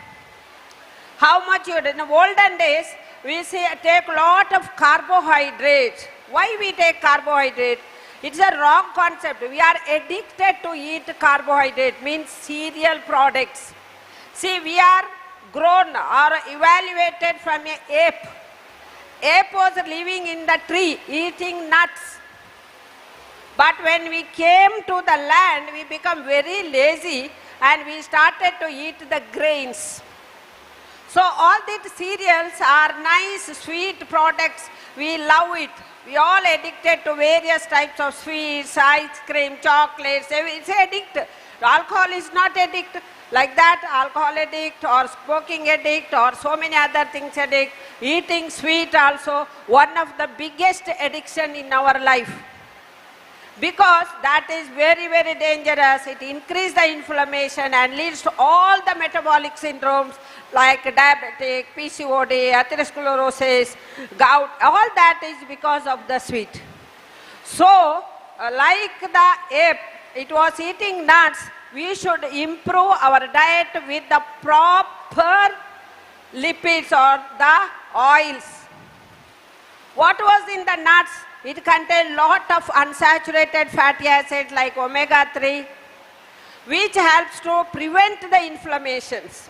How much you do. In the olden days, we take a lot of carbohydrates. Why we take carbohydrate? It's a wrong concept. We are addicted to eat carbohydrate, means cereal products. See, we are grown or evaluated from an ape. Ape was living in the tree, eating nuts. But when we came to the land, we become very lazy and we started to eat the grains. So all these cereals are nice, sweet products. We love it. We all addicted to various types of sweets, ice cream, chocolates. It's addict. Alcohol is not addict. Like that, alcohol addict or smoking addict or so many other things addict. Eating sweet also, one of the biggest addiction in our life. Because that is very, very dangerous. It increases the inflammation and leads to all the metabolic syndromes like diabetic, PCOD, atherosclerosis, gout. All that is because of the sweet. So, like the ape, it was eating nuts. We should improve our diet with the proper lipids or the oils. What was in the nuts? It contained lot of unsaturated fatty acids like omega-3, which helps to prevent the inflammations.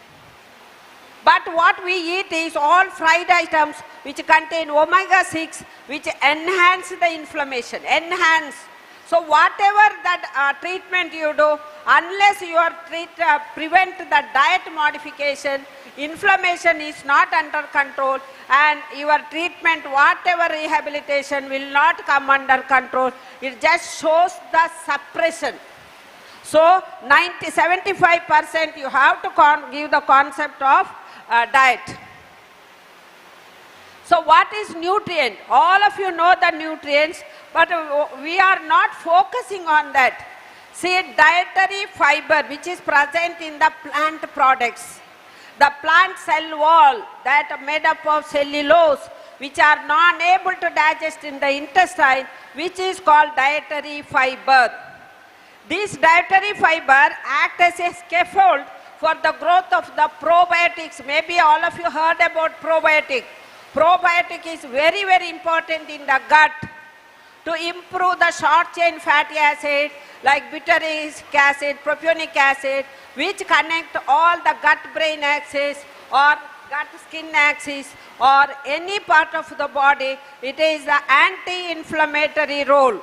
But what we eat is all fried items which contain omega-6, which enhance the inflammation, enhance. So whatever that treatment you do, unless you are prevent the diet modification, inflammation is not under control and your treatment, whatever rehabilitation will not come under control. It just shows the suppression. So 75% you have to give the concept of diet. So what is nutrient? All of you know the nutrients, but we are not focusing on that. See, dietary fiber which is present in the plant products. The plant cell wall that are made up of cellulose, which are not able to digest in the intestine, which is called dietary fiber. These dietary fiber act as a scaffold for the growth of the probiotics. Maybe all of you heard about probiotic. Probiotic is very, very important in the gut to improve the short chain fatty acid like butyric acid, propionic acid, which connect all the gut-brain axis or gut-skin axis or any part of the body. It is the anti-inflammatory role.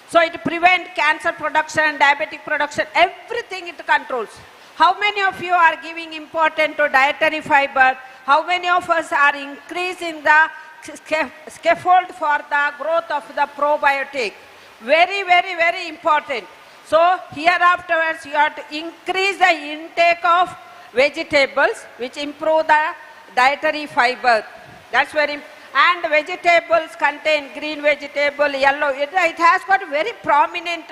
So it prevents cancer production, diabetic production, everything it controls. How many of you are giving importance to dietary fiber? How many of us are increasing the scaffold for the growth of the probiotic? Very, very, very important. So here afterwards you have to increase the intake of vegetables which improve the dietary fiber. That's very important. And vegetables contain green vegetable, yellow. It has got very prominent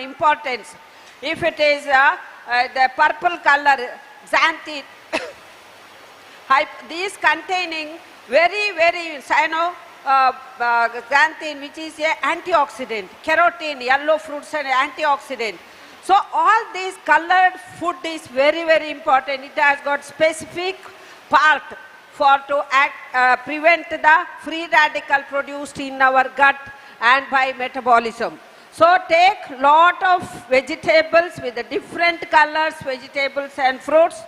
importance. If it is the purple color, xanthine, these containing very, very xanthine, which is an antioxidant, carotene, yellow fruits and antioxidant. So all these colored food is very, very important. It has got specific part for to prevent the free radical produced in our gut and by metabolism. So take lot of vegetables with the different colors, vegetables and fruits.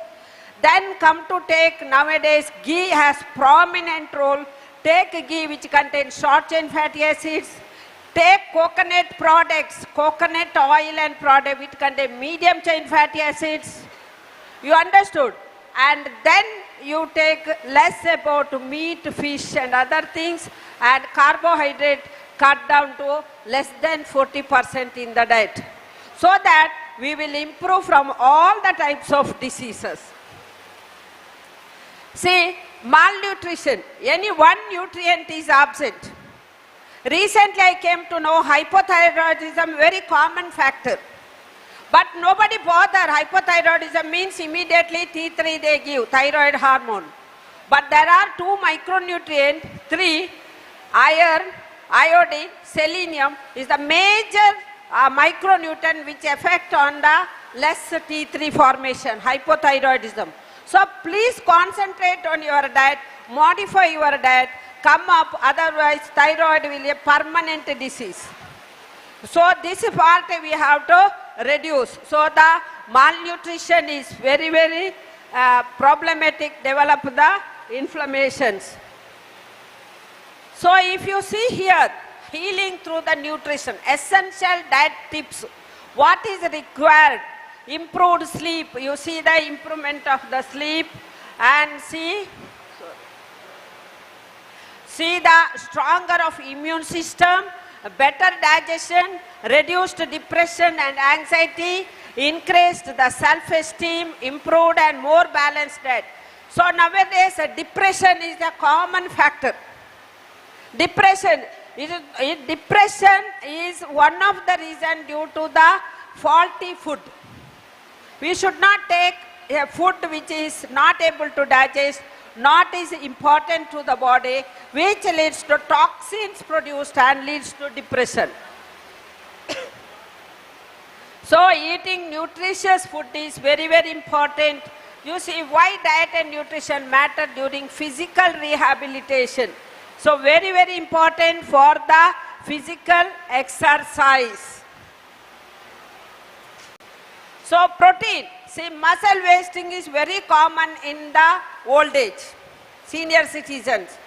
Then come to take nowadays ghee has prominent role. Take ghee which contains short chain fatty acids. Take coconut products, coconut oil and product which contain medium chain fatty acids. You understood? And then you take less about meat, fish and other things, and carbohydrate cut down to less than 40% in the diet, so that we will improve from all the types of diseases. See, malnutrition, any one nutrient is absent. Recently I came to know hypothyroidism, very common factor. But nobody bother. Hypothyroidism means immediately T3 they give, thyroid hormone. But there are two micronutrients, 3, iron, iodine, selenium is the major micronutrient which affect on the less T3 formation, hypothyroidism. So please concentrate on your diet, modify your diet, come up, otherwise thyroid will be a permanent disease. So this part we have to reduce. So the malnutrition is very, very problematic, develop the inflammations. So if you see here, healing through the nutrition, essential diet tips, what is required? Improved sleep, you see the improvement of the sleep, and see the stronger of immune system, better digestion, reduced depression and anxiety, increased the self-esteem, improved and more balanced diet. So nowadays depression is a common factor. Depression is one of the reasons due to the faulty food. We should not take a food which is not able to digest, not is important to the body, which leads to toxins produced and leads to depression. So eating nutritious food is very, very important. You see why diet and nutrition matter during physical rehabilitation. So very, very important for the physical exercise. So protein, see muscle wasting is very common in the old age, senior citizens.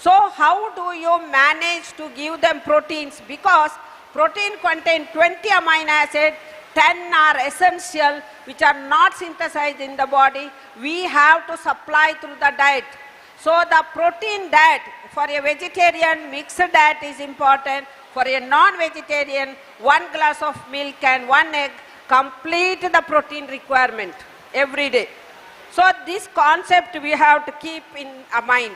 So how do you manage to give them proteins? Because protein contains 20 amino acids, 10 are essential, which are not synthesized in the body. We have to supply through the diet. So the protein diet for a vegetarian, mixed diet is important. For a non-vegetarian, 1 glass of milk and 1 egg complete the protein requirement every day. So this concept we have to keep in mind.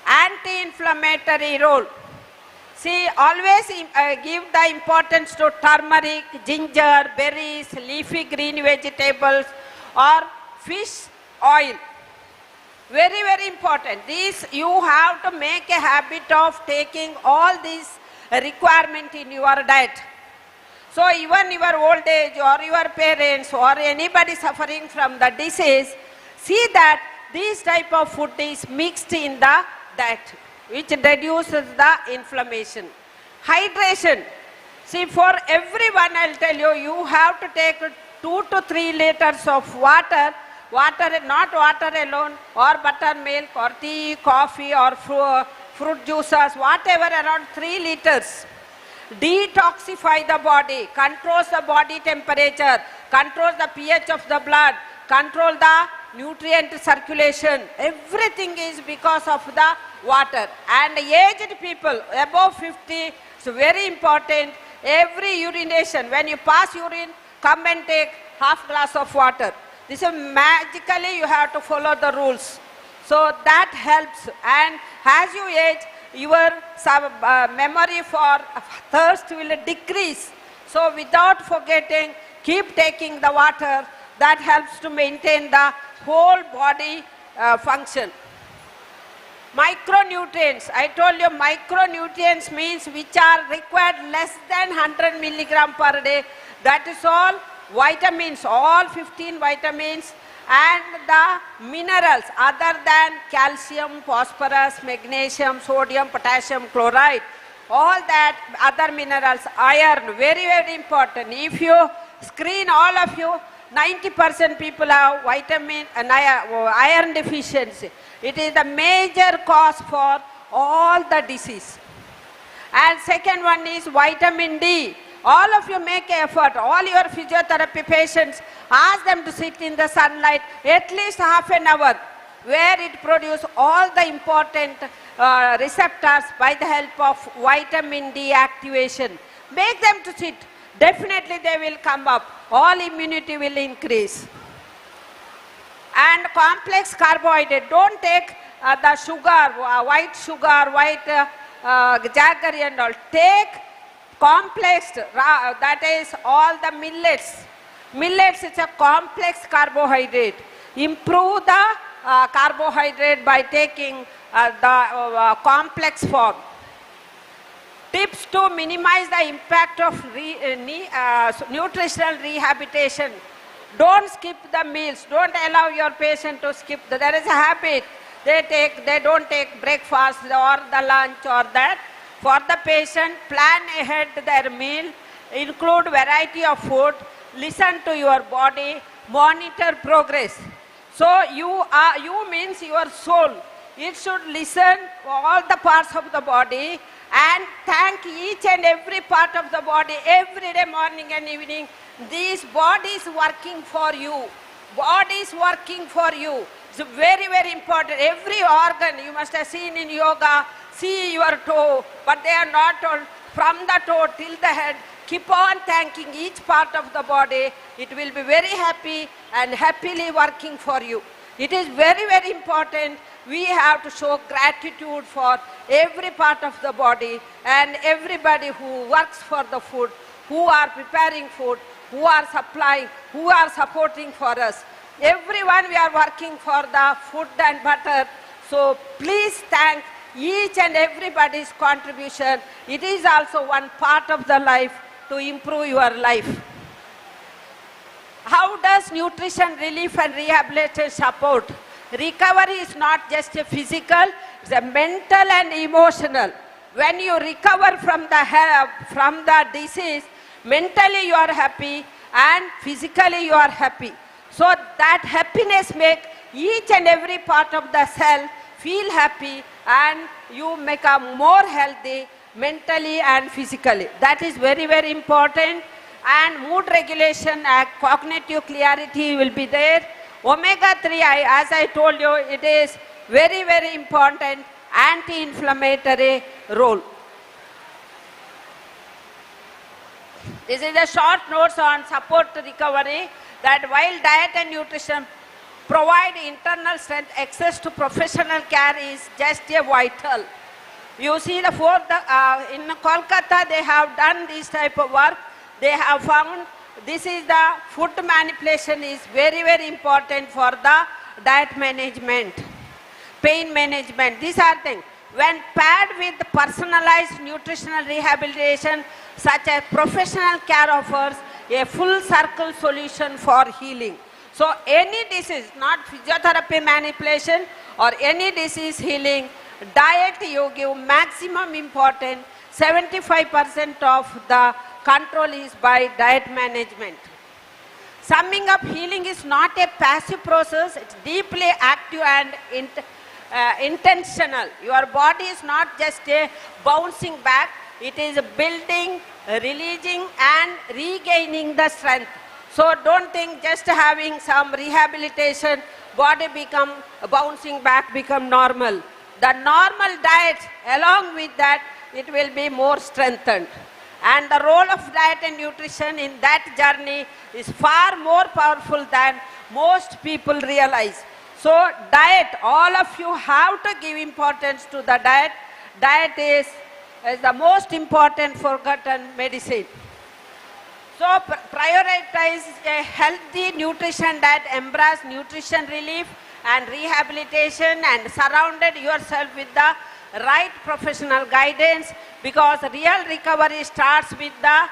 Anti-inflammatory role. See, always give the importance to turmeric, ginger, berries, leafy green vegetables or fish oil. Very, very important. This you have to make a habit of taking all these requirement in your diet. So even your old age or your parents or anybody suffering from the disease, see that this type of food is mixed in the diet, which reduces the inflammation. Hydration. See, for everyone I'll tell you, you have to take 2 to 3 liters of water. Water, not water alone, or buttermilk, or tea, coffee, or fruit juices, whatever, around 3 liters. Detoxify the body, controls the body temperature, controls the pH of the blood, control the nutrient circulation. Everything is because of the water. And aged people above 50, it's very important. Every urination, when you pass urine, come and take half glass of water. This is magically you have to follow the rules. So that helps, and as you age, your memory for thirst will decrease. So without forgetting, keep taking the water. That helps to maintain the whole body function. Micronutrients. I told you micronutrients means which are required less than 100 milligram per day. That is all. Vitamins, all 15 vitamins, and the minerals other than calcium, phosphorus, magnesium, sodium, potassium, chloride, all that other minerals, iron, very, very important. If you screen all of you, 90% people have vitamin and iron deficiency. It is the major cause for all the disease. And second one is vitamin D. All of you make effort, all your physiotherapy patients, ask them to sit in the sunlight at least half an hour, where it produces all the important receptors by the help of vitamin D activation. Make them to sit. Definitely they will come up. All immunity will increase. And complex carbohydrate. Don't take the sugar, white sugar, white jaggery and all. Take complex, that is all the millets. Millets is a complex carbohydrate. Improve the carbohydrate by taking the complex form. Tips to minimize the impact of nutritional rehabilitation. Don't skip the meals. Don't allow your patient to skip. There is a habit. They don't take breakfast or the lunch or that. For the patient, plan ahead their meal, include variety of food, listen to your body, monitor progress. So you means your soul. It should listen to all the parts of the body and thank each and every part of the body every day, morning and evening. This body is working for you. Body is working for you. It's very, very important. Every organ, you must have seen in yoga, see your toe, but they are not told from the toe till the head. Keep on thanking each part of the body. It will be very happy and happily working for you. It is very, very important. We have to show gratitude for every part of the body and everybody who works for the food, who are preparing food, who are supplying, who are supporting for us. Everyone we are working for the food and butter. So please thank each and everybody's contribution. It is also one part of the life to improve your life. How does nutrition relief and rehabilitation support? Recovery is not just a physical, it's a mental and emotional. When you recover from the disease, mentally you are happy and physically you are happy. So that happiness makes each and every part of the cell feel happy and you become more healthy mentally and physically. That is very, very important. And mood regulation and cognitive clarity will be there. Omega-3, as I told you, it is very, very important anti-inflammatory role. This is a short notes on support to recovery, that while diet and nutrition provide internal strength, access to professional care is just a vital. You see in Kolkata they have done this type of work. They have found this is the food manipulation is very, very important for the diet management. pain management. These are things. When paired with personalized nutritional rehabilitation, such as professional care offers a full circle solution for healing. So any disease, not physiotherapy manipulation or any disease healing, diet you give maximum importance. 75% of the control is by diet management. Summing up, healing is not a passive process, it's deeply active and intentional. Your body is not just a bouncing back, it is building, releasing and regaining the strength. So don't think just having some rehabilitation, body become bouncing back, become normal. The normal diet, along with that, it will be more strengthened. And the role of diet and nutrition in that journey is far more powerful than most people realize. So diet, all of you have to give importance to the diet. Diet is the most important forgotten medicine. So prioritize a healthy nutrition diet, embrace nutrition relief and rehabilitation and surrounded yourself with the right professional guidance, because real recovery starts with the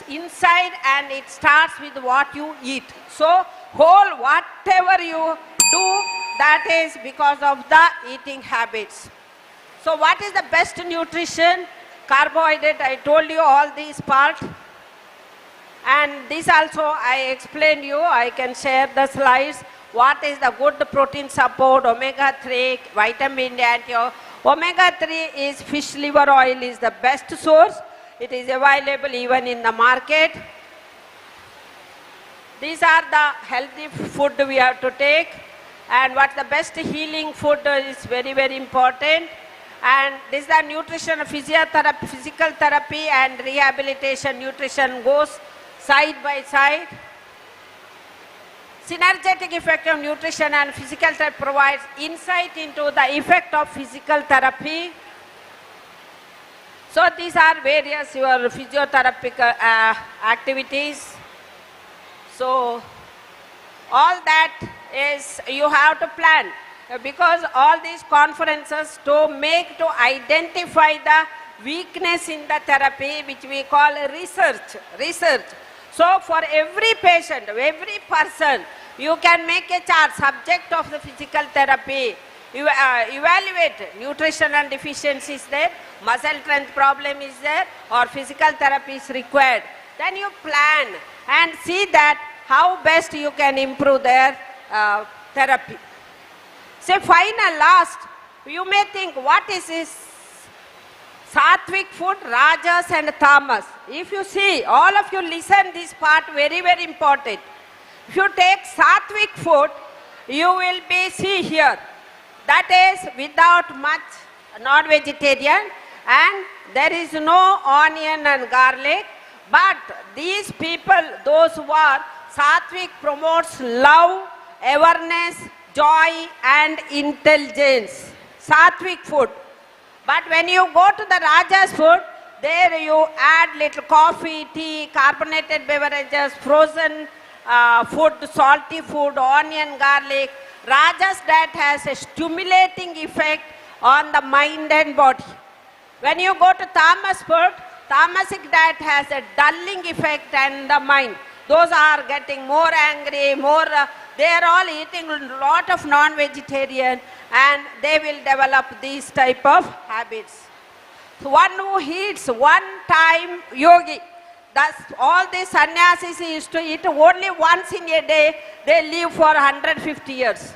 inside and it starts with what you eat. So whatever you do, that is because of the eating habits. So what is the best nutrition? Carbohydrate, I told you all these parts. And this also I explained you, I can share the slides. What is the good protein support, omega-3, vitamin D, antioxidant. Omega-3 is fish liver oil is the best source. It is available even in the market. These are the healthy food we have to take. And what's the best healing food is very, very important. And this is the nutrition, physiotherapy, physical therapy and rehabilitation nutrition goes side by side. Synergetic effect of nutrition and physical therapy provides insight into the effect of physical therapy. So these are various your physiotherapeutic activities. So all that is you have to plan, because all these conferences to identify the weakness in the therapy, which we call research. So for every patient, every person, you can make a chart, subject of the physical therapy. You evaluate nutritional deficiencies there, muscle strength problem is there, or physical therapy is required. Then you plan and see that how best you can improve their therapy. Say final last, you may think what is this? Sattvic food, Rajas and Tamas. If you see, all of you listen this part, very, very important. If you take Sattvic food, you will be, see here, that is without much non-vegetarian and there is no onion and garlic. But these people, those who are Sattvic promotes love, awareness, joy and intelligence. Sattvic food. But when you go to the Rajas food, there you add little coffee, tea, carbonated beverages, frozen food, salty food, onion, garlic. Rajas diet has a stimulating effect on the mind and body. When you go to Tamas food, Tamasic diet has a dulling effect on the mind. Those are getting more angry, they are all eating a lot of non-vegetarian and they will develop these type of habits. So one who eats one time yogi, thus all these sannyasis used to eat only once in a day, they live for 150 years.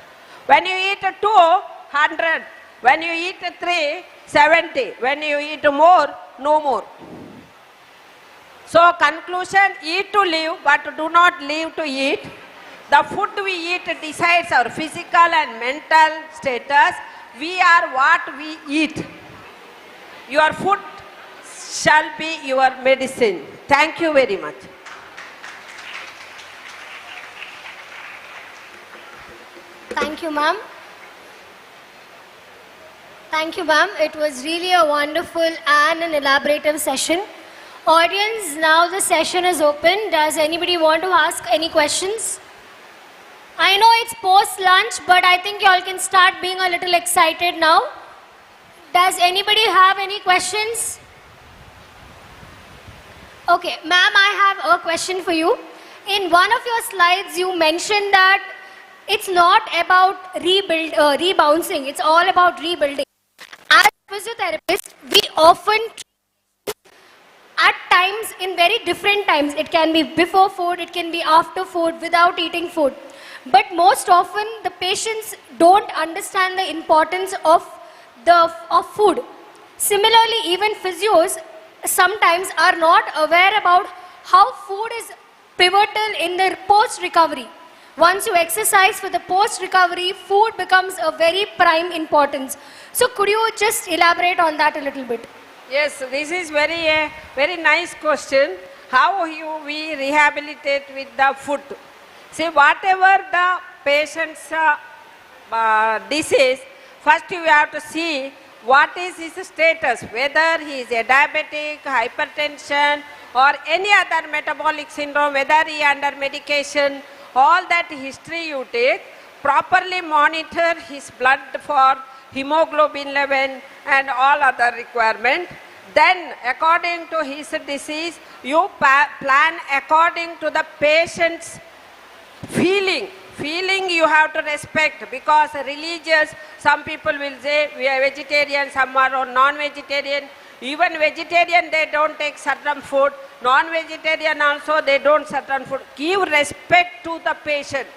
When you eat 2, 100. When you eat 3, 70. When you eat more, no more. So conclusion, eat to live, but do not live to eat. The food we eat decides our physical and mental status. We are what we eat. Your food shall be your medicine. Thank you very much. Thank you, ma'am. Thank you, ma'am. It was really a wonderful and an elaborative session. Audience, now the session is open. Does anybody want to ask any questions? I know it's post lunch, but I think y'all can start being a little excited now. Does anybody have any questions? Okay, ma'am, I have a question for you. In one of your slides, you mentioned that it's not about rebouncing, it's all about rebuilding. As physiotherapists, we often at times, in very different times, it can be before food, it can be after food, without eating food. But most often, the patients don't understand the importance of food. Similarly, even physios sometimes are not aware about how food is pivotal in the post-recovery. Once you exercise for the post-recovery, food becomes a very prime importance. So could you just elaborate on that a little bit? Yes, this is very nice question. How we rehabilitate with the food? See, whatever the patient's disease, first you have to see what is his status, whether he is a diabetic, hypertension, or any other metabolic syndrome, whether he is under medication, all that history you take, properly monitor his blood for hemoglobin level and all other requirement. Then according to his disease, you plan according to the patient's feeling. Feeling you have to respect, because religious, some people will say we are vegetarian, some are non-vegetarian. Even vegetarian, they don't take certain food. Non-vegetarian also, they don't certain food. Give respect to the patient,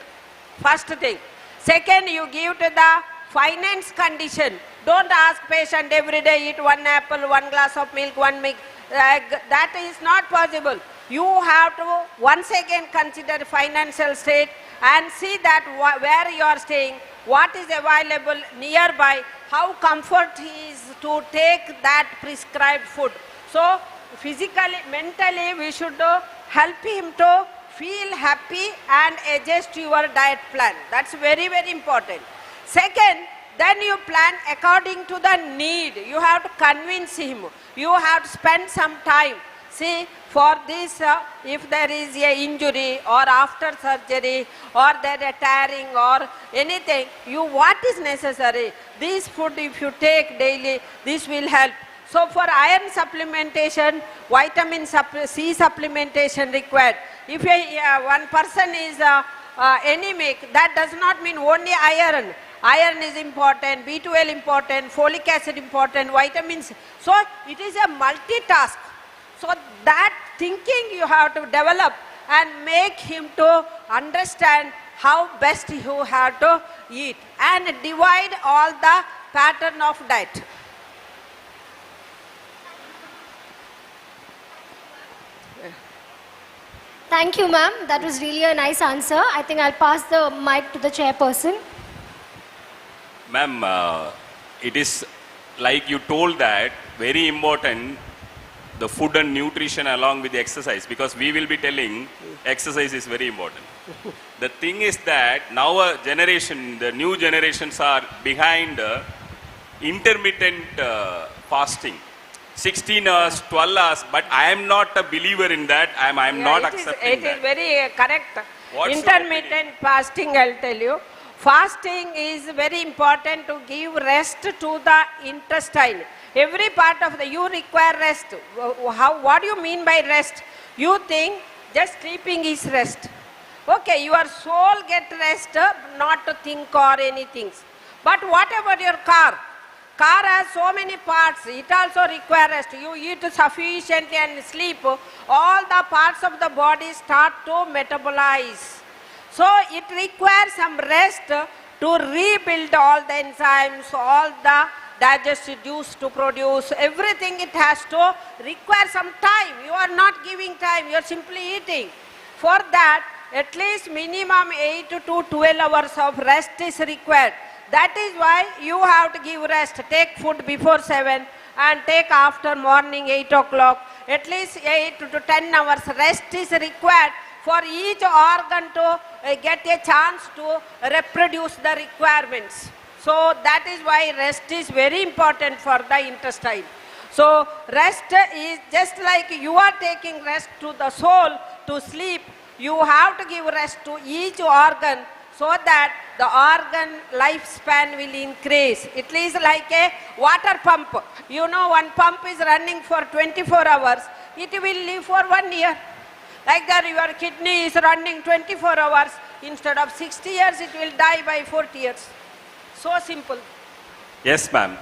first thing. Second, you give to the finance condition. Don't ask patient every day eat one apple, one glass of milk, one milk. That is not possible. You have to once again consider financial state and see that where you are staying, what is available nearby, how comfort he is to take that prescribed food. So physically, mentally, we should help him to feel happy and adjust your diet plan. That's very, very important. Second, then you plan according to the need. You have to convince him. You have to spend some time. See, for this, if there is a injury or after surgery or there is tearing or anything, what is necessary? This food if you take daily, this will help. So for iron supplementation, vitamin C supplementation required. If one person is anemic, that does not mean only iron. Iron is important, B12 important, folic acid important, vitamins. So it is a multitask. So that thinking you have to develop and make him to understand how best you have to eat and divide all the pattern of diet. Thank you, ma'am. That was really a nice answer. I think I'll pass the mic to the chairperson. Ma'am, it is like you told that very important, the food and nutrition along with the exercise, because we will be telling exercise is very important. The thing is that now the new generations are behind intermittent fasting. 16 hours, 12 hours, but I am not a believer in that. I am not accepting that. It is very correct. What's Intermittent fasting, I'll tell you. Fasting is very important to give rest to the intestine. Every part of you require rest. What do you mean by rest? You think just sleeping is rest. Okay, your soul get rest, not to think or anything. But what about your car? Car has so many parts, it also requires rest. You eat sufficiently and sleep, all the parts of the body start to metabolize. So it requires some rest to rebuild all the enzymes, all the digestive juice to produce, everything it has to require some time. You are not giving time, you are simply eating. For that, at least minimum 8 to 12 hours of rest is required. That is why you have to give rest. Take food before 7 and take after morning 8 o'clock. At least 8 to 10 hours rest is required for each organ to get a chance to reproduce the requirements. So that is why rest is very important for the intestine. So rest is just like you are taking rest to the soul to sleep. You have to give rest to each organ so that the organ lifespan will increase. It is like a water pump. You know, one pump is running for 24 hours. It will live for 1 year. Like that, your kidney is running 24 hours. Instead of 60 years, it will die by 40 years. So simple. Yes, ma'am.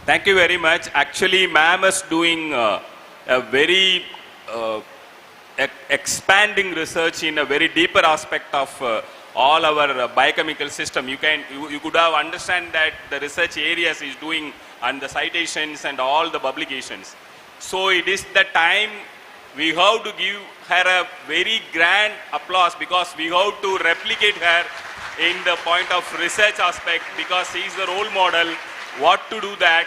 Thank you very much. Actually, ma'am is doing a very expanding research in a very deeper aspect of all our biochemical system. You could have understand that the research areas is doing and the citations and all the publications. So it is the time we have to give her a very grand applause, because we have to replicate her in the point of research aspect, because she is the role model, what to do that.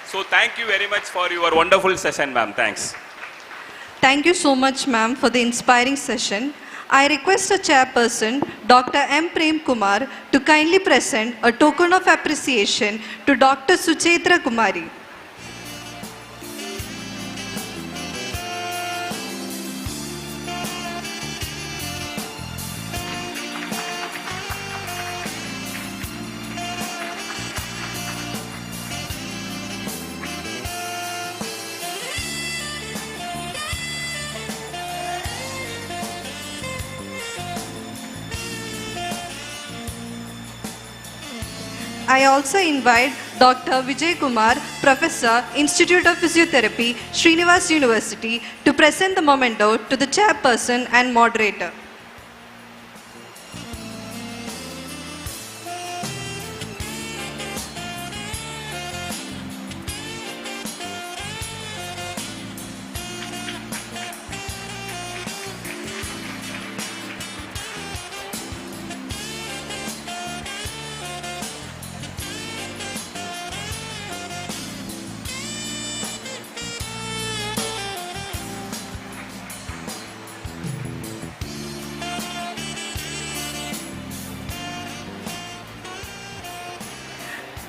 So thank you very much for your wonderful session, ma'am. Thanks. Thank you so much, ma'am, for the inspiring session. I request the chairperson, Dr. M. Prem Kumar, to kindly present a token of appreciation to Dr. Suchetra Kumari. I also invite Dr. Vijay Kumar, Professor, Institute of Physiotherapy, Srinivas University, to present the memento to the chairperson and moderator.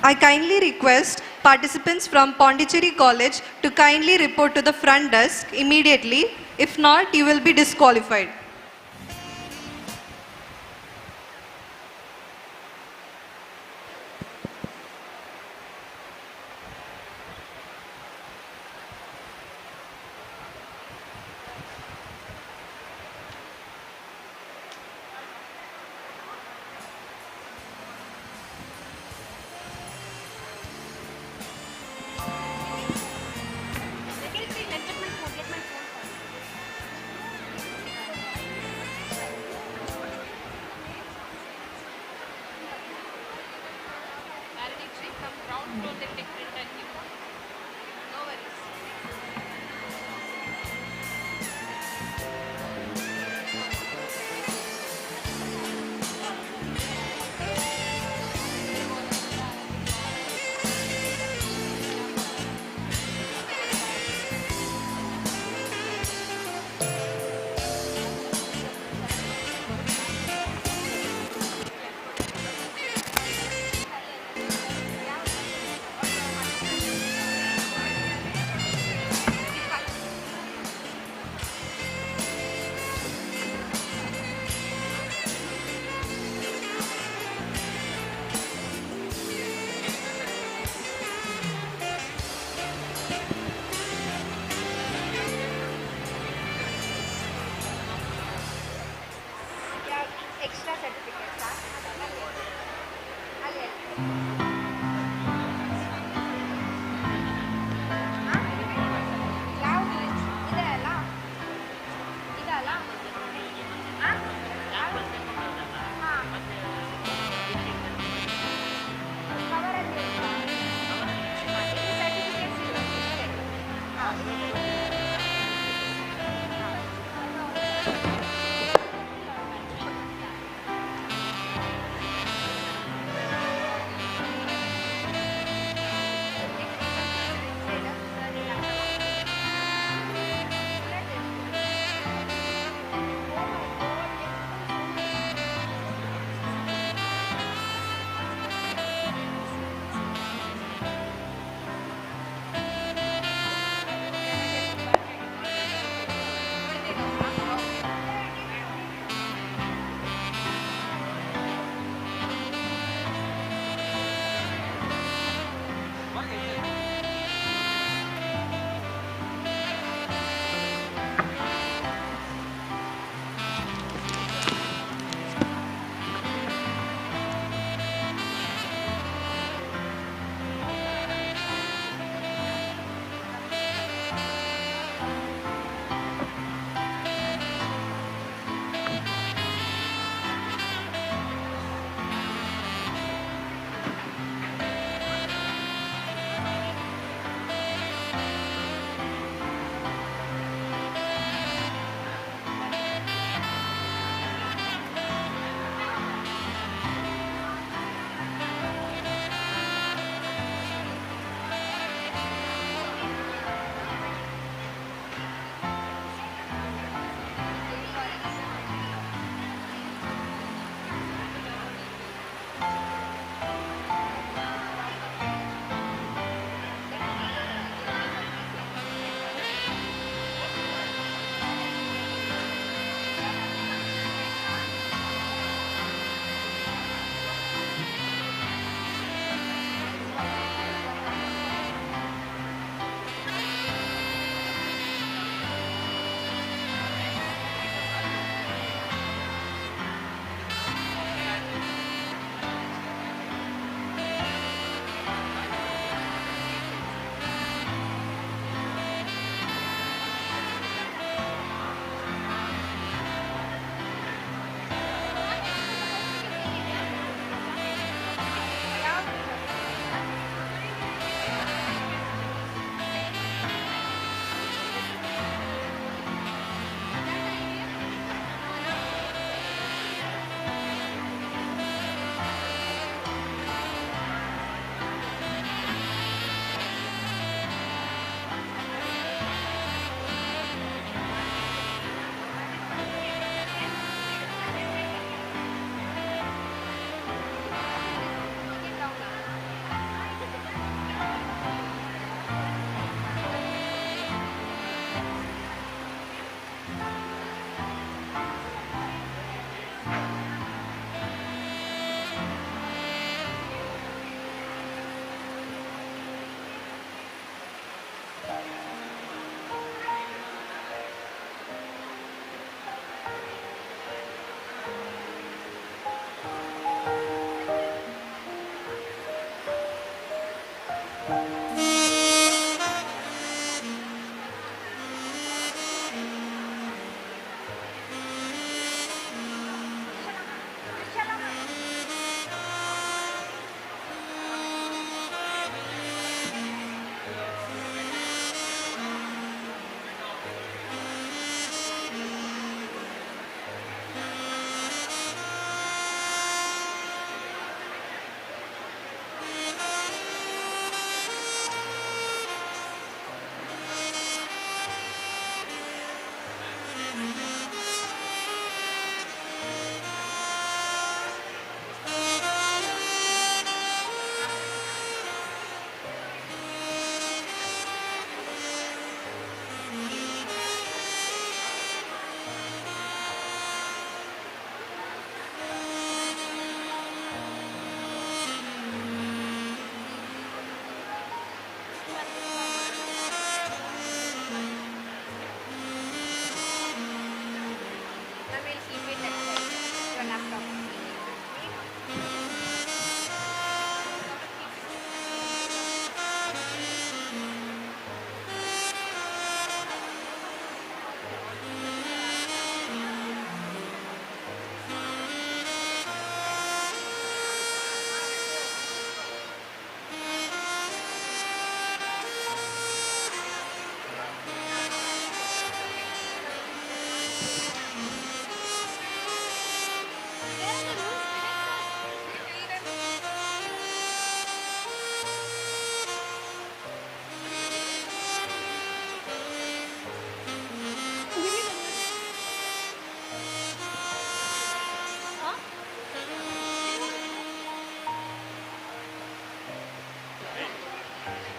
I kindly request participants from Pondicherry College to kindly report to the front desk immediately. If not, you will be disqualified.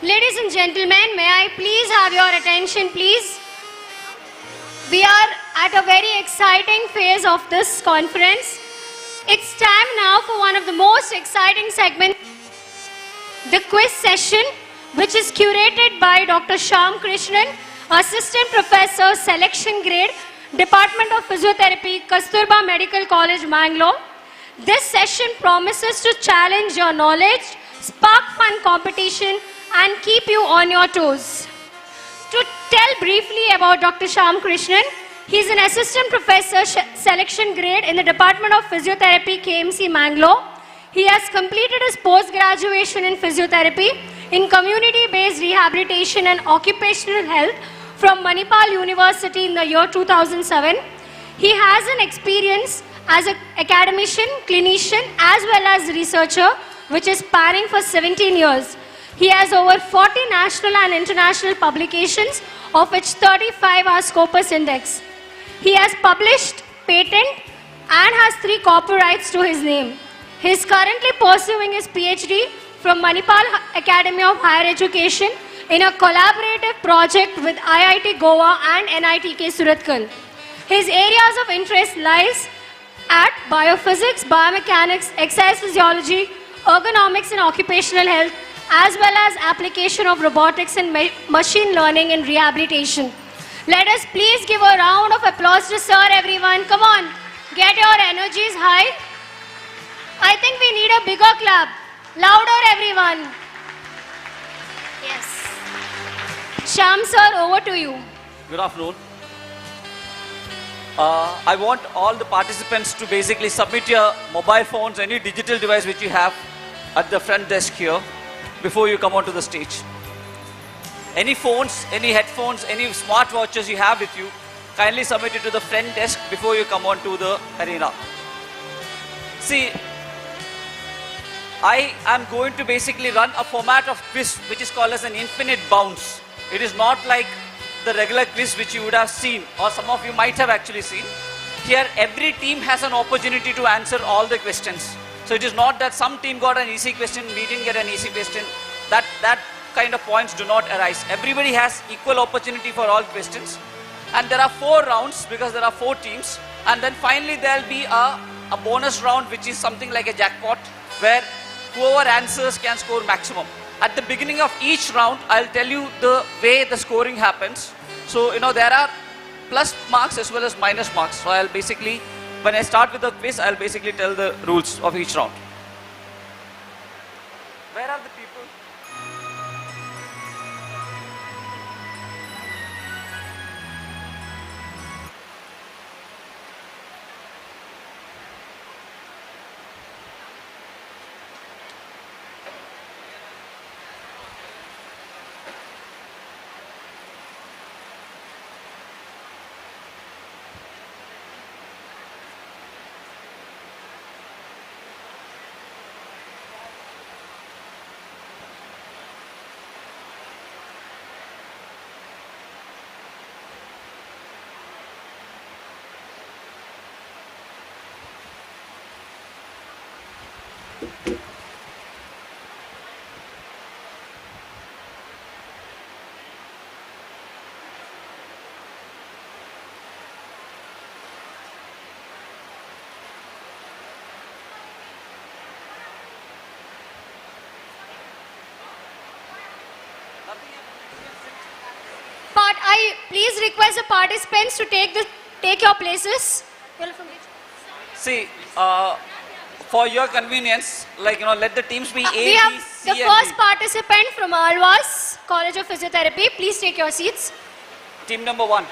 Ladies and gentlemen, may I please have your attention, please? We are at a very exciting phase of this conference. It's time now for one of the most exciting segments, the quiz session, which is curated by Dr. Shyam Krishnan, Assistant Professor, Selection Grade, Department of Physiotherapy, Kasturba Medical College, Mangalore. This session promises to challenge your knowledge, spark fun competition, and keep you on your toes. To tell briefly about Dr. Shyam Krishnan, he is an Assistant Professor, Selection Grade in the Department of Physiotherapy, KMC, Mangalore. He has completed his post-graduation in physiotherapy in community-based rehabilitation and occupational health from Manipal University in the year 2007. He has an experience as an academician, clinician, as well as researcher, which is spanning for 17 years. He has over 40 national and international publications, of which 35 are Scopus Index. He has published patent and has 3 copyrights to his name. He is currently pursuing his PhD from Manipal Academy of Higher Education in a collaborative project with IIT Goa and NITK Surathkal. His areas of interest lies at biophysics, biomechanics, exercise physiology, ergonomics and occupational health, as well as application of robotics and machine learning in rehabilitation. Let us please give a round of applause to Sir, everyone. Come on, get your energies high. I think we need a bigger clap. Louder, everyone. Yes. Shyam sir, over to you. Good afternoon. I want all the participants to basically submit your mobile phones, any digital device which you have at the front desk here before you come onto the stage. Any phones, any headphones, any smartwatches you have with you, kindly submit it to the front desk before you come onto the arena. See, I am going to basically run a format of quiz which is called as an infinite bounce. It is not like the regular quiz which you would have seen, or some of you might have actually seen. Here every team has an opportunity to answer all the questions. So it is not that some team got an easy question, we didn't get an easy question. That kind of points do not arise. Everybody has equal opportunity for all questions. And there are 4 rounds because there are 4 teams. And then finally there will be a bonus round, which is something like a jackpot, where whoever answers can score maximum. At the beginning of each round, I'll tell you the way the scoring happens. So, there are plus marks as well as minus marks. So I'll basically, when I start with the quiz, I'll basically tell the rules of each round. Where are the people? I please request the participants to take your places. See, for your convenience, let the teams be A, We have B, C, the and first D. participant from Alwas College of Physiotherapy. Please take your seats. Team number 1.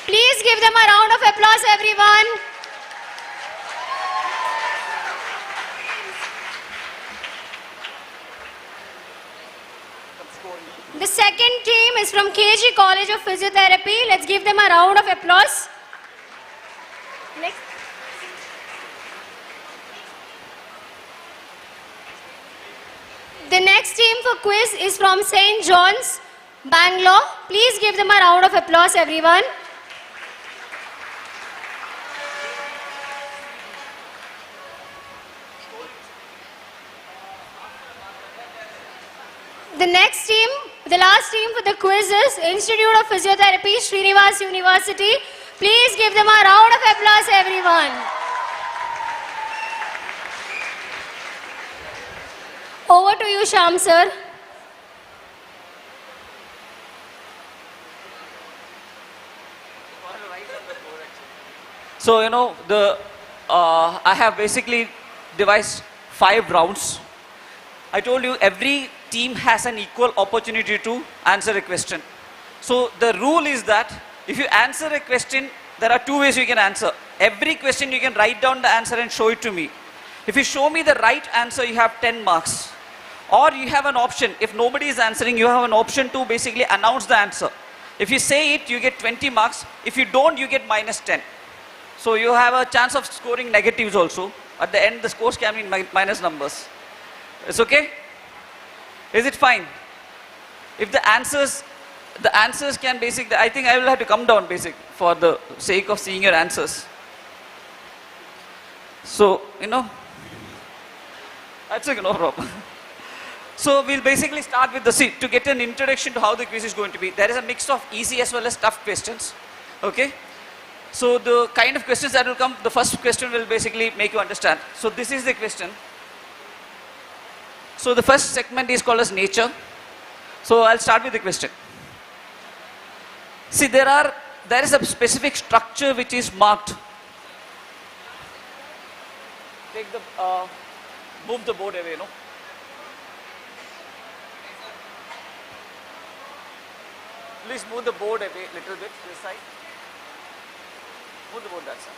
Please give them a round of applause, everyone. The second team is from KG College of Physiotherapy. Let's give them a round of applause. Next. The next team for quiz is from St. John's, Bangalore. Please give them a round of applause, everyone. The next team, the last team for the quiz is Institute of Physiotherapy, Srinivas University. Please give them a round of applause, everyone. Over to you, Shyam sir. So, I have basically devised 5 rounds. I told you every team has an equal opportunity to answer a question. So, the rule is that if you answer a question, there are 2 ways you can answer. Every question you can write down the answer and show it to me. If you show me the right answer, you have 10 marks. Or you have an option, if nobody is answering, you have an option to basically announce the answer. If you say it, you get 20 marks. If you don't, you get minus 10. So you have a chance of scoring negatives also. At the end, the scores can be minus numbers. It's okay? Is it fine? If the answers can basically, I think I will have to come down for the sake of seeing your answers. So, that's okay, no problem. So we'll basically start with to get an introduction to how the quiz is going to be. There is a mix of easy as well as tough questions. Okay? So the kind of questions that will come, the first question will basically make you understand. So this is the question. So the first segment is called as nature. So I'll start with the question. See, there is a specific structure which is marked. Take the, move the board away, no? Please move the board away a little bit this side. Move the board that side.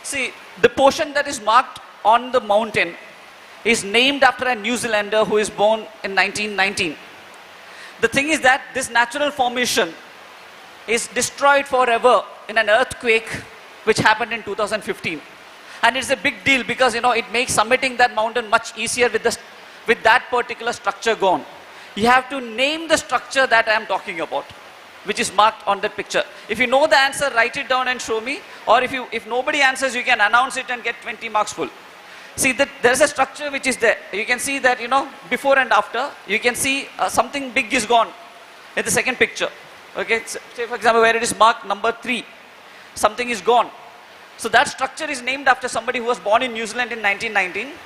See, the portion that is marked on the mountain is named after a New Zealander who is born in 1919. The thing is that this natural formation is destroyed forever in an earthquake which happened in 2015. And it's a big deal because, it makes summiting that mountain much easier with that particular structure gone. You have to name the structure that I am talking about, which is marked on that picture. If you know the answer, write it down and show me. Or if nobody answers, you can announce it and get 20 marks full. See that there's a structure which is there. You can see that, before and after, you can see something big is gone in the second picture. Okay, say for example where it is marked number 3, something is gone. So that structure is named after somebody who was born in New Zealand in 1919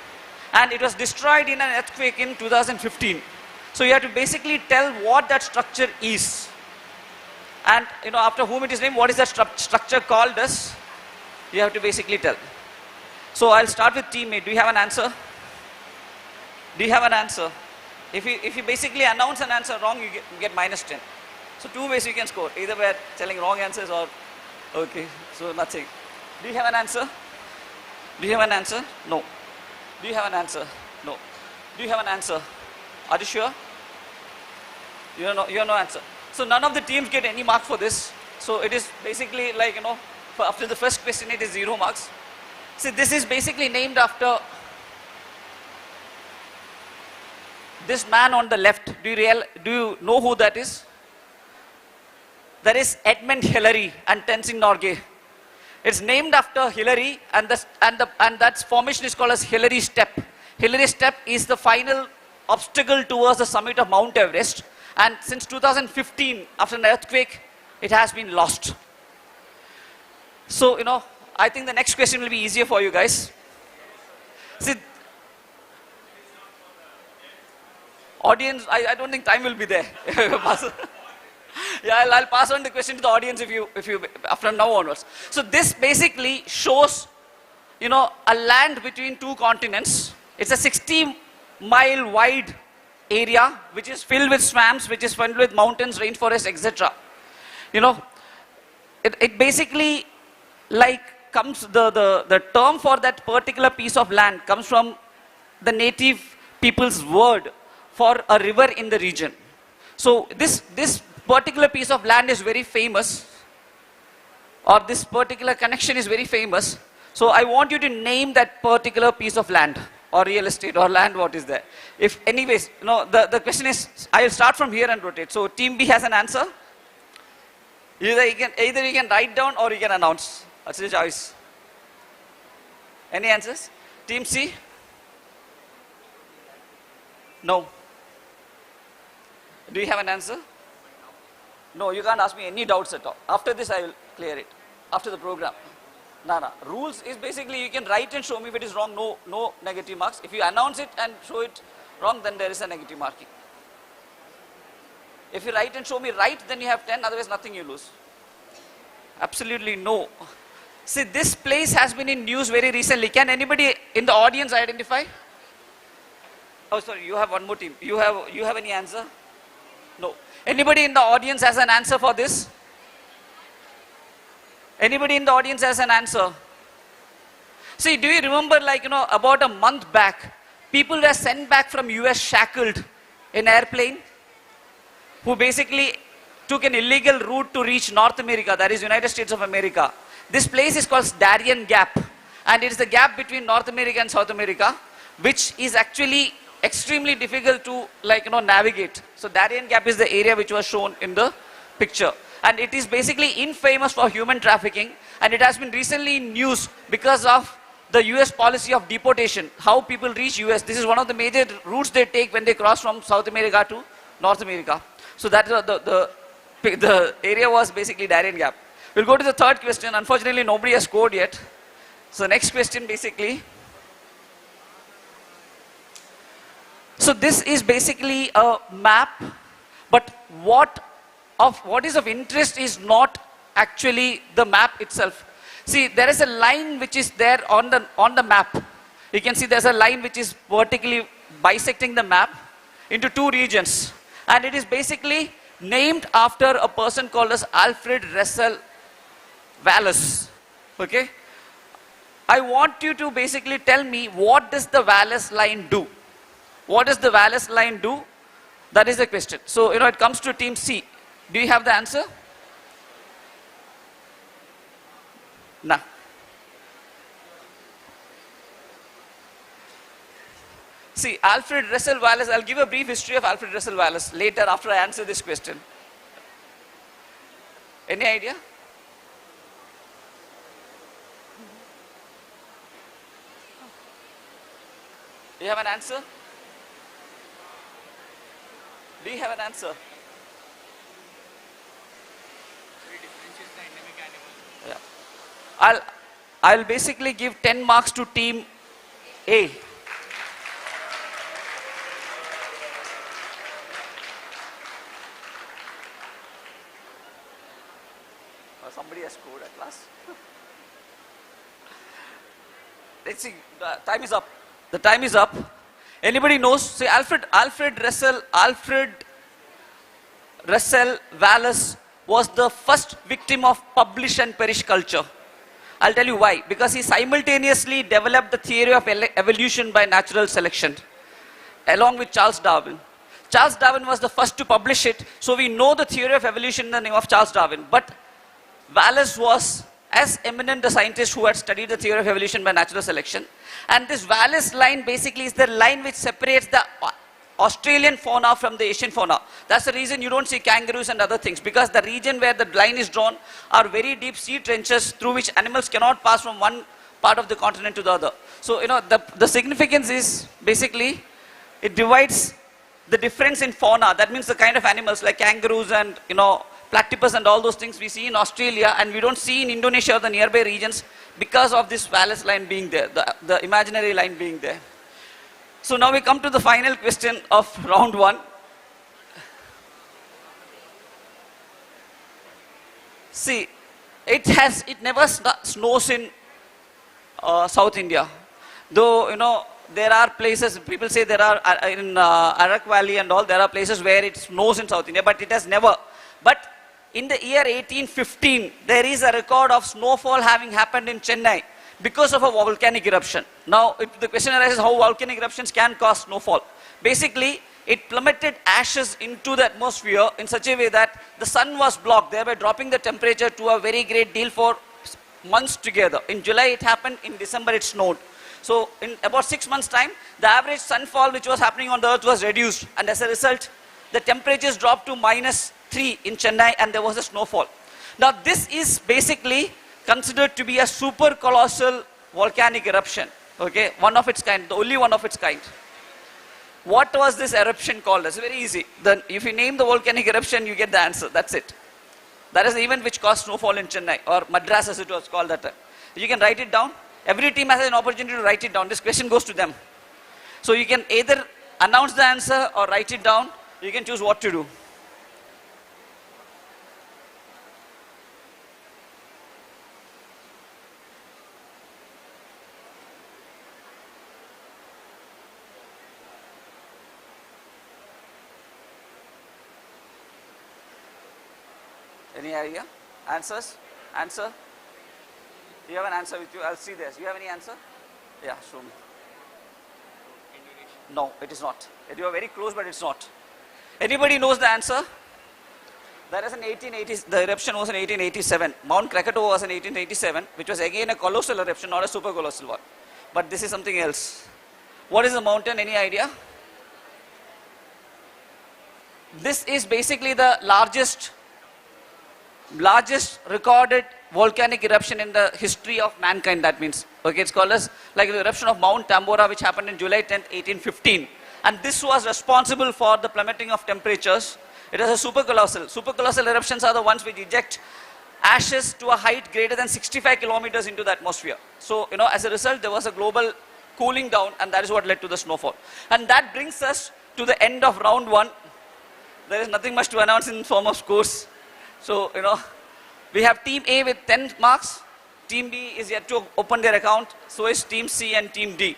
and it was destroyed in an earthquake in 2015. So you have to basically tell what that structure is. And after whom it is named, what is that structure called as? You have to basically tell. So I'll start with teammate. Do you have an answer? Do you have an answer? If you basically announce an answer wrong, you get minus 10. So 2 ways you can score. Either by telling wrong answers or, okay, so nothing. Do you have an answer? Do you have an answer? No. Do you have an answer? No. Do you have an answer? Are you sure? You have no answer. So none of the teams get any mark for this. So it is basically like, after the first question it is 0 marks. See, this is basically named after this man on the left. Do you know who that is? That is Edmund Hillary and Tenzing Norgay. It's named after Hillary and that formation is called as Hillary Step. Hillary Step is the final obstacle towards the summit of Mount Everest. And since 2015, after an earthquake, it has been lost. So, I think the next question will be easier for you guys. See, audience, I don't think time will be there. Yeah, I'll pass on the question to the audience if you from now onwards. So this basically shows, a land between 2 continents. It's a 60-mile wide area which is filled with swamps, which is filled with mountains, rainforests, etc. It basically comes, the term for that particular piece of land comes from the native people's word for a river in the region. So this particular piece of land is very famous, or this particular connection is very famous. So I want you to name that particular piece of land or real estate or land, what is there. If anyways, the question is, I will start from here and rotate. So team B has an answer. Either you can write down or you can announce. That's your choice. Any answers? Team C? No. Do you have an answer? No, you can't ask me any doubts at all. After this, I will clear it. After the program. No. Rules is basically you can write and show me if it is wrong, no negative marks. If you announce it and show it wrong, then there is a negative marking. If you write and show me right, then you have 10, otherwise nothing you lose. Absolutely no. See, this place has been in news very recently. Can anybody in the audience identify? Oh, sorry, you have one more team. You have any answer? No. Anybody in the audience has an answer for this? Anybody in the audience has an answer? See, do you remember about a month back, people were sent back from US shackled in airplane who basically took an illegal route to reach North America, that is United States of America. This place is called Darien Gap and it is the gap between North America and South America, which is actually extremely difficult to navigate. So Darien Gap is the area which was shown in the picture. And it is basically infamous for human trafficking and it has been recently in news because of the US policy of deportation, how people reach US. This is one of the major routes they take when they cross from South America to North America. So that the area was basically Darien Gap. We'll go to the third question. Unfortunately, nobody has scored yet. So next question basically. So this is basically a map, but what is of interest is not actually the map itself. See, there is a line which is there on the map. You can see there's a line which is vertically bisecting the map into 2 regions. And it is basically named after a person called as Alfred Russel Wallace. Okay? I want you to basically tell me, what does the Wallace line do? What does the Wallace line do? That is the question. So, it comes to team C. Do you have the answer? Nah. See, Alfred Russel Wallace, I'll give a brief history of Alfred Russel Wallace later after I answer this question. Any idea? Do you have an answer? Do you have an answer? Yeah. I'll basically give 10 marks to team A. Somebody has scored at last. Let's see, the time is up. The time is up. Anybody knows? Say Alfred Russell Wallace was the first victim of publish and perish culture. I'll tell you why. Because he simultaneously developed the theory of evolution by natural selection along with Charles Darwin. Charles Darwin was the first to publish it, so we know the theory of evolution in the name of Charles Darwin. But Wallace was as eminent a scientist who had studied the theory of evolution by natural selection. And this Wallace line basically is the line which separates the Australian fauna from the Asian fauna. That's the reason you don't see kangaroos and other things, because the region where the line is drawn are very deep sea trenches through which animals cannot pass from one part of the continent to the other. So, the significance is basically it divides the difference in fauna. That means the kind of animals like kangaroos and, platypus and all those things we see in Australia and we don't see in Indonesia or the nearby regions because of this Wallace line being there, the imaginary line being there. So now we come to the final question of round one. See, it never snows in South India. Though, there are places, people say there are, in Arak Valley and all, there are places where it snows in South India, but it has never. But in the year 1815, there is a record of snowfall having happened in Chennai because of a volcanic eruption. Now, the question arises how volcanic eruptions can cause snowfall. Basically, it plummeted ashes into the atmosphere in such a way that the sun was blocked, thereby dropping the temperature to a very great deal for months together. In July it happened, in December it snowed. So, in about 6 months' time, the average sunfall which was happening on the earth was reduced, and as a result, the temperatures dropped to -3 in Chennai and there was a snowfall. Now, this is basically considered to be a super colossal volcanic eruption, okay, one of its kind, the only one of its kind. What was this eruption called? It's very easy. If you name the volcanic eruption, you get the answer, that's it. That is the event which caused snowfall in Chennai, or Madras as it was called that time. You can write it down. Every team has an opportunity to write it down. This question goes to them. So you can either announce the answer or write it down. You can choose what to do. Any idea? Answers? Answer? You have an answer with you? I'll see this. You have any answer? Yeah, show me. No, it is not. You are very close, but it's not. Anybody knows the answer? There is an 1880s, the eruption was in 1887. Mount Krakatoa was in 1887, which was again a colossal eruption, not a super colossal one. But this is something else. What is the mountain? Any idea? This is basically the largest recorded volcanic eruption in the history of mankind, that means. Okay, it's called as like the eruption of Mount Tambora, which happened in July 10th, 1815. And this was responsible for the plummeting of temperatures. It is a supercolossal. Supercolossal eruptions are the ones which eject ashes to a height greater than 65 kilometers into the atmosphere. So, as a result, there was a global cooling down, and that is what led to the snowfall. And that brings us to the end of round one. There is nothing much to announce in form of scores. So, we have team A with 10 marks. Team B is yet to open their account. So is team C and team D.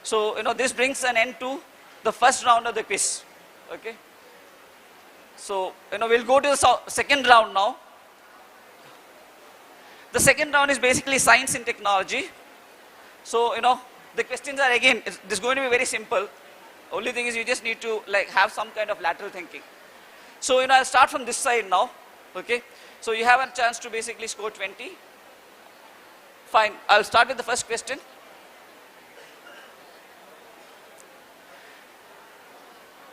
So, this brings an end to the first round of the quiz. Okay. So, we'll go to the second round now. The second round is basically science and technology. So, the questions are again, this is going to be very simple. Only thing is you just need to have some kind of lateral thinking. So, I'll start from this side now. Okay. So, you have a chance to basically score 20. Fine. I'll start with the first question.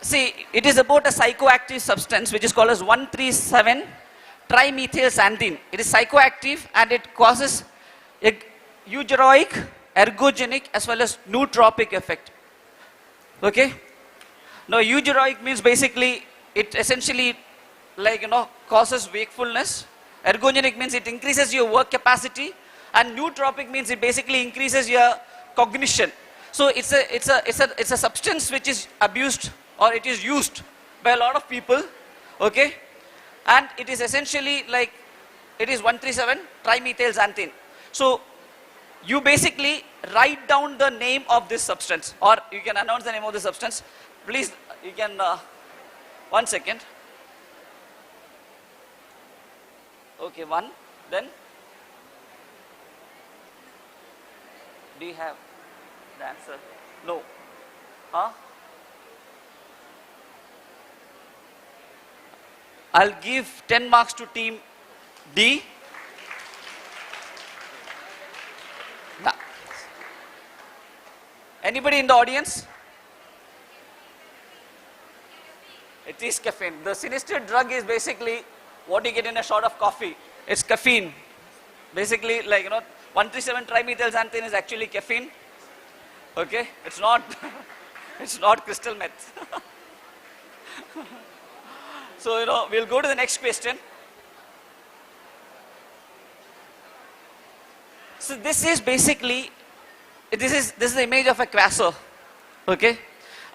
See, it is about a psychoactive substance which is called as 1,3,7-trimethylxanthine. It is psychoactive and it causes a eugeroic, ergogenic as well as nootropic effect. Okay? Now, eugeroic means basically, it essentially causes wakefulness. Ergogenic means it increases your work capacity. And nootropic means it basically increases your cognition. So it's a substance which is abused or it is used by a lot of people. Okay? And it is essentially it is 137 trimethylxanthine. So you basically write down the name of this substance, or you can announce the name of the substance. Please, you can, 1 second. Okay, one, then. Do you have the answer? No. Huh? I'll give 10 marks to team D. Yeah. Anybody in the audience? It is caffeine. The sinister drug is basically what you get in a shot of coffee. It's caffeine. Basically, 137 trimethylxanthine is actually caffeine. Okay? It's not, it's not crystal meth. So, we'll go to the next question. So this is basically, this is the image of a quasar. Okay?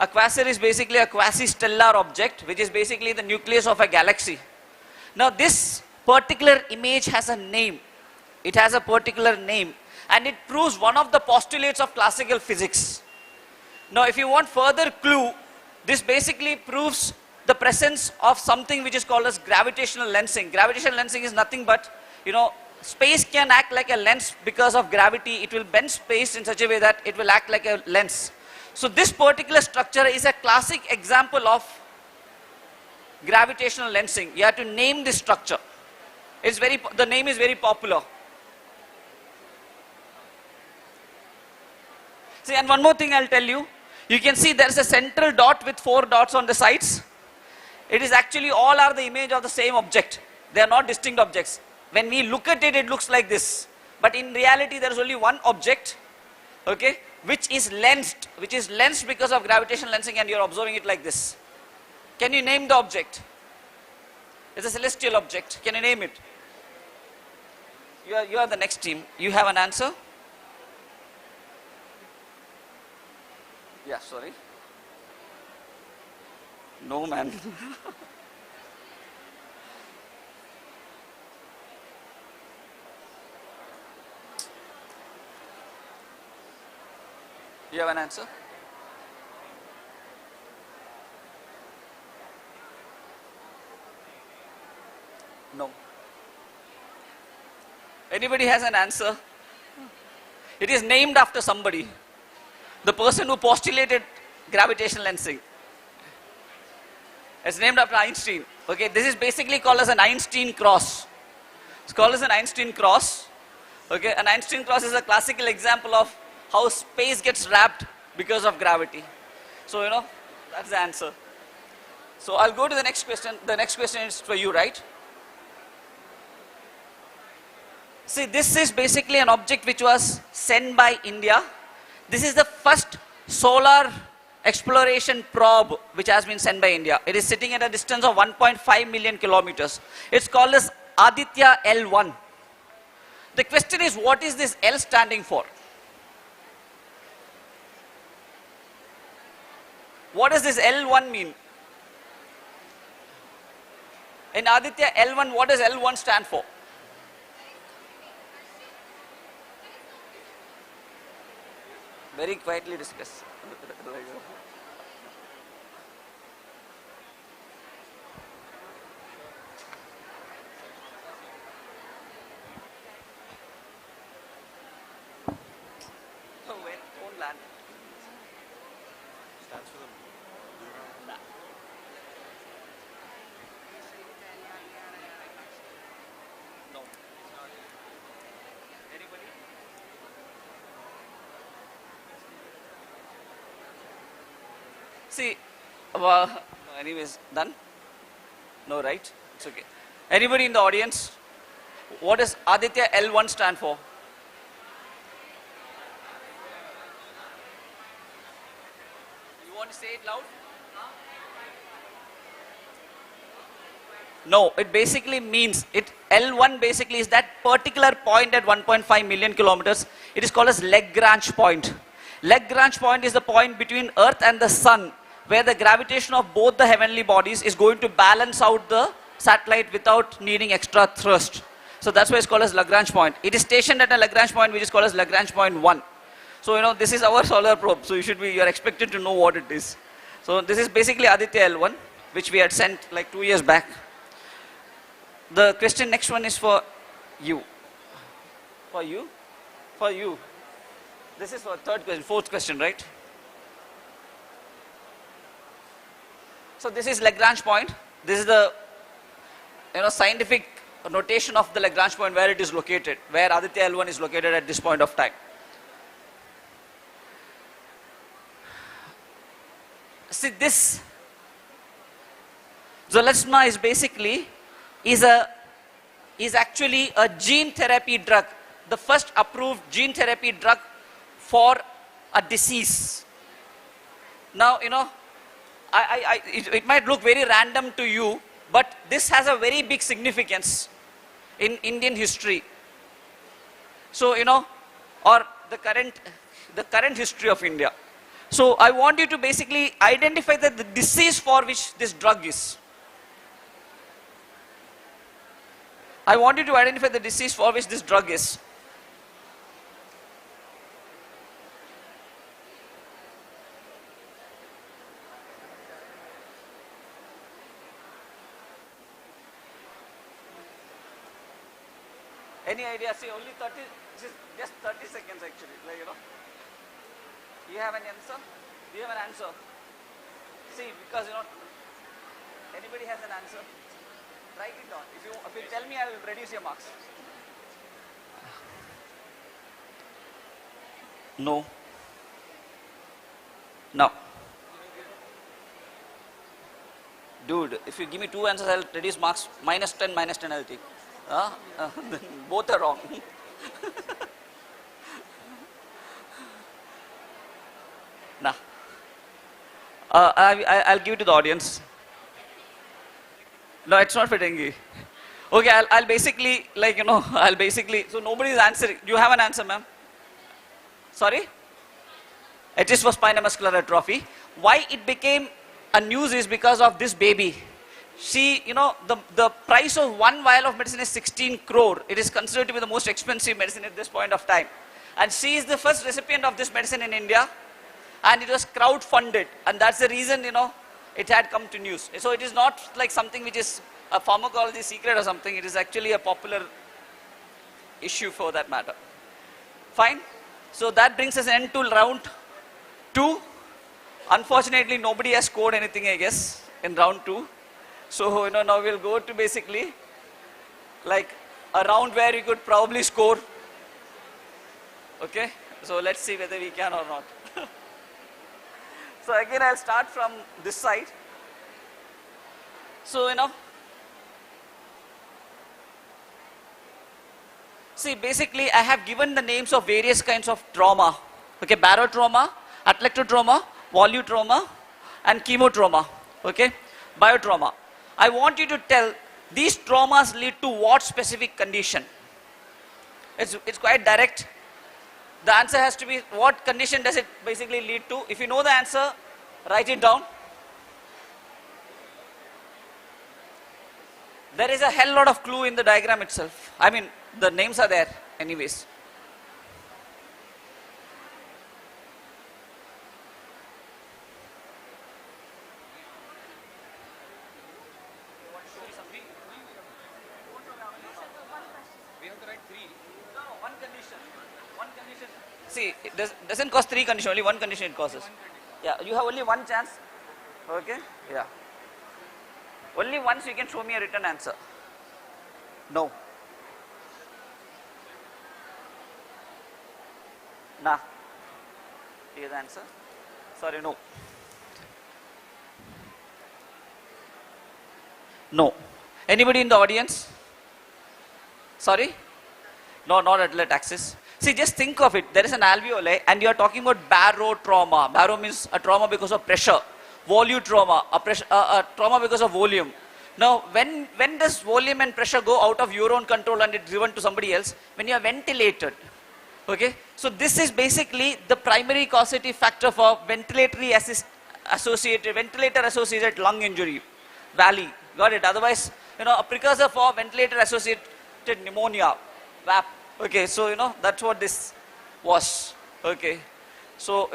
A quasar is basically a quasi-stellar object, which is basically the nucleus of a galaxy. Now this particular image has a name. It has a particular name, and it proves one of the postulates of classical physics. Now if you want further clue, this basically proves the presence of something which is called as gravitational lensing. Gravitational lensing is nothing but, space can act like a lens because of gravity. It will bend space in such a way that it will act like a lens. So this particular structure is a classic example of gravitational lensing. You have to name this structure. The name is very popular. See, and one more thing I'll tell you. You can see there's a central dot with 4 dots on the sides. It is actually all are the image of the same object. They are not distinct objects. When we look at it, it looks like this. But in reality, there is only one object, okay, which is lensed because of gravitational lensing, and you're observing it like this. Can you name the object? It's a celestial object. Can you name it? You are the next team. You have an answer? Yeah, sorry. No, man. You have an answer? No. Anybody has an answer? It is named after somebody. The person who postulated gravitational lensing. It's named after Einstein. Okay, this is basically called as an Einstein cross. It's called as an Einstein cross. Okay, an Einstein cross is a classical example of how space gets wrapped because of gravity. So, that's the answer. So, I'll go to the next question. The next question is for you, right? See, this is basically an object which was sent by India. This is the first solar exploration probe which has been sent by India. It is sitting at a distance of 1.5 million kilometers. It's called as Aditya L1. The question is, what is this L standing for? What does this L1 mean? In Aditya L1, what does L1 stand for? Very quietly discuss. Don't land. Stands for the No. Anybody? See, anyways, done? No, right? It's okay. Anybody in the audience? What does Aditya L1 stand for? You want say it loud? No, it basically means, L1 basically is that particular point at 1.5 million kilometers. It is called as Lagrange point. Lagrange point is the point between Earth and the Sun, where the gravitation of both the heavenly bodies is going to balance out the satellite without needing extra thrust. So that's why it's called as Lagrange point. It is stationed at a Lagrange point which is called as Lagrange point 1. So this is our solar probe. So you're expected to know what it is. So this is basically Aditya L1, which we had sent like 2 years back. The question next one is for you. For you? For you. This is for third question, fourth question, right? So this is Lagrange point. This is the scientific notation of the Lagrange point, where it is located, where Aditya L1 is located at this point of time. See this. Zolexma is basically is actually a gene therapy drug, the first approved gene therapy drug for a disease. Now, it might look very random to you, but this has a very big significance in Indian history. So, or the current history of India. So, I want you to basically identify the disease for which this drug is. I want you to identify the disease for which this drug is. Any idea? See, only 30, just 30 seconds actually. You have an answer? Do you have an answer? See, because anybody has an answer? Write it down. If you tell me, I will reduce your marks. No. No. Dude, if you give me 2 answers, I will reduce marks. -10, -10 I will take. Both are wrong. Nah. I'll give it to the audience. No, it's not for dengue. Okay, I'll basically, so nobody is answering. Do you have an answer, ma'am? Sorry? It is for spinal muscular atrophy. Why it became a news is because of this baby. She, the price of one vial of medicine is 16 crore. It is considered to be the most expensive medicine at this point of time. And she is the first recipient of this medicine in India. And it was crowd-funded. And that's the reason, it had come to news. So it is not like something which is a pharmacology secret or something. It is actually a popular issue for that matter. Fine. So that brings us end to round 2. Unfortunately, nobody has scored anything, I guess, in round 2. So, now we'll go to basically like a round where you could probably score. Okay. So let's see whether we can or not. So again, I'll start from this side. So, see, basically, I have given the names of various kinds of trauma. Okay, barotrauma, atlectotrauma, volutrauma, and chemotrauma. Okay, biotrauma. I want you to tell these traumas lead to what specific condition? It's quite direct. The answer has to be what condition does it basically lead to? If you know the answer, write it down. There is a hell lot of clue in the diagram itself. I mean, the names are there anyways. See, it doesn't cause 3 conditions, only 1 condition it causes. Yeah, you have only 1 chance. Okay? Yeah. Only once you can show me a written answer. No. Nah. Here's the answer. Sorry, no. No. Anybody in the audience? Sorry? No, not atlet axis. See, just think of it. There is an alveoli and you are talking about barotrauma. Baro means a trauma because of pressure. Volume trauma, a trauma because of volume. Now, when does volume and pressure go out of your own control and it's driven to somebody else? When you are ventilated. Okay? So this is basically the primary causative factor for ventilator associated lung injury. Valley. Got it? Otherwise, a precursor for ventilator associated pneumonia. VAP. Okay, so that's what this was. Okay. So,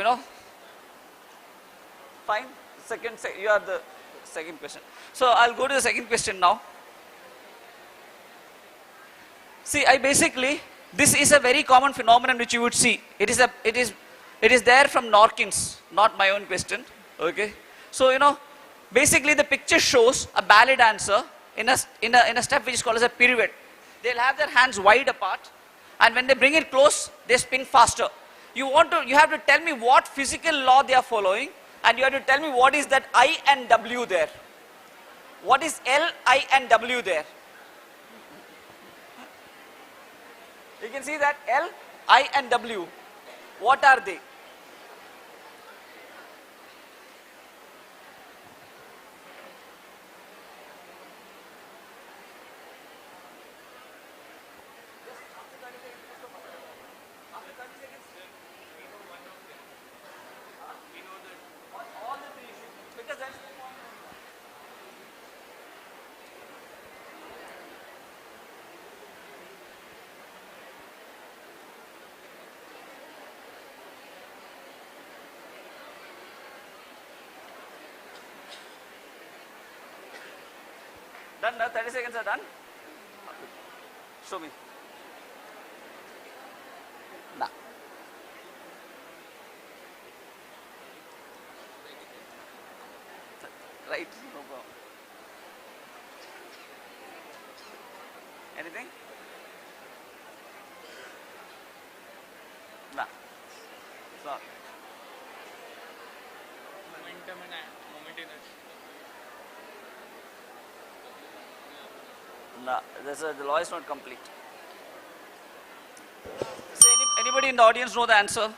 fine. You are the second question. So I'll go to the second question now. See, this is a very common phenomenon which you would see. It is there from Norkins, not my own question. Okay. So, basically the picture shows a ballet dancer in a step which is called as a pirouette. They'll have their hands wide apart, and when they bring it close, they spin faster. You have to tell me what physical law they are following, and you have to tell me what is that I and W there. What is L, I and W there? You can see that L, I and W. What are they? Done, 30 seconds are done. Show me. Nah. Right, no problem. Anything? Nah. So. Momentum and moment energy. No, the law is not complete. So anybody in the audience know the answer?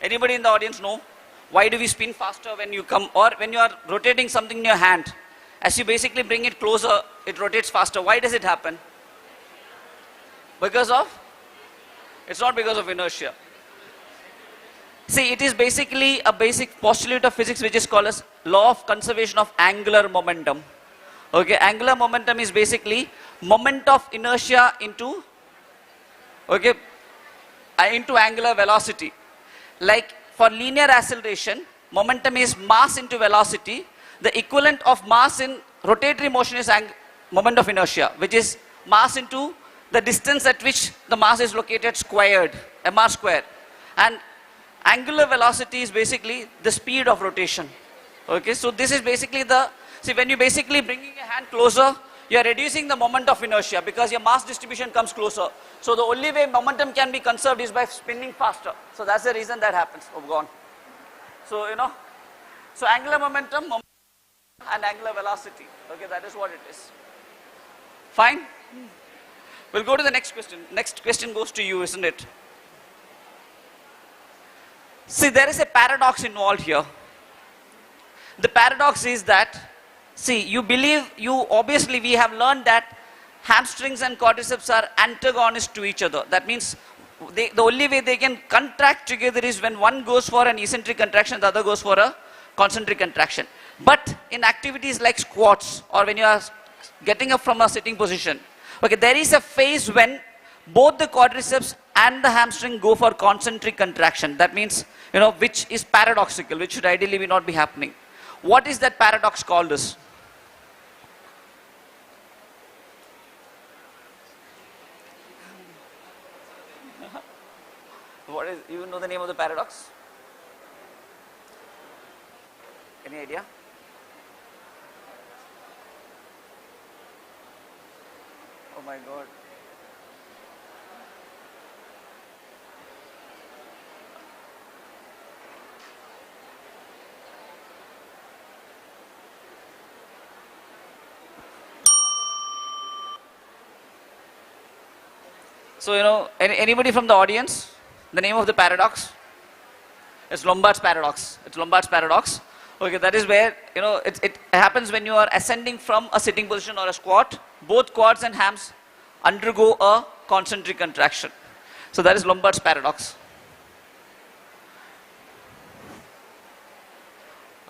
Anybody in the audience know? Why do we spin faster when you come, or when you are rotating something in your hand? As you basically bring it closer, it rotates faster. Why does it happen? It's not because of inertia. See, it is basically a basic postulate of physics which is called as law of conservation of angular momentum. Okay, angular momentum is basically moment of inertia into angular velocity. Like for linear acceleration, momentum is mass into velocity. The equivalent of mass in rotatory motion is moment of inertia, which is mass into the distance at which the mass is located squared, mr square. And angular velocity is basically the speed of rotation. Okay, so this is basically when you basically bringing your hand closer, you are reducing the moment of inertia because your mass distribution comes closer. So the only way momentum can be conserved is by spinning faster. So that's the reason that happens. Oh, gone. So, so angular momentum and angular velocity. Okay, that is what it is. Fine? We'll go to the next question. Next question goes to you, isn't it? See, there is a paradox involved here. The paradox is that, obviously we have learned that hamstrings and quadriceps are antagonists to each other. That means the only way they can contract together is when one goes for an eccentric contraction, the other goes for a concentric contraction. But in activities like squats, or when you are getting up from a sitting position, okay, there is a phase when both the quadriceps and the hamstring go for concentric contraction. That means, which is paradoxical, which should ideally not be happening. What is that paradox called as? You know the name of the paradox? Any idea? Oh my God. So, anybody from the audience? The name of the paradox? It's Lombard's paradox. It's Lombard's paradox. Okay, that is where, it happens when you are ascending from a sitting position or a squat. Both quads and hams undergo a concentric contraction. So that is Lombard's paradox.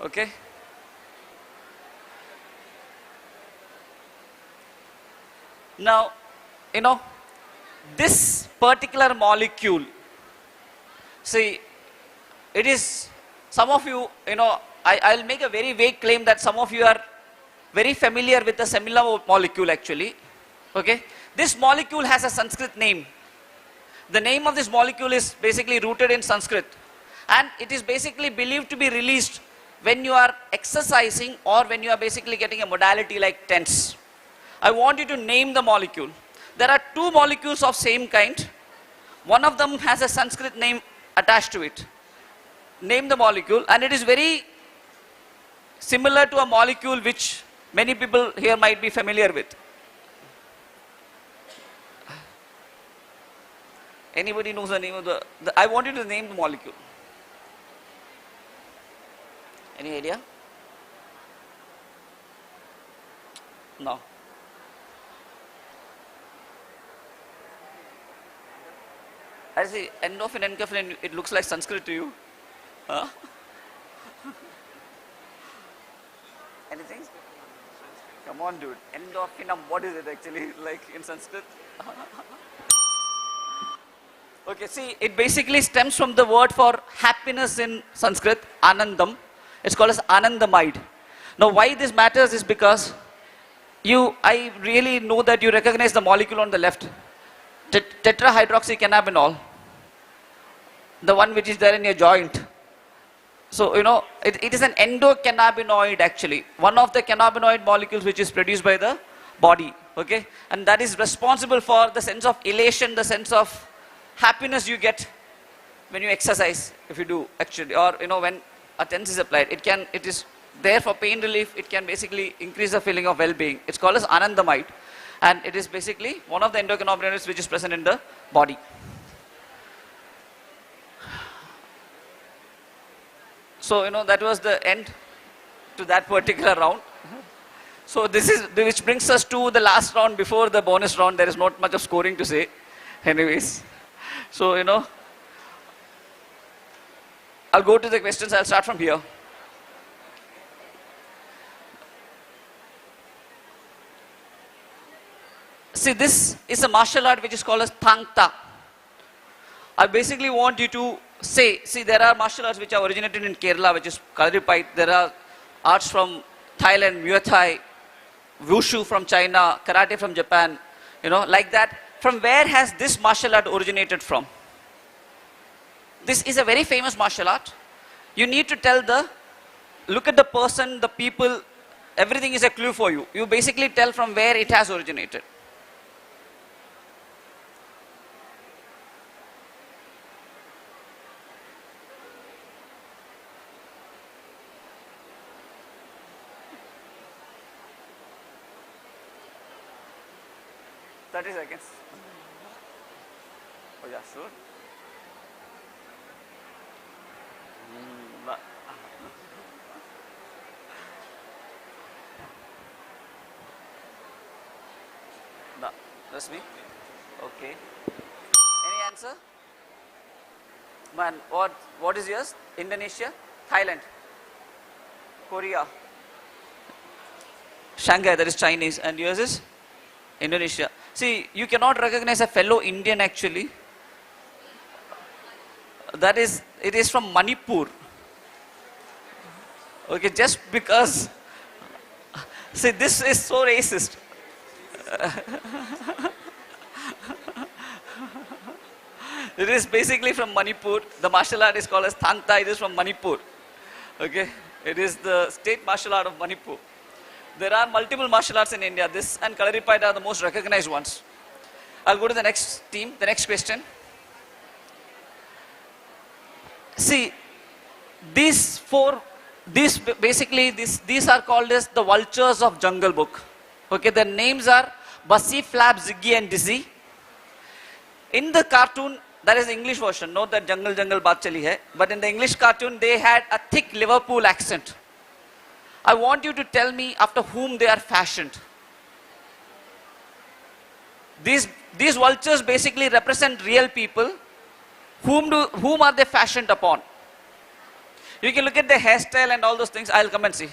Okay. Now, this particular molecule, see, it is, some of you, I'll make a very vague claim that some of you are very familiar with the similar molecule actually. Okay. This molecule has a Sanskrit name. The name of this molecule is basically rooted in Sanskrit, and it is basically believed to be released when you are exercising or when you are basically getting a modality like TENS. I want you to name the molecule. There are two molecules of same kind. One of them has a Sanskrit name attached to it. Name the molecule, and it is very similar to a molecule which many people here might be familiar with. Anybody knows the name of I want you to name the molecule. Any idea? No. I see, endorphin, enkephalin, it looks like Sanskrit to you. Huh? Anything? Come on, dude. Endorphinum, what is it actually like in Sanskrit? Okay, see, it basically stems from the word for happiness in Sanskrit, anandam. It's called as anandamide. Now, why this matters is because I really know that you recognize the molecule on the left. Tetrahydroxycannabinol. The one which is there in your joint. So, it is an endocannabinoid actually. One of the cannabinoid molecules which is produced by the body. Okay? And that is responsible for the sense of elation, the sense of happiness you get when you exercise, if you do actually, or when a TENS is applied. It is there for pain relief. It can basically increase the feeling of well-being. It's called as anandamide, and it is basically one of the endocannabinoids which is present in the body. So, that was the end to that particular round. So, which brings us to the last round before the bonus round. There is not much of scoring to say. Anyways. So, I'll go to the questions. I'll start from here. See, this is a martial art which is called as Thang Ta. I basically want you to see, there are martial arts which are originated in Kerala, which is Kalaripai. There are arts from Thailand, Muay Thai, Wushu from China, Karate from Japan, like that. From where has this martial art originated from? This is a very famous martial art. You need to look at the person, the people, everything is a clue for you. You basically tell from where it has originated. That is against. Oh yeah, sure. No, that's me. Okay. Any answer? Man, what is yours? Indonesia, Thailand, Korea, Shanghai. That is Chinese, and yours is Indonesia. See, you cannot recognize a fellow Indian actually. It is from Manipur. Okay, just because, see, this is so racist. It is basically from Manipur. The martial art is called as Thang Ta. It is from Manipur. Okay, it is the state martial art of Manipur. There are multiple martial arts in India. This and Kalaripai are the most recognized ones. I'll go to the next team, the next question. See, these are called as the vultures of Jungle Book. Okay, their names are Bussy, Flap, Ziggy and Dizzy. in the cartoon, that is the English version, not that Jungle Jungle Baat Chali Hai, but in the English cartoon, they had a thick Liverpool accent. I want you to tell me after whom they are fashioned. These vultures basically represent real people. Whom are they fashioned upon? You can look at the hairstyle and all those things. I'll come and see.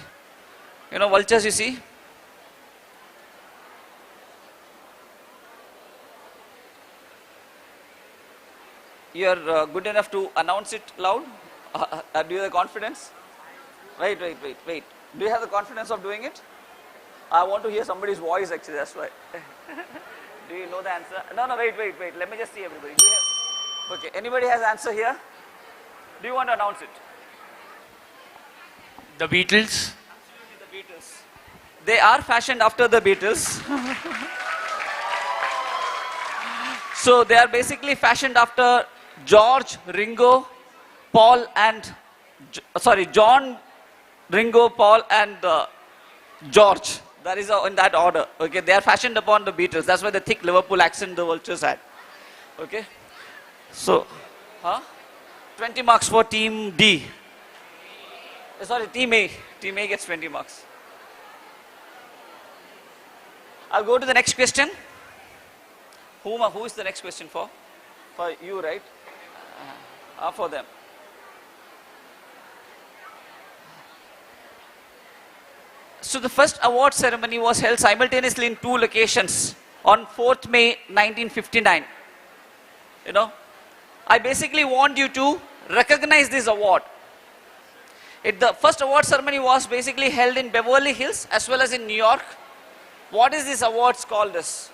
You know, vultures, you see. You're good enough to announce it loud? Do you have the confidence? Wait. Do you have the confidence of doing it? I want to hear somebody's voice actually, that's why. Do you know the answer? No, wait. Let me just see everybody. Do you have... Okay, anybody has answer here? Do you want to announce it? The Beatles. Absolutely, the Beatles. They are fashioned after the Beatles. So they are basically fashioned after George, Ringo, Paul and... John, Ringo, Paul and George. That is in that order. Okay, they are fashioned upon the Beatles. That's why the thick Liverpool accent the vultures had. Okay. So, 20 marks for team D. Sorry, team A. Team A gets 20 marks. I'll go to the next question. Who is the next question for? For you, right? For them. So the first award ceremony was held simultaneously in 2 locations on 4th May 1959. You know, I basically want you to recognize this award. The first award ceremony was basically held in Beverly Hills as well as in New York. What is this awards called as?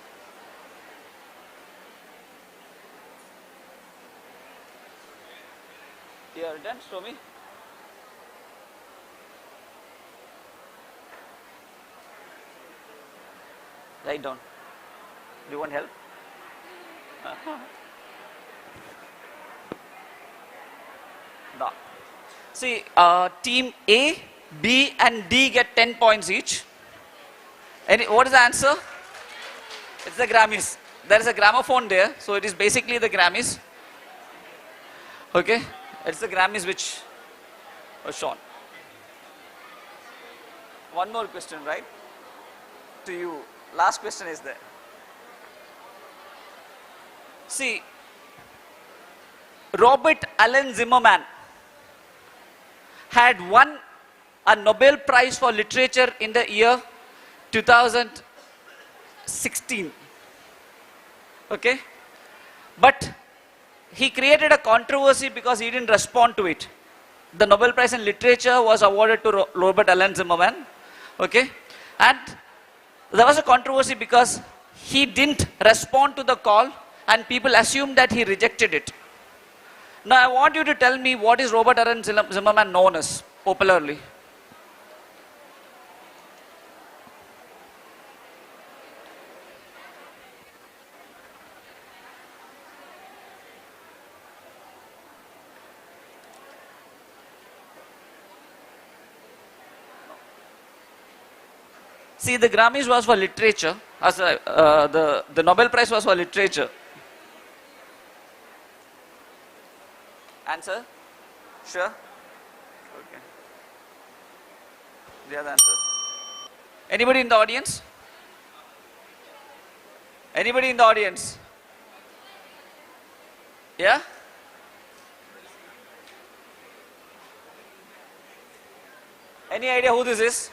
You are done, show me. Write down. Do you want help? No. See, team A, B and D get 10 points each. What is the answer? It's the Grammys. There is a gramophone there, so it is basically the Grammys. Okay, it's the Grammys which was shown. One more question, right? To you. Last question is there. See, Robert Allen Zimmerman had won a Nobel Prize for Literature in the year 2016. Okay? But he created a controversy because he didn't respond to it. The Nobel Prize in Literature was awarded to Robert Allen Zimmerman. Okay? And there was a controversy because he didn't respond to the call and people assumed that he rejected it. Now I want you to tell me what is Robert Allen Zimmerman known as popularly? See, the Grammys was for literature, the Nobel Prize was for literature. Answer? Sure? Okay. The other answer. Anybody in the audience? Anybody in the audience? Yeah? Any idea who this is?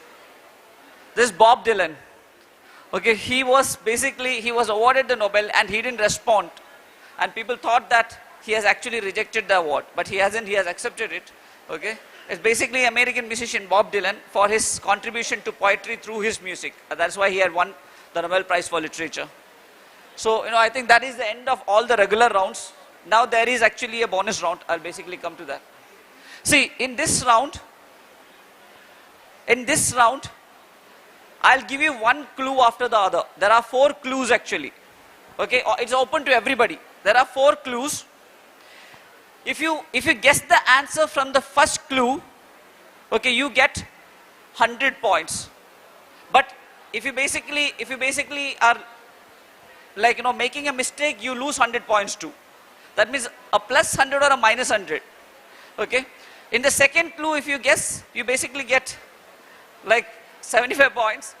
This is Bob Dylan. Okay, he was awarded the Nobel and he didn't respond. And people thought that he has actually rejected the award, but he hasn't, he has accepted it. Okay, it's basically American musician Bob Dylan for his contribution to poetry through his music. That's why he had won the Nobel Prize for Literature. So, I think that is the end of all the regular rounds. Now there is actually a bonus round. I'll basically come to that. See, in this round, I'll give you one clue after the other. There are 4 clues actually. Okay, it's open to everybody. There are 4 clues. If you guess the answer from the first clue, okay, you get 100 points. But if you basically like, making a mistake, you lose 100 points too. That means a plus 100 or a minus 100. Okay. In the second clue, if you guess, you basically get like 75 points.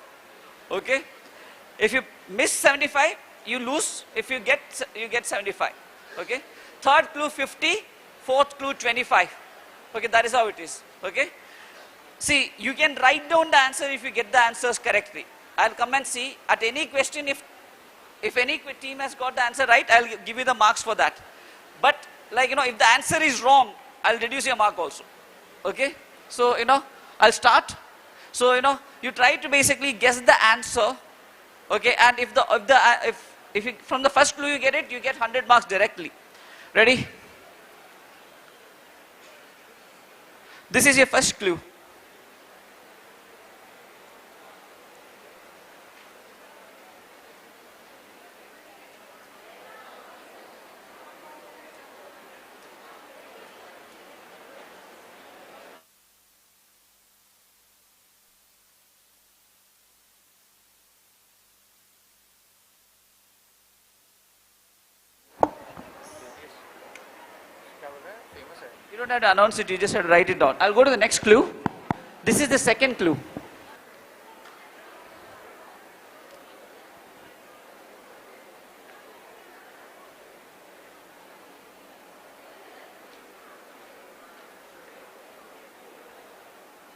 Okay. If you miss 75, you lose. If you get, you get 75. Okay. Third clue 50, fourth clue 25. Okay, that is how it is. Okay. See, you can write down the answer if you get the answers correctly. I'll come and see at any question, if any team has got the answer right, I'll give you the marks for that. But like, if the answer is wrong, I'll reduce your mark also. Okay. So, I'll start. So, you try to basically guess the answer. Okay. And if you, from the first clue you get it, you get 100 marks directly. Ready? This is your first clue. You don't have to announce it, you just have to write it down. I'll go to the next clue. This is the second clue.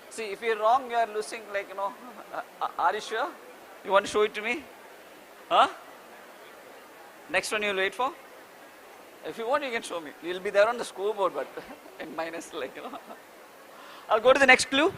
See, if you're wrong, you are losing, like, are you sure? You want to show it to me? Huh? Next one you'll wait for? If you want, you can show me. You'll be there on the scoreboard, but in minus, like, I'll go to the next clue.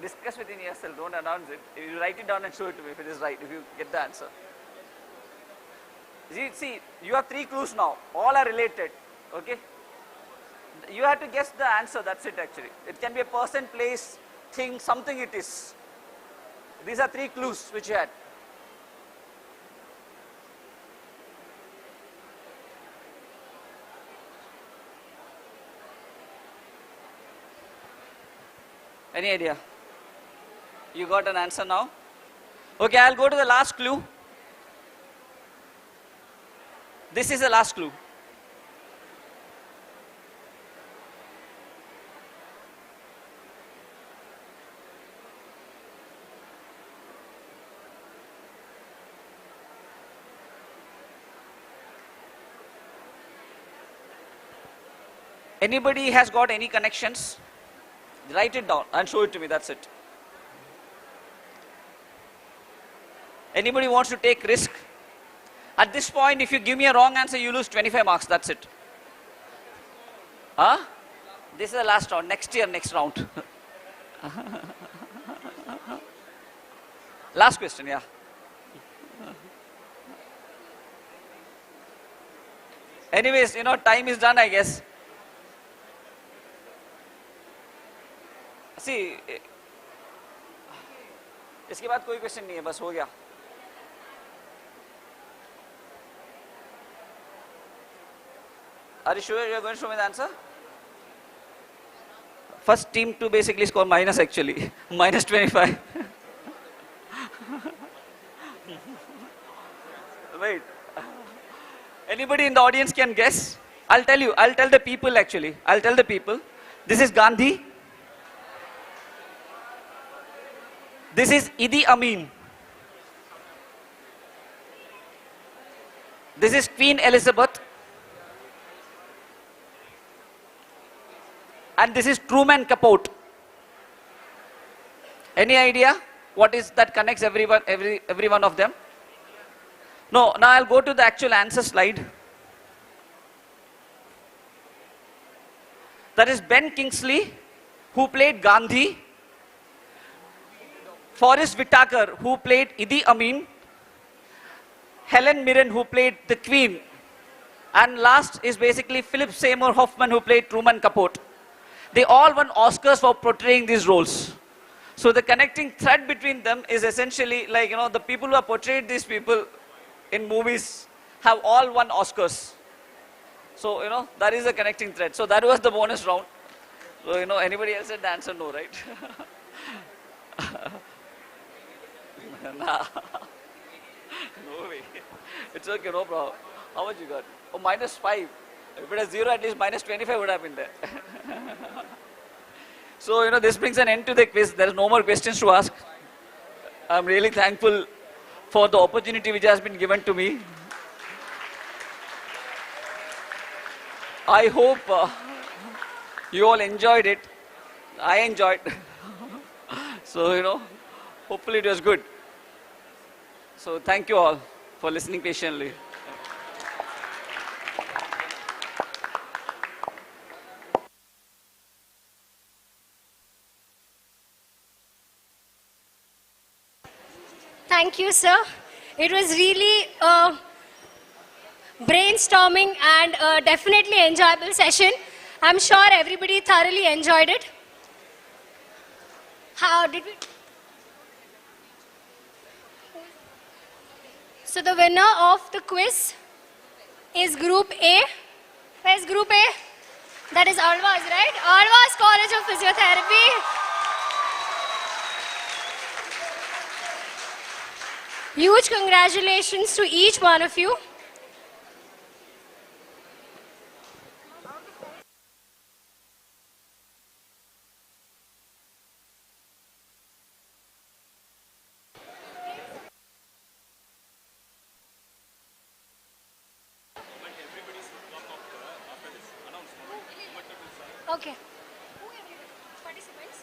Discuss within yourself, don't announce it. If you write it down and show it to me if it is right, if you get the answer. See, you have 3 clues now. All are related. Okay? You have to guess the answer, that's it actually. It can be a person, place, thing, something it is. These are 3 clues which you had. Any idea? You got an answer now? Okay, I'll go to the last clue. This is the last clue. Anybody has got any connections? Write it down and show it to me, that's it. Anybody wants to take risk? At this point, if you give me a wrong answer, you lose 25 marks, that's it. Huh? This is the last round, next year, next round. Last question, yeah. Anyways, time is done, I guess. See, इसके बाद कोई question नहीं है, बस हो गया. Are you sure you are going to show me the answer? First team to basically score minus actually. Minus 25. Wait. Anybody in the audience can guess? I'll tell you. I'll tell the people actually. I'll tell the people. This is Gandhi. This is Idi Amin. This is Queen Elizabeth. And this is Truman Capote. Any idea what is that connects every one of them? No, now I'll go to the actual answer slide. That is Ben Kingsley, who played Gandhi. Forrest Whitaker, who played Idi Amin. Helen Mirren, who played the Queen. And last is basically Philip Seymour Hoffman, who played Truman Capote. They all won Oscars for portraying these roles. So the connecting thread between them is essentially like, the people who have portrayed these people in movies have all won Oscars. So, that is a connecting thread. So that was the bonus round. So, anybody else said the answer? No, right? Nah. No way. It's okay, no problem. How much you got? Oh, -5. If it is 0, at least -25 would have been there. So, this brings an end to the quiz. There is no more questions to ask. I'm really thankful for the opportunity which has been given to me. I hope you all enjoyed it. I enjoyed. So, hopefully it was good. So, thank you all for listening patiently. Thank you, sir. It was really brainstorming and definitely enjoyable session. I'm sure everybody thoroughly enjoyed it. How did we? So the winner of the quiz is Group A. Where's Group A? That is Alva's, right? Alva's College of Physiotherapy. Huge congratulations to each one of you. Okay. Participants?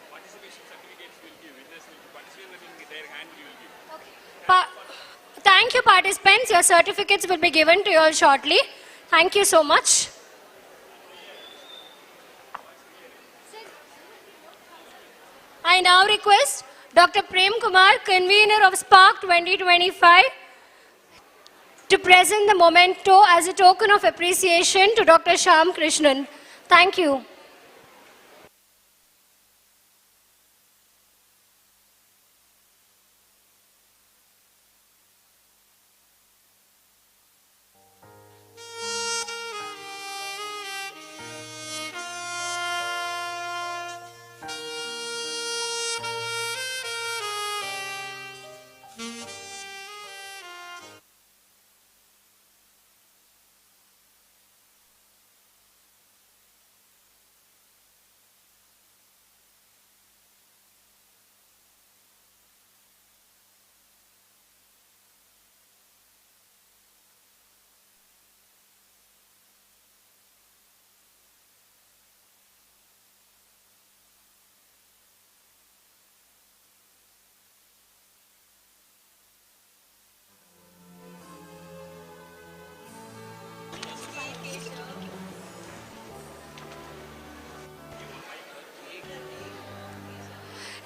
Participation certificates will give. Winners will participate in their hand we will give. Okay. Thank you, participants. Your certificates will be given to you all shortly. Thank you so much. I now request Dr. Prem Kumar, convener of Spark 2025, to present the memento as a token of appreciation to Dr. Shyam Krishnan. Thank you.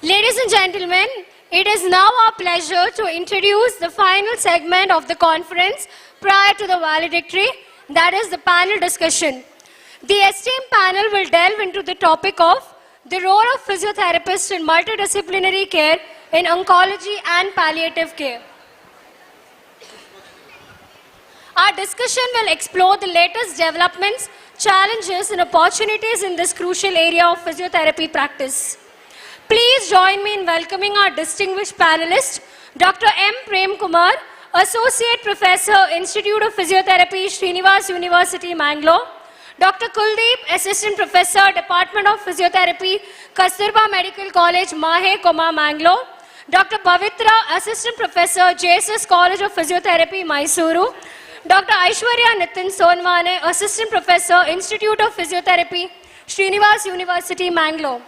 Ladies and gentlemen, it is now our pleasure to introduce the final segment of the conference prior to the valedictory, that is the panel discussion. The esteemed panel will delve into the topic of the role of physiotherapists in multidisciplinary care in oncology and palliative care. Our discussion will explore the latest developments, challenges and opportunities in this crucial area of physiotherapy practice. Please join me in welcoming our distinguished panelist, Dr. M. Prem Kumar, Associate Professor, Institute of Physiotherapy, Srinivas University, Mangalore; Dr. Kuldeep, Assistant Professor, Department of Physiotherapy, Kasturba Medical College, Mahe, Mangalore; Dr. Pavitra, Assistant Professor, JSS College of Physiotherapy, Mysuru; Dr. Aishwarya Nitin Sonwane, Assistant Professor, Institute of Physiotherapy, Srinivas University, Mangalore.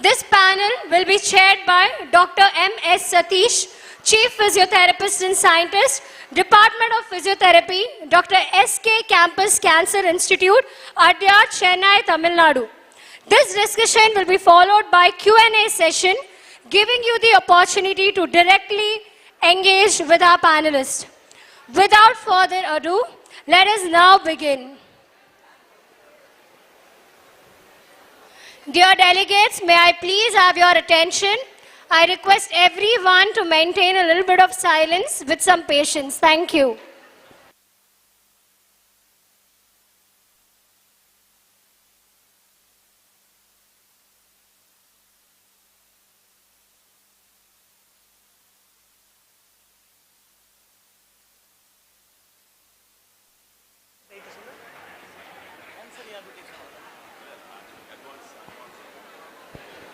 This panel will be chaired by Dr. M.S. Satish, Chief Physiotherapist and Scientist, Department of Physiotherapy, Dr. S.K. Campus Cancer Institute, Adyar, Chennai, Tamil Nadu. This discussion will be followed by Q&A session, giving you the opportunity to directly engage with our panelists. Without further ado, Let us now begin. Dear delegates, may I please have your attention? I request everyone to maintain a little bit of silence with some patience. Thank you.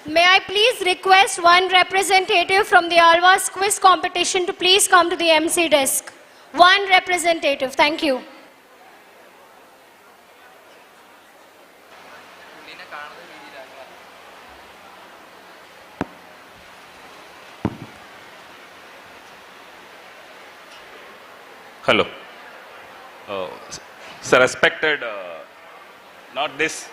May I please request one representative from the Alva's quiz competition to please come to the MC desk. One representative, thank you. Hello. Sir, respected, not this.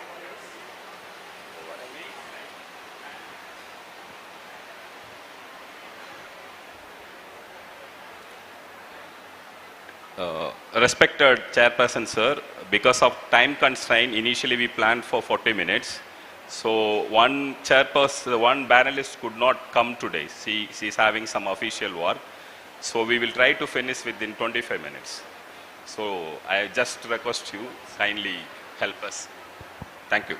Respected Chairperson, sir, because of time constraint, initially we planned for 40 minutes. So one chairperson, one panelist could not come today. She is having some official work. So we will try to finish within 25 minutes. So I just request you kindly help us. Thank you.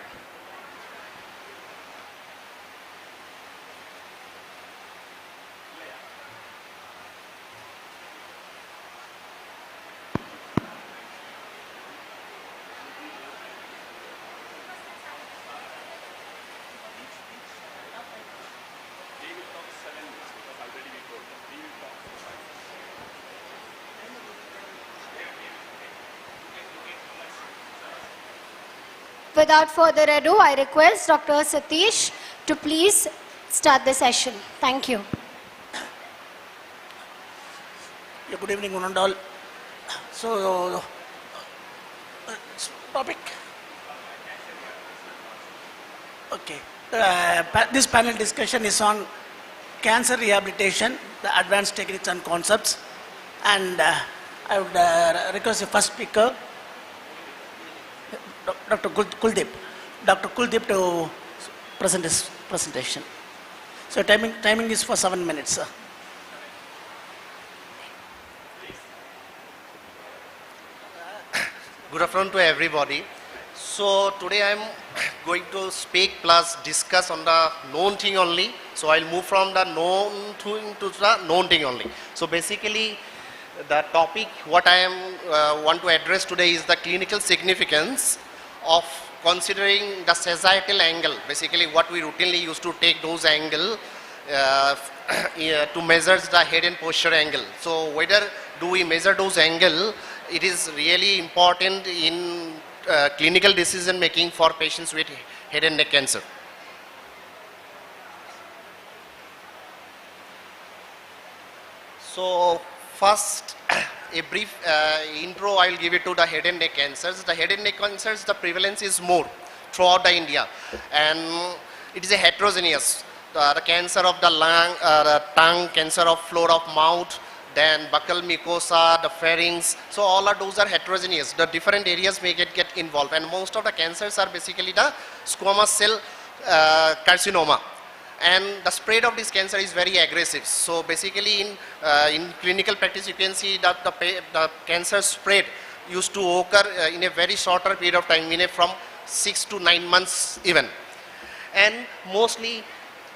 Without further ado, I request Dr. Satish to please start the session. Thank you. Yeah, good evening, one and all. So, topic. Okay. This panel discussion is on cancer rehabilitation, the advanced techniques and concepts. And I would request the first speaker, Dr. Kuldeep. Dr. Kuldeep to present his presentation. So timing is for 7 minutes, sir. Good afternoon to everybody. So today I am going to speak plus discuss on the known thing only. So I'll move from the known thing to the known thing only. So basically the topic what I am want to address today is the clinical significance of considering the sagittal angle. Basically what we routinely used to take those angle to measure the head and posture angle. So whether do we measure those angle, it is really important in clinical decision making for patients with head and neck cancer. So first a brief intro I will give it to the head and neck cancers. The head and neck cancers, the prevalence is more throughout the India, and it is a heterogeneous. The cancer of the lung, the tongue, cancer of floor of mouth, then buccal mucosa, the pharynx. So all of those are heterogeneous. The different areas may get involved, and most of the cancers are basically the squamous cell carcinoma. And the spread of this cancer is very aggressive. So basically in clinical practice you can see that the cancer spread used to occur in a very shorter period of time, from 6 to 9 months even. And mostly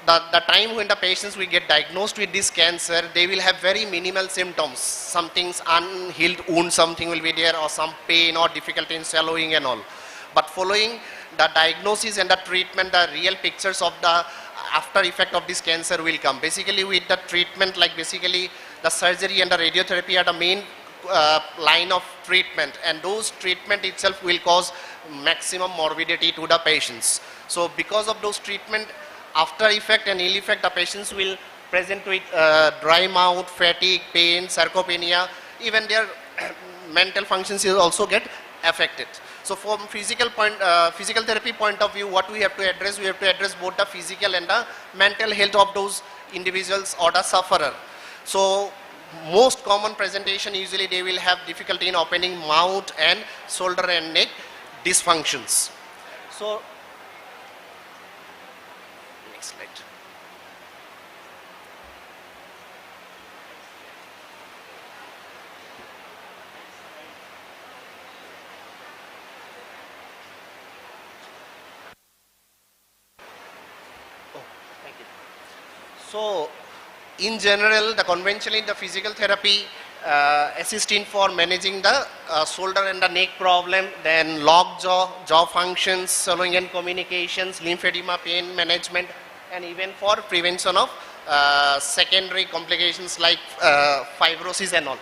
the time when the patients will get diagnosed with this cancer, they will have very minimal symptoms. Something's unhealed wound, something will be there, or some pain or difficulty in swallowing and all. But following the diagnosis and the treatment, the real pictures of the after effect of this cancer will come. Basically with the treatment, like basically the surgery and the radiotherapy are the main line of treatment, and those treatment itself will cause maximum morbidity to the patients. So because of those treatment, after effect and ill effect, the patients will present with dry mouth, fatigue, pain, sarcopenia, even their mental functions will also get affected. So from physical therapy point of view, what we have to address both the physical and the mental health of those individuals or the sufferer. So most common presentation, usually they will have difficulty in opening mouth and shoulder and neck dysfunctions. So, next slide. So, in general, the conventionally the physical therapy assisting for managing the shoulder and the neck problem, then locked jaw, jaw functions, swallowing and communications, lymphedema, pain management, and even for prevention of secondary complications like fibrosis and all.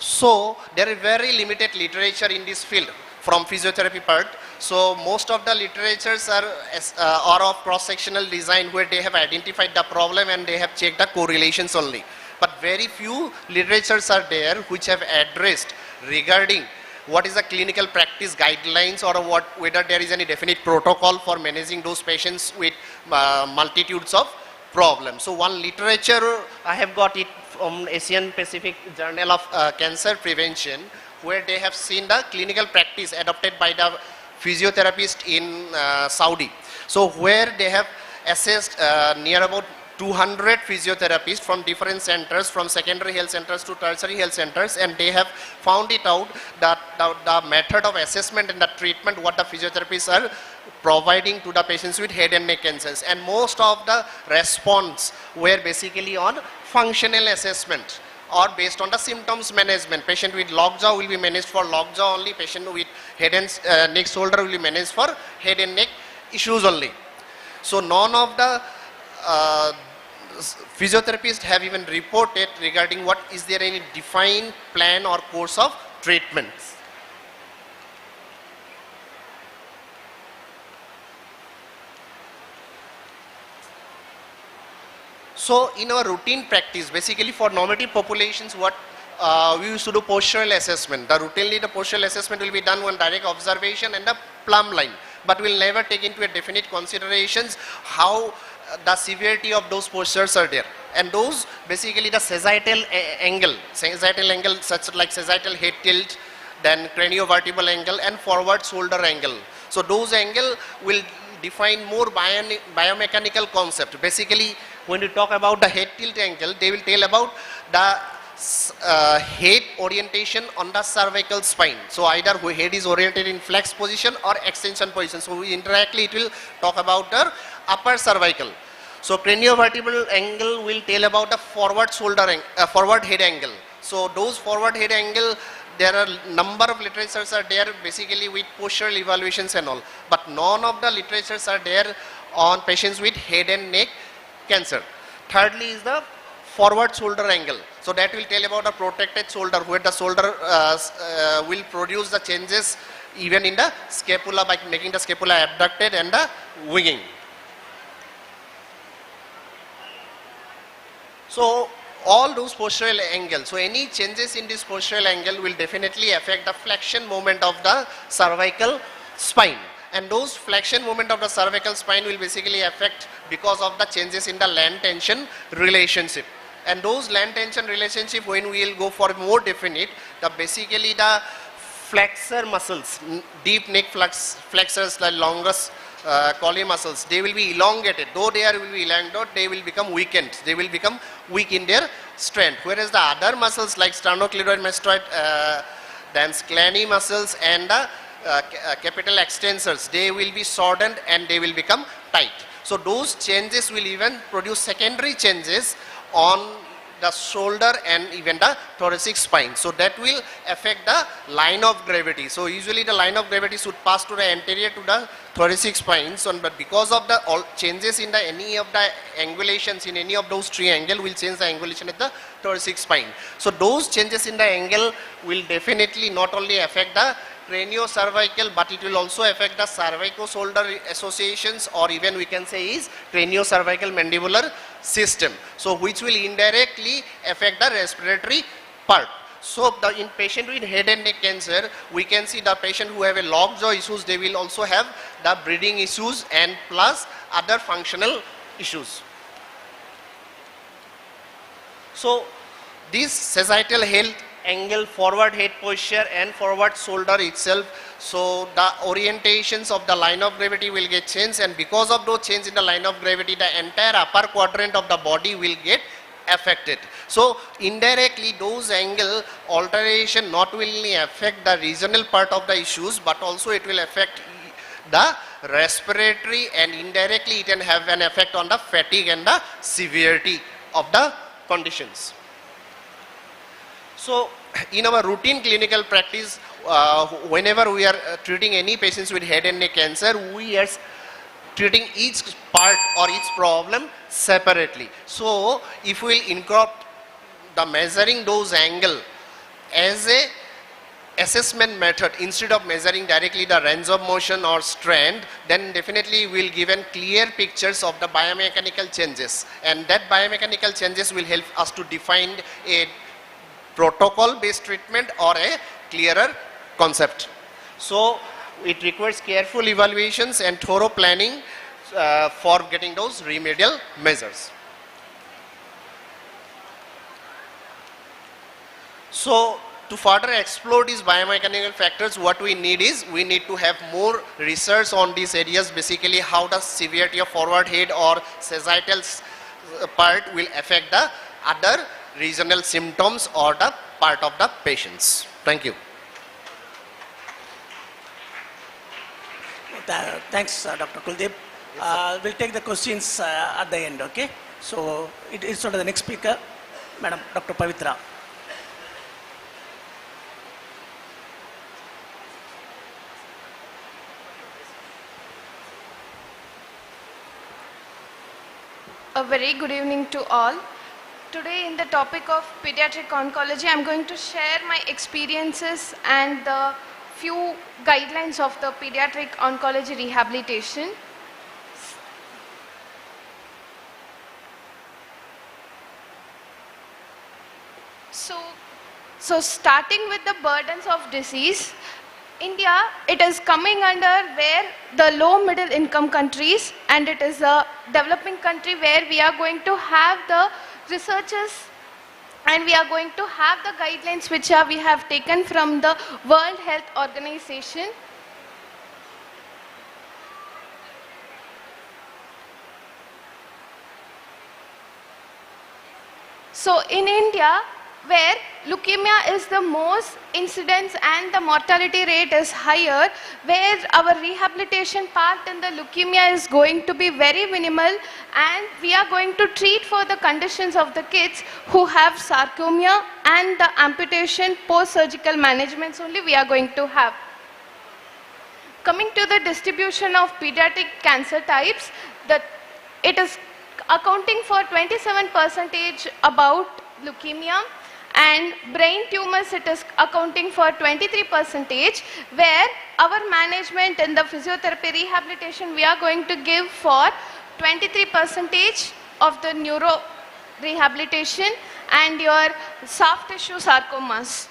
So, there is very limited literature in this field from physiotherapy part. So, most of the literatures are of cross-sectional design where they have identified the problem and they have checked the correlations only. But very few literatures are there which have addressed regarding what is the clinical practice guidelines or whether there is any definite protocol for managing those patients with multitudes of problems. So, one literature I have got it from Asian Pacific Journal of Cancer Prevention, where they have seen the clinical practice adopted by the physiotherapist in Saudi. So where they have assessed near about 200 physiotherapists from different centers, from secondary health centers to tertiary health centers, and they have found it out that the method of assessment and the treatment what the physiotherapists are providing to the patients with head and neck cancers. And most of the response were basically on functional assessment or based on the symptoms management. Patient with lockjaw will be managed for lockjaw only. Patient with head and neck shoulder will be managed for head and neck issues only. So none of the physiotherapists have even reported regarding what is there any defined plan or course of treatment. So in our routine practice, basically for normative populations, what we used to do postural assessment. Routinely the postural assessment will be done on direct observation and the plumb line, but will never take into a definite considerations how the severity of those postures are there. And those basically the sagittal angle such like sagittal head tilt, then craniovertebral angle and forward shoulder angle. So those angle will define more biomechanical concept. Basically, when you talk about the head tilt angle, they will tell about the head orientation on the cervical spine. So either head is oriented in flex position or extension position. So indirectly it will talk about the upper cervical. So craniovertebral angle will tell about the forward forward head angle. So those forward head angle, there are number of literatures are there basically with postural evaluations and all, but none of the literatures are there on patients with head and neck cancer. Thirdly is the forward shoulder angle. So that will tell about the protected shoulder, where the shoulder will produce the changes even in the scapula by making the scapula abducted and the winging. So all those postural angles, so any changes in this postural angle will definitely affect the flexion moment of the cervical spine. And those flexion movement of the cervical spine will basically affect because of the changes in the land tension relationship. And those land tension relationship, when we will go for more definite, basically the flexor muscles, deep neck flexors, the longest colli muscles, they will be elongated. Though they will be elongated, they will become weakened. They will become weak in their strength. Whereas the other muscles like sternocleidoid mastoid, then scleny muscles and the capital extensors, they will be shortened and they will become tight. So those changes will even produce secondary changes on the shoulder and even the thoracic spine. So that will affect the line of gravity. So usually the line of gravity should pass to the anterior to the thoracic spine. So but because of the all changes in the any of the angulations in any of those three angles will change the angulation at the thoracic spine. So those changes in the angle will definitely not only affect the craniocervical, but it will also affect the cervico-shoulder associations, or even we can say is craniocervical mandibular system. So which will indirectly affect the respiratory part. So in patient with head and neck cancer, we can see the patient who have a lockjaw issues, they will also have the breathing issues and plus other functional issues. So this sagittal health, angle, forward head posture and forward shoulder itself, so the orientations of the line of gravity will get changed, and because of those change in the line of gravity, the entire upper quadrant of the body will get affected. So indirectly those angle alteration not only affect the regional part of the issues, but also it will affect the respiratory, and indirectly it can have an effect on the fatigue and the severity of the conditions. So in our routine clinical practice, whenever we are treating any patients with head and neck cancer, we are treating each part or each problem separately. So if we will incorporate the measuring those angle as a assessment method instead of measuring directly the range of motion or strength, then definitely we will give clear pictures of the biomechanical changes, and that biomechanical changes will help us to define a protocol based treatment or a clearer concept. So it requires careful evaluations and thorough planning for getting those remedial measures. So to further explore these biomechanical factors, what we need is, we need to have more research on these areas, basically how the severity of forward head or sagittal part will affect the other regional symptoms or the part of the patients. Thank you. Thanks, Dr. Kuldeep. We'll take the questions at the end, okay? So it's on to the next speaker, Madam Dr. Pavitra. A very good evening to all. Today in the topic of pediatric oncology, I am going to share my experiences and the few guidelines of the pediatric oncology rehabilitation. So starting with the burdens of disease, India, it is coming under where the low middle income countries, and it is a developing country where we are going to have the researches and we are going to have the guidelines which we have taken from the World Health Organization. So in India, where leukemia is the most incidence and the mortality rate is higher, where our rehabilitation part in the leukemia is going to be very minimal, and we are going to treat for the conditions of the kids who have sarcomia and the amputation post-surgical managements only we are going to have. Coming to the distribution of pediatric cancer types, it is accounting for 27% about leukemia, and brain tumors it is accounting for 23%, where our management in the physiotherapy rehabilitation we are going to give for 23% of the neuro rehabilitation and your soft tissue sarcomas.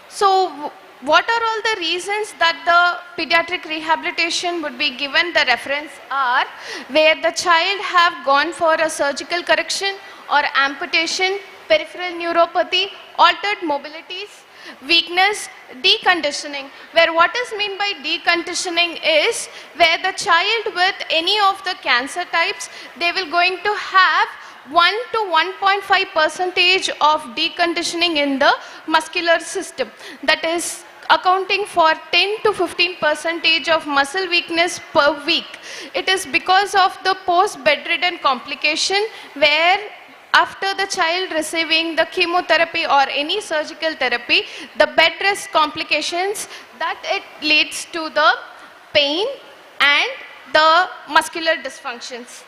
So what are all the reasons that the pediatric rehabilitation would be given? The reference are where the child have gone for a surgical correction or amputation, peripheral neuropathy, altered mobilities, weakness, deconditioning. Where what is meant by deconditioning is where the child with any of the cancer types, they will going to have 1 to 1.5% of deconditioning in the muscular system. That is accounting for 10 to 15% of muscle weakness per week. It is because of the post-bedridden complication where after the child receiving the chemotherapy or any surgical therapy, the bed rest complications, that it leads to the pain and the muscular dysfunctions.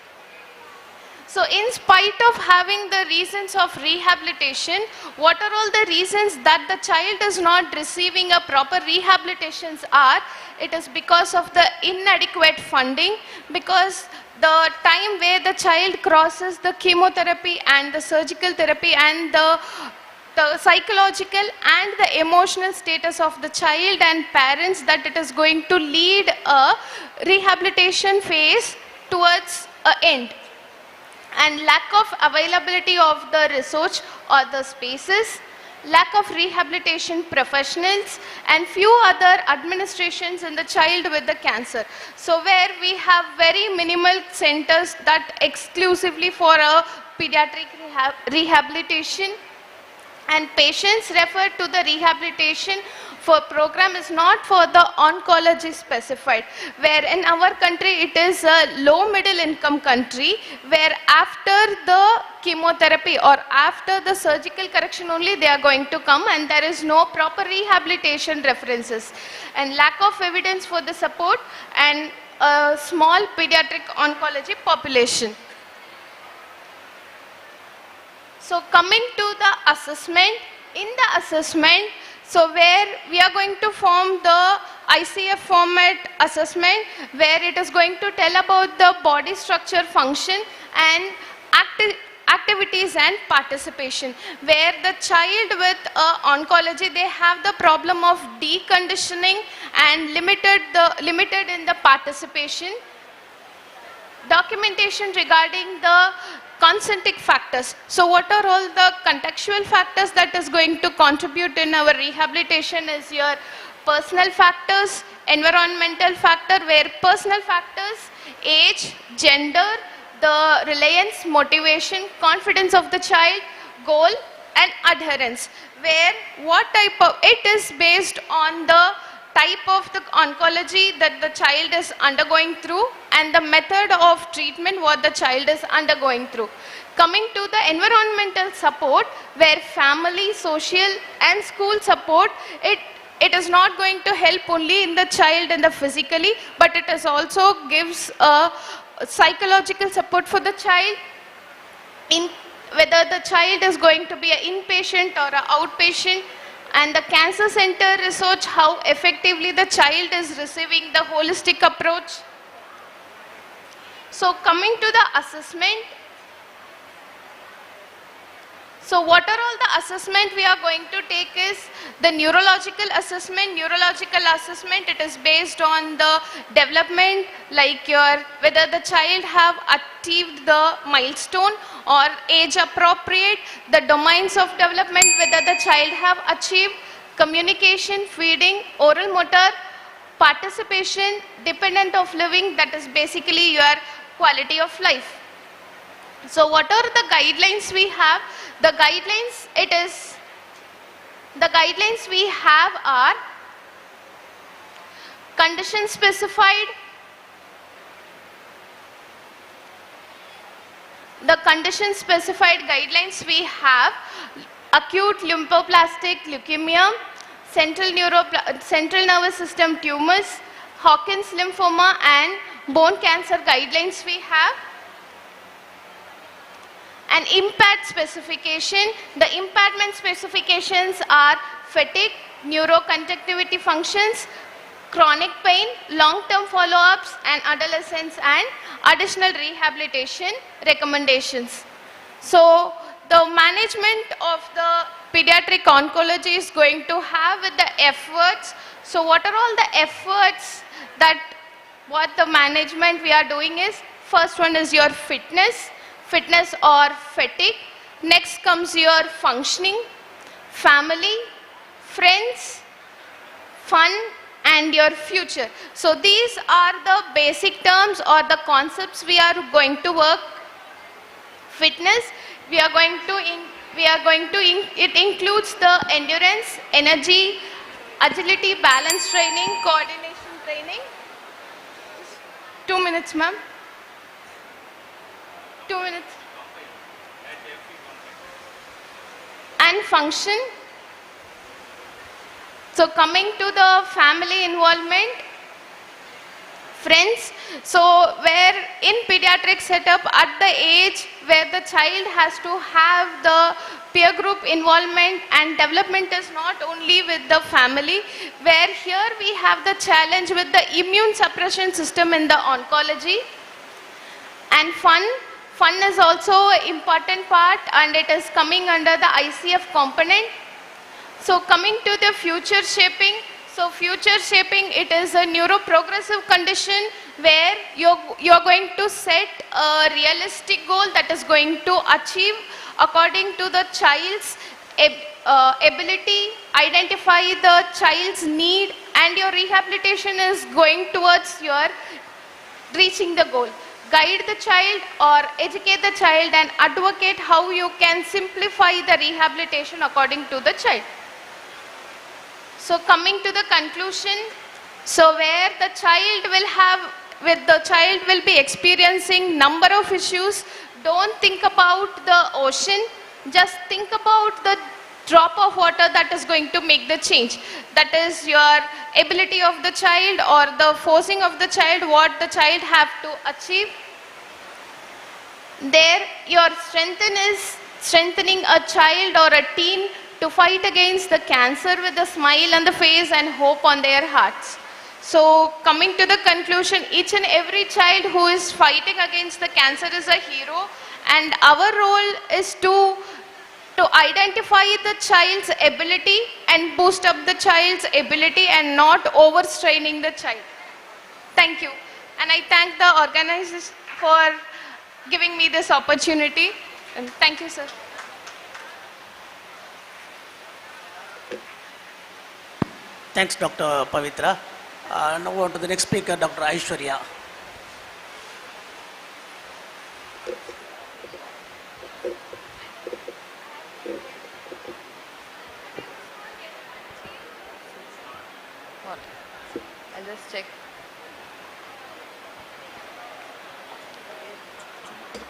So in spite of having the reasons of rehabilitation, what are all the reasons that the child is not receiving a proper rehabilitations are? It is because of the inadequate funding, because the time where the child crosses the chemotherapy and the surgical therapy and the the psychological and the emotional status of the child and parents, that it is going to lead a rehabilitation phase towards an end. And lack of availability of the research or the spaces, lack of rehabilitation professionals, and few other administrations in the child with the cancer. So where we have very minimal centers that exclusively for a pediatric rehabilitation, and patients referred to the rehabilitation for program is not for the oncology specified, where in our country it is a low middle income country, where after the chemotherapy or after the surgical correction only they are going to come, and there is no proper rehabilitation references, and lack of evidence for the support, and a small pediatric oncology population. So coming to the assessment, in the assessment, so where we are going to form the ICF format assessment, where it is going to tell about the body structure, function, and activities and participation, where the child with oncology, they have the problem of deconditioning and limited in the participation. Documentation regarding the consenting factors. So what are all the contextual factors that is going to contribute in our rehabilitation is your personal factors, environmental factor, where personal factors, age, gender, the reliance, motivation, confidence of the child, goal, and adherence, where what type of, it is based on the type of the oncology that the child is undergoing through and the method of treatment what the child is undergoing through. Coming to the environmental support, where family, social and school support, it is not going to help only in the child and the physically, but it is also gives a psychological support for the child, in whether the child is going to be an inpatient or an outpatient, and the cancer center research how effectively the child is receiving the holistic approach. So coming to the assessment, so what are all the assessment we are going to take is the neurological assessment. Neurological assessment, it is based on the development, like your whether the child have achieved the milestone or age appropriate, the domains of development, whether the child have achieved communication, feeding, oral motor, participation, dependent of living, that is basically your quality of life. So what are the guidelines we have? The guidelines, the guidelines we have are condition specified. The condition specified guidelines we have acute lymphoblastic leukemia, central nervous system tumors, Hawkins lymphoma, and bone cancer guidelines we have. And impact specification, the impairment specifications are fatigue, neuroconductivity functions, chronic pain, long-term follow-ups, and adolescence, and additional rehabilitation recommendations. So the management of the pediatric oncology is going to have with the efforts. So what are all the efforts that what the management we are doing is, first one is your fitness or fatigue. Next comes your functioning, family, friends, fun, and your future. So these are the basic terms or the concepts we are going to work. Fitness, it includes the endurance, energy, agility, balance training, coordination training. 2 minutes, ma'am. 2 minutes. And function. So coming to the family involvement, friends, so where in pediatric setup at the age where the child has to have the peer group involvement, and development is not only with the family, where here we have the challenge with the immune suppression system in the oncology. And fun fun is also an important part and it is coming under the ICF component. So coming to the future shaping, so future shaping, it is a neuroprogressive condition where you're going to set a realistic goal that is going to achieve according to the child's ability, identify the child's need, and your rehabilitation is going towards your reaching the goal. Guide the child or educate the child and advocate how you can simplify the rehabilitation according to the child. So coming to the conclusion, so where the child will be experiencing number of issues, don't think about the ocean, just think about the drop of water that is going to make the change. That is your ability of the child or the forcing of the child, what the child have to achieve. There your strengthening a child or a teen to fight against the cancer with a smile on the face and hope on their hearts. So coming to the conclusion, each and every child who is fighting against the cancer is a hero, and our role is to identify the child's ability and boost up the child's ability and not overstraining the child. Thank you. And I thank the organizers for giving me this opportunity. And thank you, sir. Thanks, Dr. Pavitra. Now on to the next speaker, Dr. Aishwarya. What? I'll just check.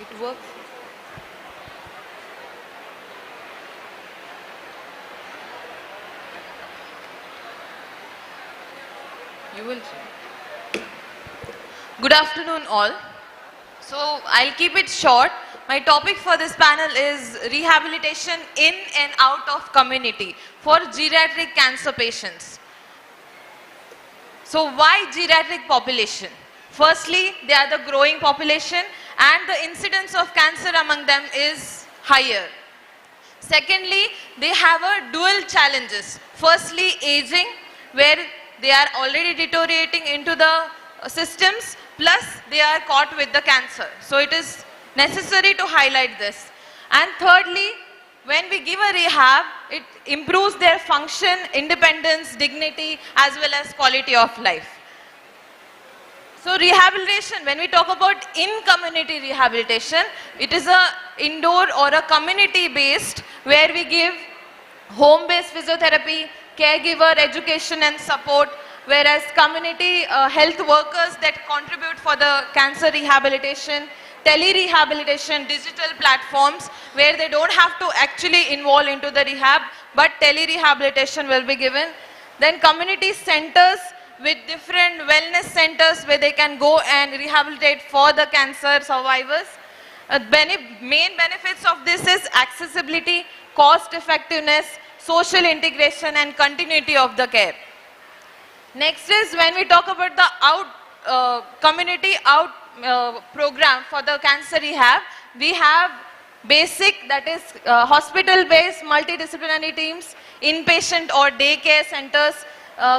It works. You will check. Good afternoon all. So I'll keep it short. My topic for this panel is rehabilitation in and out of community for geriatric cancer patients. So why geriatric population? Firstly, they are the growing population and the incidence of cancer among them is higher. Secondly, they have a dual challenges. Firstly, aging, where they are already deteriorating into the systems, plus they are caught with the cancer. So it is necessary to highlight this. And thirdly, when we give a rehab, it improves their function, independence, dignity, as well as quality of life. So rehabilitation, when we talk about in-community rehabilitation, it is a indoor or a community-based where we give home-based physiotherapy, caregiver education and support, whereas community health workers that contribute for the cancer rehabilitation, tele-rehabilitation, digital platforms where they don't have to actually involve into the rehab, but tele-rehabilitation will be given. Then community centers with different wellness centers where they can go and rehabilitate for the cancer survivors. Main benefits of this is accessibility, cost effectiveness, social integration and continuity of the care. Next is when we talk about the community program for the cancer rehab, we have basic, that is hospital-based multidisciplinary teams, inpatient or daycare centers,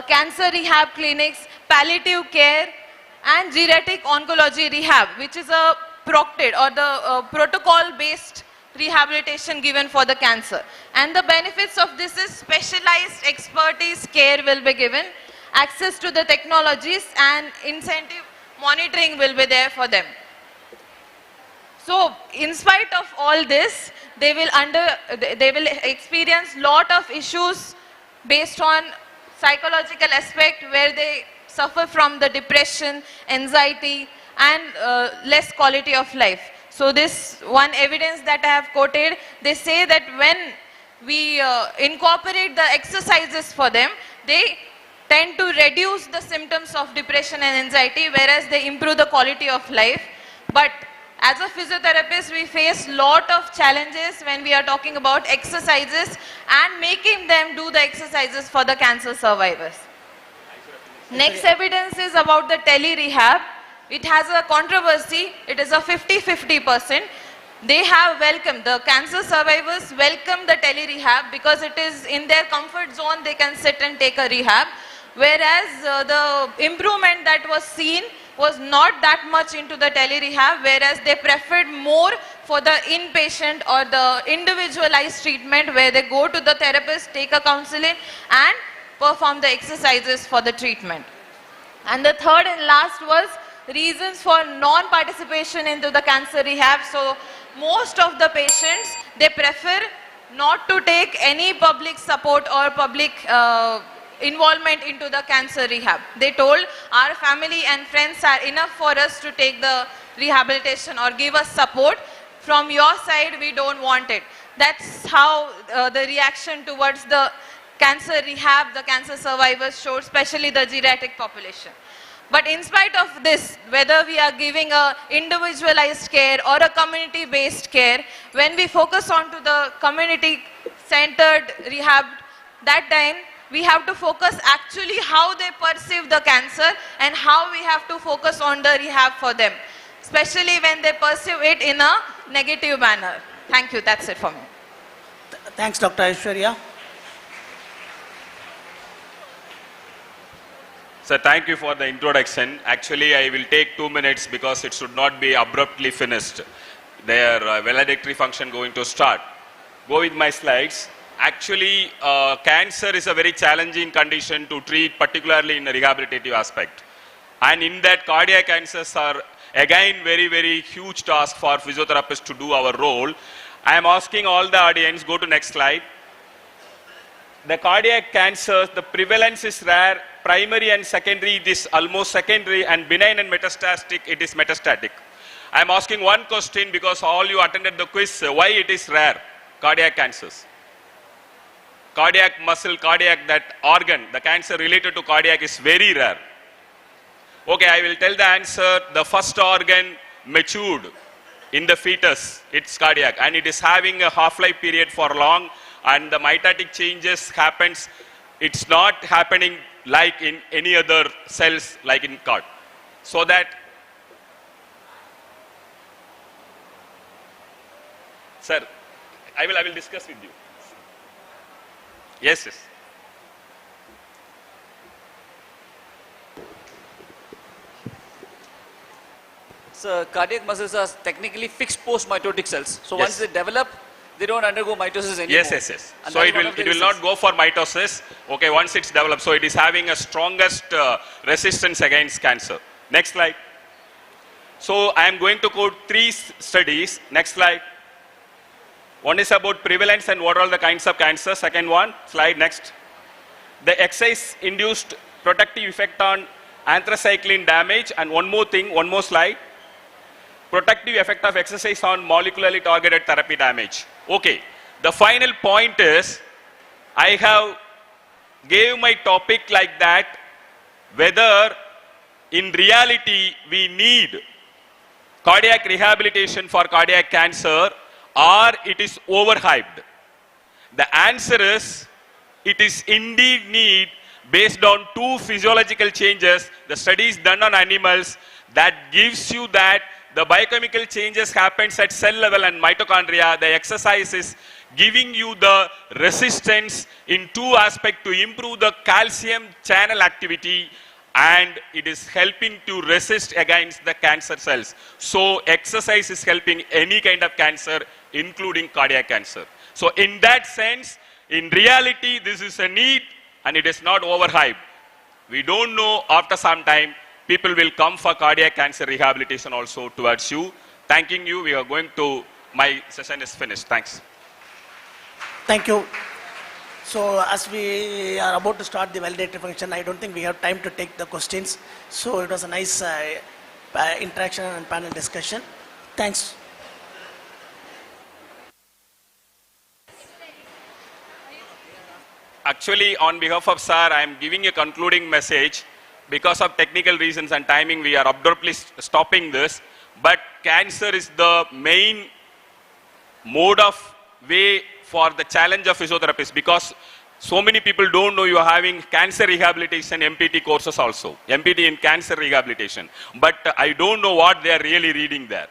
cancer rehab clinics, palliative care and geriatric oncology rehab, which is a proctored or the protocol-based rehabilitation given for the cancer. And the benefits of this is specialized expertise care will be given, access to the technologies and incentive monitoring will be there for them. So in spite of all this, they will experience lot of issues based on psychological aspect where they suffer from the depression, anxiety and less quality of life. So this one evidence that I have quoted, they say that when we incorporate the exercises for them, they tend to reduce the symptoms of depression and anxiety, whereas they improve the quality of life. But as a physiotherapist, we face lot of challenges when we are talking about exercises and making them do the exercises for the cancer survivors. Next evidence is about the tele-rehab. It has a controversy. It is a 50-50%. they have welcomed, the cancer survivors welcome the tele-rehab because it is in their comfort zone, they can sit and take a rehab. Whereas the improvement that was seen was not that much into the tele-rehab, whereas they preferred more for the inpatient or the individualized treatment where they go to the therapist, take a counseling and perform the exercises for the treatment. And the third and last was reasons for non-participation into the cancer rehab. So most of the patients, they prefer not to take any public support or public involvement into the cancer rehab. They told our family and friends are enough for us to take the rehabilitation or give us support. From your side, we don't want it. That's how the reaction towards the cancer rehab, the cancer survivors showed, especially the geriatric population. But in spite of this, whether we are giving a individualized care or a community-based care, when we focus on to the community-centered rehab, that time we have to focus actually how they perceive the cancer and how we have to focus on the rehab for them, especially when they perceive it in a negative manner. Thank you. That's it for me. Thanks, Dr. Aishwarya. Sir, thank you for the introduction. Actually, I will take 2 minutes because it should not be abruptly finished. Their valedictory function going to start. Go with my slides. Actually, cancer is a very challenging condition to treat, particularly in a rehabilitative aspect. And in that, cardiac cancers are again very, very huge task for physiotherapists to do our role. I am asking all the audience, go to next slide. The cardiac cancer, the prevalence is rare. Primary and secondary, it is almost secondary, and benign and metastatic, it is metastatic. I am asking one question because all you attended the quiz, why it is rare, cardiac cancers? Cardiac muscle, cardiac, that organ, the cancer related to cardiac is very rare. Okay, I will tell the answer. The first organ matured in the fetus, it's cardiac, and it is having a half-life period for long, and the mitotic changes happens. It's not happening like in any other cells like in heart. So that, sir, I will discuss with you. Yes, yes. So cardiac muscles are technically fixed post-mitotic cells. So Yes. once they develop, they don't undergo mitosis anymore. Yes, yes, yes. And So that it is one of the will not reasons. go for mitosis. Okay, once it's developed, so it is having a strongest resistance against cancer. Next slide. So I am going to quote 3 studies. Next slide. One is about prevalence and what are all the kinds of cancer. Second one, slide next. The exercise induced protective effect on anthracycline damage, and one more thing, one more slide. Protective effect of exercise on molecularly targeted therapy damage. Okay, the final point is, I have gave my topic like that, whether in reality we need cardiac rehabilitation for cardiac cancer or it is overhyped. The answer is, it is indeed need based on 2 physiological changes, the studies done on animals, that gives you that the biochemical changes happens at cell level and mitochondria. The exercise is giving you the resistance in 2 aspects to improve the calcium channel activity, and it is helping to resist against the cancer cells. So exercise is helping any kind of cancer, including cardiac cancer. So in that sense, in reality, this is a need and it is not overhyped. We don't know, after some time, people will come for cardiac cancer rehabilitation also towards you. Thanking you. We are going to, my session is finished. Thanks. Thank you. So as we are about to start the validatory function, I don't think we have time to take the questions. So it was a nice interaction and panel discussion. Thanks. Actually, on behalf of sir, I am giving a concluding message. Because of technical reasons and timing, we are abruptly stopping this. But cancer is the main mode of way for the challenge of physiotherapists, because so many people don't know you are having cancer rehabilitation MPT courses also. MPT in cancer rehabilitation. But I don't know what they are really reading there.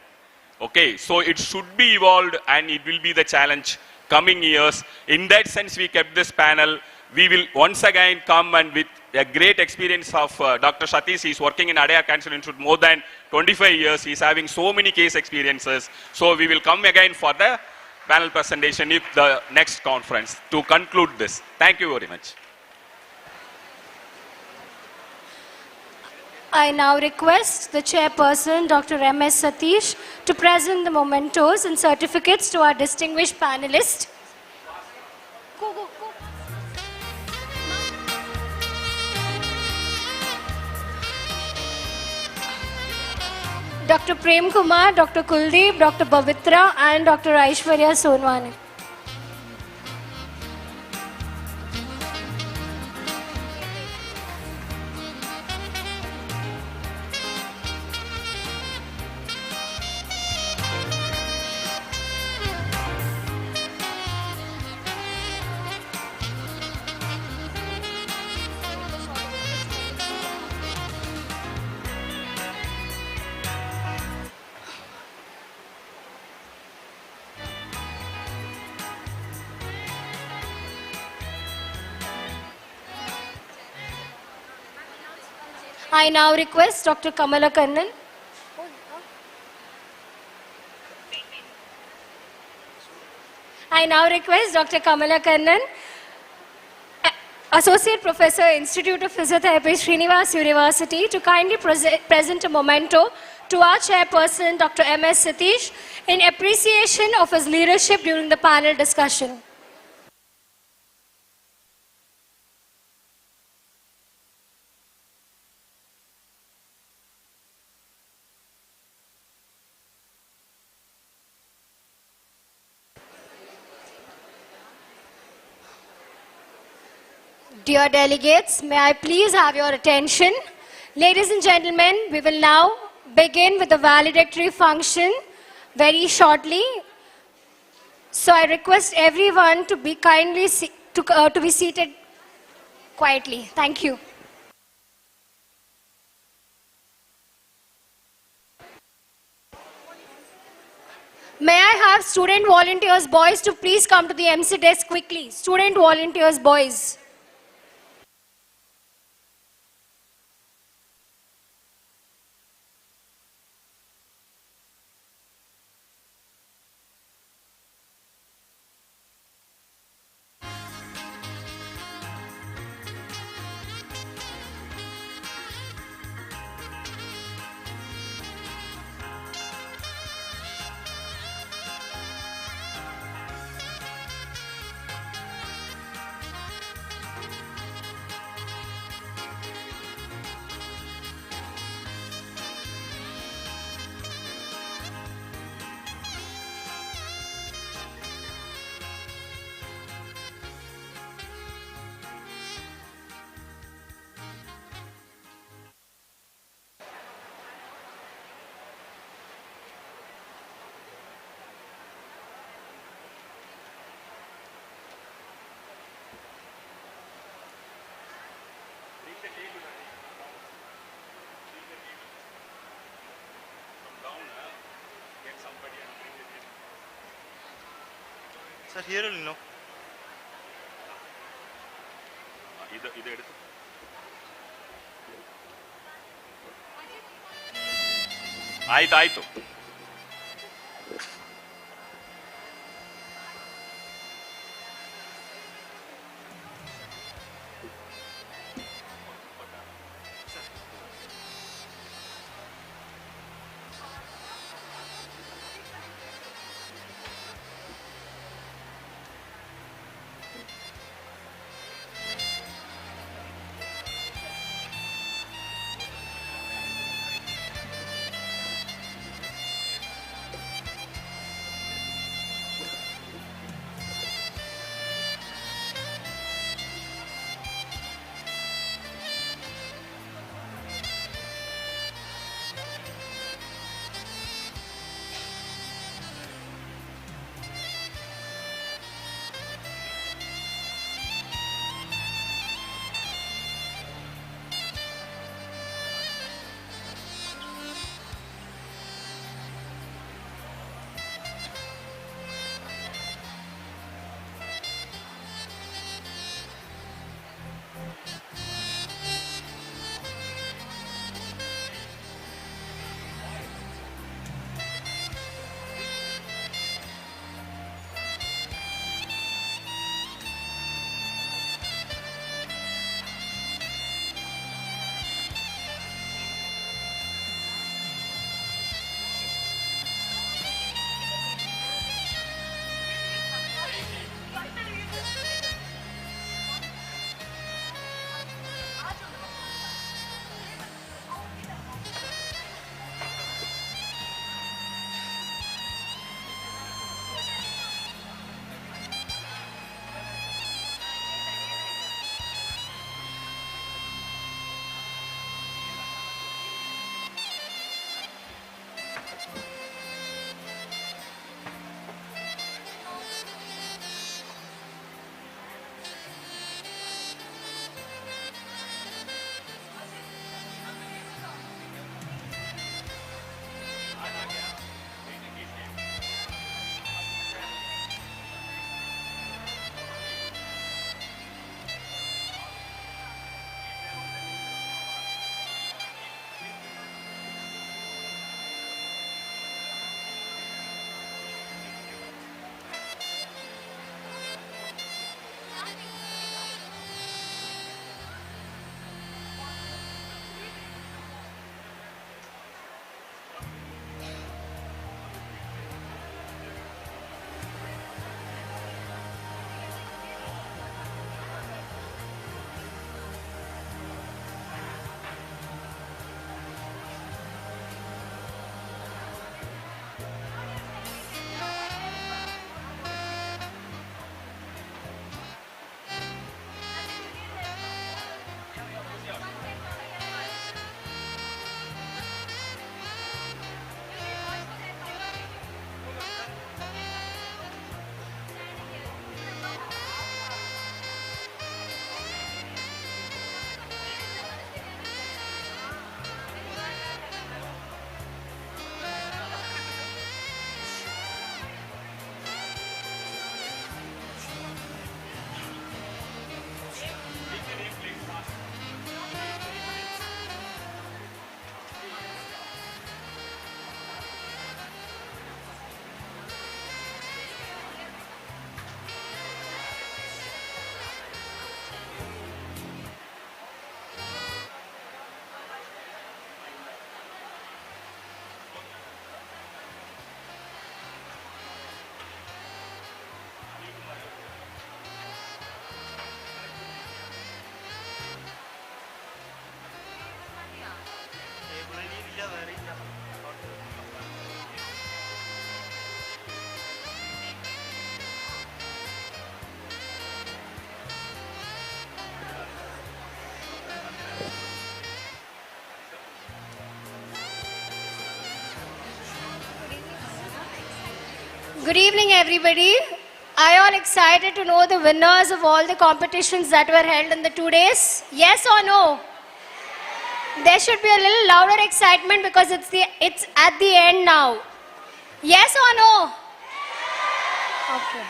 Okay, so it should be evolved and it will be the challenge coming years. In that sense, we kept this panel. We will once again come and with a great experience of Dr. Satish. He's working in Adaya Cancer Institute more than 25 years. He's having so many case experiences. So we will come again for the panel presentation if the next conference to conclude this. Thank you very much. I now request the chairperson, Dr. M.S. Satish, to present the mementos and certificates to our distinguished panelists. Dr. Prem Kumar, Dr. Kuldeep, Dr. Pavitra, and Dr. Aishwarya Sonwani. I now request Dr. Kamala Kannan. I now request Dr. Kamala Kannan, Associate Professor, Institute of Physiotherapy, Srinivas University, to kindly present a memento to our chairperson, Dr. M.S. Satish, in appreciation of his leadership during the panel discussion. Dear delegates, may I please have your attention? Ladies and gentlemen, we will now begin with the valedictory function very shortly. So I request everyone to be kindly to be seated quietly. Thank you. May I have student volunteers boys to please come to the MC desk quickly. Student volunteers boys. Sir, here only, no? ಆಯ್ತು Good evening, everybody. Are you all excited to know the winners of all the competitions that were held in the 2 days? Yes or no? There should be a little louder excitement because it's at the end now. Yes or no? Okay.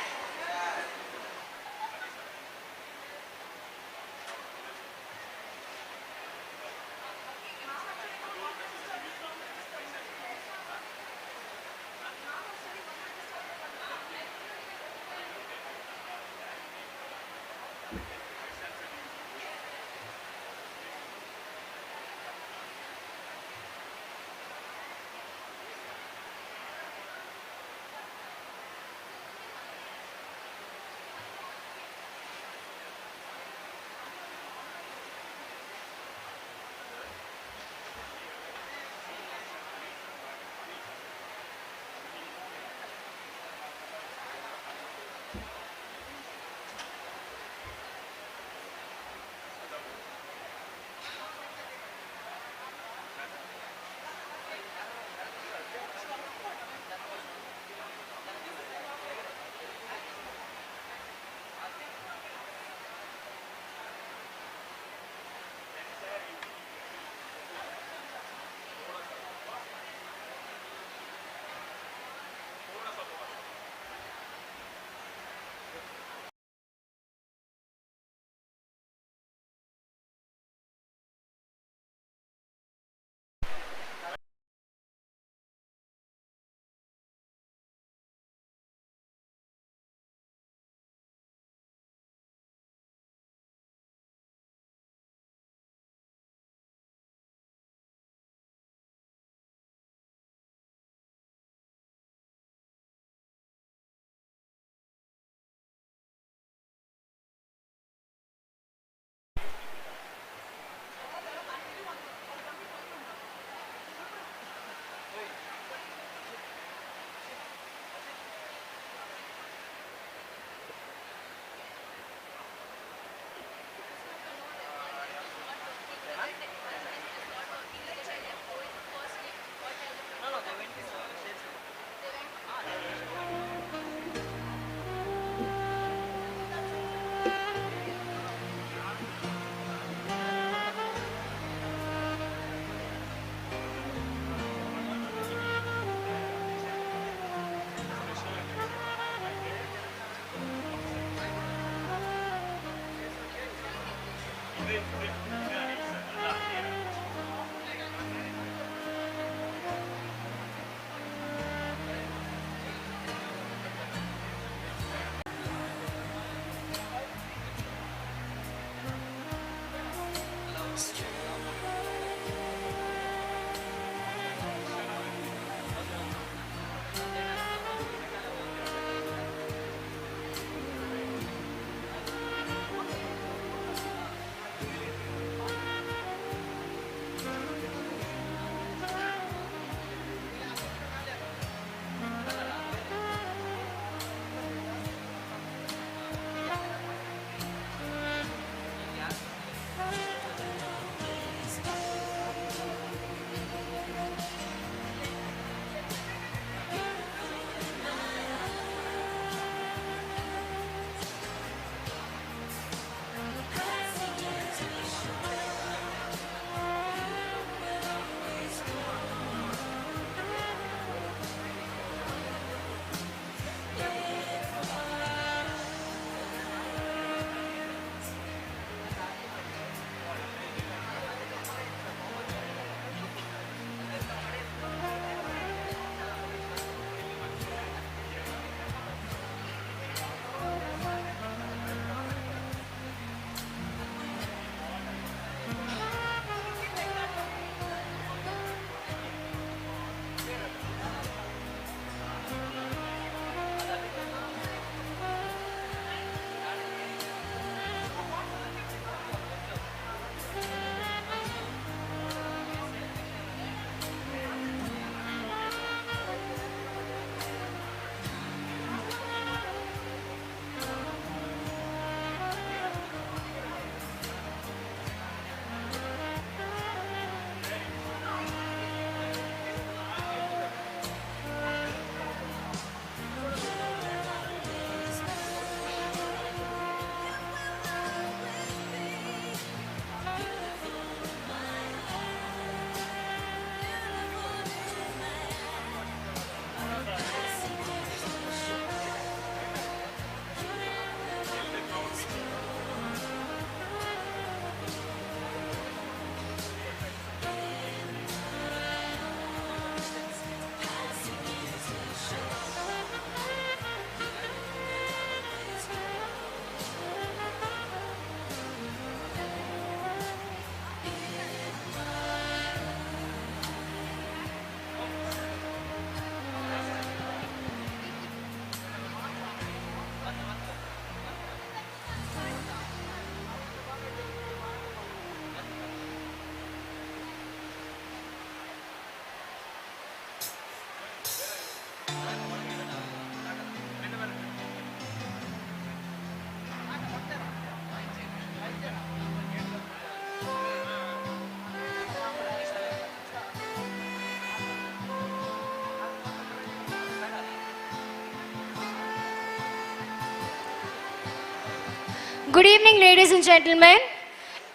Good evening, ladies and gentlemen.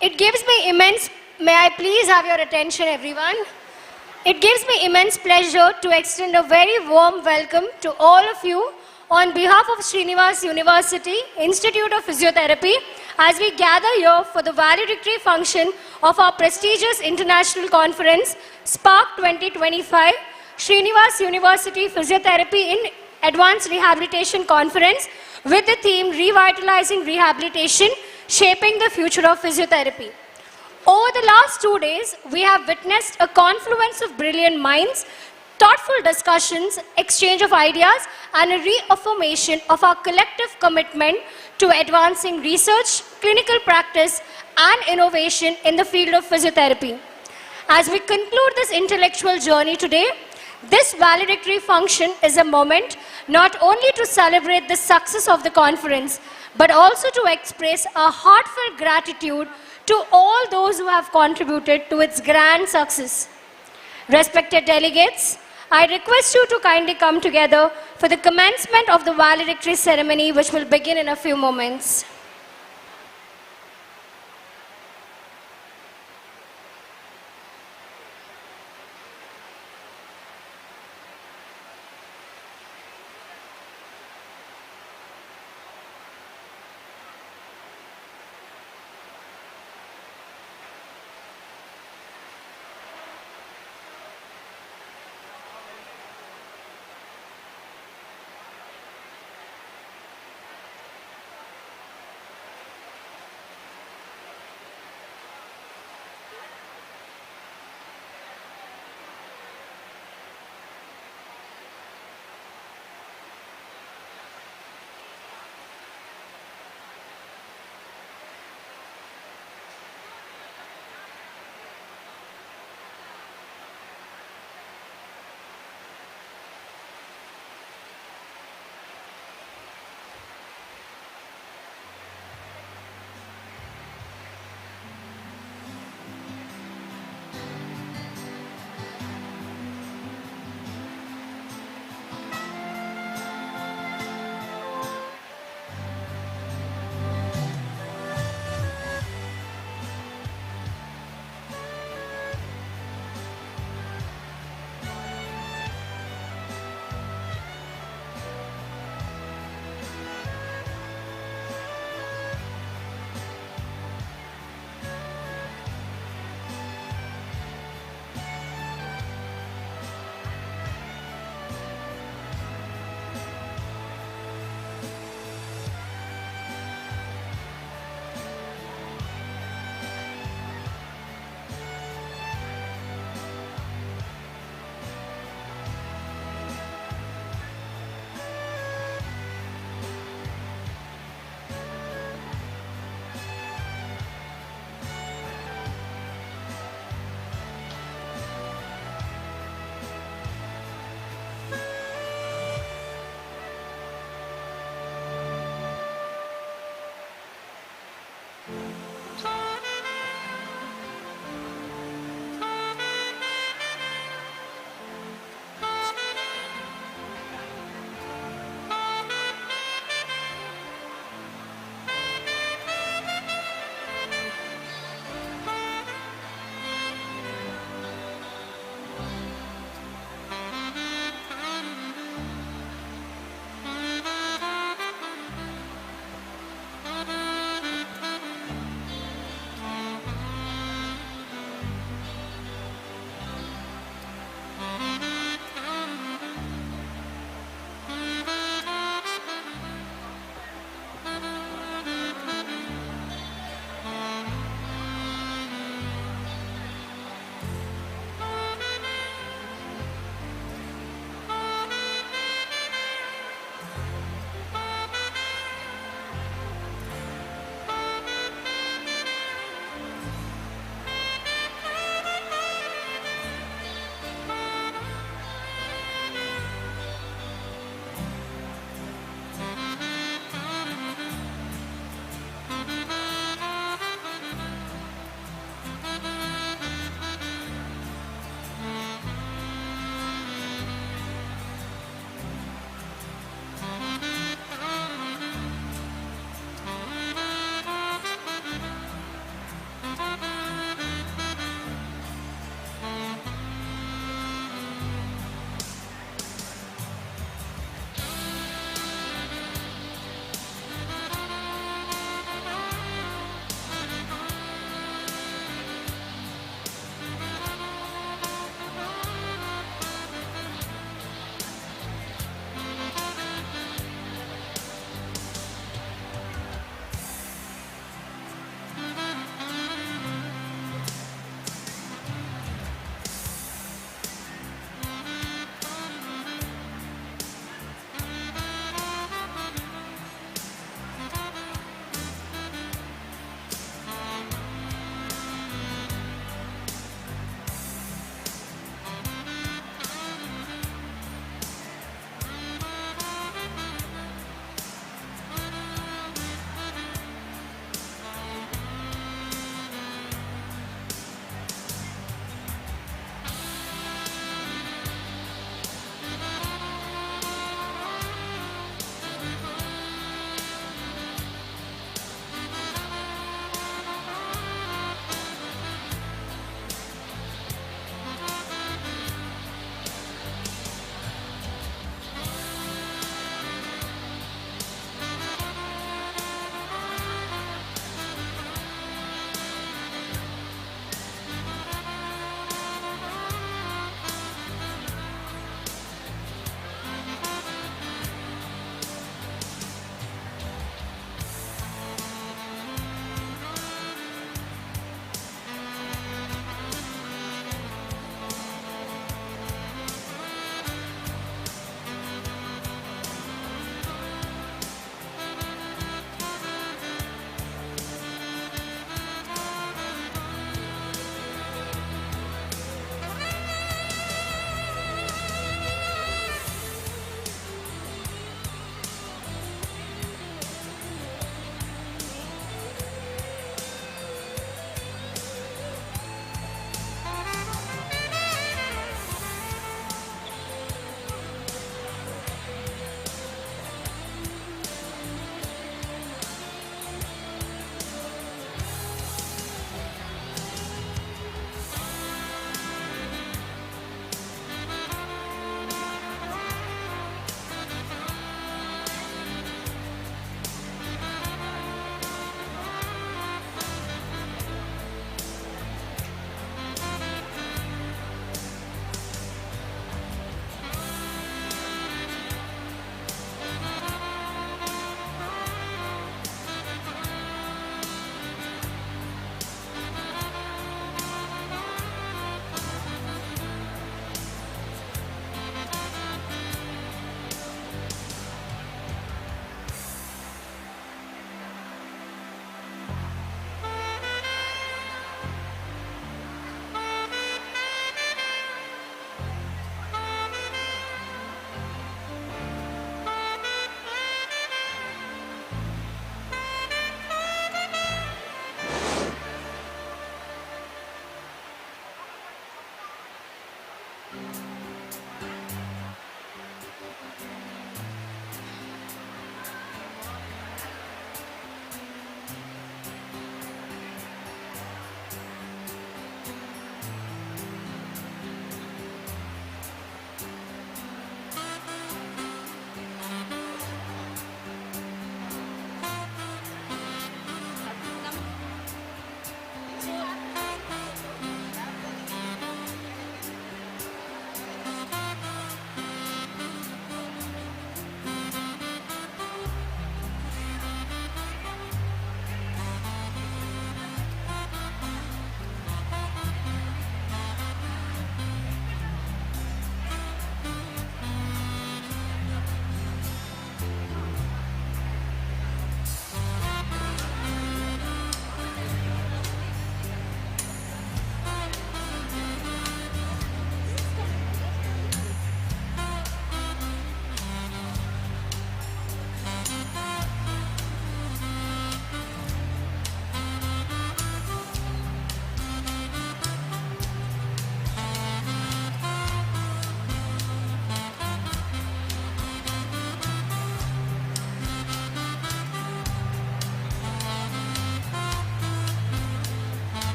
It gives me immense, may I please have your attention, everyone? It gives me immense pleasure to extend a very warm welcome to all of you on behalf of Srinivas University Institute of Physiotherapy as we gather here for the valedictory function of our prestigious international conference, Spark 2025, Srinivas University Physiotherapy in Advanced Rehabilitation Conference with the theme Revitalizing Rehabilitation, Shaping the Future of Physiotherapy. Over the last 2 days, we have witnessed a confluence of brilliant minds, thoughtful discussions, exchange of ideas, and a reaffirmation of our collective commitment to advancing research, clinical practice, and innovation in the field of physiotherapy. As we conclude this intellectual journey today, this valedictory function is a moment not only to celebrate the success of the conference, but also to express our heartfelt gratitude to all those who have contributed to its grand success. Respected delegates, I request you to kindly come together for the commencement of the valedictory ceremony, which will begin in a few moments.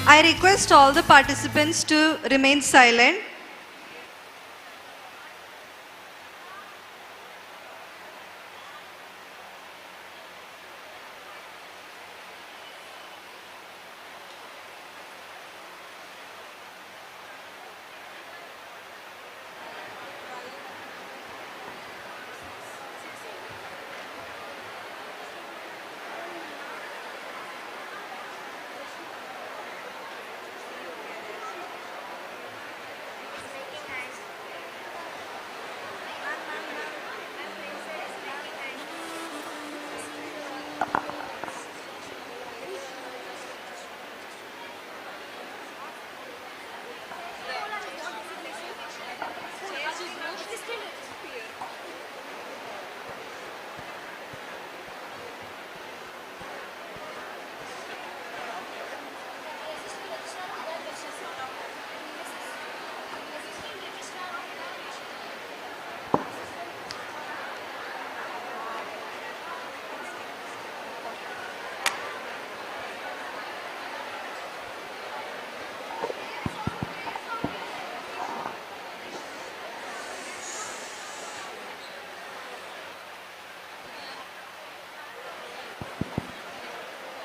I request all the participants to remain silent.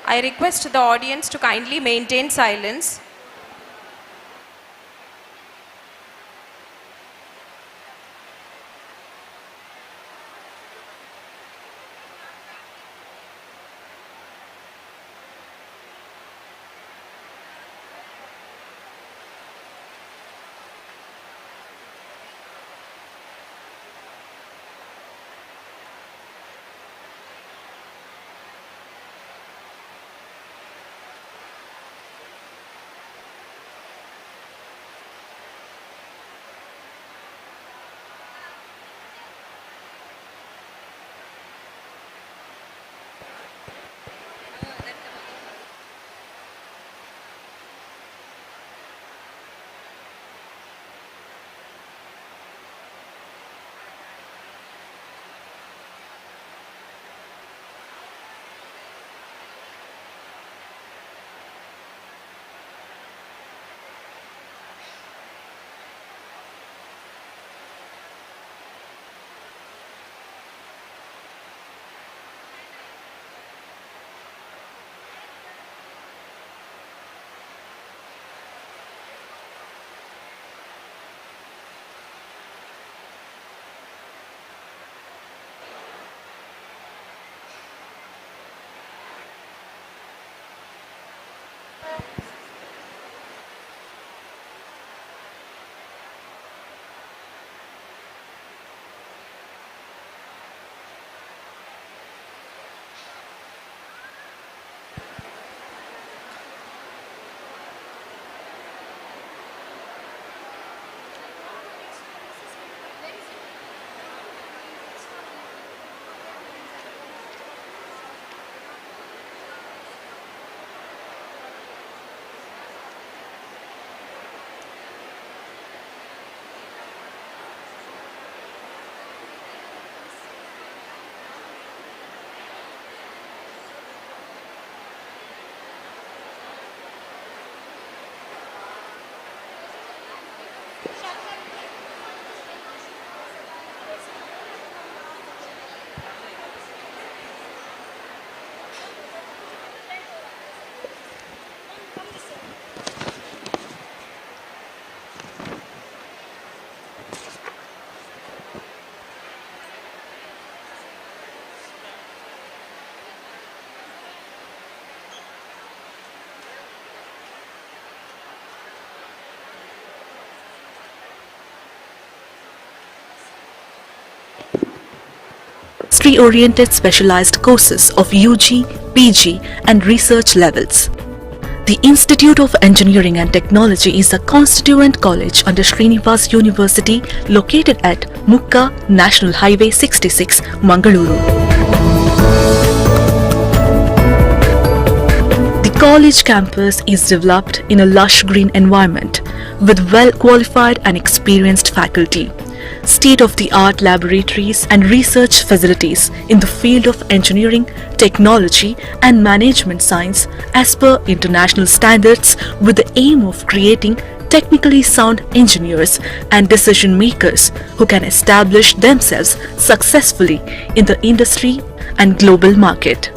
I request the audience to kindly maintain silence. Industry-oriented specialized courses of UG, PG and research levels. The Institute of Engineering and Technology is a constituent college under Srinivas University located at Mukka, National Highway 66, Mangaluru. The college campus is developed in a lush green environment with well-qualified and experienced faculty. state-of-the-art laboratories and research facilities in the field of engineering, technology and management science as per international standards, with the aim of creating technically sound engineers and decision makers who can establish themselves successfully in the industry and global market.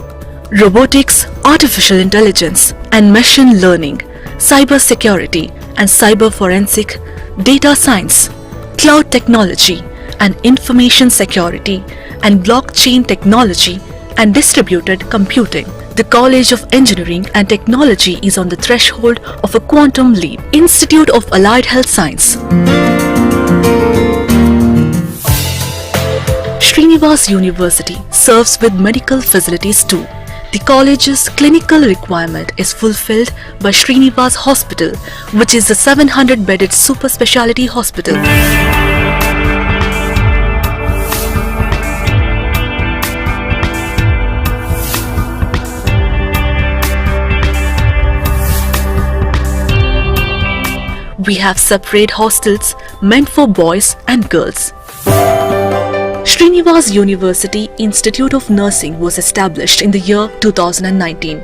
Robotics, artificial intelligence and machine learning, cyber security and cyber forensic, data science, cloud technology and information security, and blockchain technology and distributed computing. The College of Engineering and Technology is on the threshold of a quantum leap. Institute of Allied Health Science. Srinivas University serves with medical facilities too. The college's clinical requirement is fulfilled by Srinivas Hospital, which is a 700-bedded super specialty hospital. We have separate hostels meant for boys and girls. Srinivas University Institute of Nursing was established in the year 2019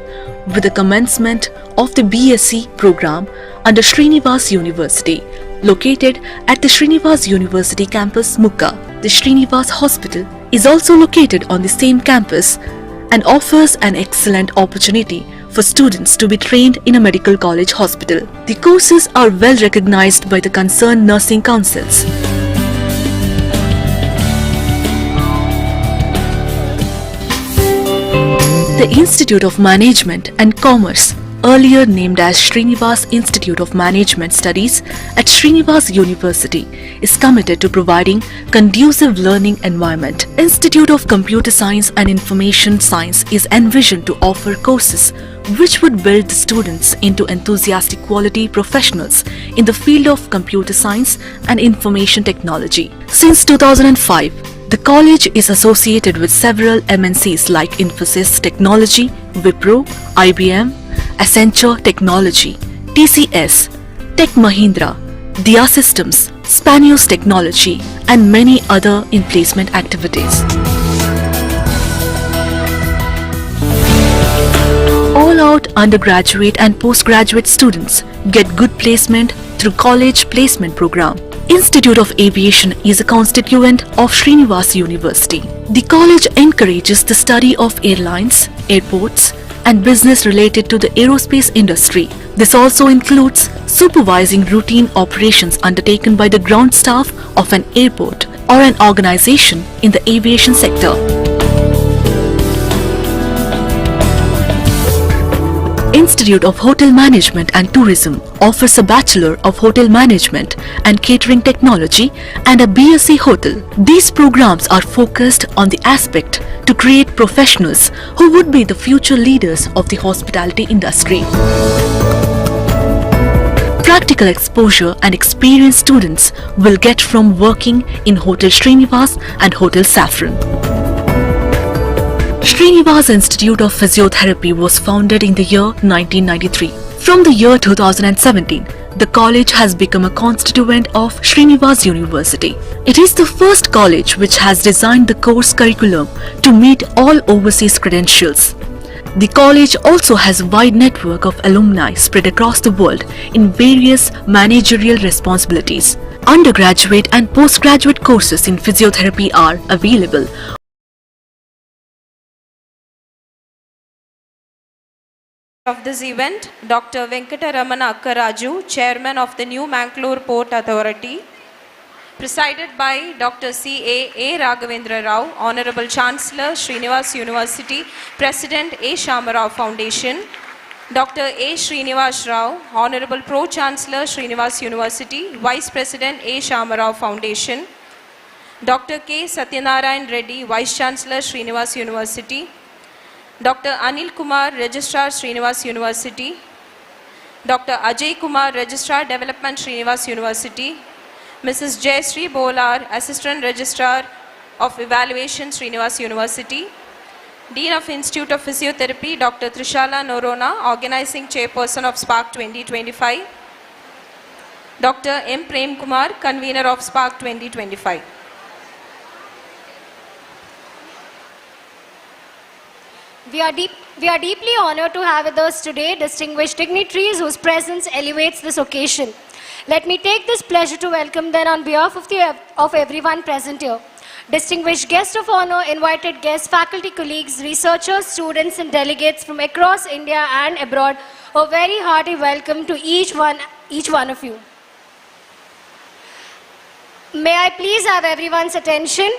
with the commencement of the BSc program under Srinivas University, located at the Srinivas University campus Mukka. The Srinivas Hospital is also located on the same campus and offers an excellent opportunity for students to be trained in a medical college hospital. The courses are well recognized by the concerned nursing councils. The Institute of Management and Commerce, earlier named as Srinivas Institute of Management Studies at Srinivas University, is committed to providing conducive learning environment. Institute of Computer Science and Information Science is envisioned to offer courses which would build the students into enthusiastic quality professionals in the field of computer science and information technology. Since 2005, the college is associated with several MNCs like Infosys Technology, Wipro, IBM, Accenture Technology, TCS, Tech Mahindra, Dia Systems, Spanios Technology, and many other in-placement activities. All-out undergraduate and postgraduate students get good placement through College Placement Program. Institute of Aviation is a constituent of Srinivas University. The college encourages the study of airlines, airports, and business related to the aerospace industry. This also includes supervising routine operations undertaken by the ground staff of an airport or an organization in the aviation sector. Institute of Hotel Management and Tourism offers a Bachelor of Hotel Management and Catering Technology and a BSc Hotel. These programs are focused on the aspect to create professionals who would be the future leaders of the hospitality industry. Practical exposure and experienced students will get from working in Hotel Srinivas and Hotel Saffron. Srinivas Institute of Physiotherapy was founded in the year 1993. From the year 2017, the college has become a constituent of Srinivas University. It is the first college which has designed the course curriculum to meet all overseas credentials. The college also has a wide network of alumni spread across the world in various managerial responsibilities. Undergraduate and postgraduate courses in physiotherapy are available. Of this event, Dr. Venkataramana Akkaraju, Chairman of the New Mangalore Port Authority, presided by Dr. C.A. Raghavendra Rao, Honorable Chancellor, Srinivas University, President A. Shamarao Foundation, Dr. A. Srinivas Rao, Honorable Pro-Chancellor, Srinivas University, Vice President A. Shamarao Foundation, Dr. K. Satyanarayan Reddy, Vice Chancellor, Srinivas University, Dr. Anil Kumar, Registrar, Srinivas University, Dr. Ajay Kumar, Registrar, Development, Srinivas University, Mrs. Jayashree Bolar, Assistant Registrar of Evaluation, Srinivas University, Dean of Institute of Physiotherapy, Dr. Trishala Norona, Organizing Chairperson of SPARK 2025, Dr. M. Prem Kumar, convener of Spark 2025. We are deeply honored to have with us today distinguished dignitaries whose presence elevates this occasion. Let me take this pleasure to welcome them on behalf of everyone present here. Distinguished guest of honor, invited guests, faculty colleagues, researchers, students and delegates from across India and abroad, a very hearty welcome to each one of you. May I please have everyone's attention?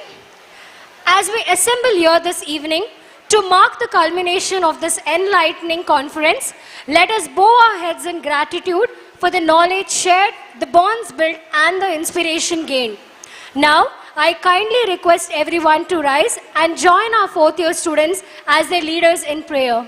As we assemble here this evening, to mark the culmination of this enlightening conference, let us bow our heads in gratitude for the knowledge shared, the bonds built, and the inspiration gained. Now, I kindly request everyone to rise and join our fourth-year students as their leaders in prayer.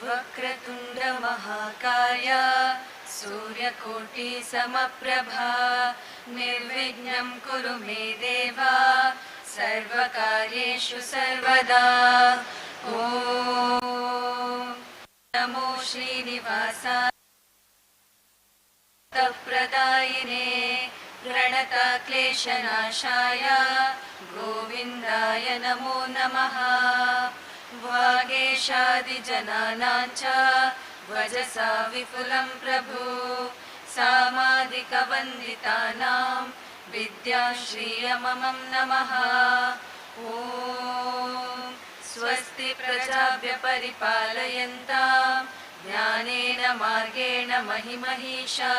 वक्रतुण्ड महाकाय सूर्यकोटि समप्रभा निर्विघ्नं कुरु मे देव सर्वकार्येषु सर्वदा ॐ नमो श्रीनिवासाय प्रदायिने प्रणतक्लेशनाशाय गोविन्दाय नमो नमः वागेशादिजनानां च वजसा विपुलं प्रभु सामादिकवन्दितानां विद्याश्रियममं नमः ॐ स्वस्ति प्रजाभ्य परिपालयन्तां ज्ञानेन मार्गेण महिमहीषा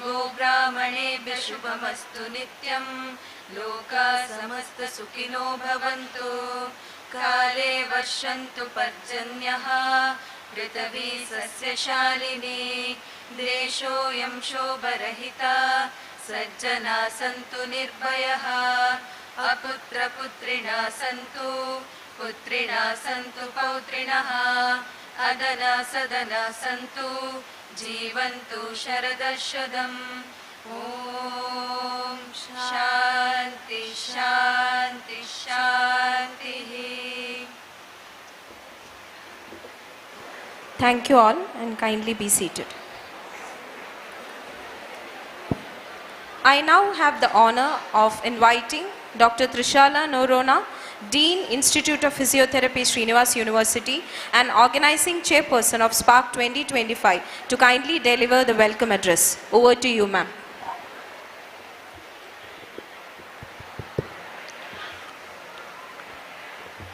गोब्राह्मणेभ्यः शुभमस्तु नित्यं लोकाः समस्तसुखिनो भवन्तु काले वर्षन्तु पर्जन्यः पृथिवी सस्यशालिनी देशोऽयं शोभरहितः सज्जनाः सन्तु निर्भयाः अपुत्रपुत्रिणः सन्तु पुत्रिणः सन्तु पौत्रिणः अदना सदना सन्तु जीवन्तु शरदशतम् ॐ शान्ति शान्ति शान्तिः. Thank you all and kindly be seated. I now have the honor of inviting Dr. Trishala Norona, Dean, Institute of Physiotherapy, Srinivas University, and organizing chairperson of Spark 2025 to kindly deliver the welcome address. Over to you, ma'am.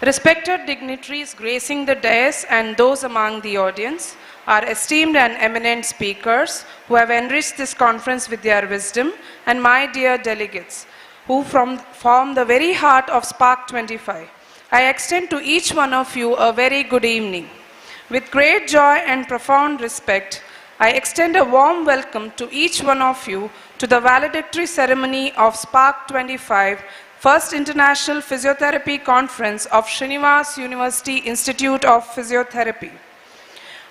Respected dignitaries gracing the dais and those among the audience, our esteemed and eminent speakers who have enriched this conference with their wisdom, and my dear delegates who form the very heart of Spark 25, I extend to each one of you a very good evening. With great joy and profound respect, I extend a warm welcome to each one of you to the valedictory ceremony of Spark 25, First International Physiotherapy Conference of Srinivas University Institute of Physiotherapy.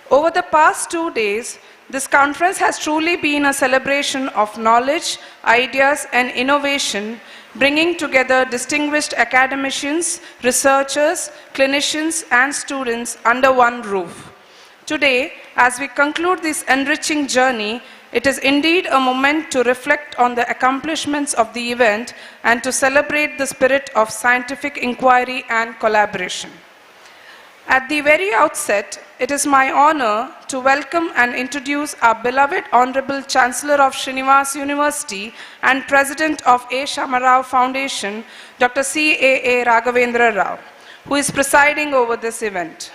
Over the past 2 days, this conference has truly been a celebration of knowledge, ideas, and innovation, bringing together distinguished academicians, researchers, clinicians, and students under one roof. Today, as we conclude this enriching journey, it is indeed a moment to reflect on the accomplishments of the event and to celebrate the spirit of scientific inquiry and collaboration. At the very outset, it is my honor to welcome and introduce our beloved Honorable Chancellor of Srinivas University and President of A. Shamarao Foundation, Dr. C.A.A. Raghavendra Rao, who is presiding over this event.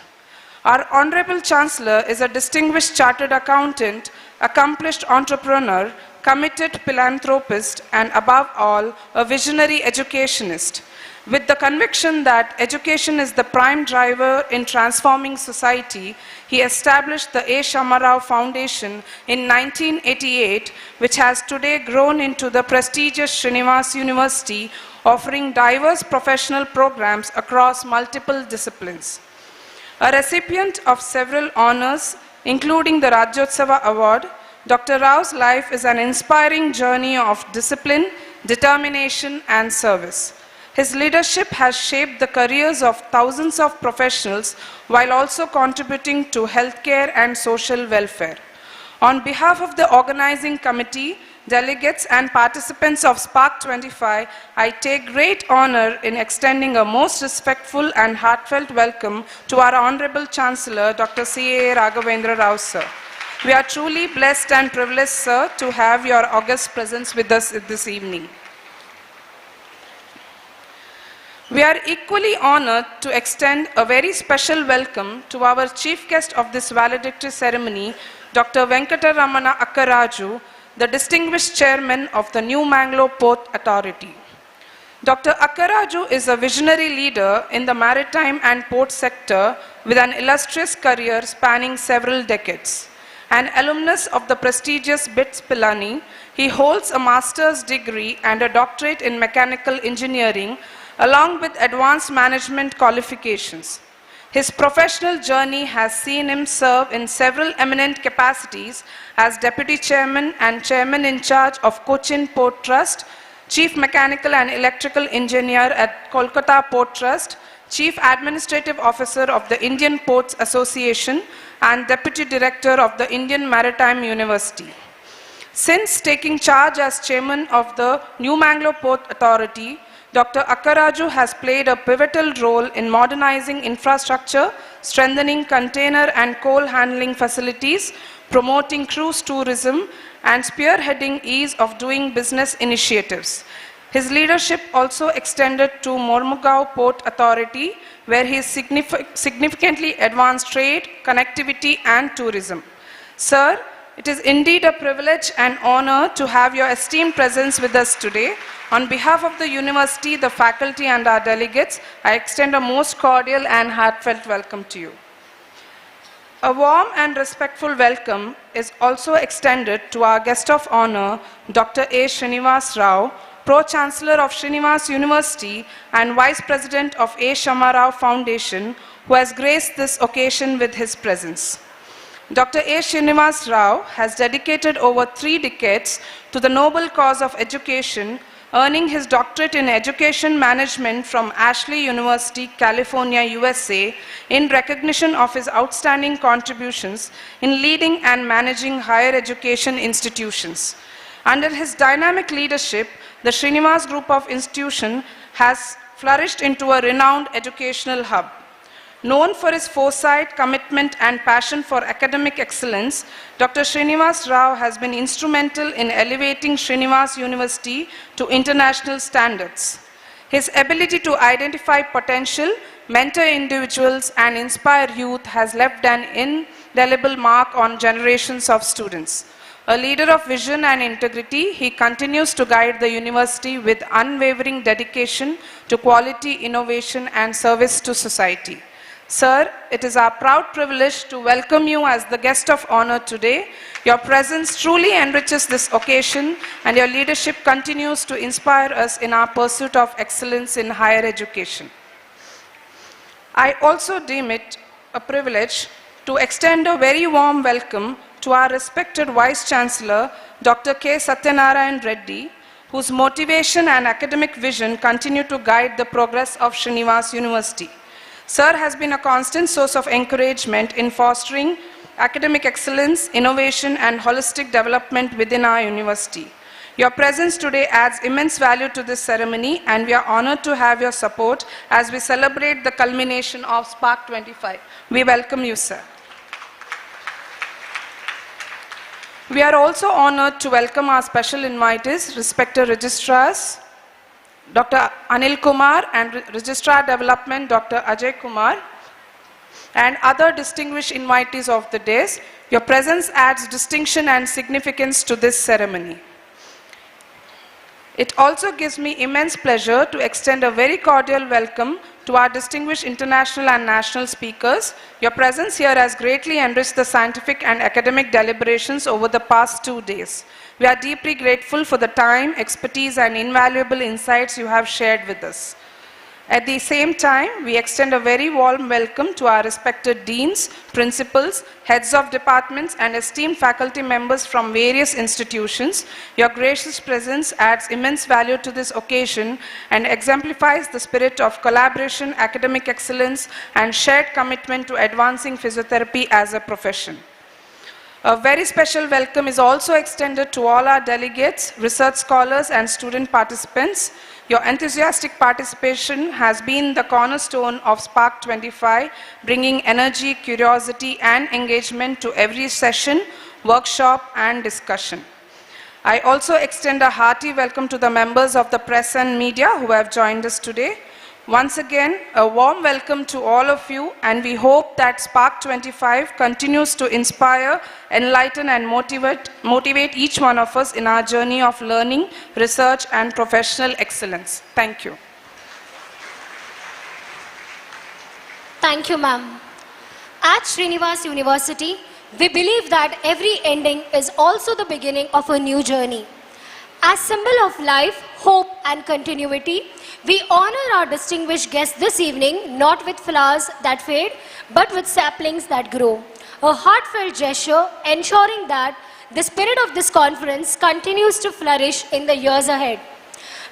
Our Honorable Chancellor is a distinguished chartered accountant, accomplished entrepreneur, committed philanthropist, and above all, a visionary educationist. With the conviction that education is the prime driver in transforming society, he established the A. Shamarao Foundation in 1988, which has today grown into the prestigious Srinivas University, offering diverse professional programs across multiple disciplines. A recipient of several honors, including the Rajyotsava Award, Dr. Rao's life is an inspiring journey of discipline, determination, and service. His leadership has shaped the careers of thousands of professionals while also contributing to healthcare and social welfare. On behalf of the organizing committee, delegates and participants of Spark 25, I take great honor in extending a most respectful and heartfelt welcome to our Honorable Chancellor, Dr. C.A. Raghavendra Rao, sir. We are truly blessed and privileged, sir, to have your august presence with us this evening. We are equally honored to extend a very special welcome to our chief guest of this valedictory ceremony, Dr. Venkataramana Akkaraju, the distinguished chairman of the New Mangalore Port Authority. Dr. Akkaraju is a visionary leader in the maritime and port sector with an illustrious career spanning several decades. An alumnus of the prestigious BITS Pilani, he holds a master's degree and a doctorate in mechanical engineering, along with advanced management qualifications. His professional journey has seen him serve in several eminent capacities as Deputy Chairman and Chairman in charge of Cochin Port Trust, Chief Mechanical and Electrical Engineer at Kolkata Port Trust, Chief Administrative Officer of the Indian Ports Association, and Deputy Director of the Indian Maritime University. Since taking charge as Chairman of the New Mangalore Port Authority, Dr. Akkaraju has played a pivotal role in modernizing infrastructure, strengthening container and coal handling facilities, promoting cruise tourism, and spearheading ease of doing business initiatives. His leadership also extended to Mormugao Port Authority, where he significantly advanced trade, connectivity, and tourism. Sir, it is indeed a privilege and honor to have your esteemed presence with us today. On behalf of the university, the faculty, and our delegates, I extend a most cordial and heartfelt welcome to you. A warm and respectful welcome is also extended to our guest of honor, Dr. A. Srinivas Rao, Pro-Chancellor of Srinivas University and Vice President of A. Shamarao Foundation, who has graced this occasion with his presence. Dr. A. Srinivas Rao has dedicated over 3 decades to the noble cause of education, earning his doctorate in education management from Ashley University, California, USA, in recognition of his outstanding contributions in leading and managing higher education institutions. Under his dynamic leadership, the Srinivas Group of Institutions has flourished into a renowned educational hub. Known for his foresight, commitment, and passion for academic excellence, Dr. Srinivas Rao has been instrumental in elevating Srinivas University to international standards. His ability to identify potential, mentor individuals, and inspire youth has left an indelible mark on generations of students. A leader of vision and integrity, he continues to guide the university with unwavering dedication to quality, innovation, and service to society. Sir, it is our proud privilege to welcome you as the guest of honor today. Your presence truly enriches this occasion, and your leadership continues to inspire us in our pursuit of excellence in higher education. I also deem it a privilege to extend a very warm welcome to our respected Vice Chancellor, Dr. K. Satyanarayan Reddy, whose motivation and academic vision continue to guide the progress of Srinivas University. Sir has been a constant source of encouragement in fostering academic excellence, innovation, and holistic development within our university. Your presence today adds immense value to this ceremony, and we are honored to have your support as we celebrate the culmination of Spark 25. We welcome you, sir. We are also honored to welcome our special invitees, respected registrars, Dr. Anil Kumar, and Registrar Development, Dr. Ajay Kumar, and other distinguished invitees of the days. Your presence adds distinction and significance to this ceremony. It also gives me immense pleasure to extend a very cordial welcome to our distinguished international and national speakers. Your presence here has greatly enriched the scientific and academic deliberations over the past 2 days. We are deeply grateful for the time, expertise, and invaluable insights you have shared with us. At the same time, we extend a very warm welcome to our respected deans, principals, heads of departments, and esteemed faculty members from various institutions. Your gracious presence adds immense value to this occasion and exemplifies the spirit of collaboration, academic excellence, and shared commitment to advancing physiotherapy as a profession. A very special welcome is also extended to all our delegates, research scholars, and student participants. Your enthusiastic participation has been the cornerstone of Spark 25, bringing energy, curiosity, and engagement to every session, workshop, and discussion. I also extend a hearty welcome to the members of the press and media who have joined us today. Once again, a warm welcome to all of you, and we hope that Spark 25 continues to inspire, enlighten, and motivate each one of us in our journey of learning, research, and professional excellence. Thank you. Thank you, ma'am. At Srinivas University, we believe that every ending is also the beginning of a new journey. As symbol of life, hope, and continuity, we honor our distinguished guests this evening not with flowers that fade, but with saplings that grow. A heartfelt gesture ensuring that the spirit of this conference continues to flourish in the years ahead.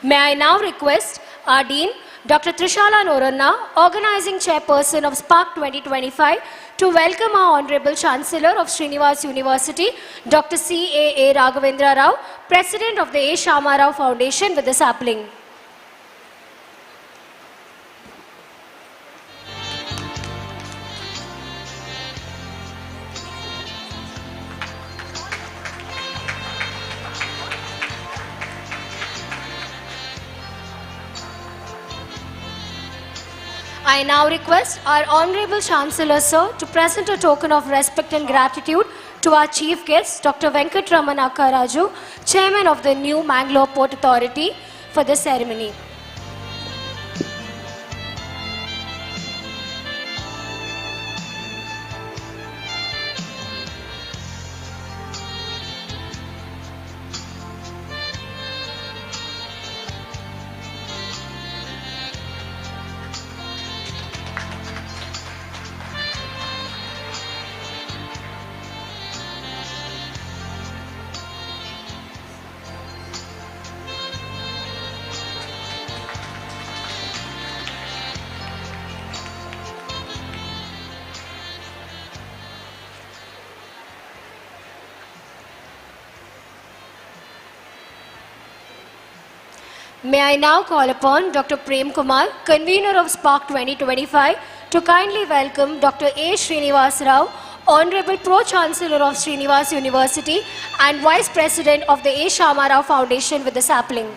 May I now request our Dean, Dr. Trishala Noranna, Organizing Chairperson of Spark 2025, to welcome our Honorable Chancellor of Srinivas University, Dr. C.A.A. Raghavendra Rao, President of the A. Shama Rao Foundation, with the sapling. I now request our Honorable Chancellor, Sir, to present a token of respect and gratitude to our Chief Guest, Dr. Venkatramana Akkaraju, Chairman of the new Mangalore Port Authority, for the ceremony. May I now call upon Dr. Prem Kumar, convener of Spark 2025, to kindly welcome Dr. A. Srinivas Rao, Honorable Pro-Chancellor of Srinivas University and Vice President of the A. Shama Rao Foundation, with the sapling.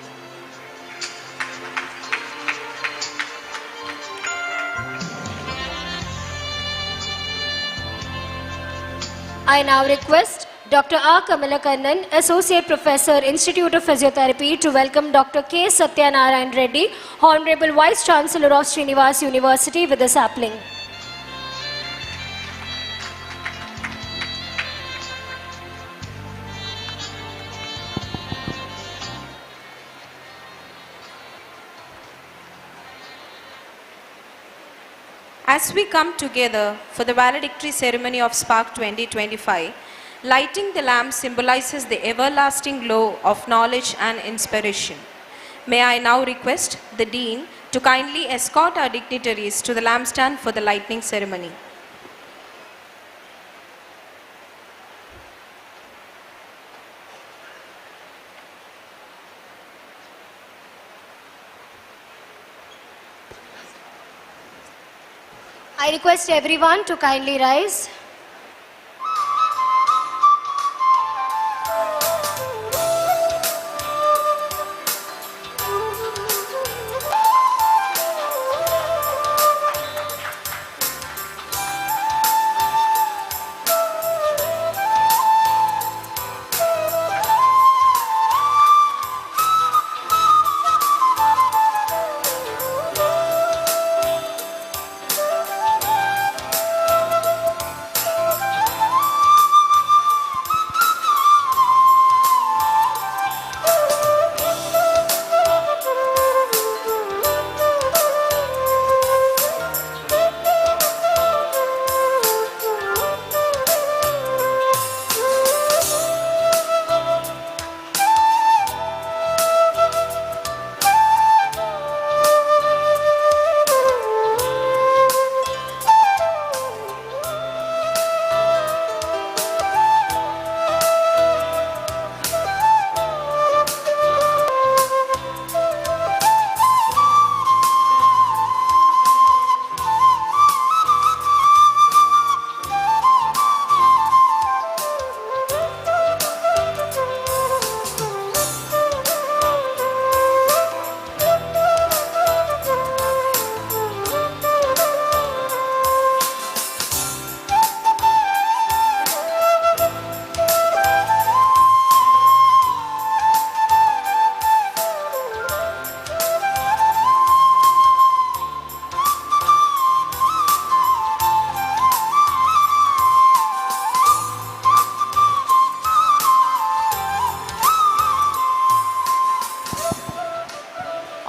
I now request Dr. R. Kamalakannan, Associate Professor, Institute of Physiotherapy, to welcome Dr. K. Satyanarayan Reddy, Honorable Vice Chancellor of Srinivas University, with the sapling. As we come together for the valedictory ceremony of Spark 2025, lighting the lamp symbolizes the everlasting glow of knowledge and inspiration. May I now request the Dean to kindly escort our dignitaries to the lampstand for the lighting ceremony. I request everyone to kindly rise.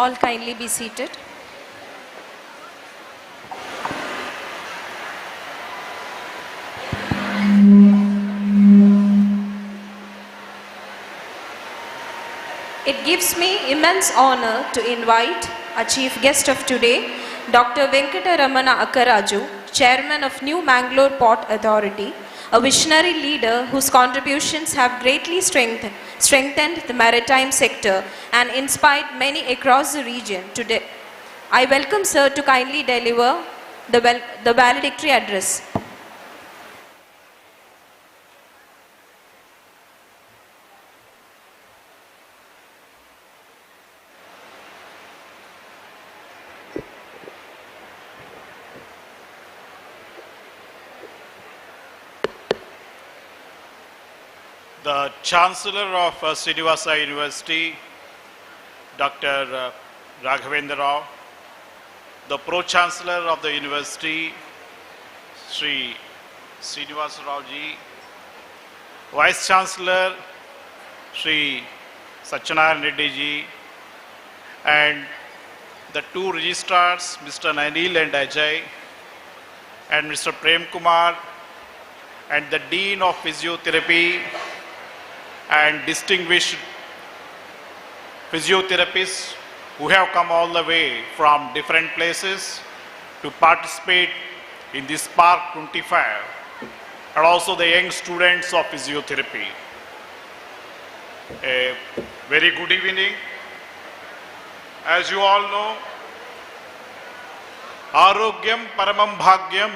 All kindly be seated. It gives me immense honor to invite our chief guest of today, Dr. Venkataramana Akkaraju, Chairman of New Mangalore Port Authority, a visionary leader whose contributions have greatly strengthened the maritime sector and inspired many across the region today. I welcome Sir to kindly deliver the valedictory address. The Chancellor of Srinivas University, Dr. Raghavendra Rao, the Pro-Chancellor of the University, Sri Srinivas Rao ji, Vice-Chancellor, Sri Satyanarayan Reddy ji, and the two registrars, Mr. Nanil and Ajay, and Mr. Prem Kumar, and the Dean of Physiotherapy, and distinguished physiotherapists who have come all the way from different places to participate in this Spark 25, and also the young students of physiotherapy. A very good evening. As you all know, Arogyam Paramam Bhagyam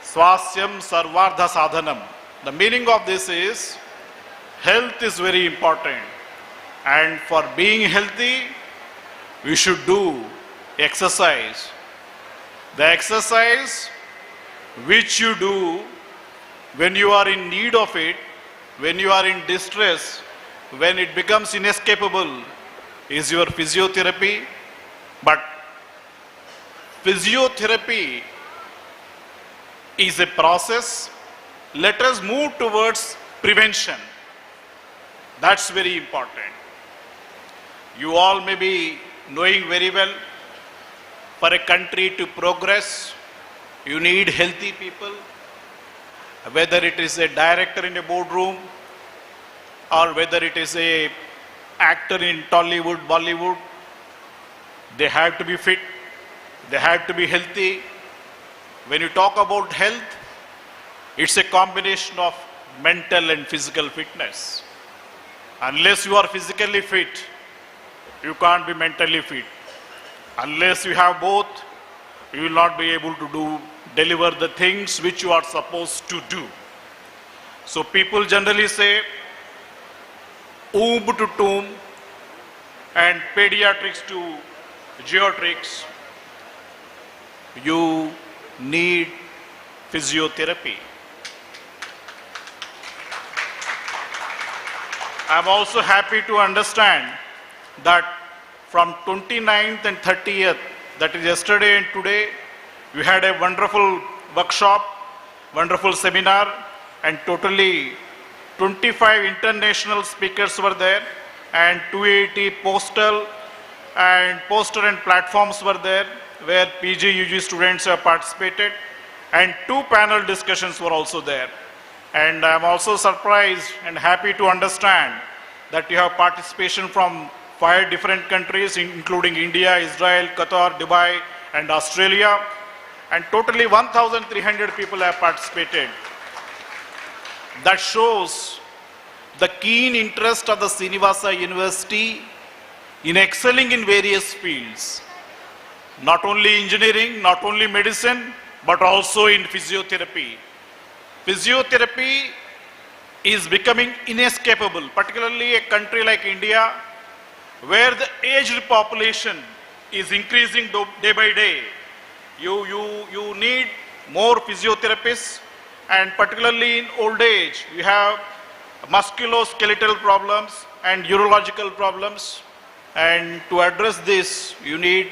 Swasyam Sarvardha Sadhanam. The meaning of this is health is very important, and for being healthy we should do exercise. The exercise which you do when you are in need of it, when you are in distress, when it becomes inescapable, is your physiotherapy. But physiotherapy is a process. Let us move towards prevention. That's very important. You all may be knowing very well, for a country to progress, you need healthy people. Whether it is a director in a boardroom, or whether it is a actor in Tollywood, Bollywood, they have to be fit, they have to be healthy. When you talk about health, it's a combination of mental and physical fitness. Unless you are physically fit, you can't be mentally fit. Unless you have both, you will not be able to deliver the things which you are supposed to do. So people generally say, to tomb and pediatrics to geriatrics, you need physiotherapy. I'm also happy to understand that from 29th and 30th, that is yesterday and today, we had a wonderful workshop, wonderful seminar, and totally 25 international speakers were there, and 280 poster and platforms were there, where PG, UG students have participated, and 2 panel discussions were also there. And I am also surprised and happy to understand that you have participation from 5 different countries, including India, Israel, Qatar, Dubai, and Australia. And totally 1,300 people have participated. That shows the keen interest of the Srinivasa University in excelling in various fields. Not only engineering, not only medicine, but also in physiotherapy. Physiotherapy is becoming inescapable, particularly a country like India, where the aged population is increasing day by day. You need more physiotherapists, and particularly in old age, you have musculoskeletal problems and urological problems. And to address this, you need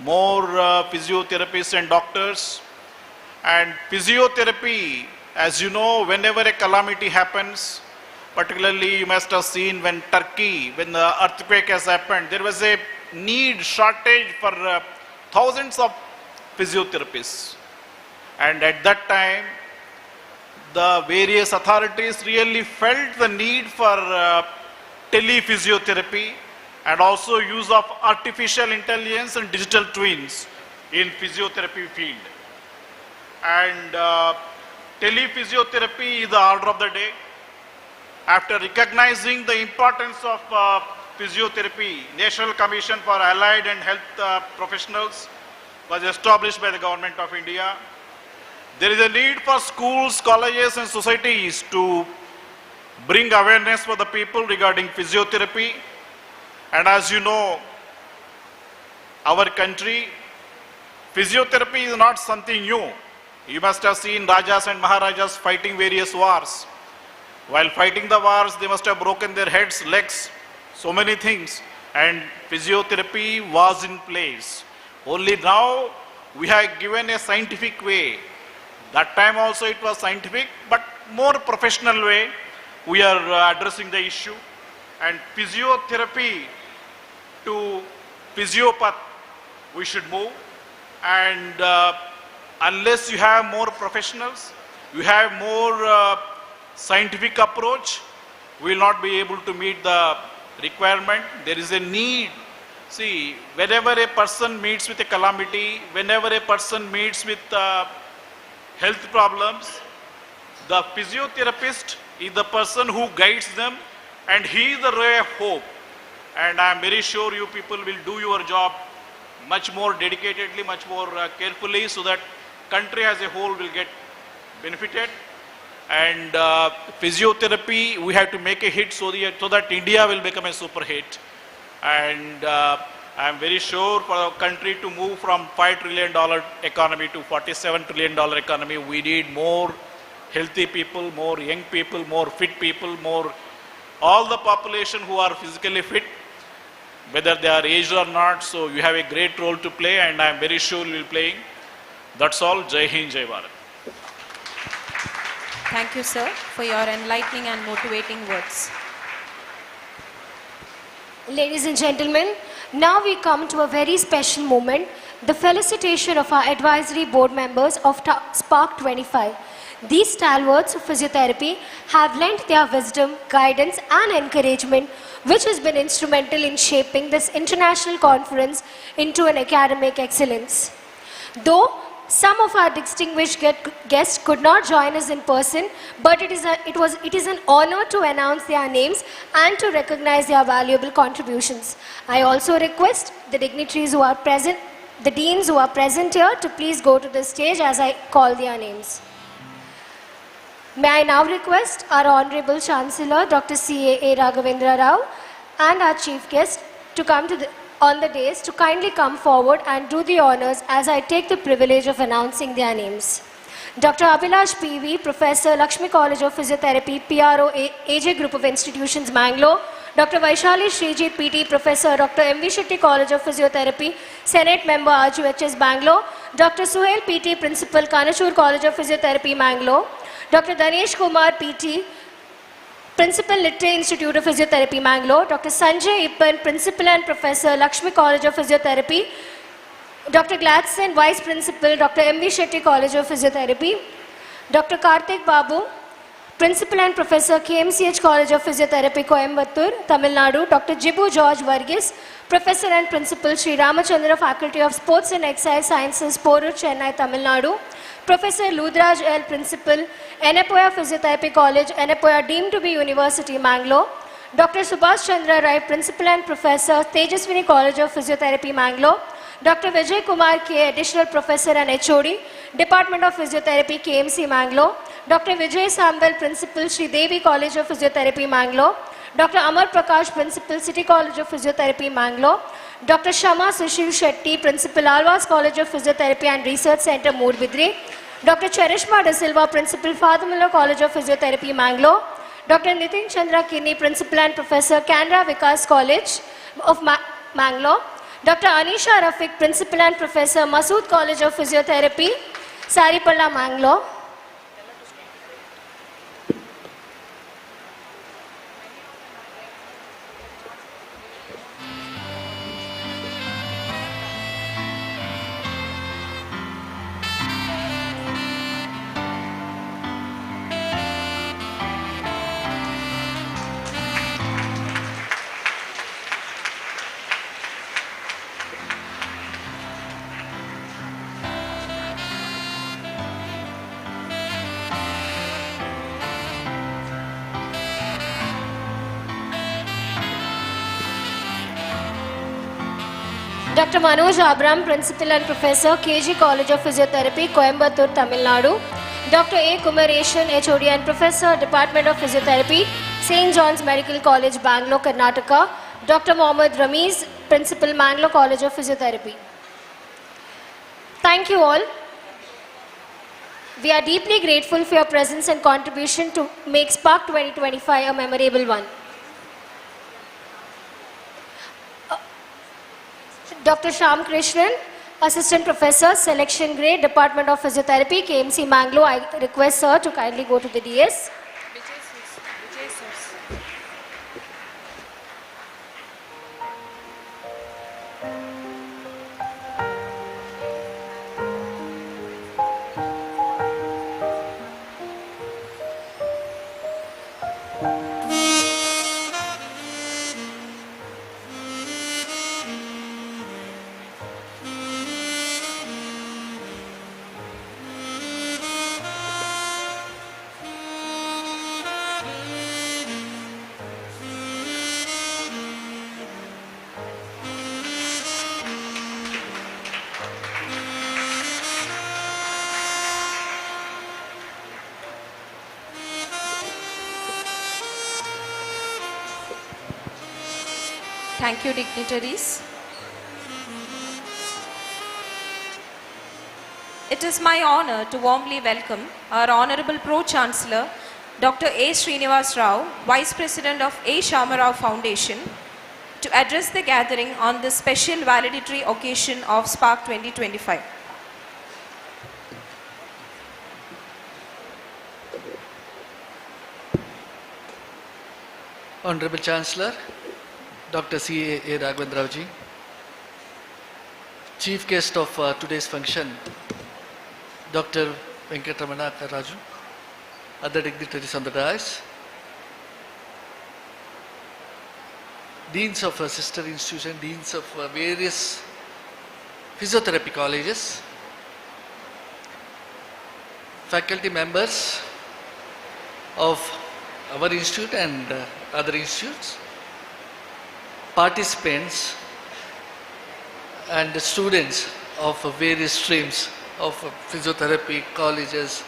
more physiotherapists and doctors. And physiotherapy, as you know, whenever a calamity happens, Particularly, you must have seen when Turkey, when the earthquake has happened, there was a shortage for thousands of physiotherapists. And at that time, the various authorities really felt the need for telephysiotherapy and also use of artificial intelligence and digital twins in physiotherapy field. And telephysiotherapy is the order of the day. After recognizing the importance of physiotherapy, National Commission for Allied and Health Professionals was established by the Government of India. There is a need for schools, colleges and societies to bring awareness for the people regarding physiotherapy. And as you know, our country, physiotherapy is not something new. You must have seen Rajas and Maharajas fighting various wars. While fighting the wars, they must have broken their heads, legs, so many things. And physiotherapy was in place. Only now we have given a scientific way. That time also it was scientific, but more professional way. We are addressing the issue. And physiotherapy to physiopath, we should move. And unless you have more professionals, you have more scientific approach, we will not be able to meet the requirement. There is a need. See, whenever a person meets with a calamity, whenever a person meets with health problems, the physiotherapist is the person who guides them, and he is the ray of hope. And I am very sure you people will do your job much more dedicatedly, much more carefully, so that country as a whole will get benefited. And physiotherapy, we have to make a hit so that India will become a super hit. And I am very sure for our country to move from $5 trillion economy to $47 trillion economy, we need more healthy people, more young people, more fit people, more all the population who are physically fit, whether they are aged or not. So you have a great role to play, and I am very sure you will be playing. That's all. Jai Hind, Jai Bharat. Thank you, sir, for your enlightening and motivating words. Ladies and gentlemen, now we come to a very special moment, the felicitation of our advisory board members of Spark 25. These stalwarts of physiotherapy have lent their wisdom, guidance and encouragement, which has been instrumental in shaping this international conference into an academic excellence. Though some of our distinguished guests could not join us in person, but it is an honor to announce their names and to recognize their valuable contributions. I also request the dignitaries who are present, the deans who are present here, to please go to the stage as I call their names. May I now request our Honorable Chancellor, Dr. C.A. Raghavendra Rao, and our chief guest to come on the dais to kindly come forward and do the honors as I take the privilege of announcing their names. Dr. Abhilash P.V., Professor, Lakshmi College of Physiotherapy, PRO, AJ Group of Institutions, Mangalore. Dr. Vaishali Srijit, PT, Professor, Dr. M.V. Shetty College of Physiotherapy, Senate Member, RGHS, Bangalore. Dr. Suhail, PT, Principal, Kanachur College of Physiotherapy, Mangalore. Dr. Danesh Kumar, PT, Principal, Litte Institute of Physiotherapy, Mangalore. Dr. Sanjay Ippan, Principal and Professor, Lakshmi College of Physiotherapy. Dr. Gladson, Vice Principal, Dr. M.V. Shetty College of Physiotherapy. Dr. Karthik Babu, Principal and Professor, KMCH College of Physiotherapy, Coimbatore, Tamil Nadu. Dr. Jibu George Varghese, Professor and Principal, Sri Ramachandra Faculty of Sports and Exercise Sciences, Porur, Chennai, Tamil Nadu. Professor Ludraj L, Principal, Enepoya Physiotherapy College, Enepoya deemed to be University, Mangalore. Dr. Subhash Chandra Rai, Principal and Professor, Tejaswini College of Physiotherapy, Mangalore. Dr. Vijay Kumar K, Additional Professor and HOD, Department of Physiotherapy, KMC, Mangalore. Dr. Vijay Sambal, Principal, Sri Devi College of Physiotherapy, Mangalore. Dr. Amar Prakash, Principal, City College of Physiotherapy, Mangalore. Dr. Shama Sushil Shetty, Principal, Alvas College of Physiotherapy and Research Center, Moorbidri. Dr. Charishma De Silva, Principal, Father College of Physiotherapy, Mangalore. Dr. Nitin Chandra Kini, Principal and Professor, Canara Vikas College of Mangalore. Dr. Anisha Rafiq, Principal and Professor, Masood College of Physiotherapy, Saripalla, Mangalore. Dr. Manoj Abram, Principal and Professor, KG College of Physiotherapy, Coimbatore, Tamil Nadu. Dr. A. Kumareshan, HOD and Professor, Department of Physiotherapy, St. John's Medical College, Bangalore, Karnataka. Dr. Mohammad Ramiz, Principal, Mangalore College of Physiotherapy. Thank you all. We are deeply grateful for your presence and contribution to make Spark 2025 a memorable one. Dr. Shyam Krishnan, Assistant Professor, Selection Grade, Department of Physiotherapy, KMC Mangalore. I request sir to kindly go to the DS. Thank you, dignitaries. It is my honor to warmly welcome our Honorable Pro-Chancellor, Dr. A. Srinivas Rao, Vice President of A. Shamarao Foundation, to address the gathering on this special valedictory occasion of Spark 2025. Honorable Chancellor, Dr. C.A. Raghavendra Rao ji, Chief Guest of today's function, Dr. Venkatramana Akkaraju, other dignitaries on the dais, Deans of sister institution, Deans of various physiotherapy colleges, faculty members of our institute and other institutes, participants and students of various streams of physiotherapy colleges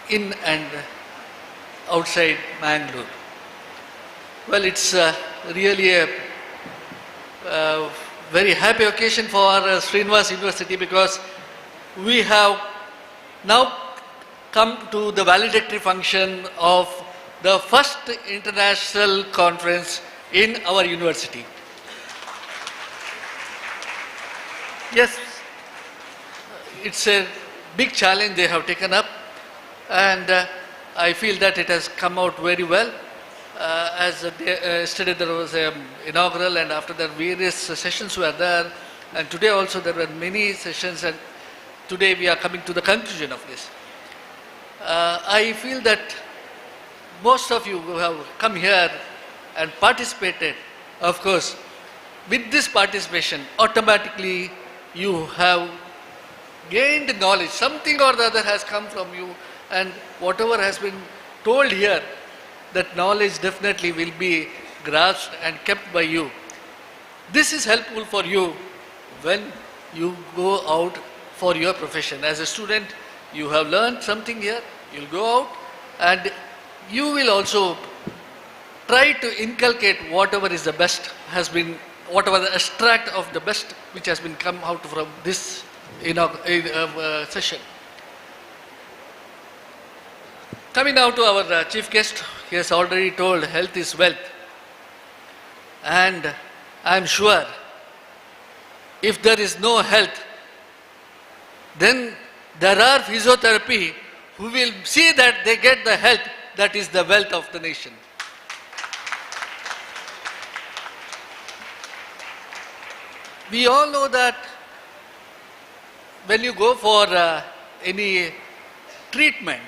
in and outside Mangalore. Well, it's really a very happy occasion for Srinivas University because we have now come to the valedictory function of the first international conference in our university. Yes, it's a big challenge they have taken up, and I feel that it has come out very well. Yesterday there was an inaugural, and after that various sessions were there, and today also there were many sessions, and today we are coming to the conclusion of this. I feel that most of you who have come here and participated, of course, with this participation, automatically you have gained knowledge. Something or the other has come from you, and whatever has been told here, that knowledge definitely will be grasped and kept by you. This is helpful for you when you go out for your profession. As a student, you have learned something here, you'll go out and you will also try to inculcate whatever is the best has been, whatever the extract of the best which has been come out from this session. Coming now to our chief guest, he has already told health is wealth, and I am sure if there is no health, then there are physiotherapy who will see that they get the health that is the wealth of the nation. We all know that when you go for any treatment,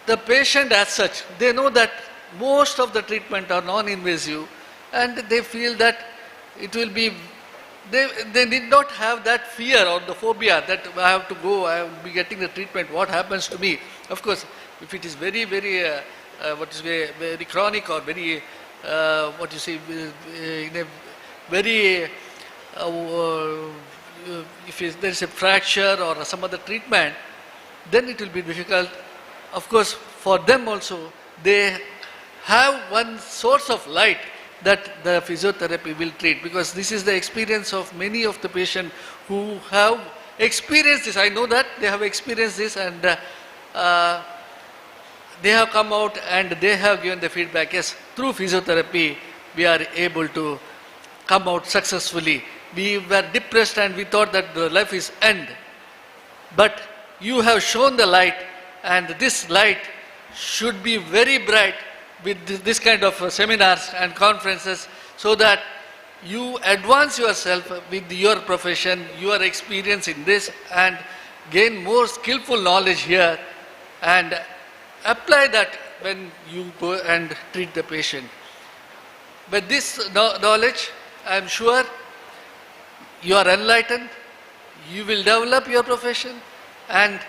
the patient as such, they know that most of the treatment are non-invasive, and they feel that it will be, they need not have that fear or the phobia that I have to go, I will be getting the treatment, what happens to me? Of course, if it is very, very, very chronic or very, in a very if there is a fracture or some other treatment, then it will be difficult. Of course, for them also, they have one source of light that the physiotherapy will treat, because this is the experience of many of the patients who have experienced this. I know that they have experienced this, and they have come out and they have given the feedback. Yes, through physiotherapy, we are able to come out successfully. We were depressed and we thought that the life is end. But you have shown the light, and this light should be very bright with this kind of seminars and conferences, so that you advance yourself with your profession, your experience in this, and gain more skillful knowledge here, and apply that when you go and treat the patient. With this knowledge, I am sure you are enlightened, you will develop your profession, and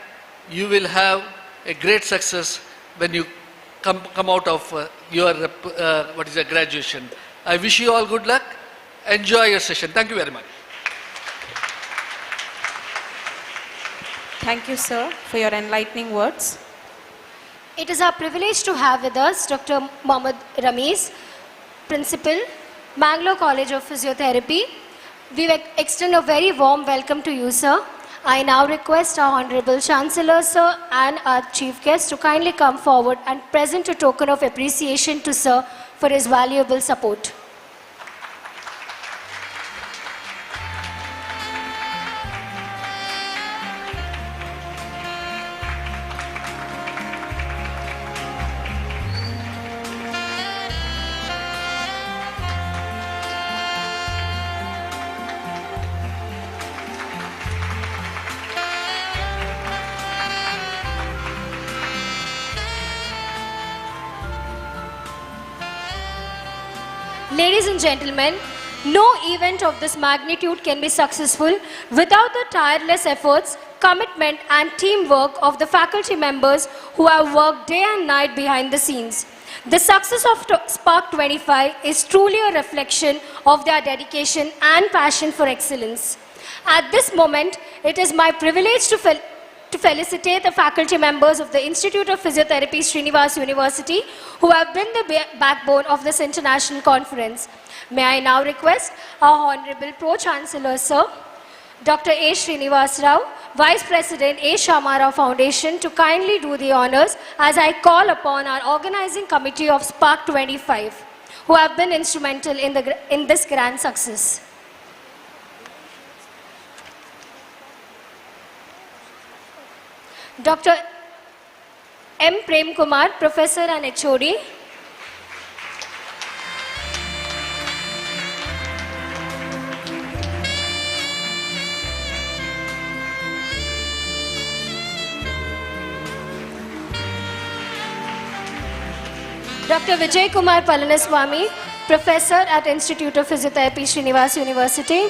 you will have a great success when you come out of your graduation. I wish you all good luck. Enjoy your session. Thank you very much. Thank you, sir, for your enlightening words. It is our privilege to have with us Dr. Mohammad Rameez, Principal, Mangalore College of Physiotherapy. We extend a very warm welcome to you, sir. I now request our Honorable Chancellor, sir, and our Chief Guest to kindly come forward and present a token of appreciation to sir for his valuable support. Ladies and gentlemen, no event of this magnitude can be successful without the tireless efforts, commitment and teamwork of the faculty members who have worked day and night behind the scenes. The success of Spark 25 is truly a reflection of their dedication and passion for excellence. At this moment, it is my privilege to felicitate the faculty members of the Institute of Physiotherapy, Srinivas University, who have been the backbone of this international conference. May I now request our Honorable Pro-Chancellor, Sir, Dr. A. Srinivas Rao, Vice President A. Shama Rao Foundation, to kindly do the honors as I call upon our organizing committee of Spark 25, who have been instrumental in this grand success. Dr. M. Prem Kumar, Professor and HOD. Dr. Vijay Kumar Palaniswamy, Professor at Institute of Physiotherapy, Srinivas University.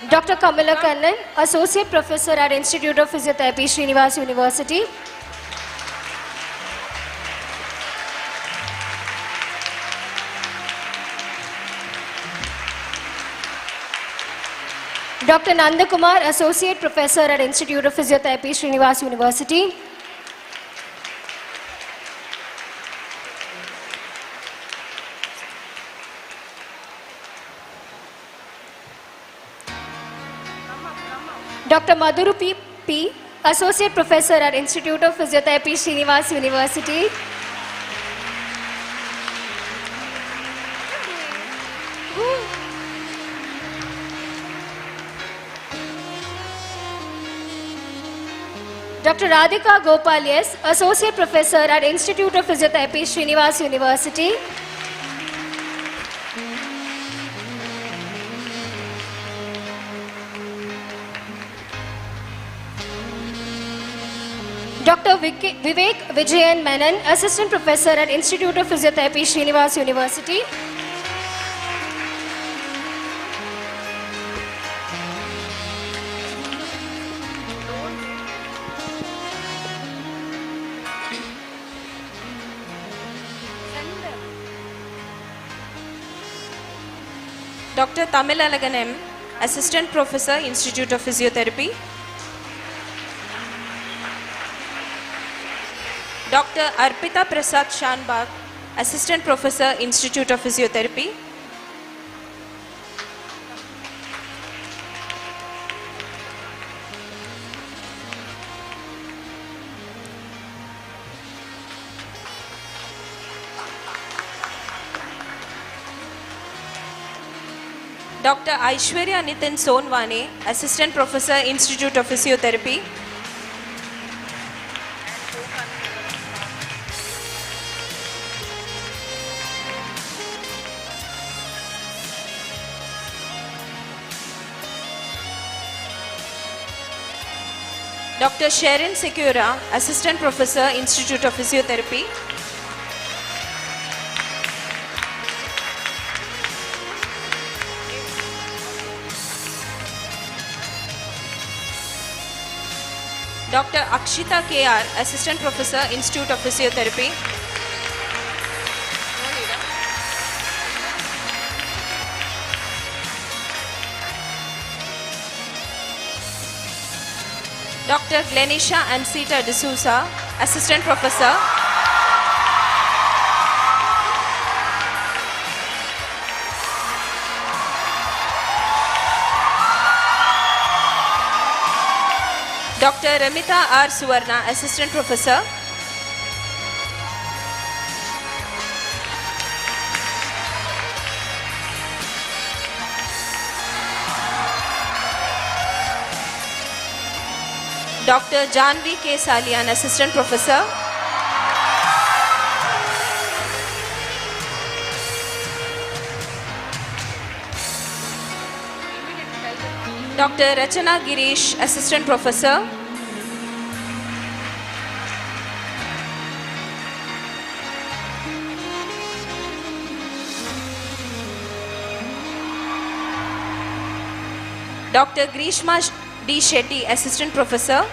Dr. Kamala Kannan, Associate Professor at Institute of Physiotherapy, Srinivas University. Dr. Nandakumar, Associate Professor at Institute of Physiotherapy, Srinivas University. Dr. Madhuru P. Associate Professor at Institute of Physiotherapy, Srinivas University. Dr. Radhika Gopal S., Associate Professor at Institute of Physiotherapy, Srinivas University. Dr. Vivek Vijayan Menon, Assistant Professor at Institute of Physiotherapy, Srinivas University. Dr. Tamilalagan M, Assistant Professor, Institute of Physiotherapy. Dr. Arpita Prasad Shanbag, Assistant Professor, Institute of Physiotherapy. Dr. Aishwarya Nitin Sonwane, Assistant Professor, Institute of Physiotherapy. Dr. Sharon Secura, Assistant Professor, Institute of Physiotherapy. Dr. Akshita KR, Assistant Professor, Institute of Physiotherapy. Dr. Glenisha Ansita D'Souza, Assistant Professor. Dr. Ramita R. Suvarna, Assistant Professor. Dr. Janvi K. Salian, Assistant Professor. Dr. Rachana Girish, Assistant Professor. Dr. Grishma D. Shetty, Assistant Professor.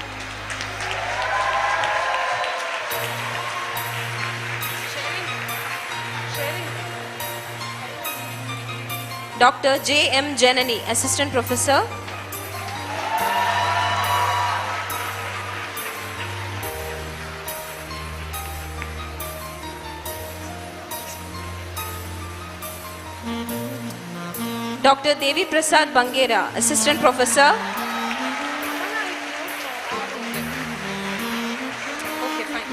Dr. J. M. Janani, Assistant Professor. Dr. Devi Prasad Bangera, Assistant Professor. Okay, fine.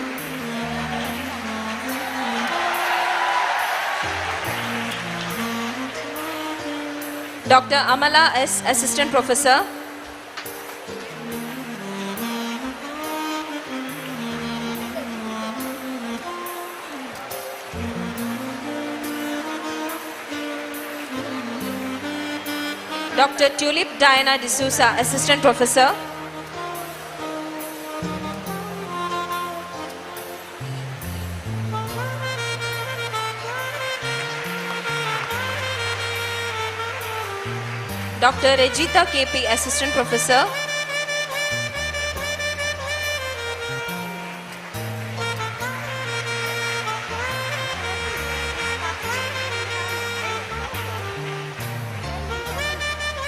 Dr. Amala S, Assistant Professor. Dr. Tulip Diana D'Souza, Assistant Professor. Dr. Regita KP, Assistant Professor.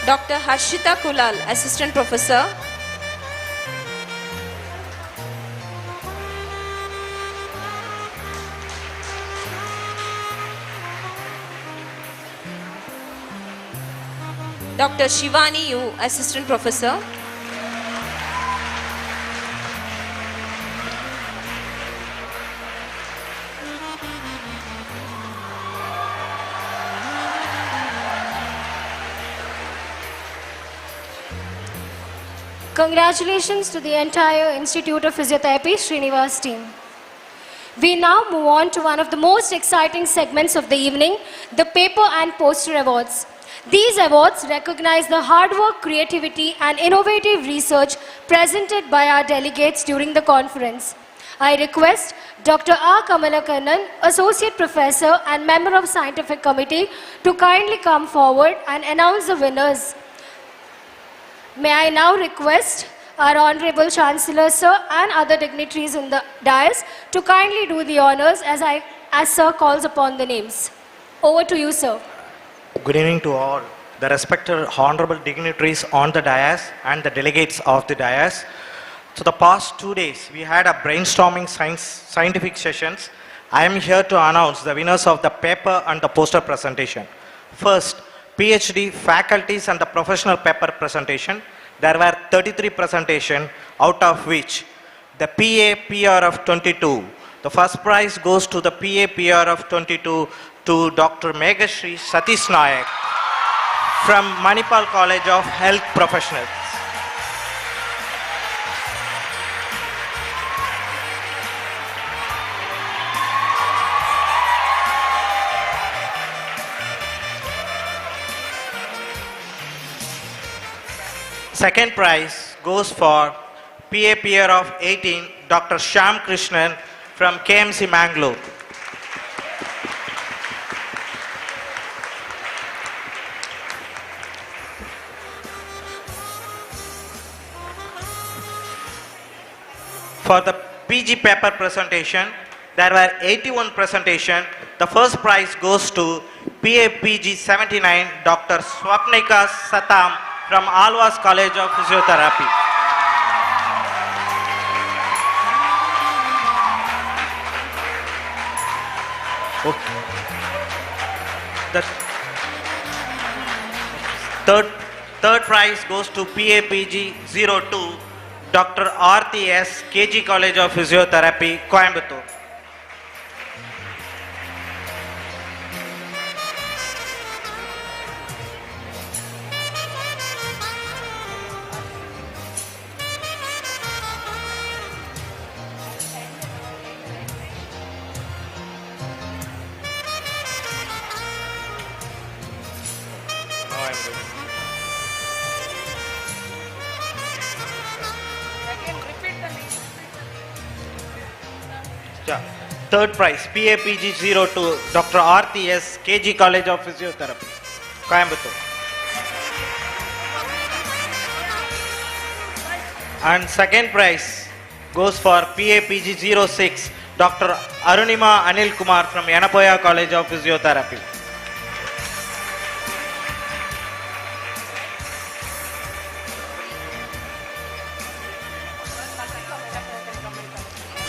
Dr. Harshita Kulal, Assistant Professor. Dr. Shivani Yu, Assistant Professor. Congratulations to the entire Institute of Physiotherapy Srinivas team. We now move on to one of the most exciting segments of the evening, the Paper and Poster Awards. These awards recognize the hard work, creativity and innovative research presented by our delegates during the conference. I request Dr. R. Kamalakannan, Associate Professor and Member of Scientific Committee, to kindly come forward and announce the winners. May I now request our Honorable Chancellor Sir and other dignitaries in the dais to kindly do the honors as Sir calls upon the names. Over to you, sir. Good evening to all, the respected honorable dignitaries on the dais and the delegates of the dais. So the past 2 days, we had a brainstorming scientific sessions. I am here to announce the winners of the paper and the poster presentation. First, PhD faculties and the professional paper presentation. There were 33 presentations, out of which the PA PR of 22. The first prize goes to the PA PR of 22 to Dr. Megashri Satish Nayak from Manipal College of Health Professionals. Second prize goes for PA PR of 18, Dr. Shyam Krishnan from KMC Mangalore. For the PG paper presentation, there were 81 presentations. The first prize goes to PAPG 79, Dr. Swapnika Satam from Alwas College of Physiotherapy. Okay. The third prize goes to PAPG 02, Dr. RTS, KG College of Physiotherapy, Coimbatore. Now I'm good. Yeah. Third prize, PAPG 02, Dr. RTS, KG College of Physiotherapy, Coimbatore. And second prize goes for PAPG 06, Dr. Arunima Anil Kumar from Yanapoya College of Physiotherapy.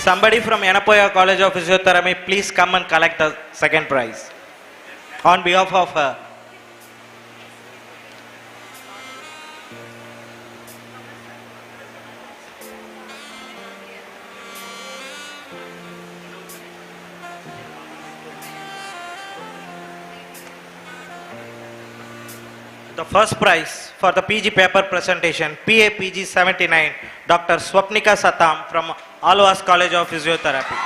Somebody from Yanapoya College of Physiotherapy, please come and collect the second prize on behalf of her. The first prize for the PG paper presentation, PAPG 79, Dr. Swapnika Satam from Alwas College of Physiotherapy.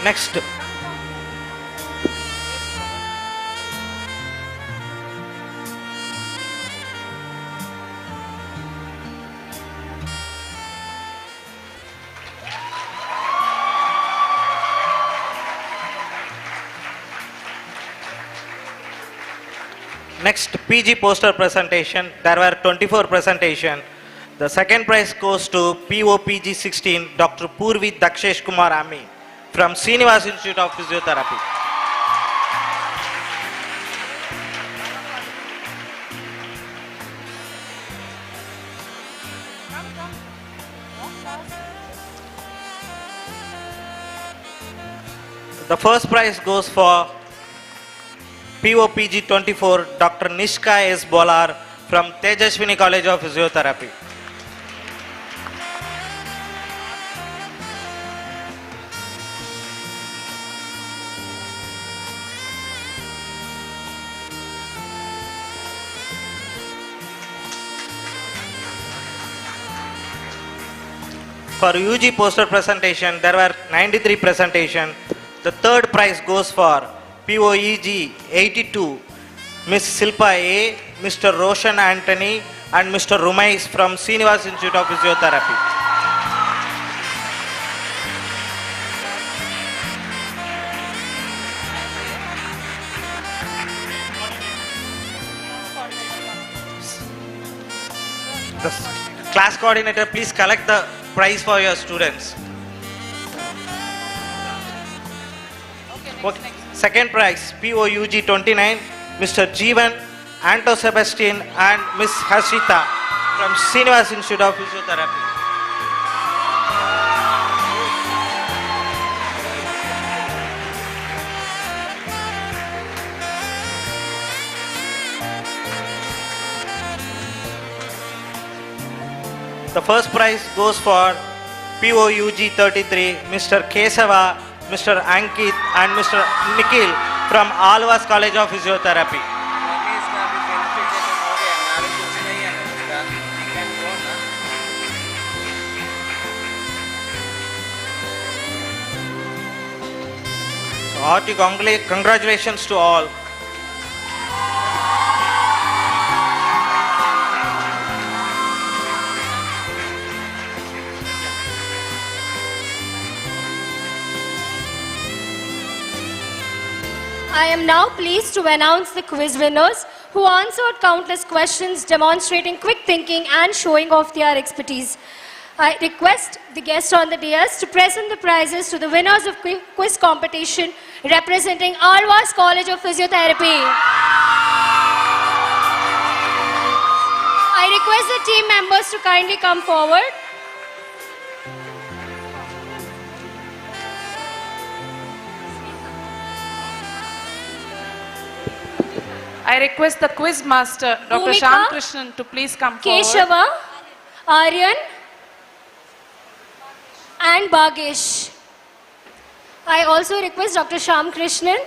Next. Next, PG poster presentation. There were 24 presentations. The second prize goes to POPG 16, Dr. Purvi Dakshesh Kumar Ami from Srinivas Institute of Physiotherapy. The first prize goes for POPG 24, Dr. Nishka S. Bolar from Tejaswini College of Physiotherapy. For UG poster presentation, there were 93 presentations. The third prize goes for POEG 82, Ms. Silpa A, Mr. Roshan Anthony and Mr. Rumais from Srinivas Institute of Physiotherapy. The class coordinator, please collect the prize for your students. Okay. Second prize, POUG 29, Mr. Jeevan, Anto Sebastian and Miss Harshita from Srinivas Institute of Physiotherapy. The first prize goes for POUG 33, Mr. Kesava, Mr. Ankit and Mr. Nikhil from Alvas College of Physiotherapy. So hearty congratulations to all. I am now pleased to announce the quiz winners who answered countless questions demonstrating quick thinking and showing off their expertise. I request the guests on the dais to present the prizes to the winners of quiz competition representing Alvas College of Physiotherapy. I request the team members to kindly come forward. I request the quiz master, Dr. Bhumika, Shyam Krishnan, to please come forward. Keshava, Aryan and Bhagesh. I also request Dr. Shyam Krishnan,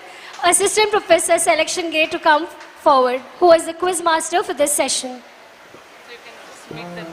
Assistant Professor Selection Gate, to come forward, who is the quiz master for this session. So you can just make them.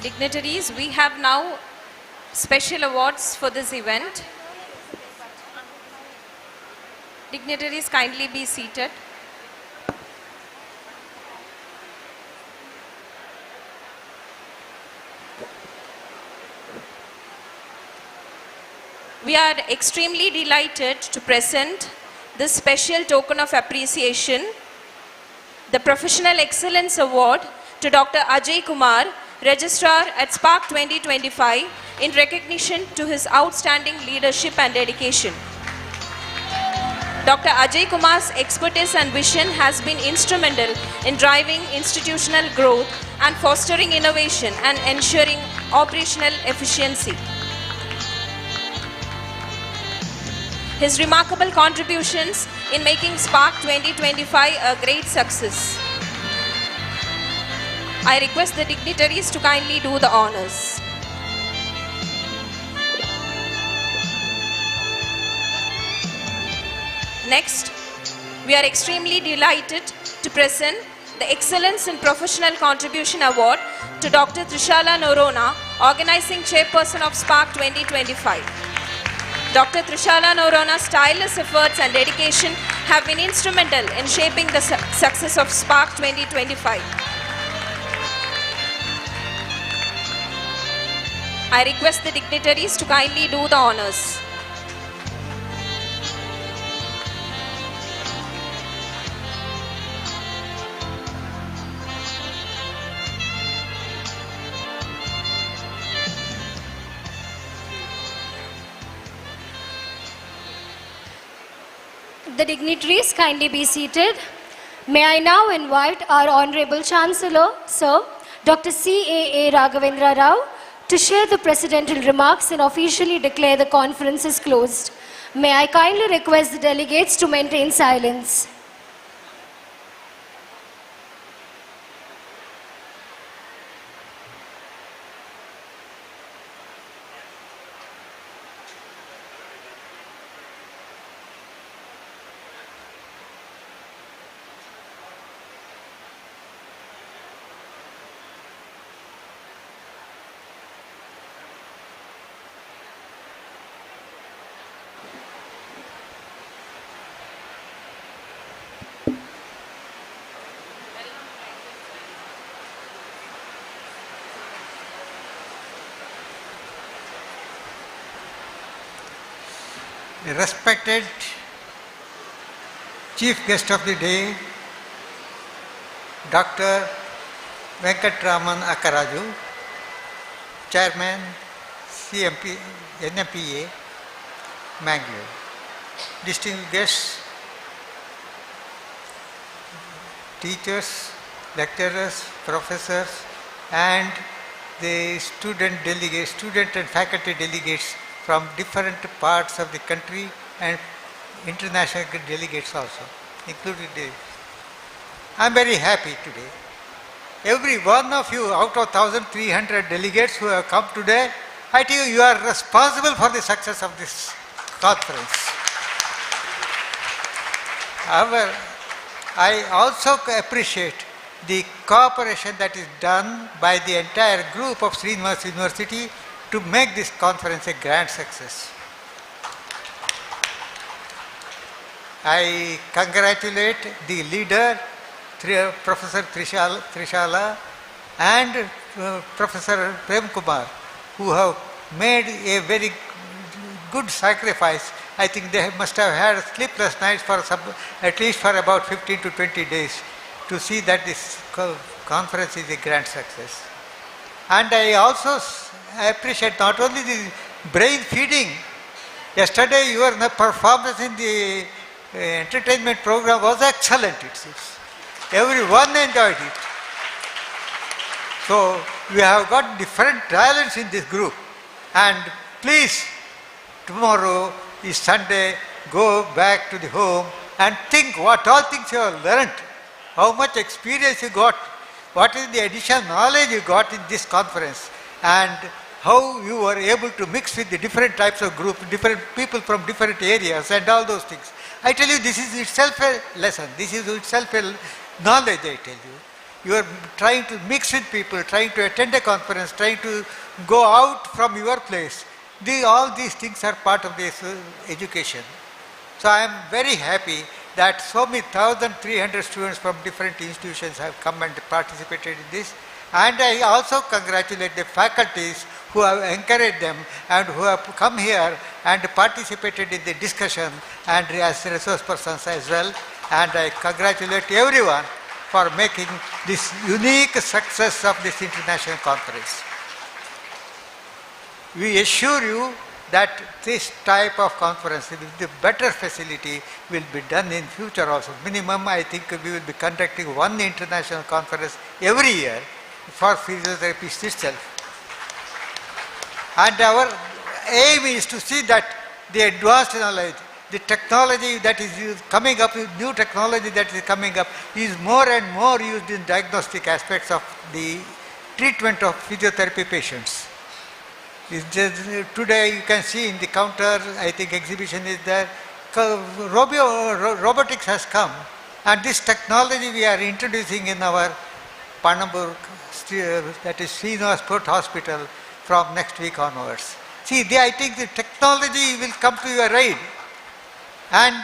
Dignitaries, we have now special awards for this event. Dignitaries, kindly be seated. We are extremely delighted to present this special token of appreciation, the Professional Excellence Award, to Dr. Ajay Kumar, Registrar at Spark 2025, in recognition to his outstanding leadership and dedication. Dr. Ajay Kumar's expertise and vision has been instrumental in driving institutional growth and fostering innovation and ensuring operational efficiency. His remarkable contributions in making Spark 2025 a great success. I request the dignitaries to kindly do the honors. Next, we are extremely delighted to present the Excellence in Professional Contribution Award to Dr. Trishala Norona, Organizing Chairperson of Spark 2025. Dr. Trishala Norona's tireless efforts and dedication have been instrumental in shaping the success of Spark 2025. I request the dignitaries to kindly do the honors. The dignitaries, kindly be seated. May I now invite our Honorable Chancellor, Sir, Dr. C.A.A. Raghavendra Rao, to share the presidential remarks and officially declare the conference is closed. May I kindly request the delegates to maintain silence. respected chief guest of the day, Dr. Venkatraman Akkaraju, Chairman, CMP, NMPA, Mangalore. Distinguished guests, teachers, lecturers, professors, and the student and faculty delegates from different parts of the country and international delegates also, including the. I am very happy today. Every one of you out of 1,300 delegates who have come today, I tell you, you are responsible for the success of this conference. However, I also appreciate the cooperation that is done by the entire group of Srinivas University to make this conference a grand success. I congratulate the leader, Professor Trishala and Professor Prem Kumar, who have made a very good sacrifice. I think they must have had sleepless nights for at least for about 15 to 20 days to see that this conference is a grand success. And I also appreciate not only the brain feeding. Yesterday your performance in the entertainment program was excellent, it seems. Everyone enjoyed it. So we have got different talents in this group. And please, tomorrow is Sunday, go back to the home and think what all things you have learnt, how much experience you got, what is the additional knowledge you got in this conference, and how you were able to mix with the different types of groups, different people from different areas and all those things. I tell you, this is itself a lesson, this is itself a knowledge, I tell you. You are trying to mix with people, trying to attend a conference, trying to go out from your place. All these things are part of this education. So I am very happy that so many 1,300 students from different institutions have come and participated in this. And I also congratulate the faculties who have encouraged them and who have come here and participated in the discussion and as resource persons as well. And I congratulate everyone for making this unique success of this international conference. We assure you that this type of conference with the better facility will be done in future also. Minimum, I think we will be conducting one international conference every year for physiotherapists itself. And our aim is to see that the advanced knowledge, the technology that is coming up, new technology that is coming up, is more and more used in diagnostic aspects of the treatment of physiotherapy patients. Today you can see in the counter, I think exhibition is there, robotics has come, and this technology we are introducing in our Panambur, that is Srinivas Port Hospital, from next week onwards. See, I think the technology will come to your aid, and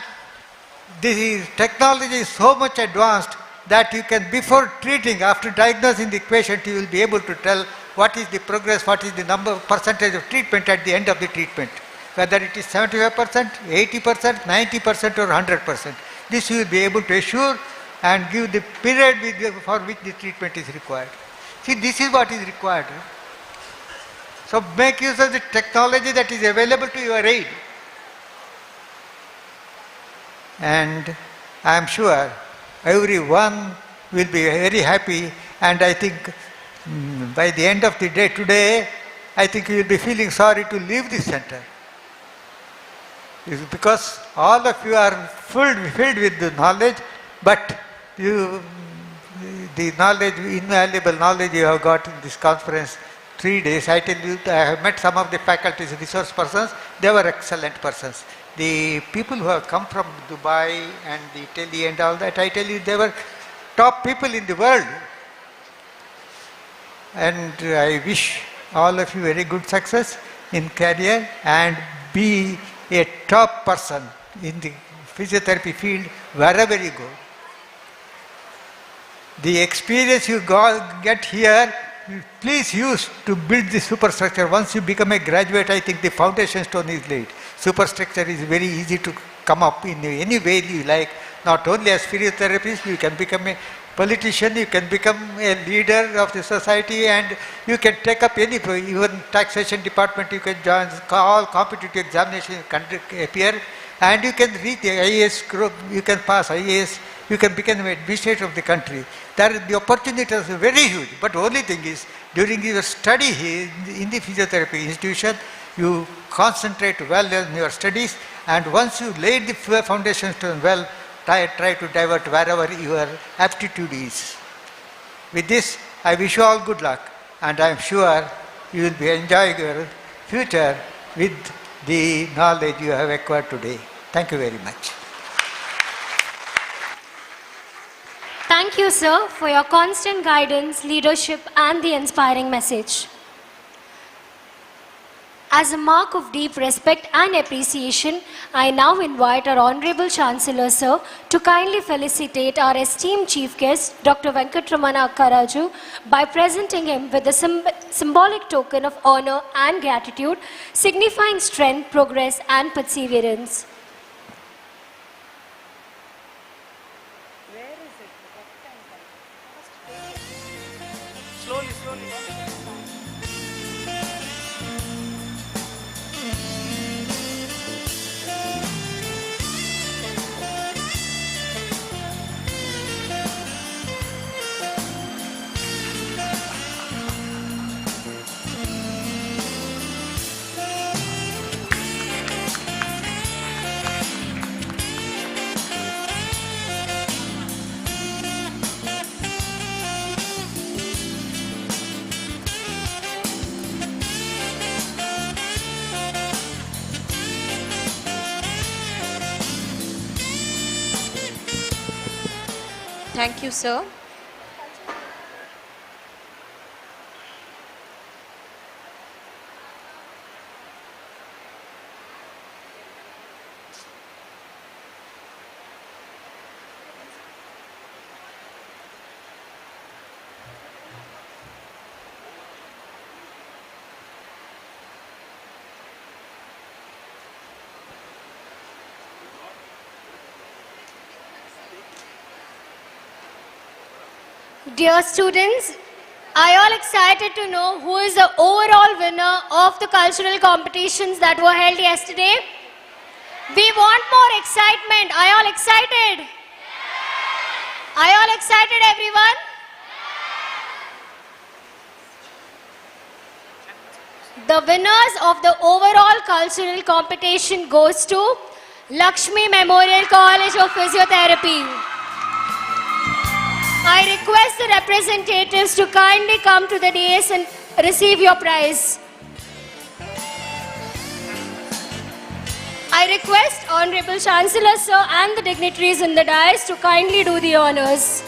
the technology is so much advanced that you can, before treating, after diagnosing the patient, you will be able to tell what is the progress, what is the percentage of treatment at the end of the treatment. Whether it is 75%, 80%, 90% or 100%. This you will be able to assure and give the period for which the treatment is required. See, this is what is required. So make use of the technology that is available to your aid. And I am sure everyone will be very happy, and I think by the end of the day today, I think you will be feeling sorry to leave this center. It's because all of you are filled with the knowledge, but the knowledge, invaluable knowledge you have got in this conference, 3 days. I tell you, I have met some of the faculty's resource persons, they were excellent persons. The people who have come from Dubai and Italy and all that, I tell you, they were top people in the world. And I wish all of you very good success in career and be a top person in the physiotherapy field wherever you go. The experience you get here, please use to build the superstructure. Once you become a graduate, I think the foundation stone is laid. superstructure is very easy to come up in any way you like. Not only as physiotherapists, you can become a politician, you can become a leader of the society, and you can take up any, even taxation department, you can join all competitive examinations, appear, and you can reach the IAS group, you can pass IAS, you can become an administrator of the country. The opportunities are very huge, but the only thing is, during your study here in the physiotherapy institution, you concentrate well on your studies, and once you lay the foundation stone well, try to divert wherever your aptitude is. With this, I wish you all good luck, and I am sure you will be enjoying your future with the knowledge you have acquired today. Thank you very much. Thank you, sir, for your constant guidance, leadership, and the inspiring message. As a mark of deep respect and appreciation, I now invite our Honorable Chancellor, sir, to kindly felicitate our esteemed Chief Guest, Dr. Venkatramana Akkaraju, by presenting him with a symbolic token of honor and gratitude, signifying strength, progress, and perseverance. Slowly, slowly. Thank you, sir. Dear students, are you all excited to know who is the overall winner of the cultural competitions that were held yesterday? We want more excitement. Are you all excited? Are you all excited, everyone? The winners of the overall cultural competition goes to Lakshmi Memorial College of Physiotherapy. I request the representatives to kindly come to the dais and receive your prize. I request Honorable Chancellor Sir and the dignitaries in the dais to kindly do the honors.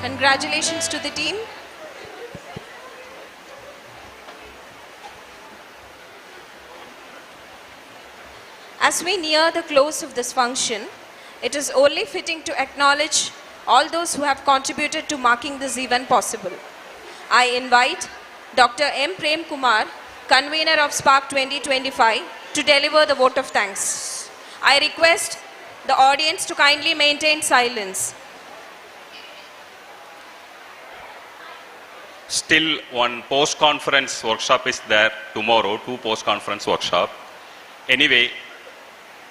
Congratulations to the team. As we near the close of this function, it is only fitting to acknowledge all those who have contributed to making this event possible. I invite Dr. M. Prem Kumar, convener of Spark 2025, to deliver the vote of thanks. I request the audience to kindly maintain silence. Still one post-conference workshop is there tomorrow, 2 post-conference workshop. Anyway,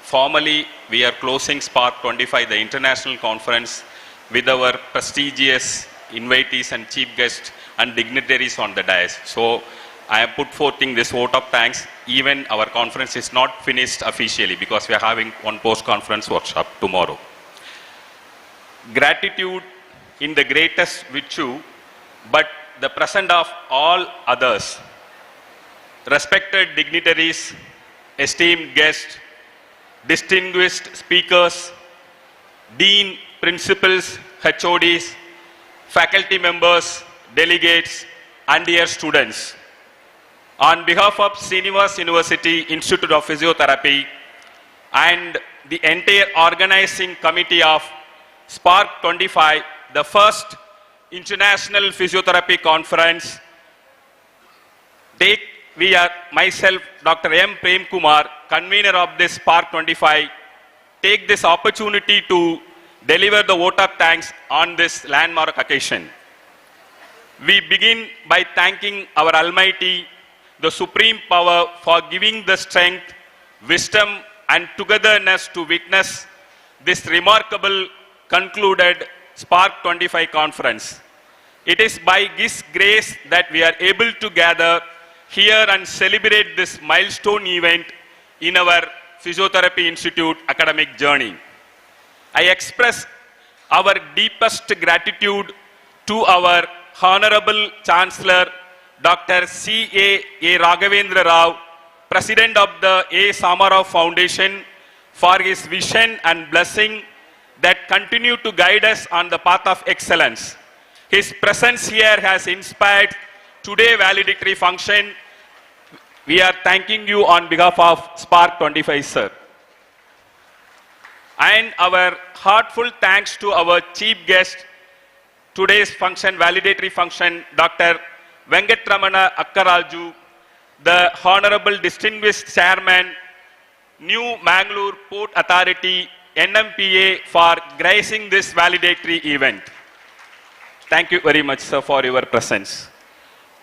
formally, we are closing Spark 25, the international conference, with our prestigious invitees and chief guests and dignitaries on the dais. So, I am put forthing this vote of thanks. Even our conference is not finished officially because we are having one post-conference workshop tomorrow. Gratitude in the greatest virtue, but the present of all others. Respected dignitaries, esteemed guests, distinguished speakers, dean, principals, HODs, faculty members, delegates, and dear students. On behalf of Srinivas University Institute of Physiotherapy and the entire organizing committee of Spark 25, the first International Physiotherapy Conference, we are myself, Dr. M. Prem Kumar, convener of this Spark 25, take this opportunity to deliver the vote of thanks on this landmark occasion. We begin by thanking our Almighty, the Supreme Power, for giving the strength, wisdom, and togetherness to witness this remarkable concluded Spark 25 conference. It is by His grace that we are able to gather here and celebrate this milestone event in our Physiotherapy Institute academic journey. I express our deepest gratitude to our Honorable Chancellor, Dr. C.A. Raghavendra Rao, President of the A. Samarao Foundation, for his vision and blessing that continue to guide us on the path of excellence. His presence here has inspired today's valedictory function. We are thanking you on behalf of Spark 25, sir. And our heartfelt thanks to our chief guest, today's function, valedictory function, Dr. Venkatramana Akkaraju, the Honorable Distinguished Chairman, New Mangalore Port Authority, NMPA, for gracing this valedictory event. Thank you very much, sir, for your presence.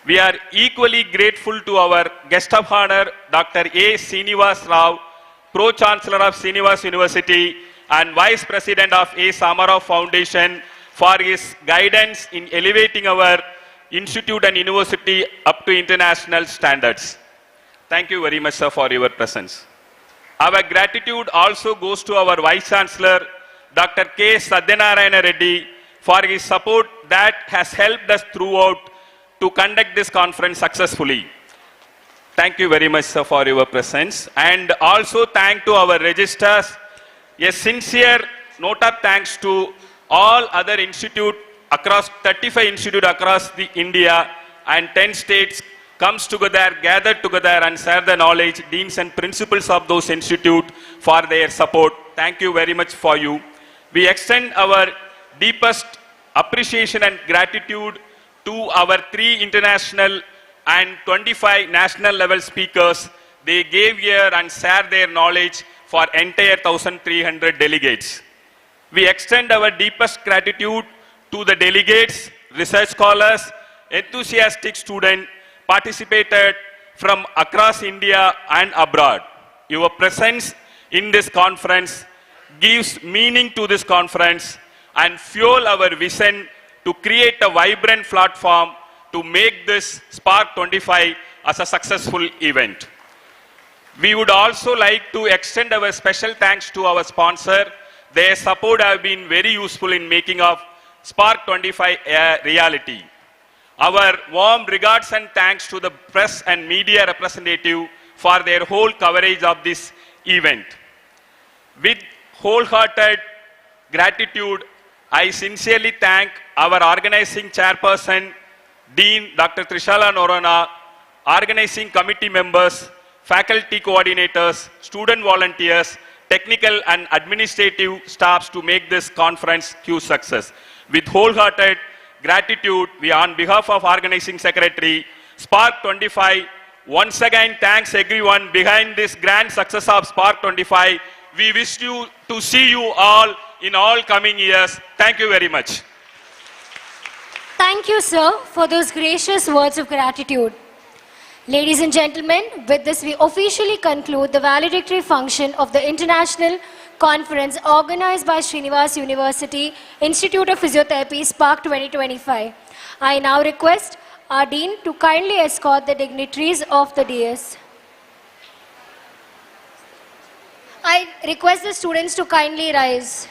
We are equally grateful to our guest of honor, Dr. A. Srinivas Rao, Pro-Chancellor of Srinivas University and Vice President of A. Samarao Foundation, for his guidance in elevating our institute and university up to international standards. Thank you very much, sir, for your presence. Our gratitude also goes to our Vice Chancellor, Dr. K. Satyanarayana Reddy, for his support that has helped us throughout to conduct this conference successfully. Thank you very much, sir, for your presence. And also thank to our registrars. A sincere note of thanks to all other institutes across 35 institutes across the India and 10 states comes together, gathered together and share the knowledge, deans and principals of those institutes for their support. Thank you very much for you. We extend our deepest appreciation and gratitude to our 3 international and 25 national level speakers. They gave here and shared their knowledge for entire 1,300 delegates. We extend our deepest gratitude to the delegates, research scholars, enthusiastic students participated from across India and abroad. Your presence in this conference gives meaning to this conference and fuel our vision to create a vibrant platform to make this Spark 25 as a successful event. We would also like to extend our special thanks to our sponsor. Their support have been very useful in making of Spark 25 a reality. Our warm regards and thanks to the press and media representative for their whole coverage of this event. With wholehearted gratitude, I sincerely thank our organizing chairperson, Dean Dr. Trishala Norona, organizing committee members, faculty coordinators, student volunteers, technical and administrative staffs to make this conference huge success. With wholehearted gratitude, we on behalf of organizing secretary, Spark 25, once again thanks everyone behind this grand success of Spark 25. We wish you to see you all in all coming years. Thank you very much. Thank you, sir, for those gracious words of gratitude. Ladies and gentlemen, with this we officially conclude the valedictory function of the International Conference organized by Srinivas University Institute of Physiotherapy, Spark 2025. I now request our Dean to kindly escort the dignitaries of the dais. I request the students to kindly rise.